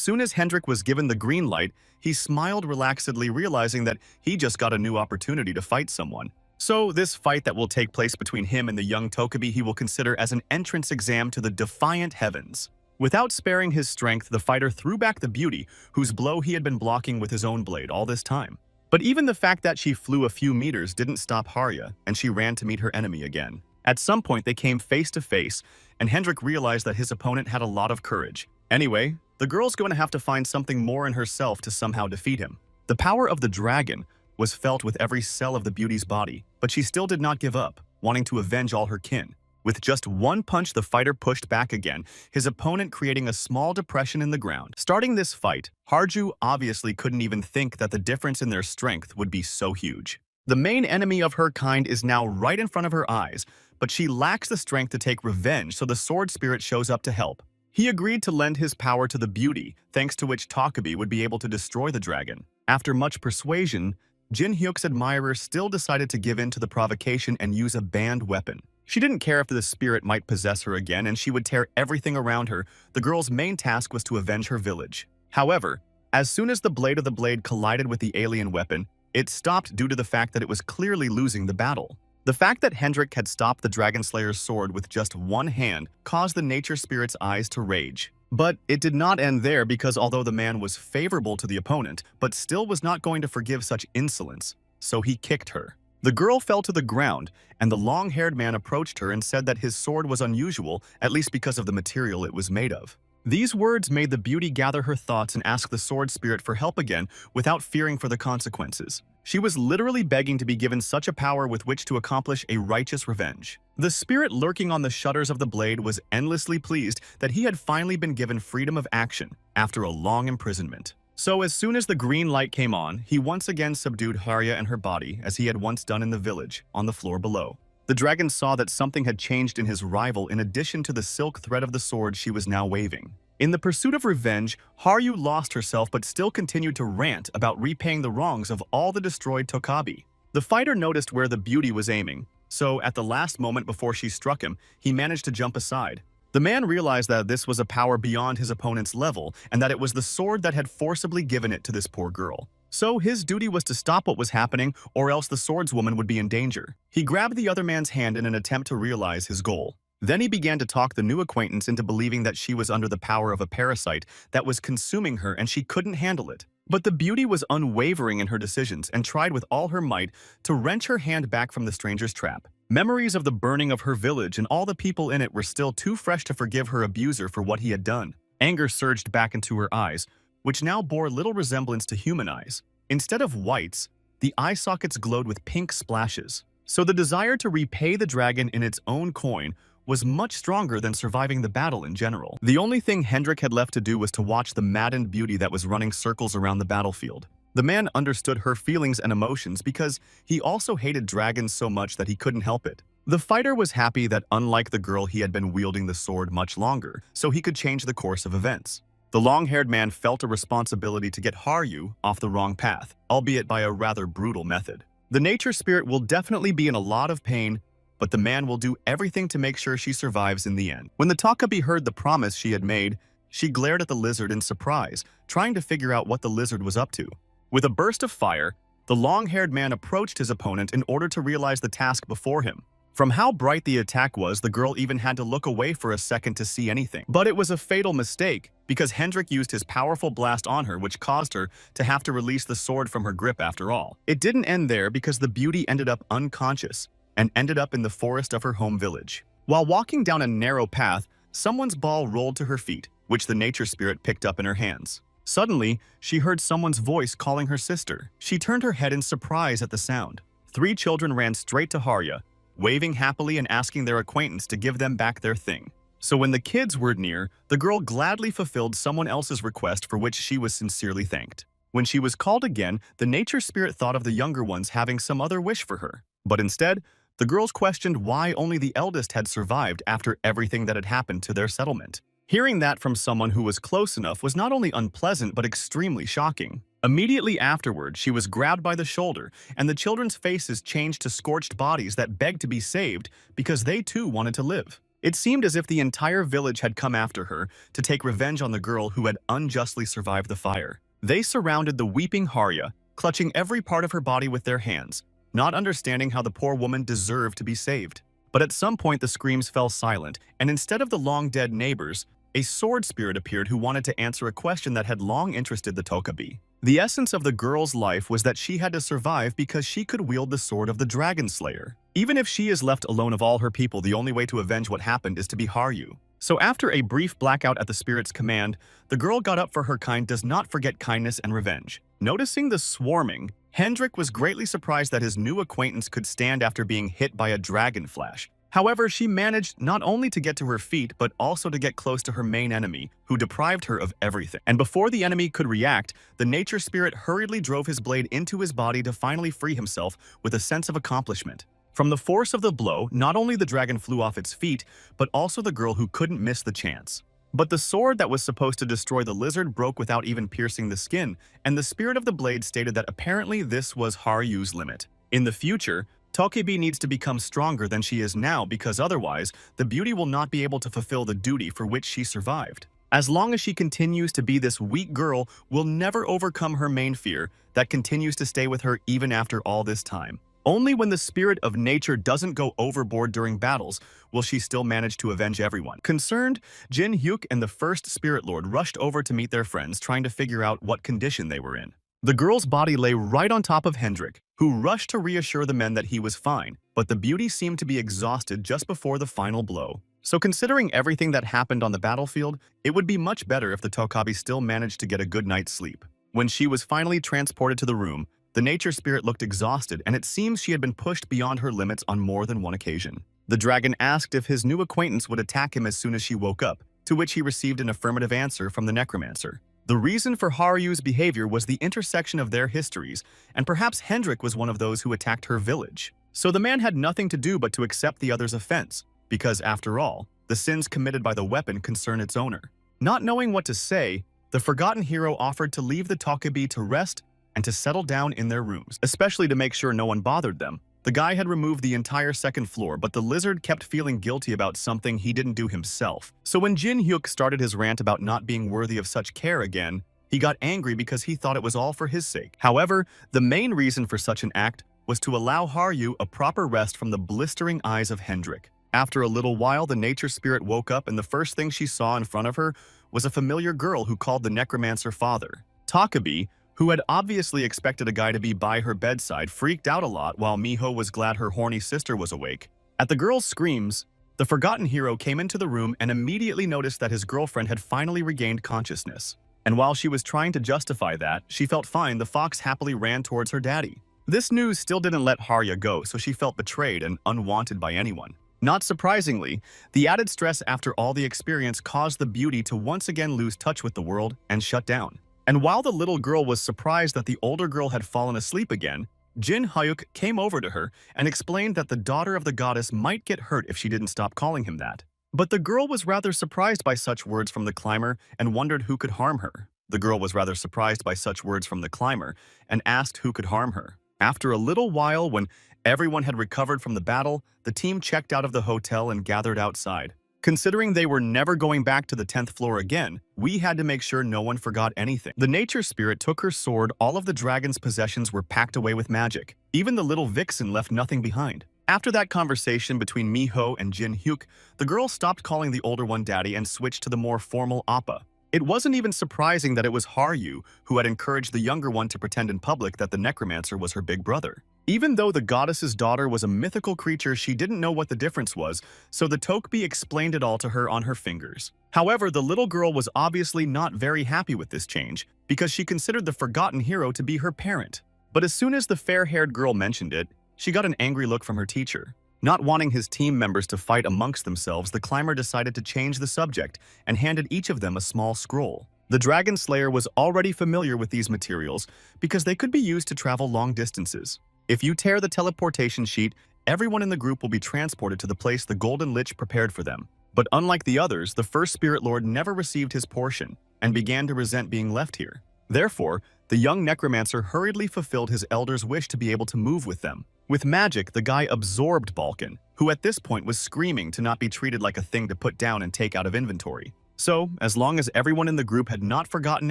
soon as Hendrik was given the green light, he smiled relaxedly, realizing that he just got a new opportunity to fight someone. So this fight that will take place between him and the young Tokabi he will consider as an entrance exam to the defiant heavens. Without sparing his strength, the fighter threw back the beauty, whose blow he had been blocking with his own blade all this time. But even the fact that she flew a few meters didn't stop Harya, and she ran to meet her enemy again. At some point, they came face to face, and Hendrik realized that his opponent had a lot of courage. Anyway, the girl's going to have to find something more in herself to somehow defeat him. The power of the dragon was felt with every cell of the beauty's body, but she still did not give up, wanting to avenge all her kin. With just one punch, the fighter pushed back again, his opponent creating a small depression in the ground. Starting this fight, Harju obviously couldn't even think that the difference in their strength would be so huge. The main enemy of her kind is now right in front of her eyes, but she lacks the strength to take revenge, so the sword spirit shows up to help. He agreed to lend his power to the beauty, thanks to which Takabi would be able to destroy the dragon. After much persuasion, Jin Hyuk's admirer still decided to give in to the provocation and use a banned weapon. She didn't care if the spirit might possess her again and she would tear everything around her. The girl's main task was to avenge her village. However, as soon as the blade of the blade collided with the alien weapon, it stopped due to the fact that it was clearly losing the battle. The fact that Hendrik had stopped the Dragon Slayer's sword with just one hand caused the nature spirit's eyes to rage. But it did not end there, because although the man was favorable to the opponent, but still was not going to forgive such insolence, so he kicked her. The girl fell to the ground, and the long-haired man approached her and said that his sword was unusual, at least because of the material it was made of. These words made the beauty gather her thoughts and ask the sword spirit for help again without fearing for the consequences. She was literally begging to be given such a power with which to accomplish a righteous revenge. The spirit lurking on the shutters of the blade was endlessly pleased that he had finally been given freedom of action after a long imprisonment. So as soon as the green light came on, he once again subdued Harya and her body, as he had once done in the village, on the floor below. The dragon saw that something had changed in his rival in addition to the silk thread of the sword she was now waving. In the pursuit of revenge, Haryu lost herself but still continued to rant about repaying the wrongs of all the destroyed Tokabi. The fighter noticed where the beauty was aiming, so at the last moment before she struck him, he managed to jump aside. The man realized that this was a power beyond his opponent's level and that it was the sword that had forcibly given it to this poor girl. So his duty was to stop what was happening, or else the swordswoman would be in danger. He grabbed the other man's hand in an attempt to realize his goal. Then he began to talk the new acquaintance into believing that she was under the power of a parasite that was consuming her and she couldn't handle it. But the beauty was unwavering in her decisions and tried with all her might to wrench her hand back from the stranger's trap. Memories of the burning of her village and all the people in it were still too fresh to forgive her abuser for what he had done. Anger surged back into her eyes, which now bore little resemblance to human eyes. Instead of whites, the eye sockets glowed with pink splashes. So the desire to repay the dragon in its own coin was much stronger than surviving the battle in general. The only thing Hendrik had left to do was to watch the maddened beauty that was running circles around the battlefield. The man understood her feelings and emotions because he also hated dragons so much that he couldn't help it. The fighter was happy that unlike the girl, he had been wielding the sword much longer, so he could change the course of events. The long-haired man felt a responsibility to get Haryu off the wrong path, albeit by a rather brutal method. The nature spirit will definitely be in a lot of pain, but the man will do everything to make sure she survives in the end. When the Takabi heard the promise she had made, she glared at the lizard in surprise, trying to figure out what the lizard was up to. With a burst of fire, the long-haired man approached his opponent in order to realize the task before him. From how bright the attack was, the girl even had to look away for a second to see anything. But it was a fatal mistake, because Hendrik used his powerful blast on her, which caused her to have to release the sword from her grip after all. It didn't end there because the beauty ended up unconscious and ended up in the forest of her home village. While walking down a narrow path, someone's ball rolled to her feet, which the nature spirit picked up in her hands. Suddenly, she heard someone's voice calling her sister. She turned her head in surprise at the sound. 3 children ran straight to Harya, waving happily and asking their acquaintance to give them back their thing. So when the kids were near, the girl gladly fulfilled someone else's request for which she was sincerely thanked. When she was called again, the nature spirit thought of the younger ones having some other wish for her. But instead, the girls questioned why only the eldest had survived after everything that had happened to their settlement. Hearing that from someone who was close enough was not only unpleasant but extremely shocking. Immediately afterward, she was grabbed by the shoulder, and the children's faces changed to scorched bodies that begged to be saved because they too wanted to live. It seemed as if the entire village had come after her to take revenge on the girl who had unjustly survived the fire. They surrounded the weeping Harya, clutching every part of her body with their hands, not understanding how the poor woman deserved to be saved. But at some point the screams fell silent, and instead of the long-dead neighbors, a sword spirit appeared who wanted to answer a question that had long interested the Tokabi. The essence of the girl's life was that she had to survive because she could wield the sword of the Dragon Slayer. Even if she is left alone of all her people, the only way to avenge what happened is to be Haryu. So after a brief blackout at the spirit's command, the girl got up for her kind does not forget kindness and revenge. Noticing the swarming, Hendrik was greatly surprised that his new acquaintance could stand after being hit by a dragon flash. However, she managed not only to get to her feet, but also to get close to her main enemy, who deprived her of everything. And before the enemy could react, the nature spirit hurriedly drove his blade into his body to finally free himself with a sense of accomplishment. From the force of the blow, not only the dragon flew off its feet, but also the girl who couldn't miss the chance. But the sword that was supposed to destroy the lizard broke without even piercing the skin, and the spirit of the blade stated that apparently this was Haryu's limit. In the future, Tokibi needs to become stronger than she is now because otherwise, the beauty will not be able to fulfill the duty for which she survived. As long as she continues to be this weak girl, will never overcome her main fear that continues to stay with her even after all this time. Only when the spirit of nature doesn't go overboard during battles will she still manage to avenge everyone. Concerned, Jin Hyuk and the first spirit lord rushed over to meet their friends, trying to figure out what condition they were in. The girl's body lay right on top of Hendrik, who rushed to reassure the men that he was fine, but the beauty seemed to be exhausted just before the final blow. So considering everything that happened on the battlefield, it would be much better if the Tokabi still managed to get a good night's sleep. When she was finally transported to the room, the nature spirit looked exhausted, and it seems she had been pushed beyond her limits on more than one occasion. The dragon asked if his new acquaintance would attack him as soon as she woke up, to which he received an affirmative answer from the Necromancer. The reason for Haryu's behavior was the intersection of their histories, and perhaps Hendrik was one of those who attacked her village. So the man had nothing to do but to accept the other's offense, because after all, the sins committed by the weapon concern its owner. Not knowing what to say, the forgotten hero offered to leave the Tokabi to rest and to settle down in their rooms, especially to make sure no one bothered them. The guy had removed the entire second floor, but the lizard kept feeling guilty about something he didn't do himself. So when Jin Hyuk started his rant about not being worthy of such care again, he got angry because he thought it was all for his sake. However, the main reason for such an act was to allow Haryu a proper rest from the blistering eyes of Hendrik. After a little while, the nature spirit woke up, and the first thing she saw in front of her was a familiar girl who called the Necromancer father. Takabi, who had obviously expected a guy to be by her bedside, freaked out a lot while Miho was glad her horny sister was awake. At the girl's screams, the forgotten hero came into the room and immediately noticed that his girlfriend had finally regained consciousness. And while she was trying to justify that, she felt fine, the fox happily ran towards her daddy. This news still didn't let Harya go, so she felt betrayed and unwanted by anyone. Not surprisingly, the added stress after all the experience caused the beauty to once again lose touch with the world and shut down. And while the little girl was surprised that the older girl had fallen asleep again, Jin Hyuk came over to her and explained that the daughter of the goddess might get hurt if she didn't stop calling him that. But the girl was rather surprised by such words from the climber and wondered who could harm her. The girl was rather surprised by such words from the climber and asked who could harm her. After a little while, when everyone had recovered from the battle, the team checked out of the hotel and gathered outside. Considering they were never going back to the 10th floor again, we had to make sure no one forgot anything. The nature spirit took her sword, all of the dragon's possessions were packed away with magic. Even the little vixen left nothing behind. After that conversation between Miho and Jin Hyuk, the girl stopped calling the older one daddy and switched to the more formal appa. It wasn't even surprising that it was Haryu who had encouraged the younger one to pretend in public that the Necromancer was her big brother. Even though the goddess's daughter was a mythical creature, she didn't know what the difference was, so the Tokbi explained it all to her on her fingers. However, the little girl was obviously not very happy with this change, because she considered the forgotten hero to be her parent. But as soon as the fair-haired girl mentioned it, she got an angry look from her teacher. Not wanting his team members to fight amongst themselves, the climber decided to change the subject and handed each of them a small scroll. The Dragon Slayer was already familiar with these materials because they could be used to travel long distances. If you tear the teleportation sheet, everyone in the group will be transported to the place the Golden Lich prepared for them. But unlike the others, the first Spirit Lord never received his portion and began to resent being left here. Therefore, the young Necromancer hurriedly fulfilled his elder's wish to be able to move with them. With magic, the guy absorbed Balkan, who at this point was screaming to not be treated like a thing to put down and take out of inventory. So, as long as everyone in the group had not forgotten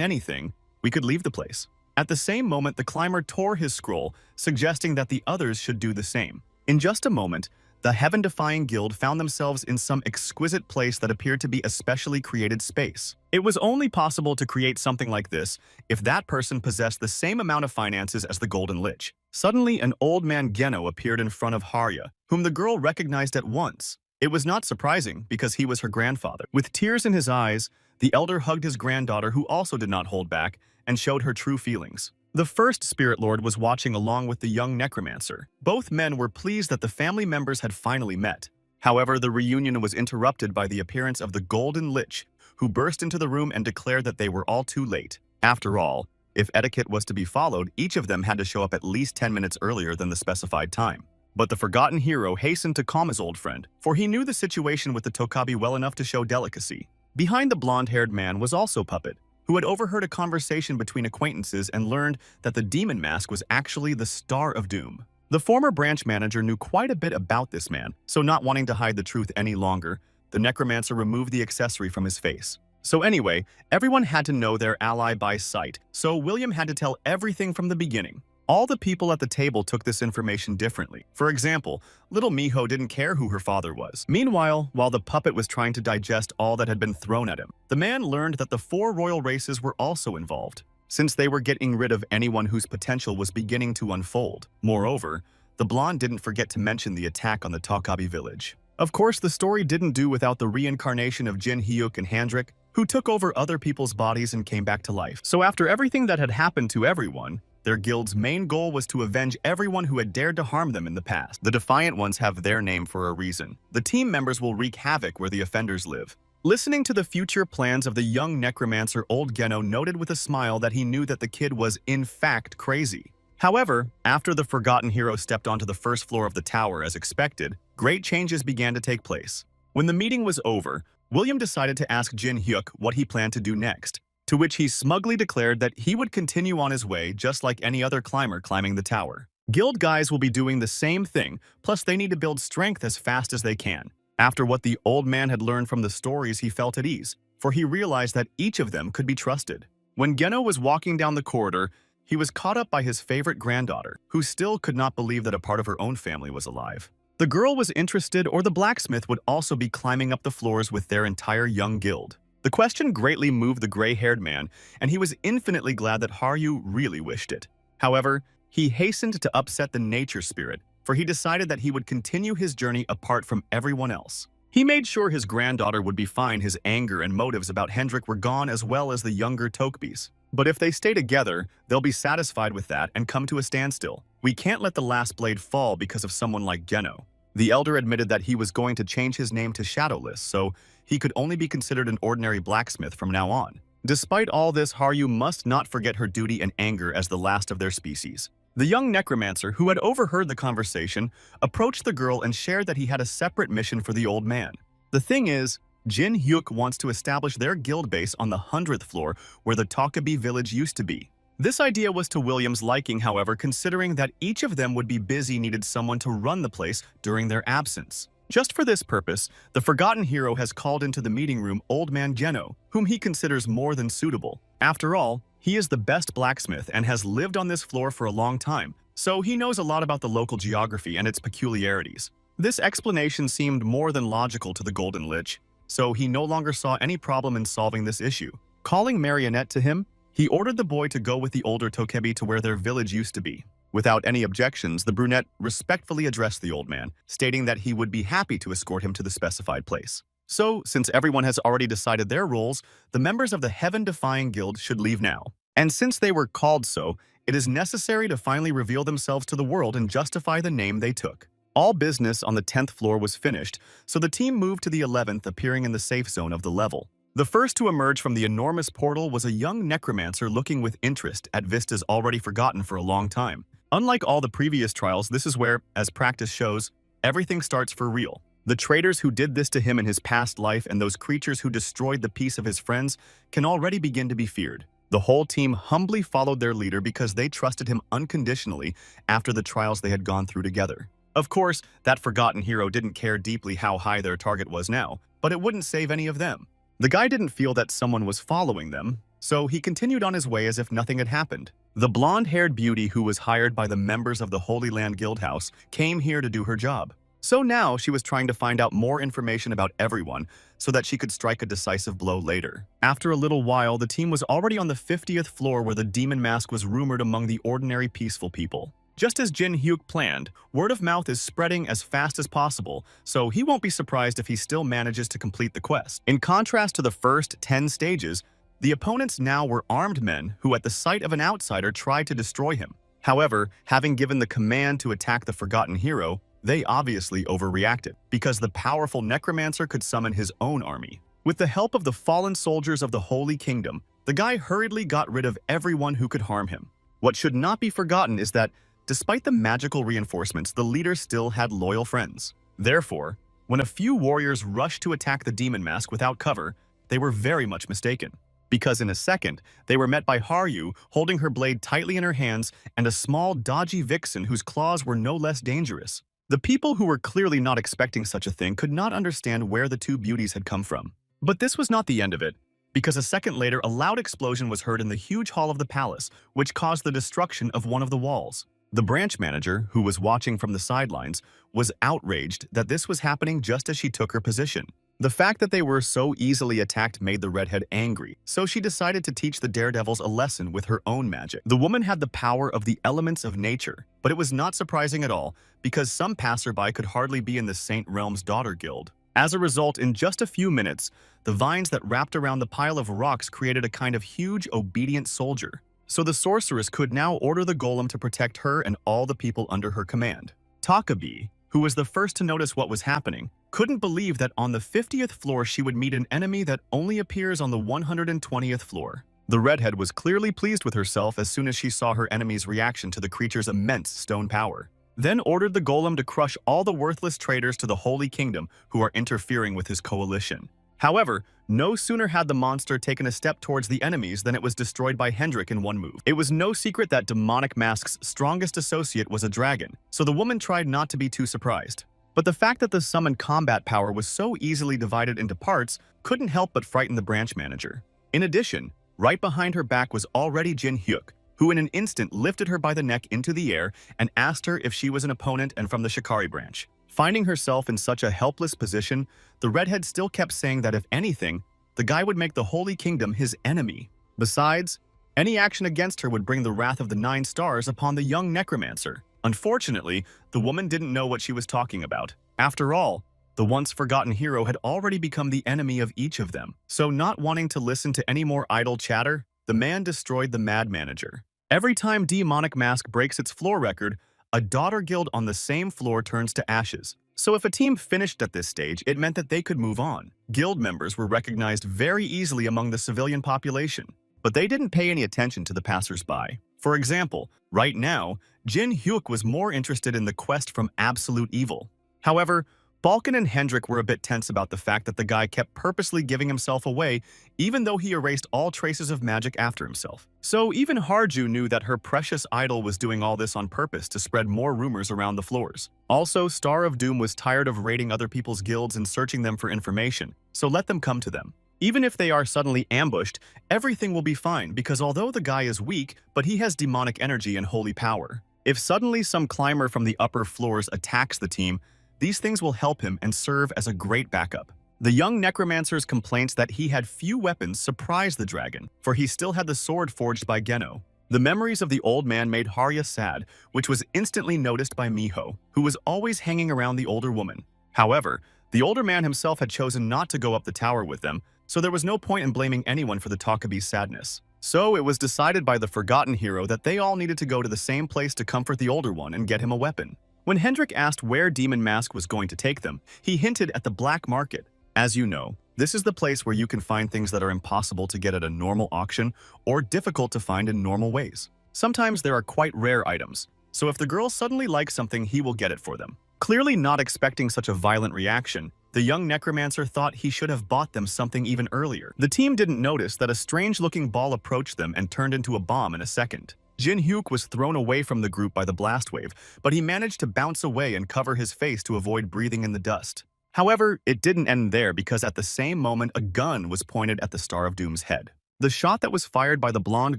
anything, we could leave the place. At the same moment, the climber tore his scroll, suggesting that the others should do the same. In just a moment, the Heaven-Defying Guild found themselves in some exquisite place that appeared to be a specially created space. It was only possible to create something like this if that person possessed the same amount of finances as the Golden Lich. Suddenly, an old man Geno appeared in front of Harya, whom the girl recognized at once. It was not surprising, because he was her grandfather. With tears in his eyes, the elder hugged his granddaughter, who also did not hold back, and showed her true feelings. The first Spirit Lord was watching along with the young Necromancer. Both men were pleased that the family members had finally met. However, the reunion was interrupted by the appearance of the Golden Lich, who burst into the room and declared that they were all too late. After all, if etiquette was to be followed, each of them had to show up at least 10 minutes earlier than the specified time. But the forgotten hero hastened to calm his old friend, for he knew the situation with the Tokabi well enough to show delicacy. Behind the blonde-haired man was also Puppet, who had overheard a conversation between acquaintances and learned that the demon mask was actually the Star of Doom. The former branch manager knew quite a bit about this man, so not wanting to hide the truth any longer, the Necromancer removed the accessory from his face. So anyway, everyone had to know their ally by sight, so William had to tell everything from the beginning. All the people at the table took this information differently. For example, little Miho didn't care who her father was. Meanwhile, while the puppet was trying to digest all that had been thrown at him, the man learned that the 4 royal races were also involved, since they were getting rid of anyone whose potential was beginning to unfold. Moreover, the blonde didn't forget to mention the attack on the Tokabi village. Of course, the story didn't do without the reincarnation of Jin Hyuk and Handrik, who took over other people's bodies and came back to life. So after everything that had happened to everyone, their guild's main goal was to avenge everyone who had dared to harm them in the past. The Defiant Ones have their name for a reason. The team members will wreak havoc where the offenders live. Listening to the future plans of the young Necromancer, old Geno noted with a smile that he knew that the kid was in fact crazy. However, after the forgotten hero stepped onto the first floor of the tower as expected, great changes began to take place. When the meeting was over, William decided to ask Jin Hyuk what he planned to do next, to which he smugly declared that he would continue on his way just like any other climber climbing the tower. Guild guys will be doing the same thing, plus they need to build strength as fast as they can. After what the old man had learned from the stories, he felt at ease, for he realized that each of them could be trusted. When Geno was walking down the corridor, he was caught up by his favorite granddaughter, who still could not believe that a part of her own family was alive. The girl was interested, or the blacksmith would also be climbing up the floors with their entire young guild. The question greatly moved the gray-haired man, and he was infinitely glad that Haryu really wished it. However, he hastened to upset the nature spirit, for he decided that he would continue his journey apart from everyone else. He made sure his granddaughter would be fine. His anger and motives about Hendrik were gone, as well as the younger Tokbis. But if they stay together, they'll be satisfied with that and come to a standstill. We can't let the last blade fall because of someone like Geno. The elder admitted that he was going to change his name to Shadowless, so he could only be considered an ordinary blacksmith from now on. Despite all this, Haryu must not forget her duty and anger as the last of their species. The young necromancer, who had overheard the conversation, approached the girl and shared that he had a separate mission for the old man. The thing is, Jin Hyuk wants to establish their guild base on the 100th floor where the Takabi village used to be. This idea was to William's liking, however, considering that each of them would be busy, needed someone to run the place during their absence. Just for this purpose, the forgotten hero has called into the meeting room Old Man Geno, whom he considers more than suitable. After all, he is the best blacksmith and has lived on this floor for a long time, so he knows a lot about the local geography and its peculiarities. This explanation seemed more than logical to the Golden Lich, so he no longer saw any problem in solving this issue. Calling Marionette to him, he ordered the boy to go with the older Tokebi to where their village used to be. Without any objections, the brunette respectfully addressed the old man, stating that he would be happy to escort him to the specified place. So, since everyone has already decided their roles, the members of the Heaven-Defying Guild should leave now. And since they were called so, it is necessary to finally reveal themselves to the world and justify the name they took. All business on the 10th floor was finished, so the team moved to the 11th, appearing in the safe zone of the level. The first to emerge from the enormous portal was a young necromancer looking with interest at vistas already forgotten for a long time. Unlike all the previous trials, this is where, as practice shows, everything starts for real. The traitors who did this to him in his past life and those creatures who destroyed the peace of his friends can already begin to be feared. The whole team humbly followed their leader because they trusted him unconditionally after the trials they had gone through together. Of course, that forgotten hero didn't care deeply how high their target was now, but it wouldn't save any of them. The guy didn't feel that someone was following them, so he continued on his way as if nothing had happened. The blonde-haired beauty who was hired by the members of the Holy Land Guildhouse came here to do her job. So now she was trying to find out more information about everyone so that she could strike a decisive blow later. After a little while, the team was already on the 50th floor where the demon mask was rumored among the ordinary peaceful people. Just as Jin Hyuk planned, word of mouth is spreading as fast as possible, so he won't be surprised if he still manages to complete the quest. In contrast to the first 10 stages, the opponents now were armed men who at the sight of an outsider tried to destroy him. However, having given the command to attack the forgotten hero, they obviously overreacted, because the powerful necromancer could summon his own army. With the help of the fallen soldiers of the Holy Kingdom, the guy hurriedly got rid of everyone who could harm him. What should not be forgotten is that, despite the magical reinforcements, the leader still had loyal friends. Therefore, when a few warriors rushed to attack the demon mask without cover, they were very much mistaken. Because in a second, they were met by Haryu holding her blade tightly in her hands and a small, dodgy vixen whose claws were no less dangerous. The people who were clearly not expecting such a thing could not understand where the two beauties had come from. But this was not the end of it, because a second later a loud explosion was heard in the huge hall of the palace, which caused the destruction of one of the walls. The branch manager, who was watching from the sidelines, was outraged that this was happening just as she took her position. The fact that they were so easily attacked made the redhead angry, so she decided to teach the daredevils a lesson with her own magic. The woman had the power of the elements of nature, but it was not surprising at all, because some passerby could hardly be in the Saint Realm's Daughter Guild. As a result, in just a few minutes, the vines that wrapped around the pile of rocks created a kind of huge, obedient soldier. So the sorceress could now order the golem to protect her and all the people under her command. Takabi, who was the first to notice what was happening, couldn't believe that on the 50th floor she would meet an enemy that only appears on the 120th floor. The redhead was clearly pleased with herself as soon as she saw her enemy's reaction to the creature's immense stone power, then ordered the golem to crush all the worthless traitors to the Holy Kingdom who are interfering with his coalition. However, no sooner had the monster taken a step towards the enemies than it was destroyed by Hendrik in one move. It was no secret that Demonic Mask's strongest associate was a dragon, so the woman tried not to be too surprised. But the fact that the summoned combat power was so easily divided into parts couldn't help but frighten the branch manager. In addition, right behind her back was already Jin Hyuk, who in an instant lifted her by the neck into the air and asked her if she was an opponent and from the Shikari branch. Finding herself in such a helpless position, the redhead still kept saying that if anything, the guy would make the Holy Kingdom his enemy. Besides, any action against her would bring the wrath of the 9 stars upon the young necromancer. Unfortunately, the woman didn't know what she was talking about. After all, the once forgotten hero had already become the enemy of each of them. So not wanting to listen to any more idle chatter, the man destroyed the Mad Manager. Every time Demonic Mask breaks its floor record, a daughter guild on the same floor turns to ashes. So if a team finished at this stage, it meant that they could move on. Guild members were recognized very easily among the civilian population, but they didn't pay any attention to the passers-by. For example, right now, Jin Hyuk was more interested in the quest from absolute evil. However, Balkan and Hendrik were a bit tense about the fact that the guy kept purposely giving himself away, even though he erased all traces of magic after himself. So even Harju knew that her precious idol was doing all this on purpose to spread more rumors around the floors. Also, Star of Doom was tired of raiding other people's guilds and searching them for information, so let them come to them. Even if they are suddenly ambushed, everything will be fine because although the guy is weak, but he has demonic energy and holy power. If suddenly some climber from the upper floors attacks the team, these things will help him and serve as a great backup. The young Necromancer's complaints that he had few weapons surprised the dragon, for he still had the sword forged by Geno. The memories of the old man made Harya sad, which was instantly noticed by Miho, who was always hanging around the older woman. However, the older man himself had chosen not to go up the tower with them, so there was no point in blaming anyone for the Takabi's sadness. So it was decided by the forgotten hero that they all needed to go to the same place to comfort the older one and get him a weapon. When Hendrik asked where Demon Mask was going to take them, he hinted at the black market. As you know, this is the place where you can find things that are impossible to get at a normal auction or difficult to find in normal ways. Sometimes there are quite rare items, so if the girl suddenly likes something, he will get it for them. Clearly not expecting such a violent reaction, the young Necromancer thought he should have bought them something even earlier. The team didn't notice that a strange-looking ball approached them and turned into a bomb in a second. Jin Hyuk was thrown away from the group by the blast wave, but he managed to bounce away and cover his face to avoid breathing in the dust. However, it didn't end there because at the same moment a gun was pointed at the Star of Doom's head. The shot that was fired by the blonde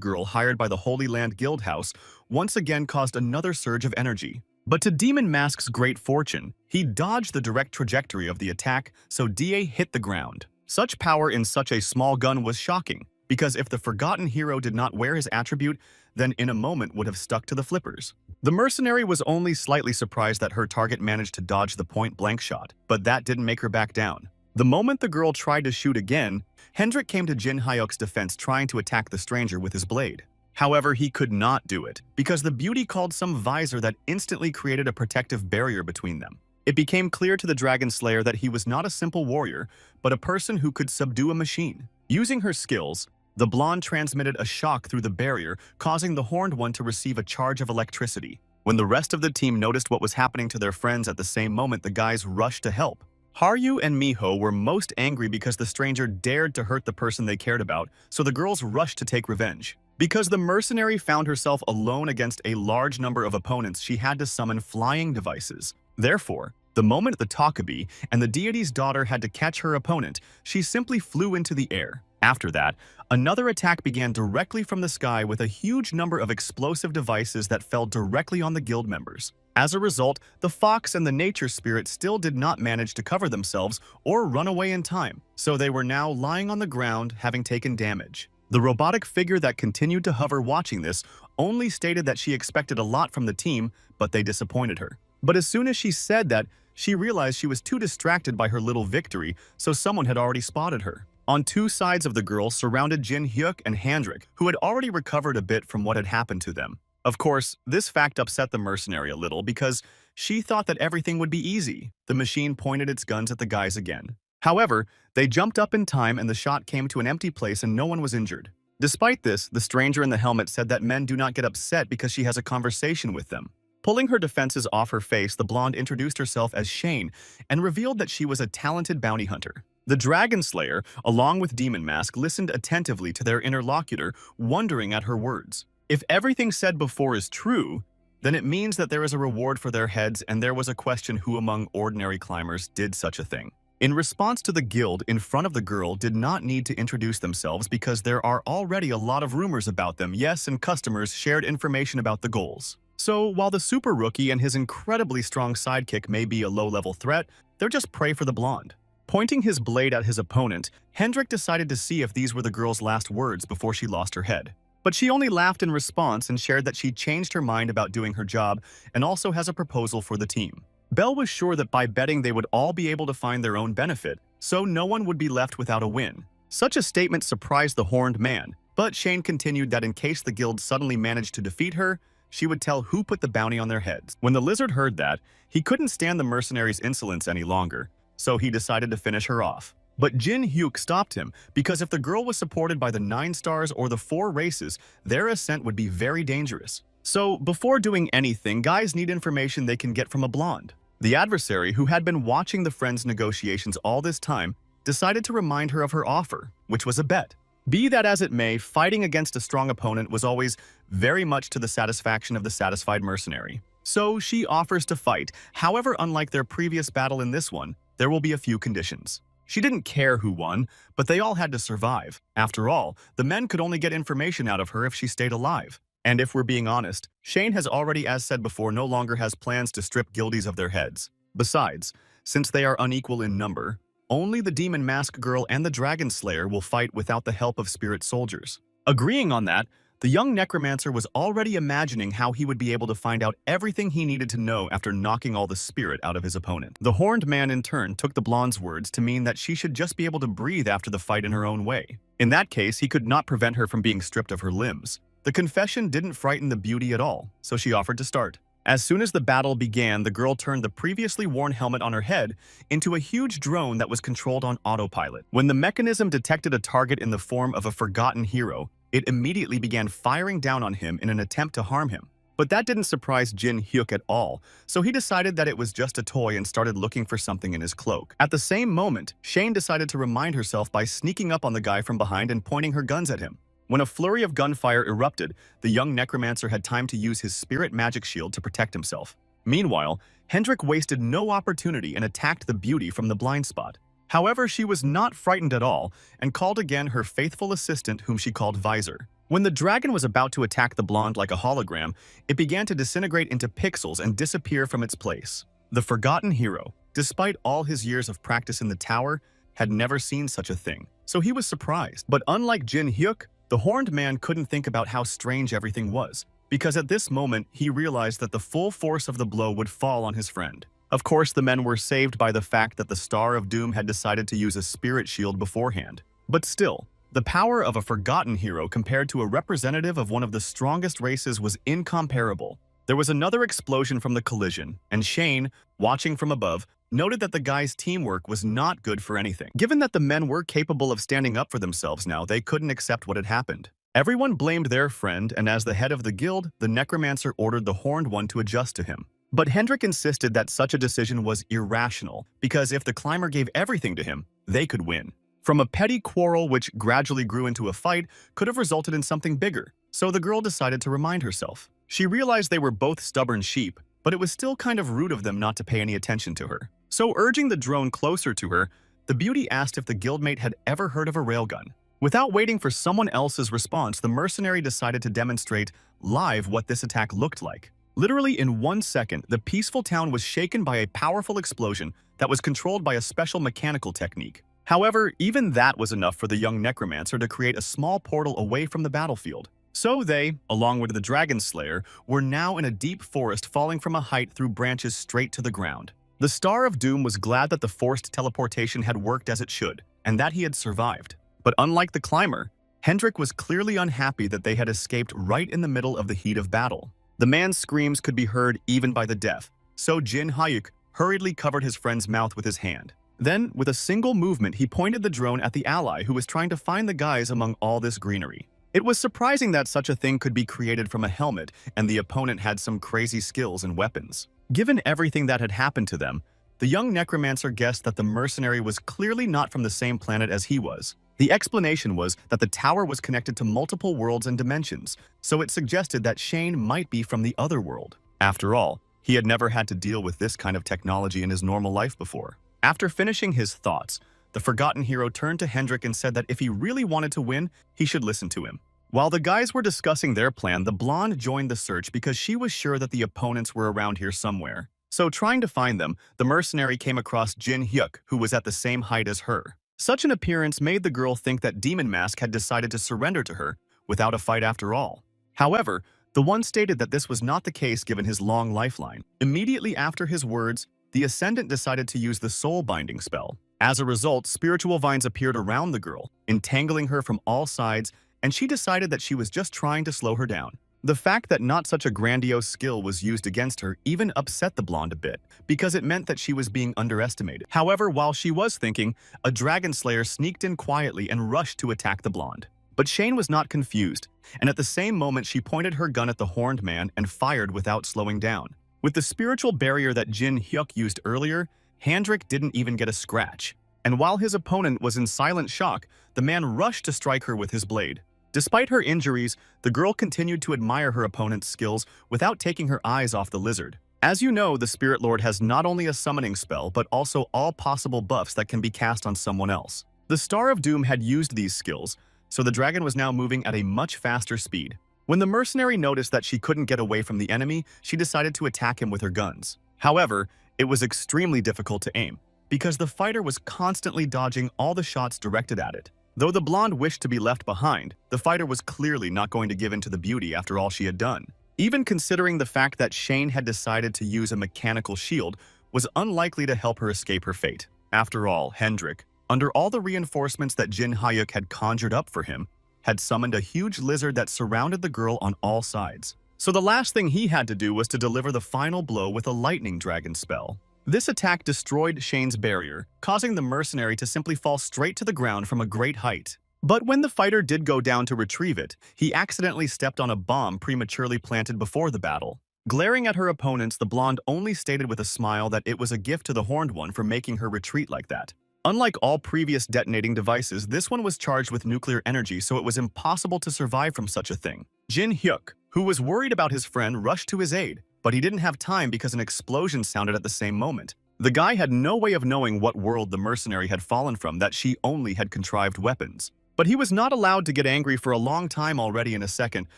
girl hired by the Holy Land Guild House once again caused another surge of energy. But to Demon Mask's great fortune, he dodged the direct trajectory of the attack, so DA hit the ground. Such power in such a small gun was shocking, because if the forgotten hero did not wear his attribute, then in a moment would have stuck to the flippers. The mercenary was only slightly surprised that her target managed to dodge the point-blank shot, but that didn't make her back down. The moment the girl tried to shoot again, Hendrik came to Jin Hyuk's defense trying to attack the stranger with his blade. However, he could not do it, because the beauty called some visor that instantly created a protective barrier between them. It became clear to the Dragon Slayer that he was not a simple warrior, but a person who could subdue a machine. Using her skills, the blonde transmitted a shock through the barrier, causing the horned one to receive a charge of electricity. When the rest of the team noticed what was happening to their friends at the same moment, the guys rushed to help. Haryu and Miho were most angry because the stranger dared to hurt the person they cared about, so the girls rushed to take revenge. Because the mercenary found herself alone against a large number of opponents, she had to summon flying devices. Therefore, the moment the Takabi and the deity's daughter had to catch her opponent, she simply flew into the air. After that, another attack began directly from the sky with a huge number of explosive devices that fell directly on the guild members. As a result, the fox and the nature spirit still did not manage to cover themselves or run away in time, so they were now lying on the ground having taken damage. The robotic figure that continued to hover watching this only stated that she expected a lot from the team, but they disappointed her. But as soon as she said that, she realized she was too distracted by her little victory, so someone had already spotted her. On two sides of the girl surrounded Jin Hyuk and Hendrik, who had already recovered a bit from what had happened to them. Of course, this fact upset the mercenary a little because she thought that everything would be easy. The machine pointed its guns at the guys again. However, they jumped up in time and the shot came to an empty place and no one was injured. Despite this, the stranger in the helmet said that men do not get upset because she has a conversation with them. Pulling her defenses off her face, the blonde introduced herself as Shane and revealed that she was a talented bounty hunter. The Dragon Slayer, along with Demon Mask, listened attentively to their interlocutor, wondering at her words. If everything said before is true, then it means that there is a reward for their heads, and there was a question who among ordinary climbers did such a thing. In response to the guild in front of the girl did not need to introduce themselves because there are already a lot of rumors about them, yes, and customers shared information about the goals. So while the super rookie and his incredibly strong sidekick may be a low-level threat, they're just prey for the blonde. Pointing his blade at his opponent, Hendrik decided to see if these were the girl's last words before she lost her head. But she only laughed in response and shared that she changed her mind about doing her job and also has a proposal for the team. Belle was sure that by betting they would all be able to find their own benefit, so no one would be left without a win. Such a statement surprised the horned man, but Shane continued that in case the guild suddenly managed to defeat her, she would tell who put the bounty on their heads. When the lizard heard that, he couldn't stand the mercenaries' insolence any longer, so he decided to finish her off. But Jin Hyuk stopped him, because if the girl was supported by the 9 stars or the 4 races, their ascent would be very dangerous. So, before doing anything, guys need information they can get from a blonde. The adversary, who had been watching the friends' negotiations all this time, decided to remind her of her offer, which was a bet. Be that as it may, fighting against a strong opponent was always very much to the satisfaction of the satisfied mercenary. So she offers to fight. However, unlike their previous battle in this one, there will be a few conditions. She didn't care who won, but they all had to survive. After all, the men could only get information out of her if she stayed alive. And if we're being honest, Shane has already, as said before, no longer has plans to strip guildies of their heads. Besides, since they are unequal in number, only the Demon Mask Girl and the Dragon Slayer will fight without the help of spirit soldiers. Agreeing on that, the young Necromancer was already imagining how he would be able to find out everything he needed to know after knocking all the spirit out of his opponent. The horned man in turn took the blonde's words to mean that she should just be able to breathe after the fight in her own way. In that case, he could not prevent her from being stripped of her limbs. The confession didn't frighten the beauty at all, so she offered to start. As soon as the battle began, the girl turned the previously worn helmet on her head into a huge drone that was controlled on autopilot. When the mechanism detected a target in the form of a forgotten hero, it immediately began firing down on him in an attempt to harm him. But that didn't surprise Jin Hyuk at all, so he decided that it was just a toy and started looking for something in his cloak. At the same moment, Shane decided to remind herself by sneaking up on the guy from behind and pointing her guns at him. When a flurry of gunfire erupted, the young Necromancer had time to use his spirit magic shield to protect himself. Meanwhile, Hendrik wasted no opportunity and attacked the beauty from the blind spot. However, she was not frightened at all and called again her faithful assistant, whom she called Visor. When the dragon was about to attack the blonde like a hologram, it began to disintegrate into pixels and disappear from its place. The forgotten hero, despite all his years of practice in the tower, had never seen such a thing, so he was surprised. But unlike Jin Hyuk, the horned man couldn't think about how strange everything was, because at this moment he realized that the full force of the blow would fall on his friend. Of course, the men were saved by the fact that the Star of Doom had decided to use a spirit shield beforehand. But still, the power of a forgotten hero compared to a representative of one of the strongest races was incomparable. There was another explosion from the collision, and Shane, watching from above, noted that the guys' teamwork was not good for anything. Given that the men were capable of standing up for themselves now, they couldn't accept what had happened. Everyone blamed their friend, and as the head of the guild, the Necromancer ordered the Horned One to adjust to him. But Hendrik insisted that such a decision was irrational, because if the climber gave everything to him, they could win. From a petty quarrel which gradually grew into a fight could have resulted in something bigger, so the girl decided to remind herself. She realized they were both stubborn sheep, but it was still kind of rude of them not to pay any attention to her. So urging the drone closer to her, the beauty asked if the guildmate had ever heard of a railgun. Without waiting for someone else's response, the mercenary decided to demonstrate live what this attack looked like. Literally in 1 second, the peaceful town was shaken by a powerful explosion that was controlled by a special mechanical technique. However, even that was enough for the young Necromancer to create a small portal away from the battlefield. So they, along with the Dragon Slayer, were now in a deep forest falling from a height through branches straight to the ground. The Star of Doom was glad that the forced teleportation had worked as it should, and that he had survived. But unlike the climber, Hendrik was clearly unhappy that they had escaped right in the middle of the heat of battle. The man's screams could be heard even by the deaf, so Jin Hyuk hurriedly covered his friend's mouth with his hand. Then, with a single movement, he pointed the drone at the ally who was trying to find the guys among all this greenery. It was surprising that such a thing could be created from a helmet and the opponent had some crazy skills and weapons. Given everything that had happened to them, the young Necromancer guessed that the mercenary was clearly not from the same planet as he was. The explanation was that the tower was connected to multiple worlds and dimensions, so it suggested that Shane might be from the other world. After all, he had never had to deal with this kind of technology in his normal life before. After finishing his thoughts, the forgotten hero turned to Hendrik and said that if he really wanted to win, he should listen to him. While the guys were discussing their plan, the blonde joined the search because she was sure that the opponents were around here somewhere. So trying to find them, the mercenary came across Jin Hyuk, who was at the same height as her. Such an appearance made the girl think that Demon Mask had decided to surrender to her, without a fight after all. However, the one stated that this was not the case given his long lifeline. Immediately after his words, the Ascendant decided to use the soul binding spell. As a result, spiritual vines appeared around the girl, entangling her from all sides, and she decided that she was just trying to slow her down. The fact that not such a grandiose skill was used against her even upset the blonde a bit, because it meant that she was being underestimated. However, while she was thinking, a dragon slayer sneaked in quietly and rushed to attack the blonde. But Shane was not confused, and at the same moment she pointed her gun at the horned man and fired without slowing down. With the spiritual barrier that Jin Hyuk used earlier, Hendrik didn't even get a scratch. And while his opponent was in silent shock, the man rushed to strike her with his blade. Despite her injuries, the girl continued to admire her opponent's skills without taking her eyes off the lizard. As you know, the Spirit Lord has not only a summoning spell, but also all possible buffs that can be cast on someone else. The Star of Doom had used these skills, so the dragon was now moving at a much faster speed. When the mercenary noticed that she couldn't get away from the enemy, she decided to attack him with her guns. However, it was extremely difficult to aim, because the fighter was constantly dodging all the shots directed at it. Though the blonde wished to be left behind, the fighter was clearly not going to give in to the beauty after all she had done. Even considering the fact that Shane had decided to use a mechanical shield was unlikely to help her escape her fate. After all, Hendrik, under all the reinforcements that Jin Hyuk had conjured up for him, had summoned a huge lizard that surrounded the girl on all sides. So the last thing he had to do was to deliver the final blow with a lightning dragon spell. This attack destroyed Shane's barrier, causing the mercenary to simply fall straight to the ground from a great height. But when the fighter did go down to retrieve it, he accidentally stepped on a bomb prematurely planted before the battle. Glaring at her opponents, the blonde only stated with a smile that it was a gift to the horned one for making her retreat like that. Unlike all previous detonating devices, this one was charged with nuclear energy, so it was impossible to survive from such a thing. Jin Hyuk, who was worried about his friend, rushed to his aid, but he didn't have time because an explosion sounded at the same moment. The guy had no way of knowing what world the mercenary had fallen from, that she only had contrived weapons. But he was not allowed to get angry for a long time already in a second,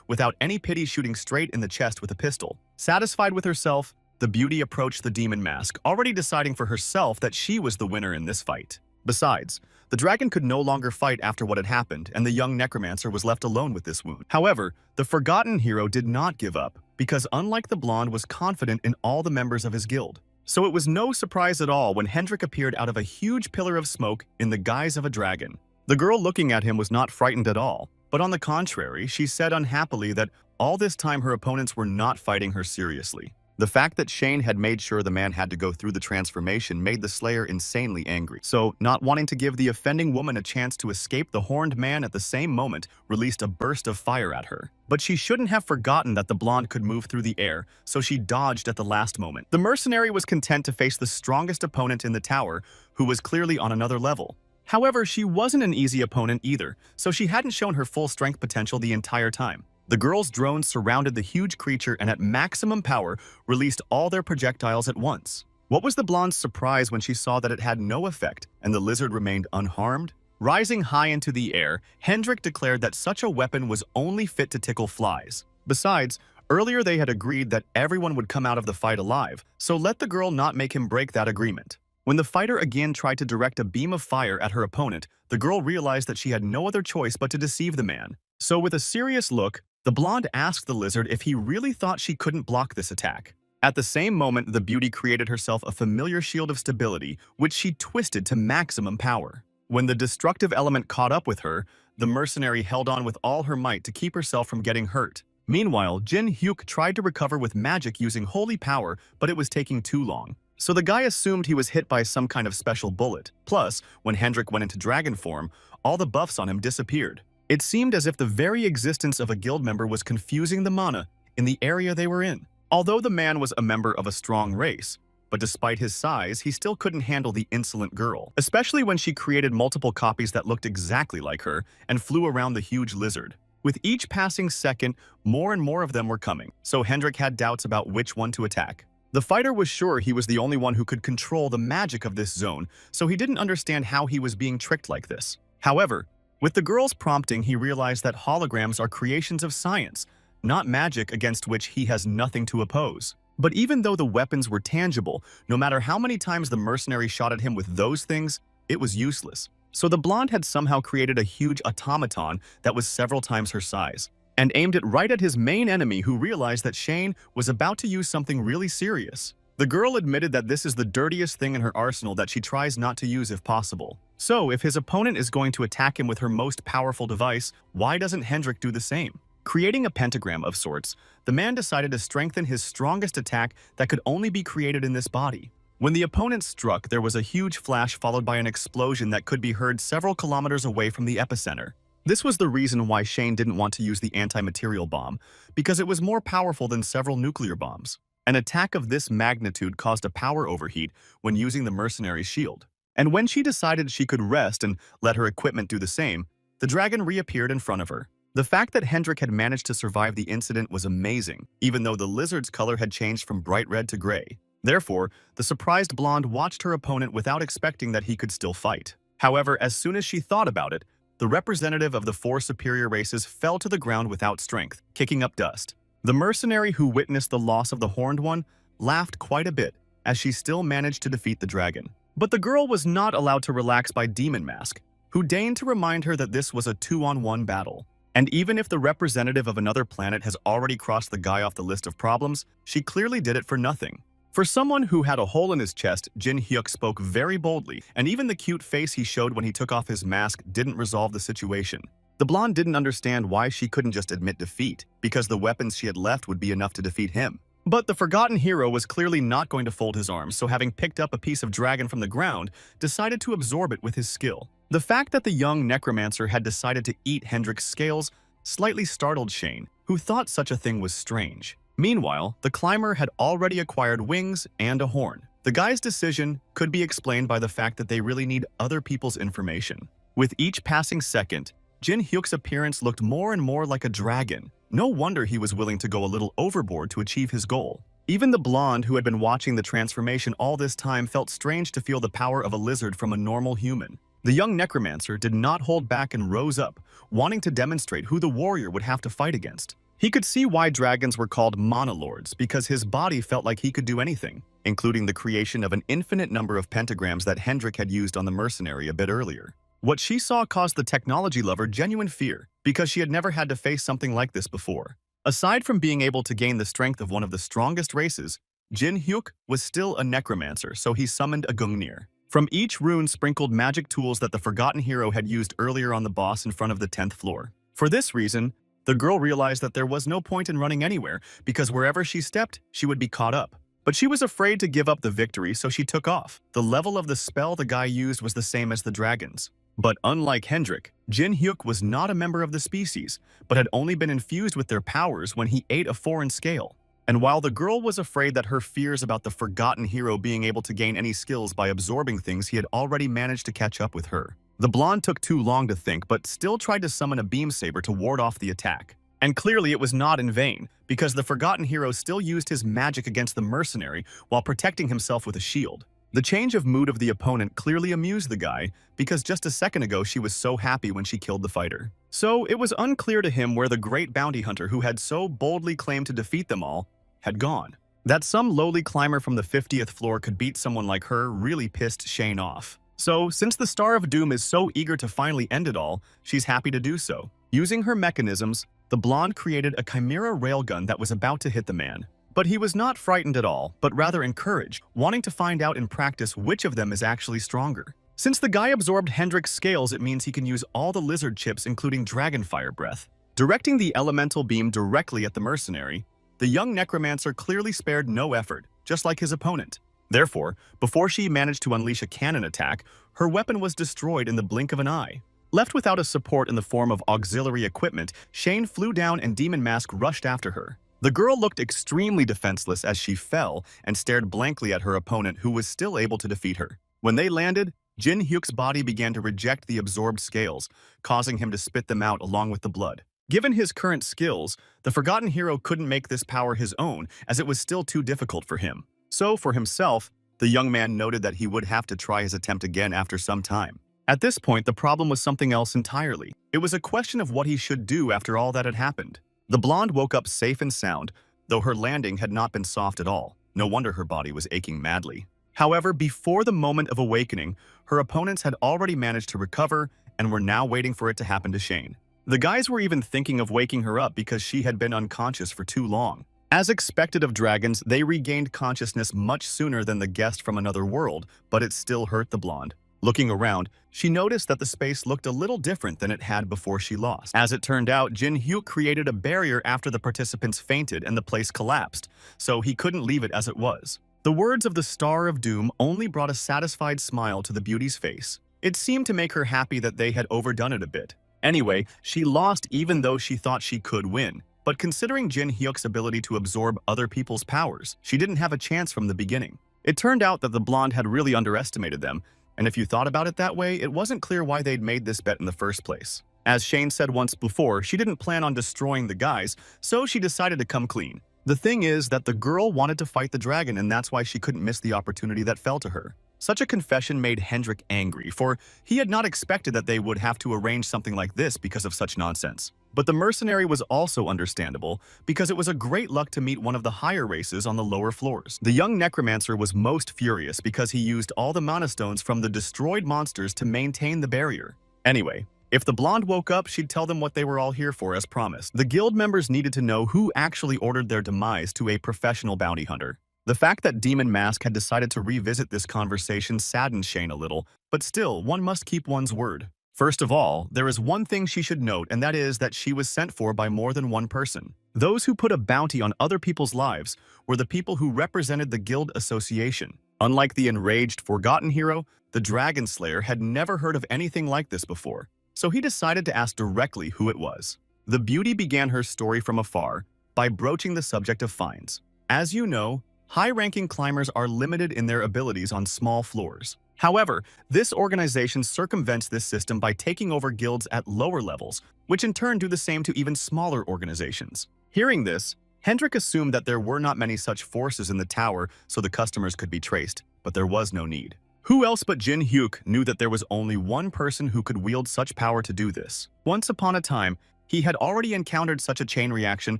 without any pity shooting straight in the chest with a pistol. Satisfied with herself, the beauty approached the demon mask, already deciding for herself that she was the winner in this fight. Besides, the dragon could no longer fight after what had happened, and the young necromancer was left alone with this wound. However, the forgotten hero did not give up, because unlike the blonde, was confident in all the members of his guild. So it was no surprise at all when Hendrik appeared out of a huge pillar of smoke in the guise of a dragon. The girl looking at him was not frightened at all, but on the contrary, she said unhappily that all this time her opponents were not fighting her seriously. The fact that Shane had made sure the man had to go through the transformation made the Slayer insanely angry. So, not wanting to give the offending woman a chance to escape, the horned man at the same moment released a burst of fire at her. But she shouldn't have forgotten that the blonde could move through the air, so she dodged at the last moment. The mercenary was content to face the strongest opponent in the tower, who was clearly on another level. However, she wasn't an easy opponent either, so she hadn't shown her full strength potential the entire time. The girl's drones surrounded the huge creature and at maximum power released all their projectiles at once. What was the blonde's surprise when she saw that it had no effect and the lizard remained unharmed? Rising high into the air, Hendrik declared that such a weapon was only fit to tickle flies. Besides, earlier they had agreed that everyone would come out of the fight alive, so let the girl not make him break that agreement. When the fighter again tried to direct a beam of fire at her opponent, the girl realized that she had no other choice but to deceive the man. So with a serious look, the blonde asked the lizard if he really thought she couldn't block this attack. At the same moment, the beauty created herself a familiar shield of stability, which she twisted to maximum power. When the destructive element caught up with her, the mercenary held on with all her might to keep herself from getting hurt. Meanwhile, Jin Hyuk tried to recover with magic using holy power, but it was taking too long. So the guy assumed he was hit by some kind of special bullet. Plus, when Hendrik went into dragon form, all the buffs on him disappeared. It seemed as if the very existence of a guild member was confusing the mana in the area they were in. Although the man was a member of a strong race, but despite his size, he still couldn't handle the insolent girl, especially when she created multiple copies that looked exactly like her and flew around the huge lizard. With each passing second, more and more of them were coming, so Hendrik had doubts about which one to attack. The fighter was sure he was the only one who could control the magic of this zone, so he didn't understand how he was being tricked like this. However, with the girl's prompting, he realized that holograms are creations of science, not magic against which he has nothing to oppose. But even though the weapons were tangible, no matter how many times the mercenary shot at him with those things, it was useless. So the blonde had somehow created a huge automaton that was several times her size, and aimed it right at his main enemy, who realized that Shane was about to use something really serious. The girl admitted that this is the dirtiest thing in her arsenal that she tries not to use if possible. So, if his opponent is going to attack him with her most powerful device, why doesn't Hendrik do the same? Creating a pentagram of sorts, the man decided to strengthen his strongest attack that could only be created in this body. When the opponent struck, there was a huge flash followed by an explosion that could be heard several kilometers away from the epicenter. This was the reason why Shane didn't want to use the anti-material bomb, because it was more powerful than several nuclear bombs. An attack of this magnitude caused a power overheat when using the mercenary's shield. And when she decided she could rest and let her equipment do the same, the dragon reappeared in front of her. The fact that Hendrik had managed to survive the incident was amazing, even though the lizard's color had changed from bright red to gray. Therefore, the surprised blonde watched her opponent without expecting that he could still fight. However, as soon as she thought about it, the representative of the 4 superior races fell to the ground without strength, kicking up dust. The mercenary who witnessed the loss of the Horned One laughed quite a bit, as she still managed to defeat the dragon. But the girl was not allowed to relax by Demon Mask, who deigned to remind her that this was a 2-on-1 battle. And even if the representative of another planet has already crossed the guy off the list of problems, she clearly did it for nothing. For someone who had a hole in his chest, Jin Hyuk spoke very boldly, and even the cute face he showed when he took off his mask didn't resolve the situation. The blonde didn't understand why she couldn't just admit defeat, because the weapons she had left would be enough to defeat him. But the forgotten hero was clearly not going to fold his arms, so having picked up a piece of dragon from the ground, decided to absorb it with his skill. The fact that the young necromancer had decided to eat Hendrik's scales slightly startled Shane, who thought such a thing was strange. Meanwhile, the climber had already acquired wings and a horn. The guy's decision could be explained by the fact that they really need other people's information. With each passing second, Jin Hyuk's appearance looked more and more like a dragon. No wonder he was willing to go a little overboard to achieve his goal. Even the blonde who had been watching the transformation all this time felt strange to feel the power of a lizard from a normal human. The young necromancer did not hold back and rose up, wanting to demonstrate who the warrior would have to fight against. He could see why dragons were called monolords, because his body felt like he could do anything, including the creation of an infinite number of pentagrams that Hendrik had used on the mercenary a bit earlier. What she saw caused the technology lover genuine fear, because she had never had to face something like this before. Aside from being able to gain the strength of one of the strongest races, Jin Hyuk was still a necromancer, so he summoned a Gungnir. From each rune sprinkled magic tools that the forgotten hero had used earlier on the boss in front of the 10th floor. For this reason, the girl realized that there was no point in running anywhere, because wherever she stepped, she would be caught up. But she was afraid to give up the victory, so she took off. The level of the spell the guy used was the same as the dragon's. But unlike Hendrik, Jin Hyuk was not a member of the species, but had only been infused with their powers when he ate a foreign scale. And while the girl was afraid that her fears about the forgotten hero being able to gain any skills by absorbing things, he had already managed to catch up with her. The blonde took too long to think, but still tried to summon a beam saber to ward off the attack. And clearly it was not in vain, because the forgotten hero still used his magic against the mercenary while protecting himself with a shield. The change of mood of the opponent clearly amused the guy, because just a second ago she was so happy when she killed the fighter. So it was unclear to him where the great bounty hunter who had so boldly claimed to defeat them all had gone. That some lowly climber from the 50th floor could beat someone like her really pissed Shane off. So, since the Star of Doom is so eager to finally end it all, she's happy to do so. Using her mechanisms, the blonde created a chimera railgun that was about to hit the man. But he was not frightened at all, but rather encouraged, wanting to find out in practice which of them is actually stronger. Since the guy absorbed Hendrik's scales, it means he can use all the lizard chips, including Dragonfire Breath. Directing the elemental beam directly at the mercenary, the young necromancer clearly spared no effort, just like his opponent. Therefore, before she managed to unleash a cannon attack, her weapon was destroyed in the blink of an eye. Left without a support in the form of auxiliary equipment, Shane flew down and Demon Mask rushed after her. The girl looked extremely defenseless as she fell and stared blankly at her opponent, who was still able to defeat her. When they landed, Jin Hyuk's body began to reject the absorbed scales, causing him to spit them out along with the blood. Given his current skills, the forgotten hero couldn't make this power his own, as it was still too difficult for him. So, for himself, the young man noted that he would have to try his attempt again after some time. At this point, the problem was something else entirely. It was a question of what he should do after all that had happened. The blonde woke up safe and sound, though her landing had not been soft at all. No wonder her body was aching madly. However, before the moment of awakening, her opponents had already managed to recover and were now waiting for it to happen to Shane. The guys were even thinking of waking her up because she had been unconscious for too long. As expected of dragons, they regained consciousness much sooner than the guest from another world, but it still hurt the blonde. Looking around, she noticed that the space looked a little different than it had before she lost. As it turned out, Jin Hyuk created a barrier after the participants fainted and the place collapsed, so he couldn't leave it as it was. The words of the Star of Doom only brought a satisfied smile to the beauty's face. It seemed to make her happy that they had overdone it a bit. Anyway, she lost even though she thought she could win. But considering Jin Hyuk's ability to absorb other people's powers, she didn't have a chance from the beginning. It turned out that the blonde had really underestimated them, and if you thought about it that way, it wasn't clear why they'd made this bet in the first place. As Shane said once before, she didn't plan on destroying the guys, so she decided to come clean. The thing is that the girl wanted to fight the dragon, and that's why she couldn't miss the opportunity that fell to her. Such a confession made Hendrik angry, for he had not expected that they would have to arrange something like this because of such nonsense. But the mercenary was also understandable, because it was a great luck to meet one of the higher races on the lower floors. The young Necromancer was most furious because he used all the mana stones from the destroyed monsters to maintain the barrier. Anyway, if the blonde woke up, she'd tell them what they were all here for as promised. The guild members needed to know who actually ordered their demise to a professional bounty hunter. The fact that Demon Mask had decided to revisit this conversation saddened Shane a little, but still, one must keep one's word. First of all, there is one thing she should note, and that is that she was sent for by more than one person. Those who put a bounty on other people's lives were the people who represented the guild association. Unlike the enraged, forgotten hero, the Dragon Slayer had never heard of anything like this before, so he decided to ask directly who it was. The beauty began her story from afar by broaching the subject of fines. As you know, high-ranking climbers are limited in their abilities on small floors. However, this organization circumvents this system by taking over guilds at lower levels, which in turn do the same to even smaller organizations. Hearing this, Hendrik assumed that there were not many such forces in the tower so the customers could be traced, but there was no need. Who else but Jin Hyuk knew that there was only one person who could wield such power to do this? Once upon a time, he had already encountered such a chain reaction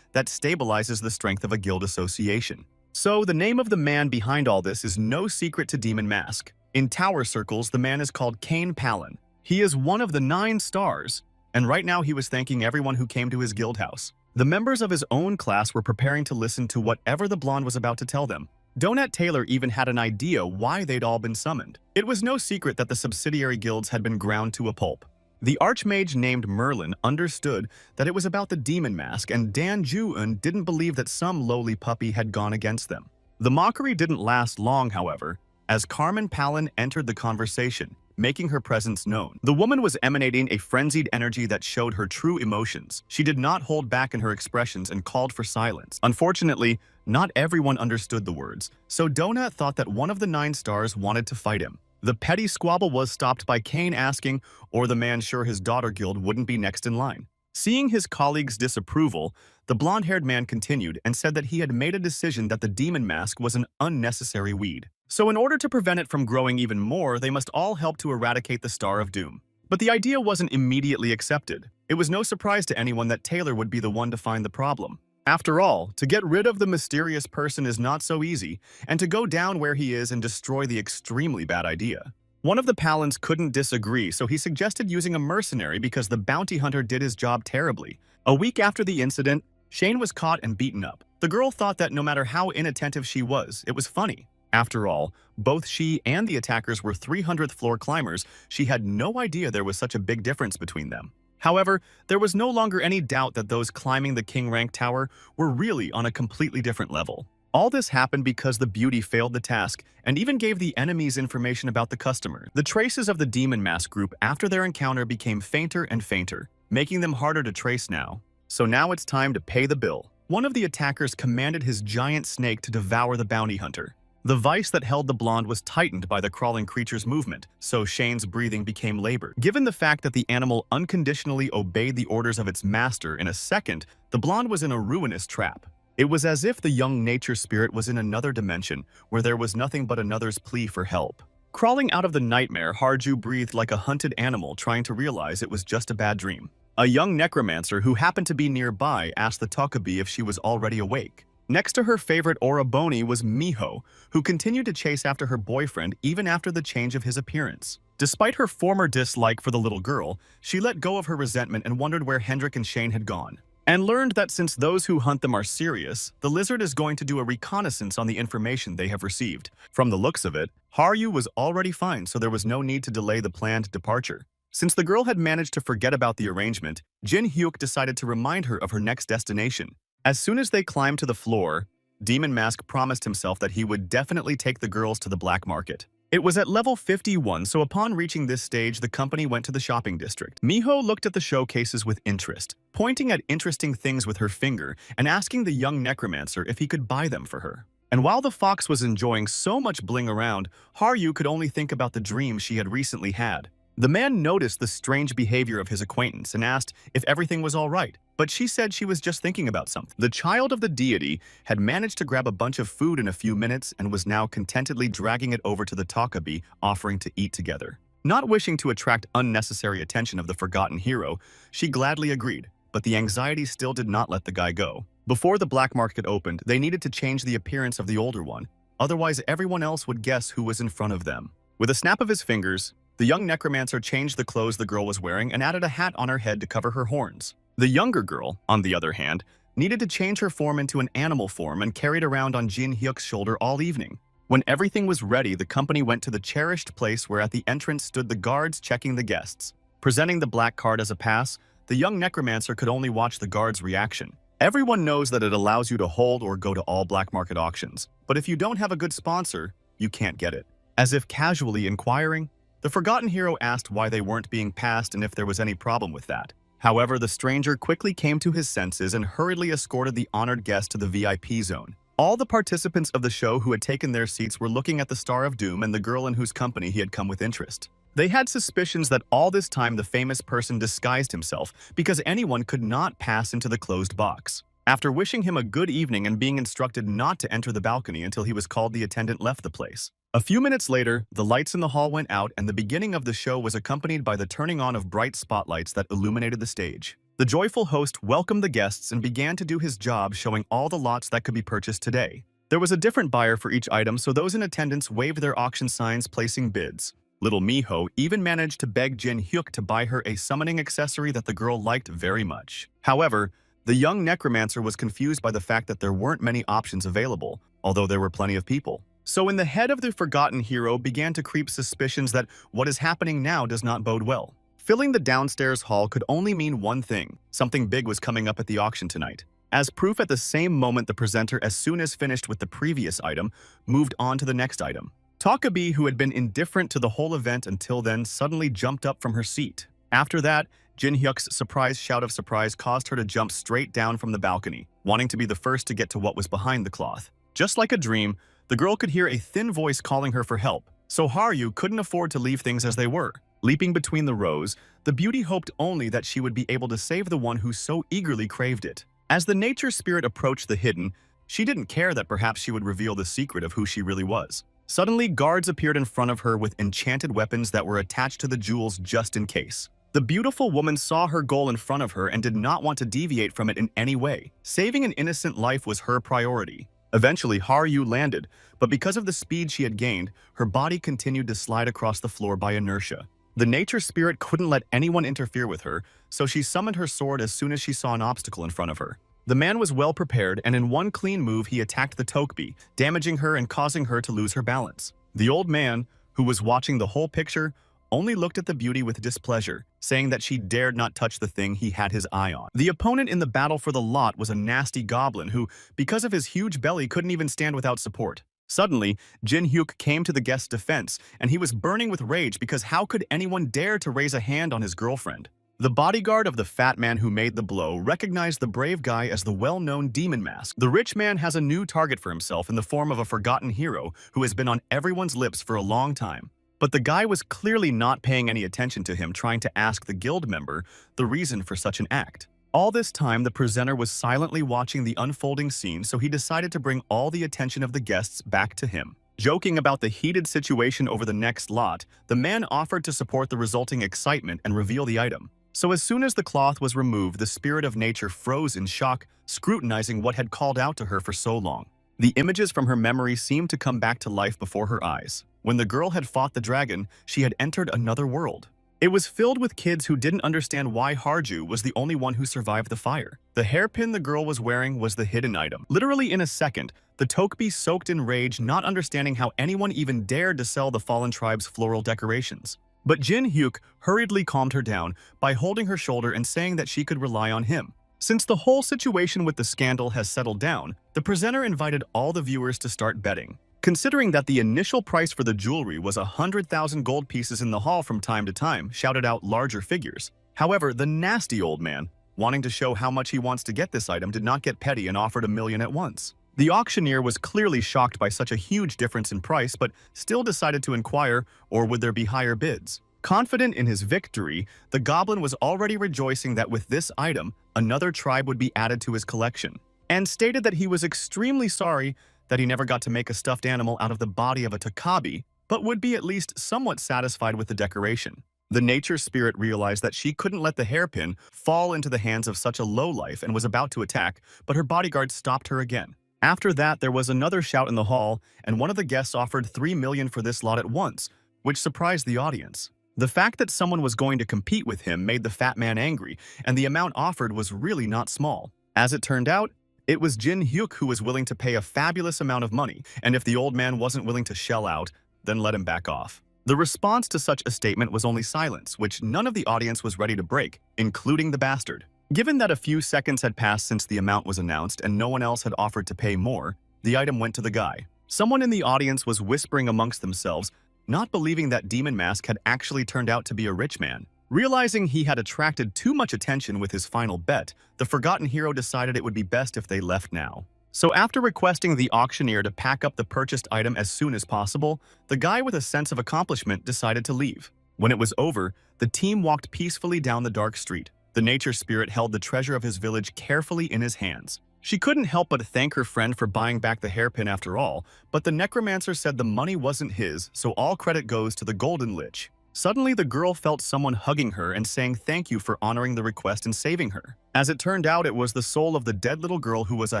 that stabilizes the strength of a guild association. So the name of the man behind all this is no secret to Demon Mask. In tower circles, the man is called Cain Palin. He is one of the 9 stars, and right now he was thanking everyone who came to his guild house. The members of his own class were preparing to listen to whatever the blonde was about to tell them. Donut Taylor even had an idea why they'd all been summoned. It was no secret that the subsidiary guilds had been ground to a pulp. The archmage named Merlin understood that it was about the Demon Mask, and Dan Ju-eun didn't believe that some lowly puppy had gone against them. The mockery didn't last long, however, as Carmen Palin entered the conversation, making her presence known. The woman was emanating a frenzied energy that showed her true emotions. She did not hold back in her expressions and called for silence. Unfortunately, not everyone understood the words, so Donut thought that one of the 9 stars wanted to fight him. The petty squabble was stopped by Cain asking, or the man sure his daughter guild wouldn't be next in line. Seeing his colleague's disapproval, the blonde-haired man continued and said that he had made a decision that the Demon Mask was an unnecessary weed. So in order to prevent it from growing even more, they must all help to eradicate the Star of Doom. But the idea wasn't immediately accepted. It was no surprise to anyone that Taylor would be the one to find the problem. After all, to get rid of the mysterious person is not so easy, and to go down where he is and destroy the extremely bad idea. One of the Palins couldn't disagree, so he suggested using a mercenary because the bounty hunter did his job terribly. A week after the incident, Shane was caught and beaten up. The girl thought that no matter how inattentive she was, it was funny. After all, both she and the attackers were 300th floor climbers. She had no idea there was such a big difference between them. However, there was no longer any doubt that those climbing the King Rank Tower were really on a completely different level. All this happened because the beauty failed the task and even gave the enemies information about the customer. The traces of the Demon Mask group after their encounter became fainter and fainter, making them harder to trace now. So now it's time to pay the bill. One of the attackers commanded his giant snake to devour the bounty hunter. The vice that held the blonde was tightened by the crawling creature's movement, so Shane's breathing became labored. Given the fact that the animal unconditionally obeyed the orders of its master in a second, the blonde was in a ruinous trap. It was as if the young nature spirit was in another dimension, where there was nothing but another's plea for help. Crawling out of the nightmare, Harju breathed like a hunted animal, trying to realize it was just a bad dream. A young necromancer who happened to be nearby asked the Tokabi if she was already awake. Next to her favorite Oroboni was Miho, who continued to chase after her boyfriend even after the change of his appearance. Despite her former dislike for the little girl, she let go of her resentment and wondered where Hendrik and Shane had gone, and learned that since those who hunt them are serious, the lizard is going to do a reconnaissance on the information they have received. From the looks of it, Haru was already fine, so there was no need to delay the planned departure. Since the girl had managed to forget about the arrangement, Jin Hyuk decided to remind her of her next destination. As soon as they climbed to the floor, Demon Mask promised himself that he would definitely take the girls to the black market. It was at level 51, so upon reaching this stage, the company went to the shopping district. Miho looked at the showcases with interest, pointing at interesting things with her finger and asking the young necromancer if he could buy them for her. And while the fox was enjoying so much bling around, Haru could only think about the dream she had recently had. The man noticed the strange behavior of his acquaintance and asked if everything was all right, but she said she was just thinking about something. The child of the deity had managed to grab a bunch of food in a few minutes and was now contentedly dragging it over to the Takabi, offering to eat together. Not wishing to attract unnecessary attention of the forgotten hero, she gladly agreed, but the anxiety still did not let the guy go. Before the black market opened, they needed to change the appearance of the older one, otherwise everyone else would guess who was in front of them. With a snap of his fingers, the young necromancer changed the clothes the girl was wearing and added a hat on her head to cover her horns. The younger girl, on the other hand, needed to change her form into an animal form and carried around on Jin Hyuk's shoulder all evening. When everything was ready, the company went to the cherished place where at the entrance stood the guards checking the guests. Presenting the black card as a pass, the young necromancer could only watch the guards' reaction. Everyone knows that it allows you to hold or go to all black market auctions, but if you don't have a good sponsor, you can't get it. As if casually inquiring, the forgotten hero asked why they weren't being passed and if there was any problem with that. However, the stranger quickly came to his senses and hurriedly escorted the honored guest to the VIP zone. All the participants of the show who had taken their seats were looking at the Star of Doom and the girl in whose company he had come with interest. They had suspicions that all this time the famous person disguised himself because anyone could not pass into the closed box. After wishing him a good evening and being instructed not to enter the balcony until he was called, the attendant left the place. A few minutes later, the lights in the hall went out and the beginning of the show was accompanied by the turning on of bright spotlights that illuminated the stage. The joyful host welcomed the guests and began to do his job, showing all the lots that could be purchased today. There was a different buyer for each item, so those in attendance waved their auction signs placing bids. Little Miho even managed to beg Jin Hyuk to buy her a summoning accessory that the girl liked very much. However, the young necromancer was confused by the fact that there weren't many options available, although there were plenty of people. So in the head of the forgotten hero began to creep suspicions that what is happening now does not bode well. Filling the downstairs hall could only mean one thing: something big was coming up at the auction tonight. As proof, at the same moment the presenter, as soon as finished with the previous item, moved on to the next item. Takabi, who had been indifferent to the whole event until then, suddenly jumped up from her seat. After that, Jin Hyuk's surprise shout of surprise caused her to jump straight down from the balcony, wanting to be the first to get to what was behind the cloth. Just like a dream, the girl could hear a thin voice calling her for help, so Haru couldn't afford to leave things as they were. Leaping between the rows, the beauty hoped only that she would be able to save the one who so eagerly craved it. As the nature spirit approached the hidden, she didn't care that perhaps she would reveal the secret of who she really was. Suddenly, guards appeared in front of her with enchanted weapons that were attached to the jewels just in case. The beautiful woman saw her goal in front of her and did not want to deviate from it in any way. Saving an innocent life was her priority. Eventually, Haru landed, but because of the speed she had gained, her body continued to slide across the floor by inertia. The nature spirit couldn't let anyone interfere with her, so she summoned her sword as soon as she saw an obstacle in front of her. The man was well prepared, and in one clean move he attacked the Tokebi, damaging her and causing her to lose her balance. The old man, who was watching the whole picture, only looked at the beauty with displeasure, saying that she dared not touch the thing he had his eye on. The opponent in the battle for the lot was a nasty goblin who, because of his huge belly, couldn't even stand without support. Suddenly, Jin Hyuk came to the guest's defense, and he was burning with rage because how could anyone dare to raise a hand on his girlfriend? The bodyguard of the fat man who made the blow recognized the brave guy as the well-known Demon Mask. The rich man has a new target for himself in the form of a forgotten hero who has been on everyone's lips for a long time. But the guy was clearly not paying any attention to him, trying to ask the guild member the reason for such an act. All this time, the presenter was silently watching the unfolding scene, so he decided to bring all the attention of the guests back to him. Joking about the heated situation over the next lot, the man offered to support the resulting excitement and reveal the item. So as soon as the cloth was removed, the spirit of nature froze in shock, scrutinizing what had called out to her for so long. The images from her memory seemed to come back to life before her eyes. When the girl had fought the dragon, she had entered another world. It was filled with kids who didn't understand why Harju was the only one who survived the fire. The hairpin the girl was wearing was the hidden item. Literally in a second, the Tokbi soaked in rage, not understanding how anyone even dared to sell the fallen tribe's floral decorations. But Jin Hyuk hurriedly calmed her down by holding her shoulder and saying that she could rely on him. Since the whole situation with the scandal has settled down, the presenter invited all the viewers to start betting. Considering that the initial price for the jewelry was 100,000 gold pieces in the hall, from time to time shouted out larger figures. However, the nasty old man, wanting to show how much he wants to get this item, did not get petty and offered $1 million at once. The auctioneer was clearly shocked by such a huge difference in price, but still decided to inquire, or would there be higher bids? Confident in his victory, the goblin was already rejoicing that with this item, another tribe would be added to his collection, and stated that he was extremely sorry that he never got to make a stuffed animal out of the body of a Takabi, but would be at least somewhat satisfied with the decoration. The nature spirit realized that she couldn't let the hairpin fall into the hands of such a lowlife and was about to attack, but her bodyguard stopped her again. After that, there was another shout in the hall, and one of the guests offered 3 million for this lot at once, which surprised the audience. The fact that someone was going to compete with him made the fat man angry, and the amount offered was really not small. As it turned out, it was Jin Hyuk who was willing to pay a fabulous amount of money, and if the old man wasn't willing to shell out, then let him back off. The response to such a statement was only silence, which none of the audience was ready to break, including the bastard. Given that a few seconds had passed since the amount was announced and no one else had offered to pay more, the item went to the guy. Someone in the audience was whispering amongst themselves, not believing that Demon Mask had actually turned out to be a rich man. Realizing he had attracted too much attention with his final bet, the forgotten hero decided it would be best if they left now. So after requesting the auctioneer to pack up the purchased item as soon as possible, the guy with a sense of accomplishment decided to leave. When it was over, the team walked peacefully down the dark street. The nature spirit held the treasure of his village carefully in his hands. She couldn't help but thank her friend for buying back the hairpin after all, but the Necromancer said the money wasn't his, so all credit goes to the Golden Lich. Suddenly, the girl felt someone hugging her and saying thank you for honoring the request and saving her. As it turned out, it was the soul of the dead little girl who was a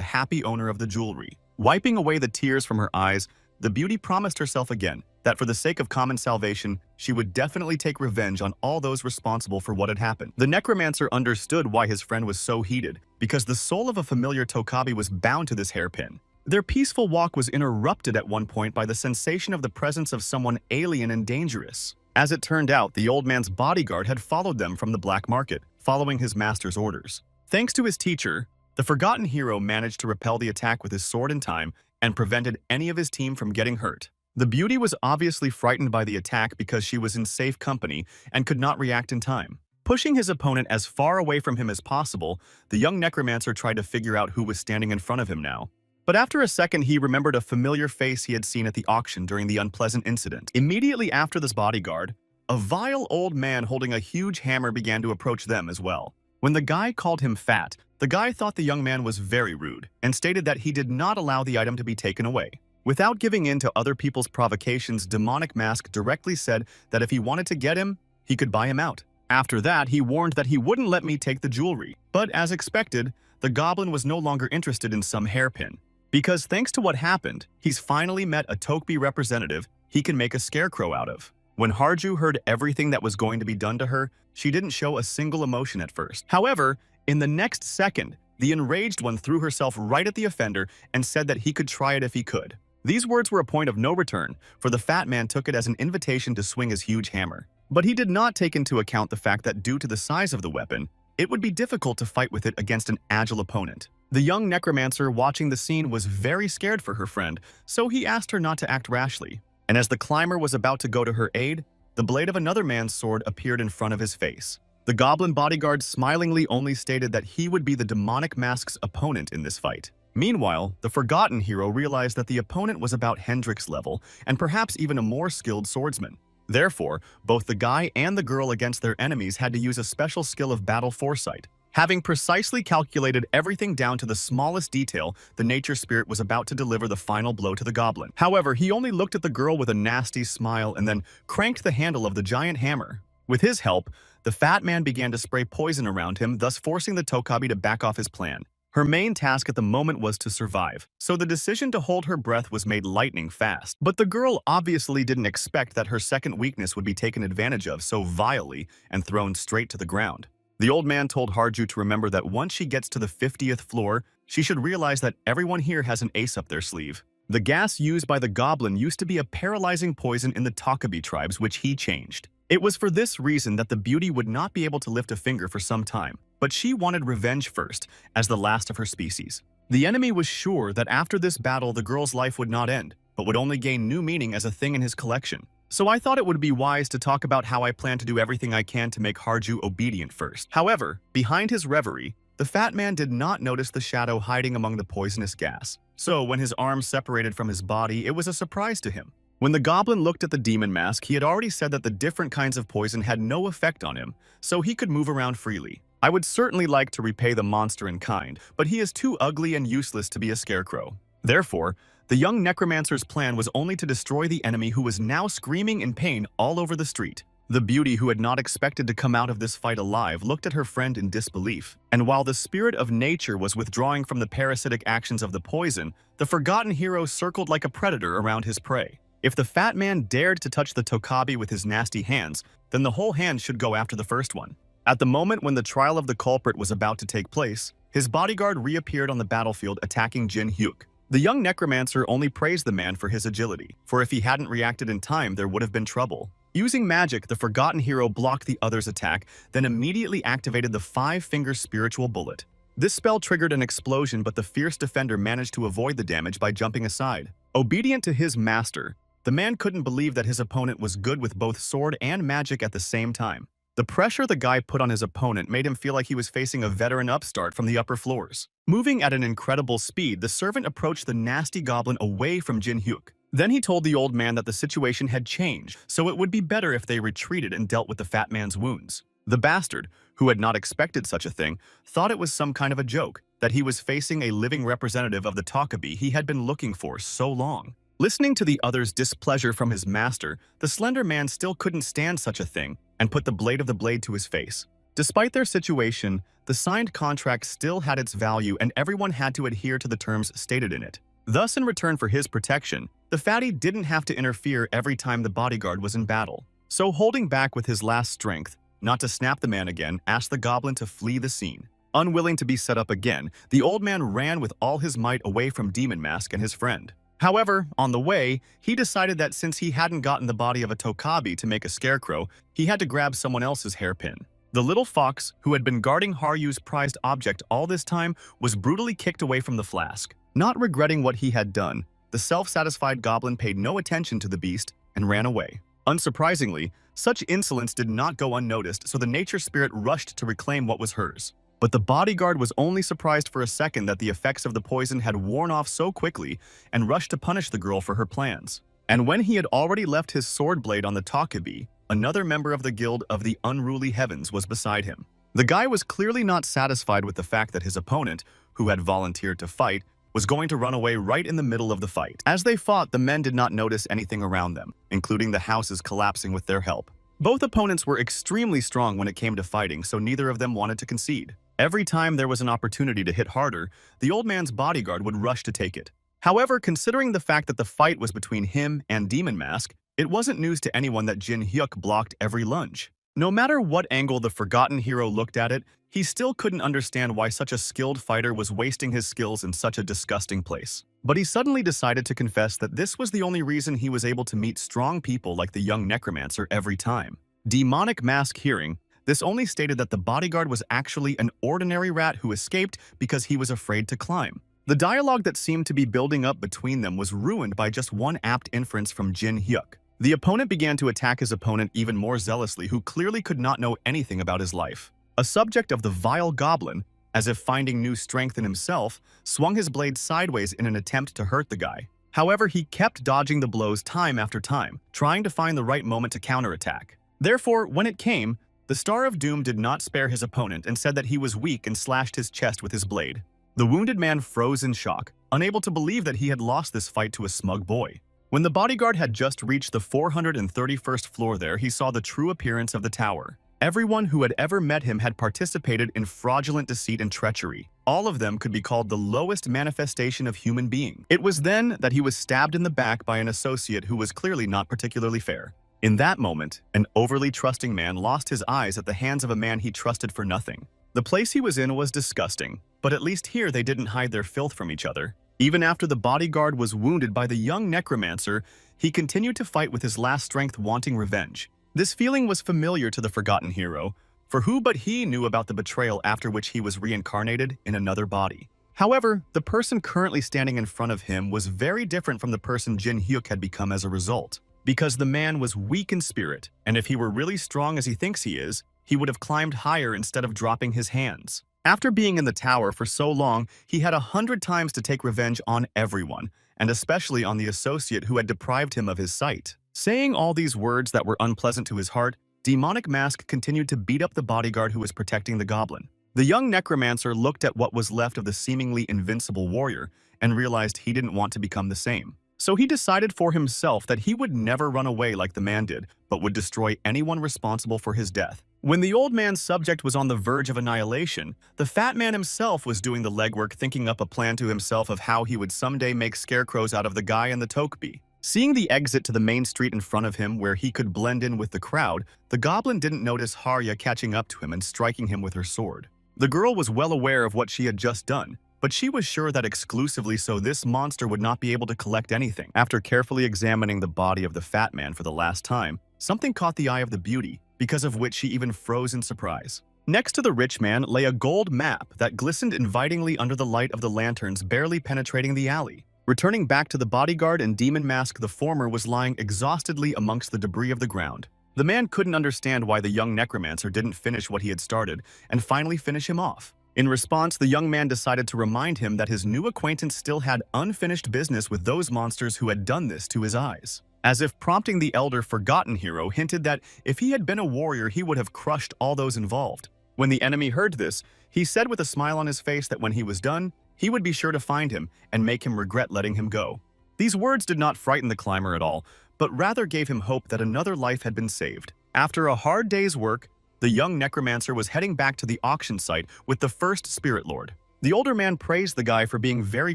happy owner of the jewelry. Wiping away the tears from her eyes, the beauty promised herself again that for the sake of common salvation, she would definitely take revenge on all those responsible for what had happened. The Necromancer understood why his friend was so heated, because the soul of a familiar Tokabi was bound to this hairpin. Their peaceful walk was interrupted at one point by the sensation of the presence of someone alien and dangerous. As it turned out, the old man's bodyguard had followed them from the black market, following his master's orders. Thanks to his teacher, the forgotten hero managed to repel the attack with his sword in time and prevented any of his team from getting hurt. The beauty was obviously frightened by the attack because she was in safe company and could not react in time. Pushing his opponent as far away from him as possible, the young Necromancer tried to figure out who was standing in front of him now. But after a second, he remembered a familiar face he had seen at the auction during the unpleasant incident. Immediately after this bodyguard, a vile old man holding a huge hammer began to approach them as well. When the guy called him fat, the guy thought the young man was very rude and stated that he did not allow the item to be taken away. Without giving in to other people's provocations, Demonic Mask directly said that if he wanted to get him, he could buy him out. After that, he warned that he wouldn't let me take the jewelry. But as expected, the goblin was no longer interested in some hairpin. Because thanks to what happened, he's finally met a Tokbi representative he can make a scarecrow out of. When Harju heard everything that was going to be done to her, she didn't show a single emotion at first. However, in the next second, the enraged one threw herself right at the offender and said that he could try it if he could. These words were a point of no return, for the fat man took it as an invitation to swing his huge hammer. But he did not take into account the fact that due to the size of the weapon, it would be difficult to fight with it against an agile opponent. The young Necromancer watching the scene was very scared for her friend, so he asked her not to act rashly. And as the climber was about to go to her aid, the blade of another man's sword appeared in front of his face. The goblin bodyguard smilingly only stated that he would be the Demonic Mask's opponent in this fight. Meanwhile, the forgotten hero realized that the opponent was about Hendrik's level and perhaps even a more skilled swordsman. Therefore, both the guy and the girl against their enemies had to use a special skill of battle foresight. Having precisely calculated everything down to the smallest detail, the nature spirit was about to deliver the final blow to the goblin. However, he only looked at the girl with a nasty smile and then cranked the handle of the giant hammer. With his help, the fat man began to spray poison around him, thus forcing the Tokabi to back off his plan. Her main task at the moment was to survive, so the decision to hold her breath was made lightning fast. But the girl obviously didn't expect that her second weakness would be taken advantage of so vilely and thrown straight to the ground. The old man told Harju to remember that once she gets to the 50th floor, she should realize that everyone here has an ace up their sleeve. The gas used by the goblin used to be a paralyzing poison in the Tokabi tribes, which he changed. It was for this reason that the beauty would not be able to lift a finger for some time, but she wanted revenge first, as the last of her species. The enemy was sure that after this battle the girl's life would not end, but would only gain new meaning as a thing in his collection. So I thought it would be wise to talk about how I plan to do everything I can to make Harju obedient first. However, behind his reverie, the fat man did not notice the shadow hiding among the poisonous gas. So when his arms separated from his body, it was a surprise to him. When the goblin looked at the demon mask, he had already said that the different kinds of poison had no effect on him, so he could move around freely. I would certainly like to repay the monster in kind, but he is too ugly and useless to be a scarecrow. Therefore, the young necromancer's plan was only to destroy the enemy, who was now screaming in pain all over the street. The beauty, who had not expected to come out of this fight alive, looked at her friend in disbelief. And while the spirit of nature was withdrawing from the parasitic actions of the poison, the forgotten hero circled like a predator around his prey. If the fat man dared to touch the Tokabi with his nasty hands, then the whole hand should go after the first one. At the moment when the trial of the culprit was about to take place, his bodyguard reappeared on the battlefield, attacking Jin Hyuk. The young necromancer only praised the man for his agility, for if he hadn't reacted in time, there would have been trouble. Using magic, the forgotten hero blocked the other's attack, then immediately activated the five-finger spiritual bullet. This spell triggered an explosion, but the fierce defender managed to avoid the damage by jumping aside. Obedient to his master, the man couldn't believe that his opponent was good with both sword and magic at the same time. The pressure the guy put on his opponent made him feel like he was facing a veteran upstart from the upper floors. Moving at an incredible speed, the servant approached the nasty goblin away from Jin Hyuk. Then he told the old man that the situation had changed, so it would be better if they retreated and dealt with the fat man's wounds. The bastard, who had not expected such a thing, thought it was some kind of a joke, that he was facing a living representative of the Tokabi he had been looking for so long. Listening to the other's displeasure from his master, the slender man still couldn't stand such a thing and put the blade of the blade to his face. Despite their situation, the signed contract still had its value and everyone had to adhere to the terms stated in it. Thus, in return for his protection, the fatty didn't have to interfere every time the bodyguard was in battle. So, holding back with his last strength, not to snap the man again, asked the goblin to flee the scene. Unwilling to be set up again, the old man ran with all his might away from Demon Mask and his friend. However, on the way, he decided that since he hadn't gotten the body of a Tokabi to make a scarecrow, he had to grab someone else's hairpin. The little fox, who had been guarding Haryu's prized object all this time, was brutally kicked away from the flask. Not regretting what he had done, the self-satisfied goblin paid no attention to the beast and ran away. Unsurprisingly, such insolence did not go unnoticed, so the nature spirit rushed to reclaim what was hers. But the bodyguard was only surprised for a second that the effects of the poison had worn off so quickly and rushed to punish the girl for her plans. And when he had already left his sword blade on the Tokabi, another member of the Guild of the Unruly Heavens was beside him. The guy was clearly not satisfied with the fact that his opponent, who had volunteered to fight, was going to run away right in the middle of the fight. As they fought, the men did not notice anything around them, including the houses collapsing with their help. Both opponents were extremely strong when it came to fighting, so neither of them wanted to concede. Every time there was an opportunity to hit harder, the old man's bodyguard would rush to take it. However, considering the fact that the fight was between him and Demon Mask, it wasn't news to anyone that Jin Hyuk blocked every lunge. No matter what angle the forgotten hero looked at it, he still couldn't understand why such a skilled fighter was wasting his skills in such a disgusting place. But he suddenly decided to confess that this was the only reason he was able to meet strong people like the young necromancer every time. Demonic Mask hearing, this only stated that the bodyguard was actually an ordinary rat who escaped because he was afraid to climb. The dialogue that seemed to be building up between them was ruined by just one apt inference from Jin Hyuk. The opponent began to attack his opponent even more zealously, who clearly could not know anything about his life. A subject of the vile goblin, as if finding new strength in himself, swung his blade sideways in an attempt to hurt the guy. However, he kept dodging the blows time after time, trying to find the right moment to counterattack. Therefore, when it came, the Star of Doom did not spare his opponent and said that he was weak and slashed his chest with his blade. The wounded man froze in shock, unable to believe that he had lost this fight to a smug boy. When the bodyguard had just reached the 431st floor there, he saw the true appearance of the tower. Everyone who had ever met him had participated in fraudulent deceit and treachery. All of them could be called the lowest manifestation of human being. It was then that he was stabbed in the back by an associate who was clearly not particularly fair. In that moment, an overly trusting man lost his eyes at the hands of a man he trusted for nothing. The place he was in was disgusting, but at least here they didn't hide their filth from each other. Even after the bodyguard was wounded by the young necromancer, he continued to fight with his last strength, wanting revenge. This feeling was familiar to the forgotten hero, for who but he knew about the betrayal after which he was reincarnated in another body. However, the person currently standing in front of him was very different from the person Jin Hyuk had become as a result, because the man was weak in spirit, and if he were really strong as he thinks he is, he would have climbed higher instead of dropping his hands. After being in the tower for so long, he had 100 times to take revenge on everyone, and especially on the associate who had deprived him of his sight. Saying all these words that were unpleasant to his heart, Demonic Mask continued to beat up the bodyguard who was protecting the goblin. The young necromancer looked at what was left of the seemingly invincible warrior and realized he didn't want to become the same. So he decided for himself that he would never run away like the man did, but would destroy anyone responsible for his death. When the old man's subject was on the verge of annihilation, the fat man himself was doing the legwork, thinking up a plan to himself of how he would someday make scarecrows out of the guy in the tokbi. Seeing the exit to the main street in front of him where he could blend in with the crowd, the goblin didn't notice Harya catching up to him and striking him with her sword. The girl was well aware of what she had just done, but she was sure that exclusively so this monster would not be able to collect anything. After carefully examining the body of the fat man for the last time, something caught the eye of the beauty, because of which she even froze in surprise. Next to the rich man lay a gold map that glistened invitingly under the light of the lanterns barely penetrating the alley. Returning back to the bodyguard and Demon Mask, the former was lying exhaustedly amongst the debris of the ground. The man couldn't understand why the young necromancer didn't finish what he had started and finally finish him off. In response, the young man decided to remind him that his new acquaintance still had unfinished business with those monsters who had done this to his eyes. As if prompting the elder forgotten hero hinted that if he had been a warrior, he would have crushed all those involved. When the enemy heard this, he said with a smile on his face that when he was done, he would be sure to find him and make him regret letting him go. These words did not frighten the climber at all, but rather gave him hope that another life had been saved. After a hard day's work, the young necromancer was heading back to the auction site with the first spirit lord. The older man praised the guy for being very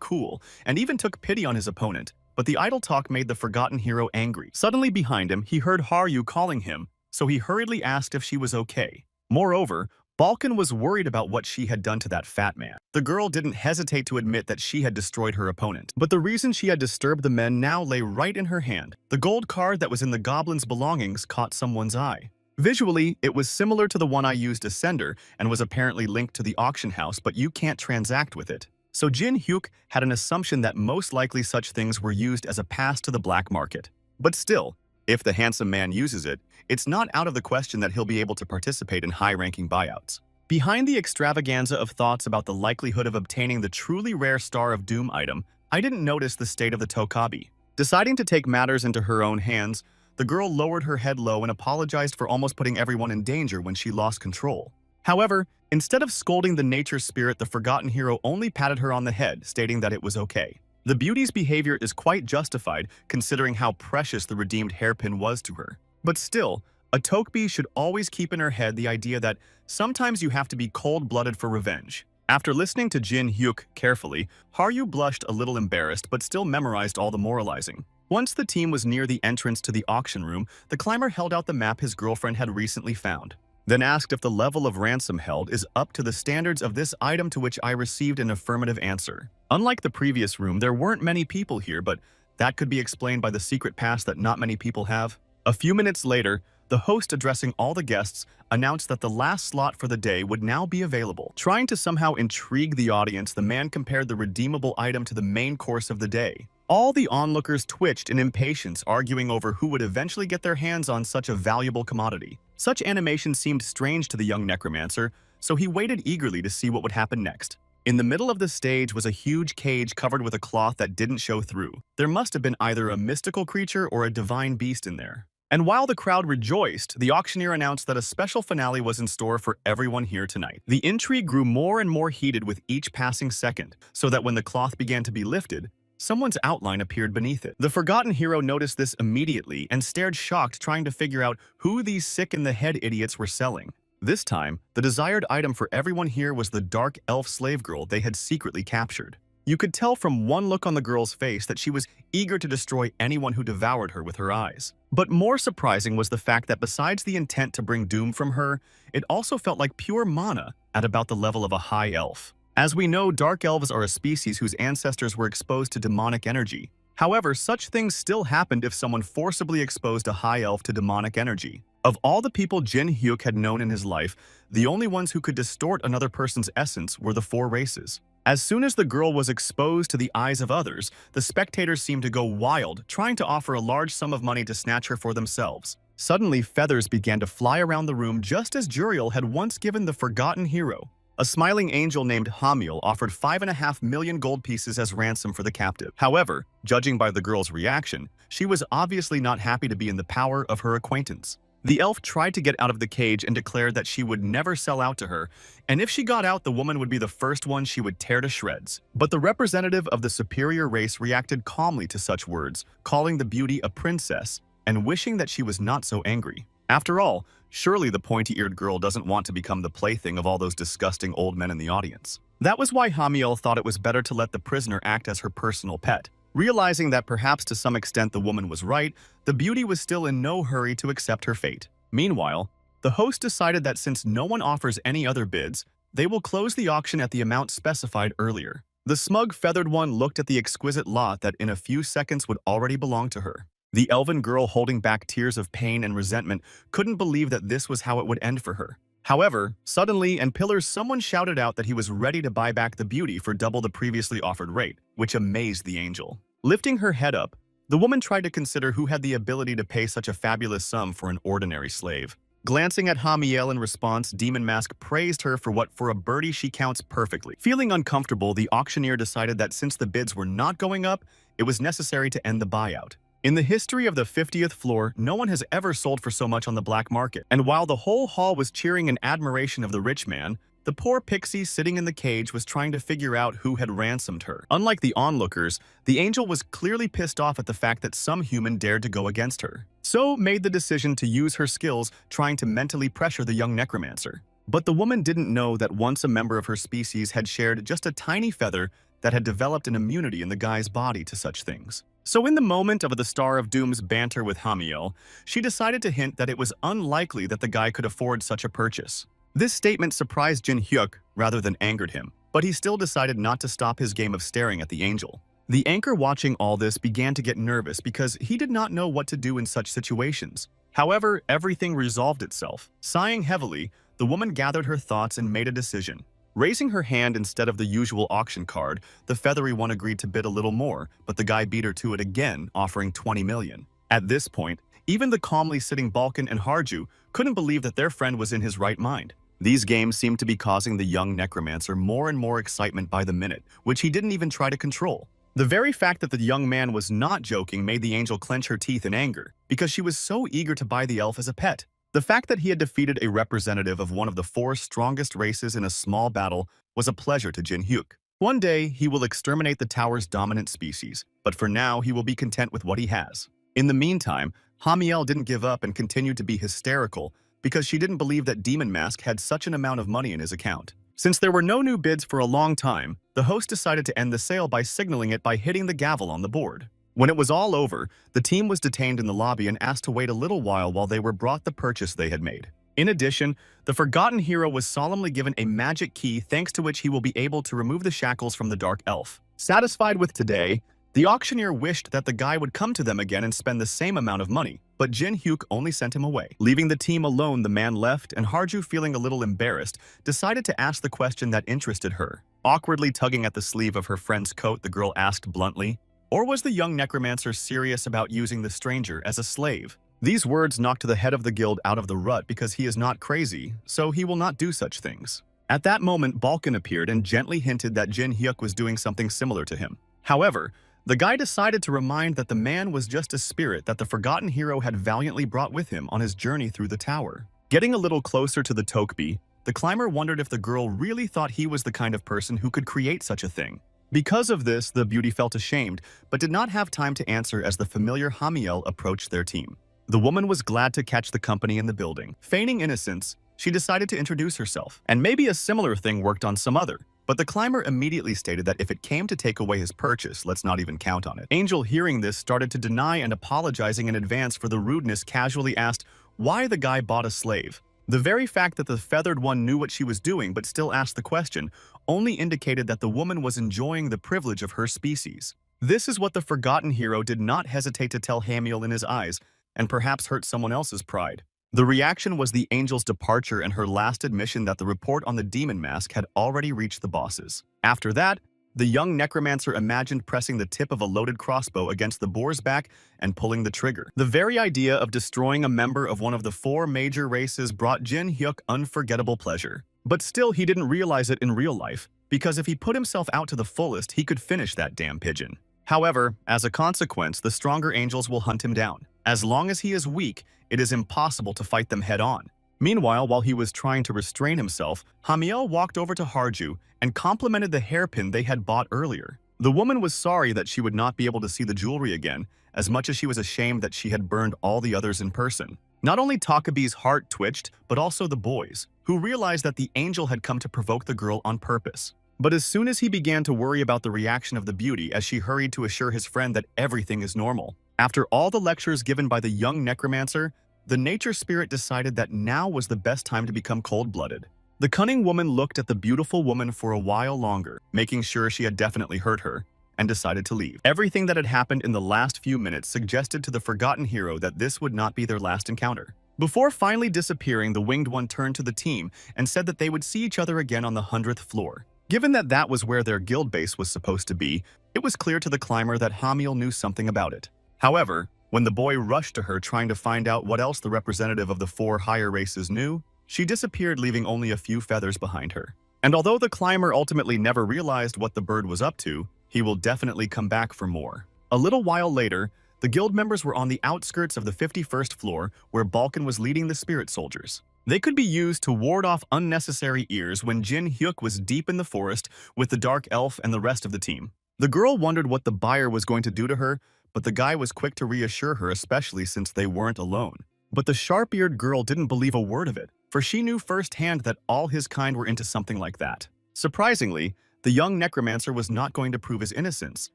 cool and even took pity on his opponent, but the idle talk made the forgotten hero angry. Suddenly behind him, he heard Haryu calling him, so he hurriedly asked if she was okay. Moreover, Balkan was worried about what she had done to that fat man. The girl didn't hesitate to admit that she had destroyed her opponent, but the reason she had disturbed the men now lay right in her hand. The gold card that was in the goblin's belongings caught someone's eye. Visually, it was similar to the one I used as sender and was apparently linked to the auction house, but you can't transact with it. So Jin Hyuk had an assumption that most likely such things were used as a pass to the black market. But still, if the handsome man uses it, it's not out of the question that he'll be able to participate in high-ranking buyouts. Behind the extravaganza of thoughts about the likelihood of obtaining the truly rare Star of Doom item, I didn't notice the state of the Tokabi. Deciding to take matters into her own hands, the girl lowered her head low and apologized for almost putting everyone in danger when she lost control. However, instead of scolding the nature spirit, the forgotten hero only patted her on the head, stating that it was okay. The beauty's behavior is quite justified, considering how precious the redeemed hairpin was to her. But still, a Tokbi should always keep in her head the idea that sometimes you have to be cold-blooded for revenge. After listening to Jin Hyuk carefully, Haryu blushed a little embarrassed but still memorized all the moralizing. Once the team was near the entrance to the auction room, the climber held out the map his girlfriend had recently found, then asked if the level of ransom held is up to the standards of this item, to which I received an affirmative answer. Unlike the previous room, there weren't many people here, but that could be explained by the secret pass that not many people have. A few minutes later, the host, addressing all the guests, announced that the last slot for the day would now be available. Trying to somehow intrigue the audience, the man compared the redeemable item to the main course of the day. All the onlookers twitched in impatience, arguing over who would eventually get their hands on such a valuable commodity. Such animation seemed strange to the young necromancer, so he waited eagerly to see what would happen next. In the middle of the stage was a huge cage covered with a cloth that didn't show through. There must have been either a mystical creature or a divine beast in there. And while the crowd rejoiced, the auctioneer announced that a special finale was in store for everyone here tonight. The intrigue grew more and more heated with each passing second, so that when the cloth began to be lifted, someone's outline appeared beneath it. The forgotten hero noticed this immediately and stared shocked, trying to figure out who these sick-in-the-head idiots were selling. This time, the desired item for everyone here was the dark elf slave girl they had secretly captured. You could tell from one look on the girl's face that she was eager to destroy anyone who devoured her with her eyes. But more surprising was the fact that besides the intent to bring doom from her, it also felt like pure mana at about the level of a high elf. As we know, dark elves are a species whose ancestors were exposed to demonic energy. However, such things still happened if someone forcibly exposed a high elf to demonic energy. Of all the people Jin Hyuk had known in his life, the only ones who could distort another person's essence were the four races. As soon as the girl was exposed to the eyes of others, the spectators seemed to go wild, trying to offer a large sum of money to snatch her for themselves. Suddenly, feathers began to fly around the room just as Juriel had once given the forgotten hero. A smiling angel named Hamiel offered 5.5 million gold pieces as ransom for the captive. However, judging by the girl's reaction, she was obviously not happy to be in the power of her acquaintance. The elf tried to get out of the cage and declared that she would never sell out to her, and if she got out, the woman would be the first one she would tear to shreds. But the representative of the superior race reacted calmly to such words, calling the beauty a princess and wishing that she was not so angry. After all, surely the pointy-eared girl doesn't want to become the plaything of all those disgusting old men in the audience. That was why Hamiel thought it was better to let the prisoner act as her personal pet. Realizing that perhaps to some extent the woman was right, the beauty was still in no hurry to accept her fate. Meanwhile, the host decided that since no one offers any other bids, they will close the auction at the amount specified earlier. The smug feathered one looked at the exquisite lot that in a few seconds would already belong to her. The elven girl, holding back tears of pain and resentment, couldn't believe that this was how it would end for her. However, suddenly, and pillars, someone shouted out that he was ready to buy back the beauty for double the previously offered rate, which amazed the angel. Lifting her head up, the woman tried to consider who had the ability to pay such a fabulous sum for an ordinary slave. Glancing at Hamiel in response, Demon Mask praised her for what for a birdie she counts perfectly. Feeling uncomfortable, the auctioneer decided that since the bids were not going up, it was necessary to end the buyout. In the history of the 50th floor, no one has ever sold for so much on the black market. And while the whole hall was cheering in admiration of the rich man, the poor pixie sitting in the cage was trying to figure out who had ransomed her. Unlike the onlookers, the angel was clearly pissed off at the fact that some human dared to go against her, so made the decision to use her skills trying to mentally pressure the young necromancer. But the woman didn't know that once a member of her species had shared just a tiny feather that had developed an immunity in the guy's body to such things. So in the moment of the Star of Doom's banter with Hamiel, she decided to hint that it was unlikely that the guy could afford such a purchase. This statement surprised Jin Hyuk rather than angered him, but he still decided not to stop his game of staring at the angel. The anchor watching all this began to get nervous because he did not know what to do in such situations. However, everything resolved itself. Sighing heavily, the woman gathered her thoughts and made a decision. Raising her hand instead of the usual auction card, the feathery one agreed to bid a little more, but the guy beat her to it again, offering 20 million. At this point, even the calmly sitting Balkan and Harju couldn't believe that their friend was in his right mind. These games seemed to be causing the young necromancer more and more excitement by the minute, which he didn't even try to control. The very fact that the young man was not joking made the angel clench her teeth in anger, because she was so eager to buy the elf as a pet. The fact that he had defeated a representative of one of the 4 strongest races in a small battle was a pleasure to Jin Hyuk. One day, he will exterminate the tower's dominant species, but for now, he will be content with what he has. In the meantime, Hamiel didn't give up and continued to be hysterical because she didn't believe that Demon Mask had such an amount of money in his account. Since there were no new bids for a long time, the host decided to end the sale by signaling it by hitting the gavel on the board. When it was all over, the team was detained in the lobby and asked to wait a little while they were brought the purchase they had made. In addition, the forgotten hero was solemnly given a magic key thanks to which he will be able to remove the shackles from the dark elf. Satisfied with today, the auctioneer wished that the guy would come to them again and spend the same amount of money, but Jin Hyuk only sent him away. Leaving the team alone, the man left, and Harju, feeling a little embarrassed, decided to ask the question that interested her. Awkwardly tugging at the sleeve of her friend's coat, the girl asked bluntly, "Or was the young necromancer serious about using the stranger as a slave?" These words knocked the head of the guild out of the rut because he is not crazy, so he will not do such things. At that moment, Balkan appeared and gently hinted that Jin Hyuk was doing something similar to him. However, the guy decided to remind that the man was just a spirit that the forgotten hero had valiantly brought with him on his journey through the tower. Getting a little closer to the Tokbi, the climber wondered if the girl really thought he was the kind of person who could create such a thing. Because of this, the beauty felt ashamed, but did not have time to answer as the familiar Hamiel approached their team. The woman was glad to catch the company in the building. Feigning innocence, she decided to introduce herself, and maybe a similar thing worked on some other. But the climber immediately stated that if it came to take away his purchase, let's not even count on it. Angel, hearing this, started to deny and apologizing in advance for the rudeness, casually asked why the guy bought a slave. The very fact that the feathered one knew what she was doing but still asked the question only indicated that the woman was enjoying the privilege of her species. This is what the forgotten hero did not hesitate to tell Hamiel in his eyes, and perhaps hurt someone else's pride. The reaction was the angel's departure and her last admission that the report on the demon mask had already reached the bosses. After that, the young necromancer imagined pressing the tip of a loaded crossbow against the boar's back and pulling the trigger. The very idea of destroying a member of one of the 4 major races brought Jin Hyuk unforgettable pleasure. But still, he didn't realize it in real life, because if he put himself out to the fullest, he could finish that damn pigeon. However, as a consequence, the stronger angels will hunt him down. As long as he is weak, it is impossible to fight them head-on. Meanwhile, while he was trying to restrain himself, Hamiel walked over to Harju and complimented the hairpin they had bought earlier. The woman was sorry that she would not be able to see the jewelry again, as much as she was ashamed that she had burned all the others in person. Not only Takabe's heart twitched, but also the boys, who realized that the angel had come to provoke the girl on purpose. But as soon as he began to worry about the reaction of the beauty as she hurried to assure his friend that everything is normal. After all the lectures given by the young necromancer, the nature spirit decided that now was the best time to become cold-blooded. The cunning woman looked at the beautiful woman for a while longer, making sure she had definitely hurt her, and decided to leave. Everything that had happened in the last few minutes suggested to the forgotten hero that this would not be their last encounter. Before finally disappearing, the winged one turned to the team and said that they would see each other again on the 100th floor. Given that that was where their guild base was supposed to be, it was clear to the climber that Hamiel knew something about it. However, when the boy rushed to her trying to find out what else the representative of the 4 higher races knew, she disappeared, leaving only a few feathers behind her. And although the climber ultimately never realized what the bird was up to, he will definitely come back for more. A little while later, the guild members were on the outskirts of the 51st floor where Balkan was leading the spirit soldiers. They could be used to ward off unnecessary ears when Jin Hyuk was deep in the forest with the dark elf and the rest of the team. The girl wondered what the buyer was going to do to her, but the guy was quick to reassure her, especially since they weren't alone. But the sharp-eared girl didn't believe a word of it, for she knew firsthand that all his kind were into something like that. Surprisingly, the young necromancer was not going to prove his innocence,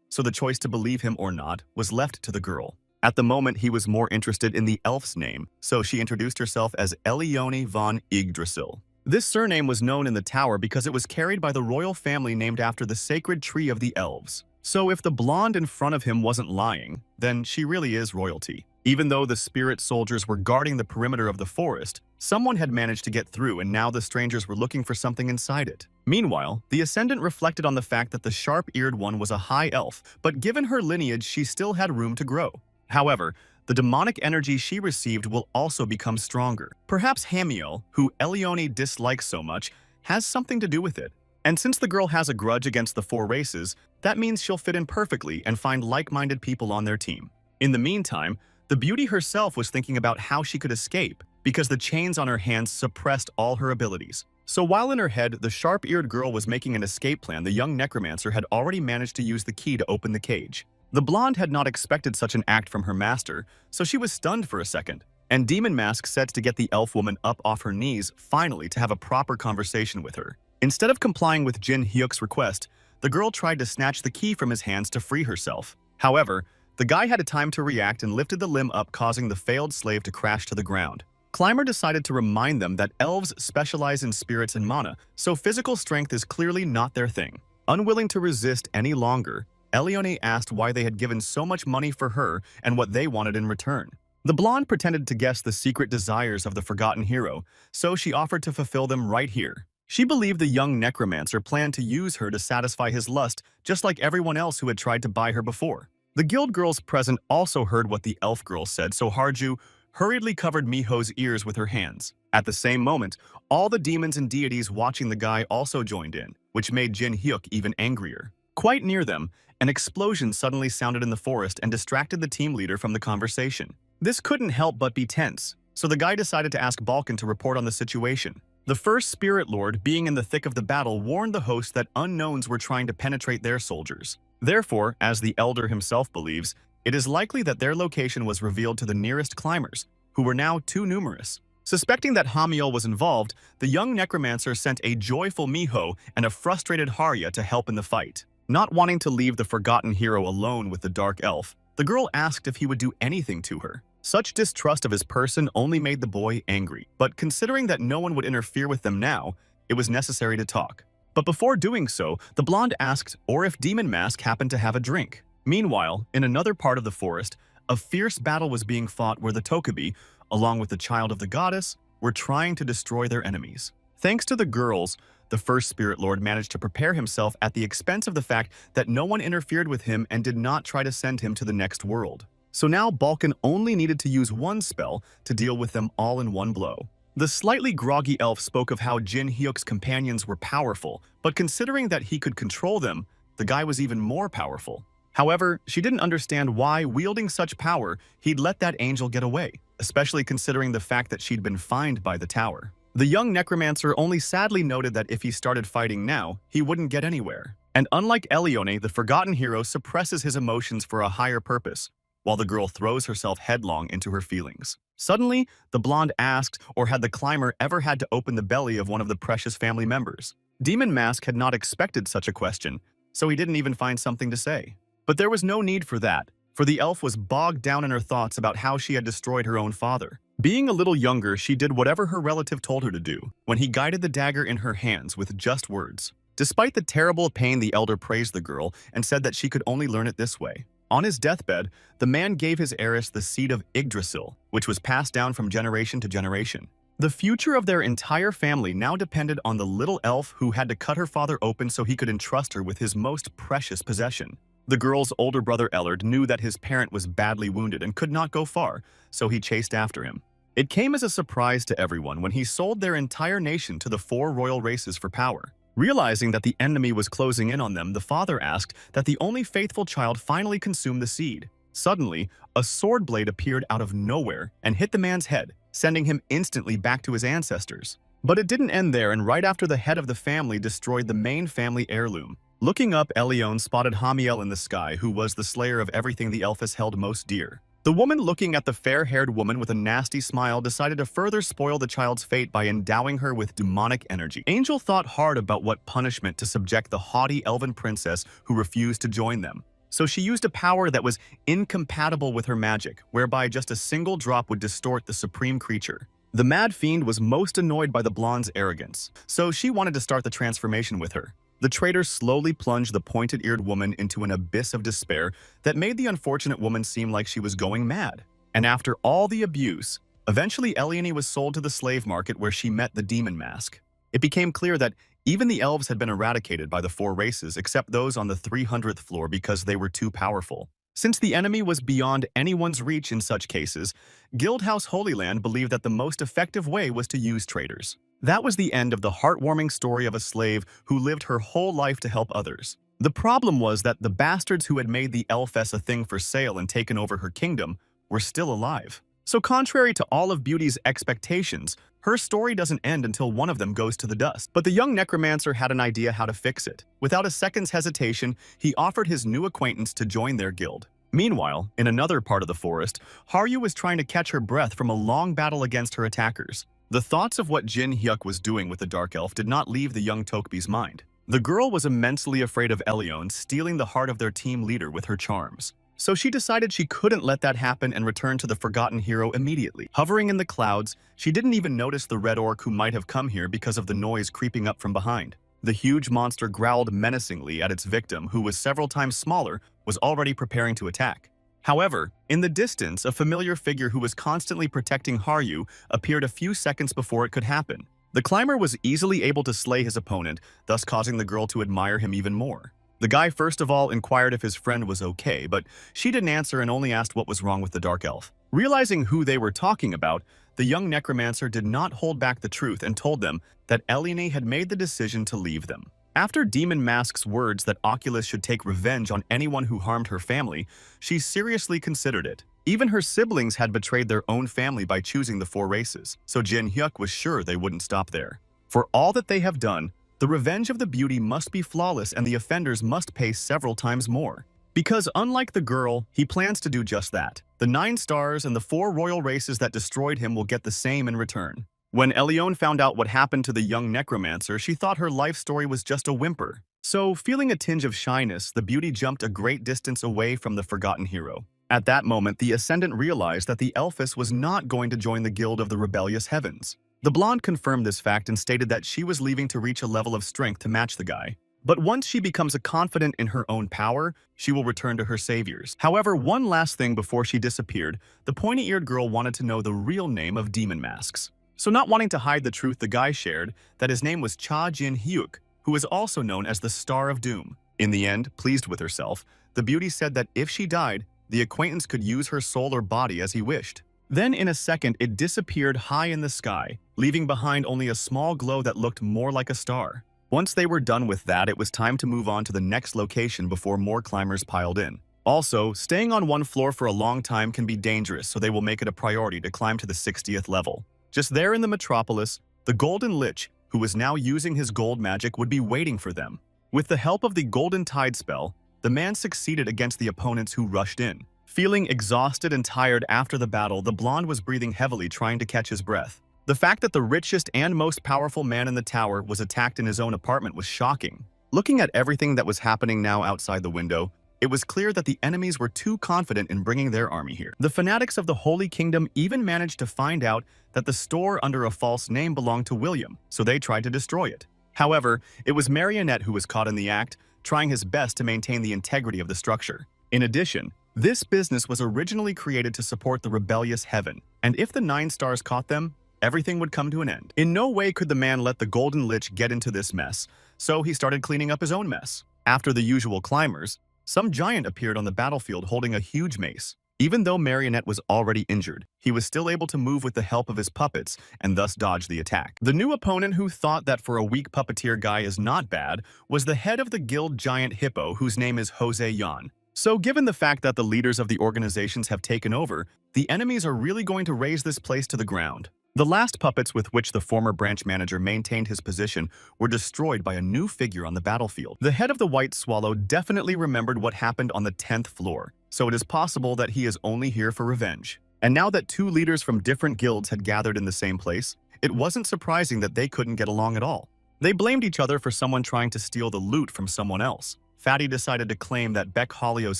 so the choice to believe him or not was left to the girl. At the moment, he was more interested in the elf's name, so she introduced herself as Elione von Yggdrasil. This surname was known in the tower because it was carried by the royal family named after the sacred tree of the elves. So if the blonde in front of him wasn't lying, then she really is royalty. Even though the spirit soldiers were guarding the perimeter of the forest, someone had managed to get through, and now the strangers were looking for something inside it. Meanwhile, the Ascendant reflected on the fact that the sharp-eared one was a high elf, but given her lineage, she still had room to grow. However, the demonic energy she received will also become stronger. Perhaps Hamiel, who Elione dislikes so much, has something to do with it. And since the girl has a grudge against the 4 races, that means she'll fit in perfectly and find like-minded people on their team. In the meantime, the beauty herself was thinking about how she could escape, because the chains on her hands suppressed all her abilities. So while in her head, the sharp-eared girl was making an escape plan, the young necromancer had already managed to use the key to open the cage. The blonde had not expected such an act from her master, so she was stunned for a second. And Demon Mask set to get the elf woman up off her knees, finally, to have a proper conversation with her. Instead of complying with Jin Hyuk's request, the girl tried to snatch the key from his hands to free herself. However, the guy had a time to react and lifted the limb up, causing the failed slave to crash to the ground. Climber decided to remind them that elves specialize in spirits and mana, so physical strength is clearly not their thing. Unwilling to resist any longer, Elione asked why they had given so much money for her and what they wanted in return. The blonde pretended to guess the secret desires of the forgotten hero, so she offered to fulfill them right here. She believed the young necromancer planned to use her to satisfy his lust, just like everyone else who had tried to buy her before. The guild girls present also heard what the elf girl said, so Harju hurriedly covered Miho's ears with her hands. At the same moment, all the demons and deities watching the guy also joined in, which made Jin Hyuk even angrier. Quite near them, an explosion suddenly sounded in the forest and distracted the team leader from the conversation. This couldn't help but be tense, so the guy decided to ask Balkan to report on the situation. The first Spirit Lord, being in the thick of the battle, warned the host that unknowns were trying to penetrate their soldiers. Therefore, as the Elder himself believes, it is likely that their location was revealed to the nearest climbers, who were now too numerous. Suspecting that Hamiel was involved, the young Necromancer sent a joyful Miho and a frustrated Harya to help in the fight. Not wanting to leave the forgotten hero alone with the Dark Elf, the girl asked if he would do anything to her. Such distrust of his person only made the boy angry, but considering that no one would interfere with them now, it was necessary to talk. But before doing so, the blonde asked if Demon Mask happened to have a drink. Meanwhile, in another part of the forest, a fierce battle was being fought where the Tokubi, along with the child of the goddess, were trying to destroy their enemies. Thanks to the girls, the first Spirit Lord managed to prepare himself at the expense of the fact that no one interfered with him and did not try to send him to the next world. So now Balkan only needed to use one spell to deal with them all in one blow. The slightly groggy elf spoke of how Jin Hyuk's companions were powerful, but considering that he could control them, the guy was even more powerful. However, she didn't understand why, wielding such power, he'd let that angel get away, especially considering the fact that she'd been fined by the tower. The young Necromancer only sadly noted that if he started fighting now, he wouldn't get anywhere. And unlike Elione, the forgotten hero suppresses his emotions for a higher purpose, while the girl throws herself headlong into her feelings. Suddenly, the blonde asked, had the climber ever had to open the belly of one of the precious family members? Demon Mask had not expected such a question, so he didn't even find something to say. But there was no need for that, for the elf was bogged down in her thoughts about how she had destroyed her own father. Being a little younger, she did whatever her relative told her to do, when he guided the dagger in her hands with just words. Despite the terrible pain, the elder praised the girl and said that she could only learn it this way. On his deathbed, the man gave his heiress the seed of Yggdrasil, which was passed down from generation to generation. The future of their entire family now depended on the little elf who had to cut her father open so he could entrust her with his most precious possession. The girl's older brother Ellard knew that his parent was badly wounded and could not go far, so he chased after him. It came as a surprise to everyone when he sold their entire nation to the 4 royal races for power. Realizing that the enemy was closing in on them, the father asked that the only faithful child finally consume the seed. Suddenly, a sword blade appeared out of nowhere and hit the man's head, sending him instantly back to his ancestors. But it didn't end there, and right after the head of the family destroyed the main family heirloom. Looking up, Elione spotted Hamiel in the sky, who was the slayer of everything the Elfess held most dear. The woman, looking at the fair-haired woman with a nasty smile, decided to further spoil the child's fate by endowing her with demonic energy. Angel thought hard about what punishment to subject the haughty elven princess who refused to join them. So she used a power that was incompatible with her magic, whereby just a single drop would distort the supreme creature. The mad fiend was most annoyed by the blonde's arrogance, so she wanted to start the transformation with her. The traitor slowly plunged the pointed-eared woman into an abyss of despair that made the unfortunate woman seem like she was going mad. And after all the abuse, eventually Elione was sold to the slave market where she met the Demon Mask. It became clear that even the elves had been eradicated by the 4 races except those on the 300th floor because they were too powerful. Since the enemy was beyond anyone's reach in such cases, Guildhouse Holy Land believed that the most effective way was to use traitors. That was the end of the heartwarming story of a slave who lived her whole life to help others. The problem was that the bastards who had made the Elfess a thing for sale and taken over her kingdom were still alive. So contrary to all of Beauty's expectations, her story doesn't end until one of them goes to the dust. But the young Necromancer had an idea how to fix it. Without a second's hesitation, he offered his new acquaintance to join their guild. Meanwhile, in another part of the forest, Haru was trying to catch her breath from a long battle against her attackers. The thoughts of what Jin Hyuk was doing with the Dark Elf did not leave the young Tokubi's mind. The girl was immensely afraid of Elione stealing the heart of their team leader with her charms. So she decided she couldn't let that happen and returned to the forgotten hero immediately. Hovering in the clouds, she didn't even notice the red orc who might have come here because of the noise creeping up from behind. The huge monster growled menacingly at its victim, who was several times smaller, was already preparing to attack. However, in the distance, a familiar figure who was constantly protecting Haru appeared a few seconds before it could happen. The climber was easily able to slay his opponent, thus causing the girl to admire him even more. The guy first of all inquired if his friend was okay, but she didn't answer and only asked what was wrong with the Dark Elf. Realizing who they were talking about, the young Necromancer did not hold back the truth and told them that Elione had made the decision to leave them. After Demon Mask's words that Oculus should take revenge on anyone who harmed her family, she seriously considered it. Even her siblings had betrayed their own family by choosing the 4 races, so Jin Hyuk was sure they wouldn't stop there. For all that they have done, the revenge of the beauty must be flawless and the offenders must pay several times more. Because unlike the girl, he plans to do just that. The 9 stars and the 4 royal races that destroyed him will get the same in return. When Elione found out what happened to the young necromancer, she thought her life story was just a whimper. So, feeling a tinge of shyness, the beauty jumped a great distance away from the forgotten hero. At that moment, the Ascendant realized that the Elphys was not going to join the Guild of the Rebellious Heavens. The blonde confirmed this fact and stated that she was leaving to reach a level of strength to match the guy. But once she becomes confident in her own power, she will return to her saviors. However, one last thing before she disappeared, the pointy-eared girl wanted to know the real name of Demon Masks. So not wanting to hide the truth, the guy shared that his name was Cha Jin-hyuk, who is also known as the Star of Doom. In the end, pleased with herself, the beauty said that if she died, the acquaintance could use her soul or body as he wished. Then in a second, it disappeared high in the sky, leaving behind only a small glow that looked more like a star. Once they were done with that, it was time to move on to the next location before more climbers piled in. Also, staying on one floor for a long time can be dangerous, so they will make it a priority to climb to the 60th level. Just there in the metropolis, the Golden Lich, who was now using his gold magic, would be waiting for them. With the help of the Golden Tide spell, the man succeeded against the opponents who rushed in. Feeling exhausted and tired after the battle, the blonde was breathing heavily, trying to catch his breath. The fact that the richest and most powerful man in the tower was attacked in his own apartment was shocking. Looking at everything that was happening now outside the window, it was clear that the enemies were too confident in bringing their army here. The fanatics of the Holy Kingdom even managed to find out that the store under a false name belonged to William, so they tried to destroy it. However, it was Marionette who was caught in the act, trying his best to maintain the integrity of the structure. In addition, this business was originally created to support the rebellious heaven, and if the 9 stars caught them, everything would come to an end. In no way could the man let the Golden Lich get into this mess, so he started cleaning up his own mess. After the usual climbers, some giant appeared on the battlefield holding a huge mace. Even though Marionette was already injured, he was still able to move with the help of his puppets and thus dodge the attack. The new opponent, who thought that for a weak puppeteer guy is not bad, was the head of the guild giant Hippo, whose name is Jose Yan. So given the fact that the leaders of the organizations have taken over, the enemies are really going to raise this place to the ground. The last puppets with which the former branch manager maintained his position were destroyed by a new figure on the battlefield. The head of the White Swallow definitely remembered what happened on the 10th floor, so it is possible that he is only here for revenge. And now that 2 leaders from different guilds had gathered in the same place, it wasn't surprising that they couldn't get along at all. They blamed each other for someone trying to steal the loot from someone else. Fatty decided to claim that Beck Hollio's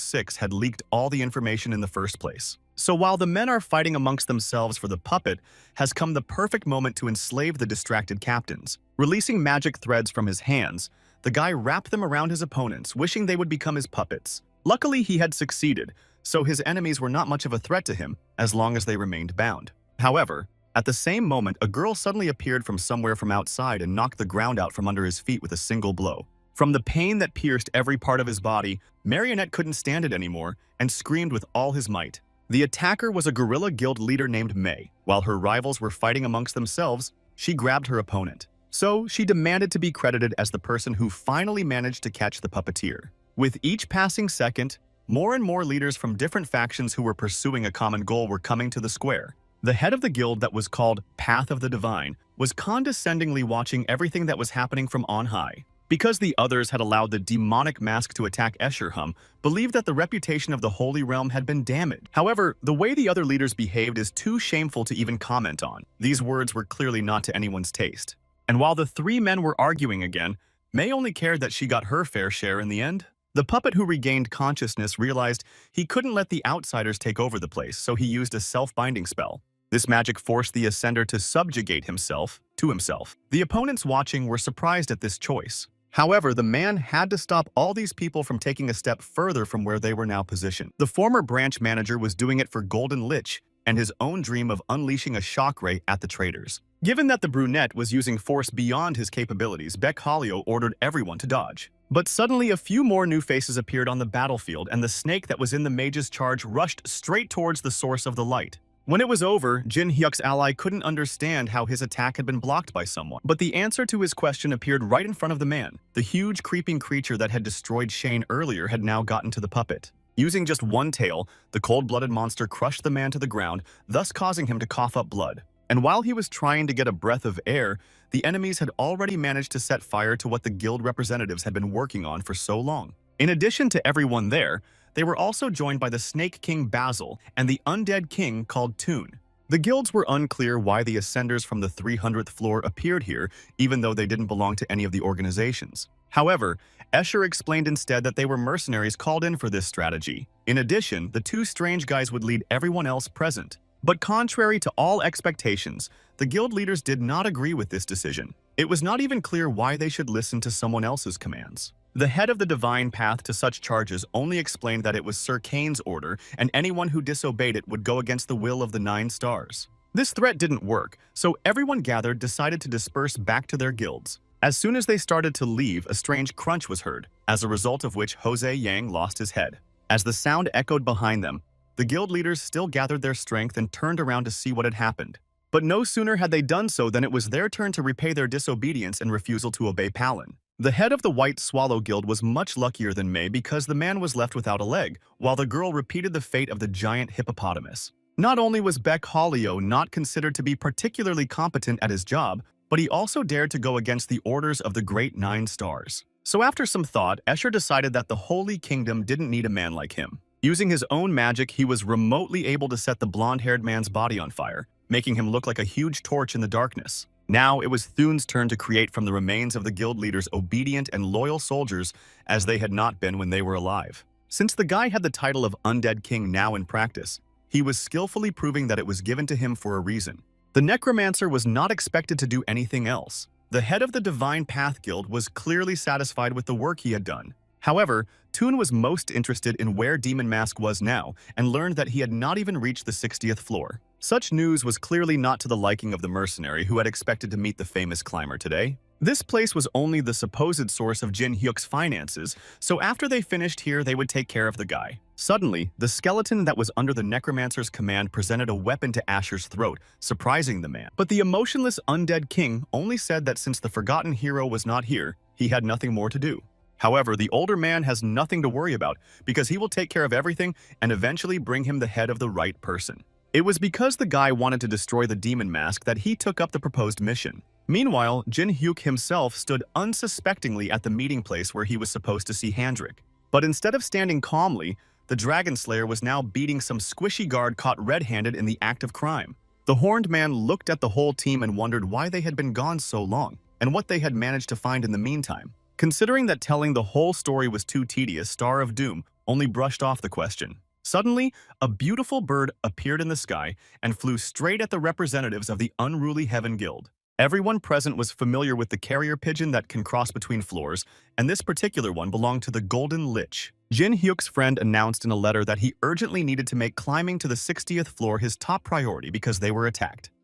6 had leaked all the information in the first place. So while the men are fighting amongst themselves for the puppet, has come the perfect moment to enslave the distracted captains. Releasing magic threads from his hands, the guy wrapped them around his opponents, wishing they would become his puppets. Luckily, he had succeeded, so his enemies were not much of a threat to him as long as they remained bound. However, at the same moment, a girl suddenly appeared from somewhere from outside and knocked the ground out from under his feet with a single blow. From the pain that pierced every part of his body, Marionette couldn't stand it anymore and screamed with all his might. The attacker was a guerrilla guild leader named May. While her rivals were fighting amongst themselves, she grabbed her opponent. So she demanded to be credited as the person who finally managed to catch the puppeteer. With each passing second, more and more leaders from different factions who were pursuing a common goal were coming to the square. The head of the guild that was called Path of the Divine was condescendingly watching everything that was happening from on high. Because the others had allowed the demonic mask to attack Escherham, believed that the reputation of the Holy Realm had been damaged. However, the way the other leaders behaved is too shameful to even comment on. These words were clearly not to anyone's taste. And while the 3 men were arguing again, May only cared that she got her fair share in the end. The puppet who regained consciousness realized he couldn't let the outsiders take over the place, so he used a self-binding spell. This magic forced the Ascender to subjugate himself to himself. The opponents watching were surprised at this choice. However, the man had to stop all these people from taking a step further from where they were now positioned. The former branch manager was doing it for Golden Lich and his own dream of unleashing a shock ray at the traitors. Given that the brunette was using force beyond his capabilities, Beck Hollio ordered everyone to dodge. But suddenly a few more new faces appeared on the battlefield, and the snake that was in the mage's charge rushed straight towards the source of the light. When it was over, Jin Hyuk's ally couldn't understand how his attack had been blocked by someone. But the answer to his question appeared right in front of the man. The huge creeping creature that had destroyed Shane earlier had now gotten to the puppet. Using just one tail, the cold-blooded monster crushed the man to the ground, thus causing him to cough up blood. And while he was trying to get a breath of air, the enemies had already managed to set fire to what the guild representatives had been working on for so long. In addition to everyone there, they were also joined by the Snake King Basil and the undead king called Toon. The guilds were unclear why the ascenders from the 300th floor appeared here, even though they didn't belong to any of the organizations. However, Escher explained instead that they were mercenaries called in for this strategy. In addition, the two strange guys would lead everyone else present. But contrary to all expectations, the guild leaders did not agree with this decision. It was not even clear why they should listen to someone else's commands. The head of the divine path to such charges only explained that it was Sir Kane's order, and anyone who disobeyed it would go against the will of the 9 stars. This threat didn't work, so everyone gathered decided to disperse back to their guilds. As soon as they started to leave, a strange crunch was heard, as a result of which Jose Yang lost his head. As the sound echoed behind them, the guild leaders still gathered their strength and turned around to see what had happened. But no sooner had they done so than it was their turn to repay their disobedience and refusal to obey Palin. The head of the White Swallow Guild was much luckier than May because the man was left without a leg, while the girl repeated the fate of the giant hippopotamus. Not only was Beck Hollio not considered to be particularly competent at his job, but he also dared to go against the orders of the Great 9 Stars. So after some thought, Escher decided that the Holy Kingdom didn't need a man like him. Using his own magic, he was remotely able to set the blonde-haired man's body on fire, making him look like a huge torch in the darkness. Now it was Thun's turn to create from the remains of the guild leaders obedient and loyal soldiers as they had not been when they were alive. Since the guy had the title of Undead King now in practice, he was skillfully proving that it was given to him for a reason. The Necromancer was not expected to do anything else. The head of the Divine Path Guild was clearly satisfied with the work he had done. However, Toon was most interested in where Demon Mask was now and learned that he had not even reached the 60th floor. Such news was clearly not to the liking of the mercenary who had expected to meet the famous climber today. This place was only the supposed source of Jin Hyuk's finances, so after they finished here they would take care of the guy. Suddenly, the skeleton that was under the Necromancer's command presented a weapon to Asher's throat, surprising the man. But the emotionless undead king only said that since the forgotten hero was not here, he had nothing more to do. However, the older man has nothing to worry about because he will take care of everything and eventually bring him the head of the right person. It was because the guy wanted to destroy the demon mask that he took up the proposed mission. Meanwhile, Jin Hyuk himself stood unsuspectingly at the meeting place where he was supposed to see Handrick. But instead of standing calmly, the Dragon Slayer was now beating some squishy guard caught red-handed in the act of crime. The horned man looked at the whole team and wondered why they had been gone so long, and what they had managed to find in the meantime. Considering that telling the whole story was too tedious, Star of Doom only brushed off the question. Suddenly, a beautiful bird appeared in the sky and flew straight at the representatives of the Unruly Heaven Guild. Everyone present was familiar with the carrier pigeon that can cross between floors, and this particular one belonged to the Golden Lich. Jin Hyuk's friend announced in a letter that he urgently needed to make climbing to the 60th floor his top priority because they were attacked.